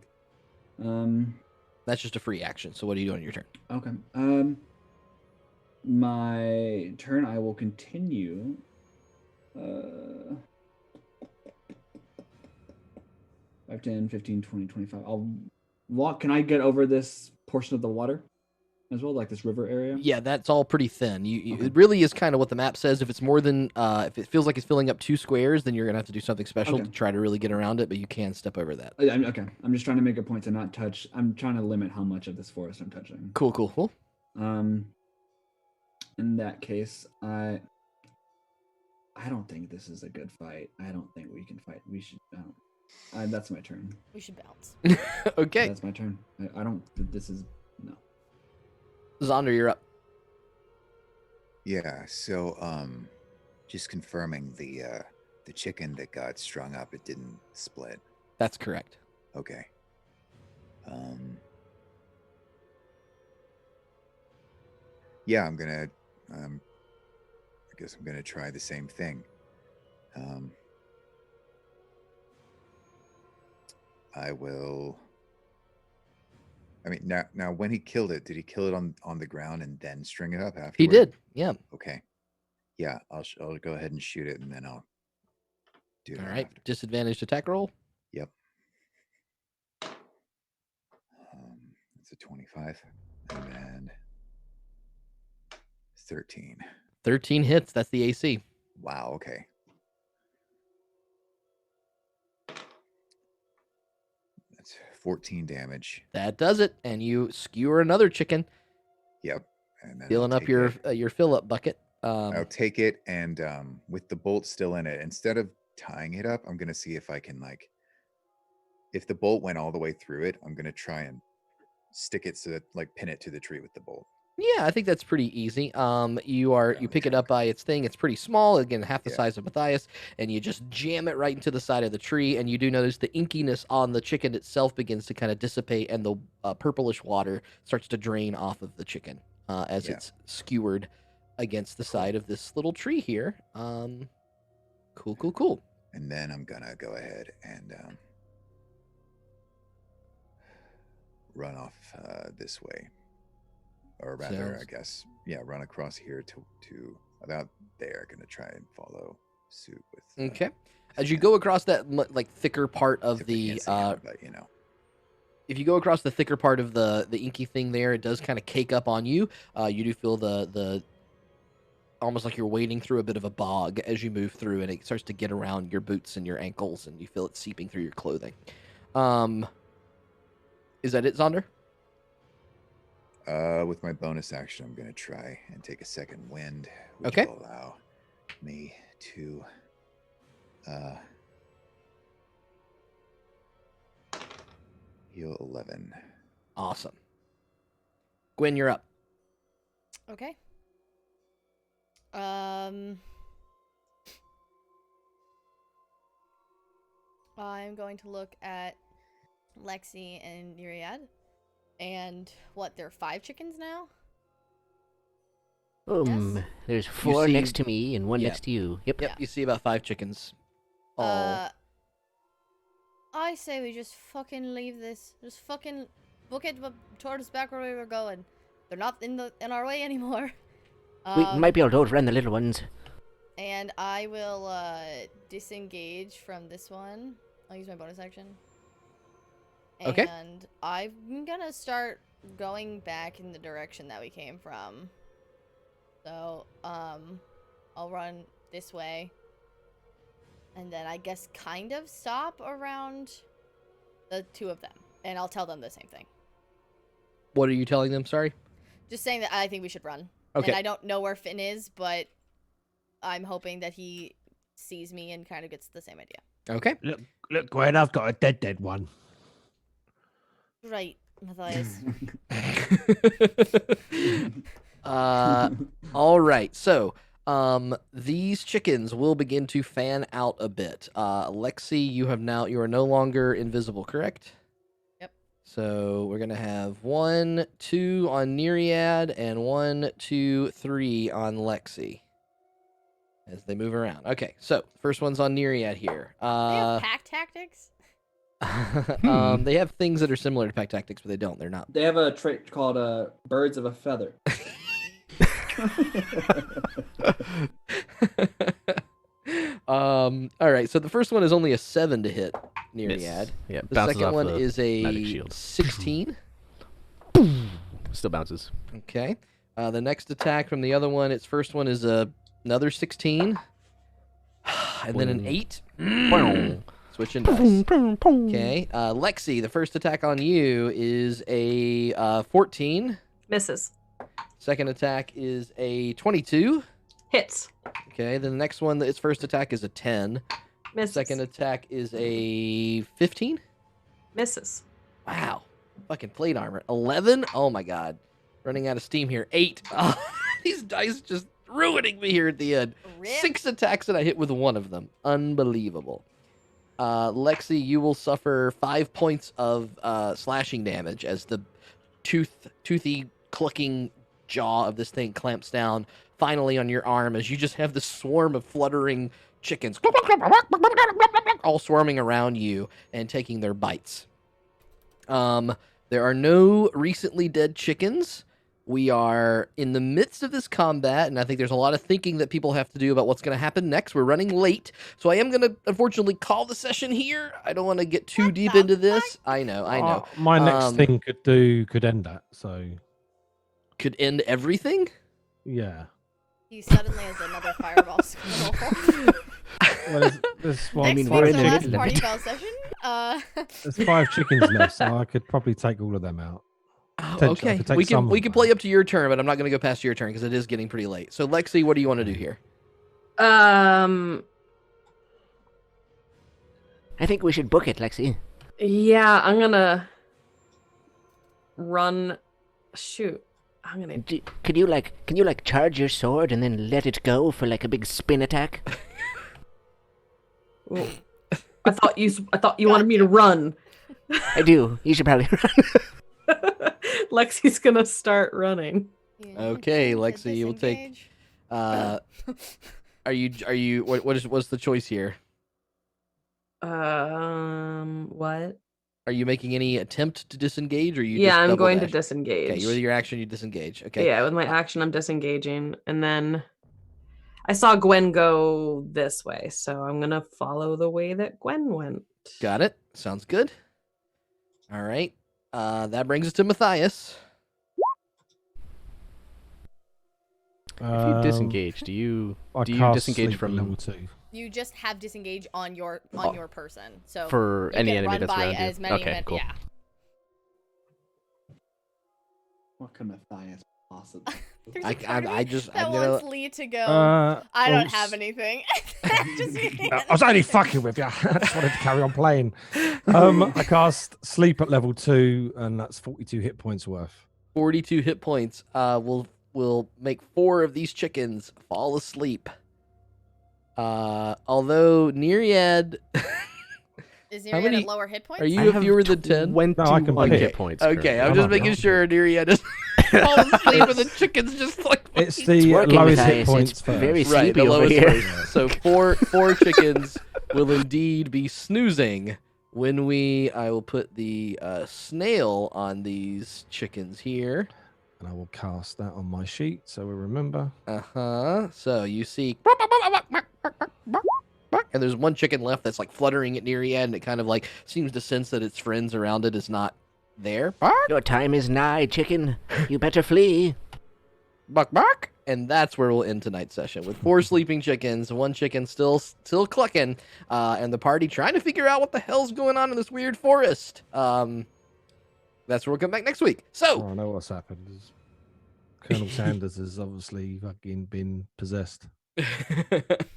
C: That's just a free action. So what are you doing on your turn?
B: Okay. My turn, I will continue. 5, 10, 15, 20, 25. I'll walk. Can I get over this portion of the water as well, like this river area?
C: Yeah, that's all pretty thin. It really is kind of what the map says. If it's more than, if it feels like it's filling up 2 squares, then you're gonna have to do something special
B: Okay.
C: to try to really get around it. But you can step over that.
B: Okay. I'm just trying to make a point to not touch. I'm trying to limit how much of this forest I'm touching.
C: Cool.
B: In that case, I don't think this is a good fight. I don't think we can fight. We should. That's my turn.
F: We should bounce.
C: Okay.
B: That's my turn. I don't. This is no.
C: Zaunder, you're up.
M: Yeah, so just confirming the chicken that got strung up, it didn't split.
C: That's correct.
M: Okay. Yeah, I guess I'm gonna try the same thing. I will. I mean, now, when he killed it, did he kill it on the ground and then string it up afterward?
C: He did. Yeah.
M: Okay. Yeah, I'll go ahead and shoot it, and then I'll do it.
C: All right. Disadvantaged attack roll.
M: Yep. It's a 25. And then 13.
C: 13 hits. That's the AC.
M: Wow, okay. That's 14 damage.
C: That does it. And you skewer another chicken.
M: Yep. And then
C: Filling up your fill-up bucket.
M: I'll take it, and with the bolt still in it, instead of tying it up, I'm going to see if I can, like, if the bolt went all the way through it, I'm going to try and stick it so that, like, pin it to the tree with the bolt.
C: Yeah, I think that's pretty easy. You pick it up by its thing. It's pretty small, again, half the size of Matthias, and you just jam it right into the side of the tree, and you do notice the inkiness on the chicken itself begins to kind of dissipate, and the purplish water starts to drain off of the chicken as it's skewered against the side of this little tree here. Cool.
M: And then I'm gonna go ahead and run off this way, or rather, I guess, run across here to about there. Gonna try and follow suit with.
C: Okay. As you go across that like thicker part of the
M: but you know.
C: If you go across the thicker part of the inky thing there, it does kind of cake up on you. You do feel the almost like you're wading through a bit of a bog as you move through, and it starts to get around your boots and your ankles, and you feel it seeping through your clothing. Is that it, Zaunder?
M: With my bonus action, I'm going to try and take a second wind, which will allow me to heal 11.
C: Awesome. Gwen, you're up.
F: Okay. I'm going to look at Lexi and Neriad. And what, there are 5 chickens now?
H: There's 4 next to me and 1 next to you. Yep.
C: You see about 5 chickens.
F: I say we just fucking leave this. Just fucking book it towards back where we were going. They're not in our way anymore.
H: We might be able to outrun the little ones.
F: And I will disengage from this one. I'll use my bonus action.
C: Okay.
F: And I'm gonna start going back in the direction that we came from. So, I'll run this way. And then I guess kind of stop around the 2 of them. And I'll tell them the same thing.
C: What are you telling them? Sorry?
F: Just saying that I think we should run.
C: Okay.
F: And I don't know where Finn is, but I'm hoping that he sees me and kind of gets the same idea.
C: Okay.
I: Look, Gwen, I've got a dead one.
F: Right, Matthias.
C: All right. So, these chickens will begin to fan out a bit. Lexi, you are no longer invisible, correct?
F: Yep.
C: So we're gonna have 1, 2 on Neriad and 1, 2, 3 on Lexi as they move around. Okay, so first one's on Neriad here.
F: They have pack tactics?
C: They have things that are similar to pack tactics, but they don't. They're not.
B: They have a trait called birds of a feather.
C: All right, so the first one is only a 7 to hit Neriad.
E: Yeah,
C: the second one
E: the
C: is a
E: magic shield.
C: 16.
E: Still bounces.
C: Okay. The next attack from the other one, its first one is another 16. And then an 8. Switching dice. Okay. Lexi, the first attack on you is a 14.
K: Misses.
C: Second attack is a 22.
K: Hits.
C: Okay, then the next one, its first attack is a 10.
K: Misses.
C: Second attack is a 15.
K: Misses.
C: Wow. Fucking plate armor. 11? Oh my god. Running out of steam here. 8. Oh, these dice just ruining me here at the end.
F: Rip.
C: 6 attacks and I hit with one of them. Unbelievable. Lexi, you will suffer 5 points of slashing damage as the toothy, clucking jaw of this thing clamps down finally on your arm as you just have this swarm of fluttering chickens all swarming around you and taking their bites. There are no recently dead chickens We are in the midst of this combat, and I think there's a lot of thinking that people have to do about what's going to happen next. We're running late, so I am going to, unfortunately, call the session here. I don't want to get too deep into this. I know.
G: My next thing could end that, so...
C: Could end everything?
G: Yeah.
F: He suddenly has another fireball skill.
G: Well, there's
F: Next week's
G: five
F: the last
G: chickens.
F: party bell session.
G: There's 5 chickens left, so I could probably take all of them out. Potentially, I
C: Okay,
G: could take
C: we
G: some
C: can
G: of them
C: play up to your turn, but I'm not going to go past your turn because it is getting pretty late. So, Lexi, what do you want to do here?
H: I think we should book it, Lexi.
K: Yeah, I'm gonna run. Shoot, I'm gonna.
H: Can you like charge your sword and then let it go for like a big spin attack?
K: Ooh. I thought you wanted me to run.
H: I do. You should probably run.
K: Lexi's gonna start running.
C: Okay, Lexi, you will take. Are you? What's the choice here?
K: What?
C: Are you making any attempt to disengage, or you?
K: Yeah,
C: just
K: I'm
C: double
K: going to
C: dash?
K: disengage.
C: Okay, with your action, you disengage. Okay.
K: Yeah, with my action, I'm disengaging, and then I saw Gwen go this way, so I'm gonna follow the way that Gwen went.
C: Got it. Sounds good. All right. That brings us to Matthias.
E: If you disengage, do you disengage
G: sleep
E: from
G: level 2?
F: You just have disengage on your person. So
E: for
F: you
E: any
F: can
E: enemy
F: run
E: that's
F: by
E: around you?
F: as many
E: Okay,
F: men-
E: cool.
F: Yeah.
B: What could Matthias possibly?
C: I just
F: that
C: I'm gonna.
F: wants Lee to go. I don't
G: oops.
F: have anything. Just
G: I was only fucking with you. I just wanted to carry on playing. I cast sleep at level 2, and that's 42 hit points worth.
C: 42 hit points. We'll make 4 of these chickens fall asleep. Although Neriad.
F: Is
C: How
F: Neriad
C: many-
F: at lower hit points?
C: Are you fewer than 10?
E: 21 hit points.
C: Okay, I'm
G: I'm
C: just
G: not
C: making
G: wrong.
C: sure Neriad is fall asleep and the chickens just like.
G: It's the
H: working,
G: lowest
H: Matthias.
G: hit points
H: It's
G: first.
H: very
C: Right,
H: sleepy
C: the
H: over
C: lowest
H: here.
C: first. So four chickens will indeed be snoozing when I will put the snail on these chickens here.
G: And I will cast that on my sheet so we remember.
C: So you see, and there's one chicken left that's like fluttering at Neriad, and it kind of like seems to sense that its friends around it is not there.
H: Your time is nigh, chicken. You better flee.
C: Buck, buck. And that's where we'll end tonight's session with 4 sleeping chickens, 1 chicken still clucking, and the party trying to figure out what the hell's going on in this weird forest. That's where we'll come back next week. So
G: I know what's happened. Colonel Sanders has obviously fucking been possessed.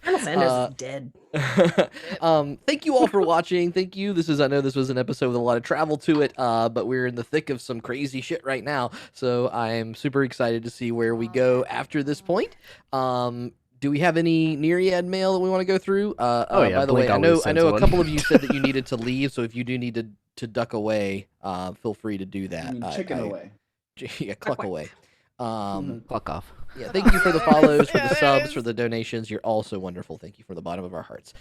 K: Colonel Sanders is dead.
C: Thank you all for watching. Thank you. I know this was an episode with a lot of travel to it, but we're in the thick of some crazy shit right now. So I'm super excited to see where we go after this point. Do we have any Neriad mail that we want to go through?
E: Yeah,
C: by the way,
E: Blink
C: I know
E: always sends
C: a
E: one.
C: couple of you said that you needed to leave, so if you do need to duck away, feel free to do that.
B: Chicken away.
C: Yeah, cluck away.
H: Fuck off.
C: Yeah, thank you for the follows, for
F: Yeah,
C: the
F: there
C: subs,
F: is.
C: for the donations. You're all so wonderful. Thank you from the bottom of our hearts.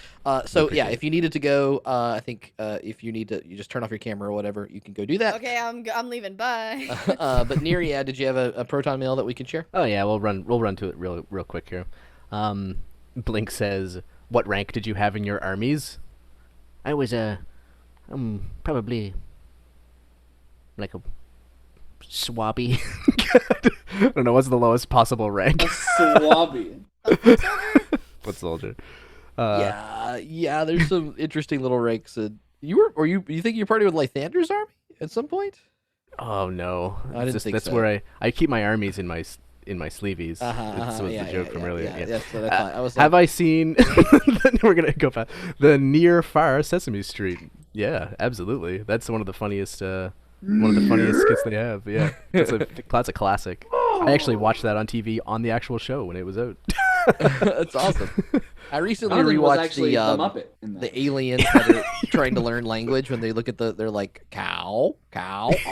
C: So yeah, if you needed to go, I think if you need to, you just turn off your camera or whatever, you can go do that.
F: Okay, I'm leaving. Bye.
C: But Neriad, did you have a proton mail that we could share?
E: Oh yeah, we'll run to it real quick here. Blink says, "What rank did you have in your armies?"
H: I was probably like a swabby.
E: I don't know. What's the lowest possible rank?
B: Swabby.
E: Foot soldier.
C: Yeah. There's some interesting little ranks. You think you're party with Lythander's army at some point?
E: Oh no,
C: I didn't think
E: that's
C: so.
E: where I keep my armies in my sleeveys. That was the joke from earlier.
C: Yeah, so that's fine. I was
E: have I seen? Then we're gonna go back. The near far Sesame Street. Yeah, absolutely. That's one of the funniest. One of the funniest skits they have. Yeah, that's a classic. I actually watched that on TV on the actual show when it was out.
C: That's awesome. I recently
B: Donald was
C: rewatched
B: actually the Muppet in that.
C: the aliens that are trying to learn language when they look at they're like cow, yep,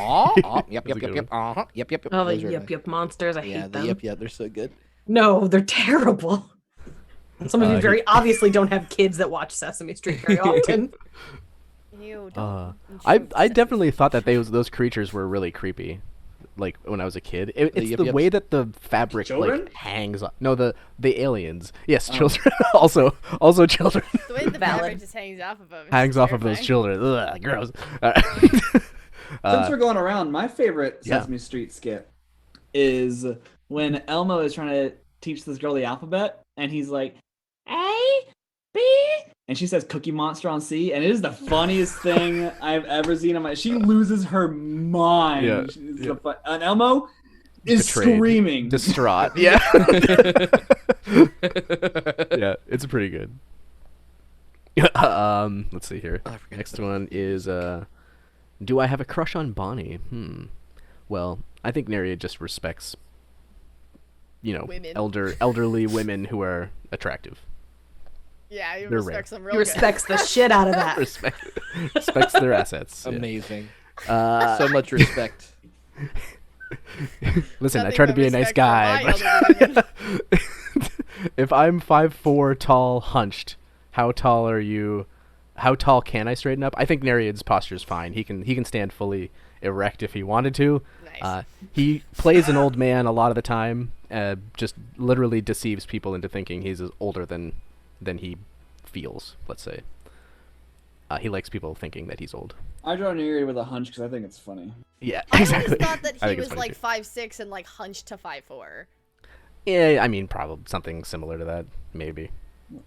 C: yep.
K: Oh, the
C: Those are
K: yip monsters. I
C: yeah,
K: hate
C: the
K: them.
C: yep, they're so good.
K: No, they're terrible. Some of you very obviously don't have kids that watch Sesame Street very often.
F: Ew, don't
E: I definitely thought that those creatures were really creepy. like when I was a kid. It's
C: Yip
E: the
C: Yips?
E: way that the fabric
B: Children?
E: like hangs on. No, the aliens. Yes, children. also children.
F: The way the
K: Valid.
F: fabric just hangs off of them.
E: Hangs off of those children. Ugh, gross.
B: Since we're going around, my favorite
E: yeah.
B: Sesame Street skit is when Elmo is trying to teach this girl the alphabet, and he's like, A, B, and she says Cookie Monster on C, and it is the funniest thing I've ever seen. She loses her mind.
E: Yeah.
B: And Elmo is
E: Betrayed.
B: screaming.
E: Distraught. Yeah. Yeah, it's pretty good. Let's see here. Next one is do I have a crush on Bonnie? Well, I think Neriad just respects,
F: Women.
E: elderly women who are attractive.
F: Yeah, he
E: They're
F: respects them real
K: He respects the shit out of that.
E: Respects their assets. Yeah.
C: Amazing. So much respect.
E: Listen, I
F: Nothing
E: try to
F: but
E: be a nice
F: respect for
E: guy.
F: my
E: But
F: elderly women.
E: if I'm 5'4", tall, hunched, how tall are you? How tall can I straighten up? I think Neriad's posture's fine. He can stand fully erect if he wanted to.
F: Nice.
E: He plays an old man a lot of the time. Just literally deceives people into thinking he's older than he feels. Let's say. He likes people thinking that he's old.
B: I draw Neriad with a hunch because I think it's funny.
E: Yeah,
F: I
E: exactly.
F: always thought that
E: I
F: he
E: think it's
F: was
E: funny
F: like
E: too.
F: 5'6" and like hunched to 5'4".
E: Yeah, I mean, probably something similar to that, maybe.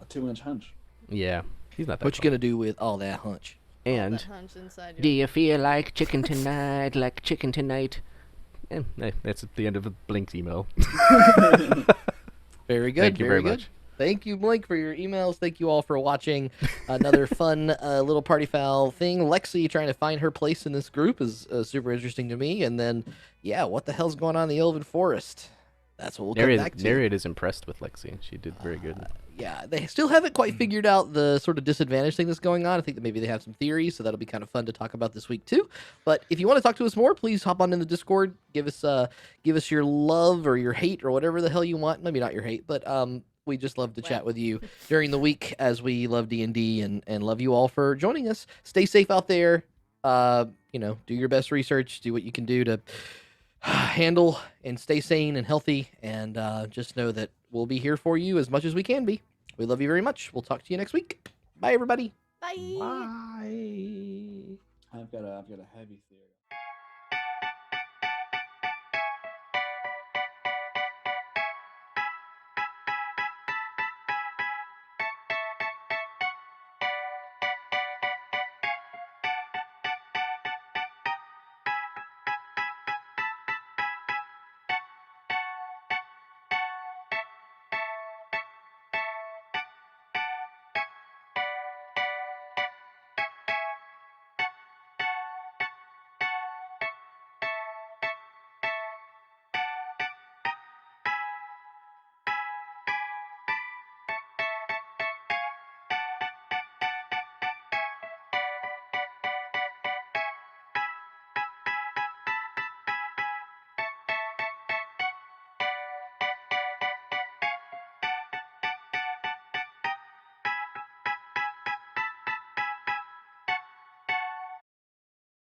B: A 2-inch hunch.
E: Yeah, he's not that.
C: What you gonna do with all that hunch?
E: And
F: That hunch inside
H: Do you feel like chicken tonight? Like chicken tonight?
E: that's at the end of the Blink's email.
C: Very good.
E: Thank you very
C: good.
E: much.
C: Thank you, Blink, for your emails. Thank you all for watching. Another fun little party foul thing. Lexi trying to find her place in this group is super interesting to me. And then, yeah, what the hell's going on in the Elven Forest? That's what we'll come back to.
E: Neriad is impressed with Lexi. She did very good.
C: Yeah, they still haven't quite figured out the sort of disadvantage thing that's going on. I think that maybe they have some theories, so that'll be kind of fun to talk about this week too. But if you want to talk to us more, please hop on in the Discord. Give us your love or your hate or whatever the hell you want. Maybe not your hate, but we just love to chat with you during the week as we love D&D and love you all for joining us. Stay safe out there. Do your best research. Do what you can do to handle and stay sane and healthy. And just know that we'll be here for you as much as we can be. We love you very much. We'll talk to you next week. Bye, everybody.
F: Bye.
B: I've got a heavy theory.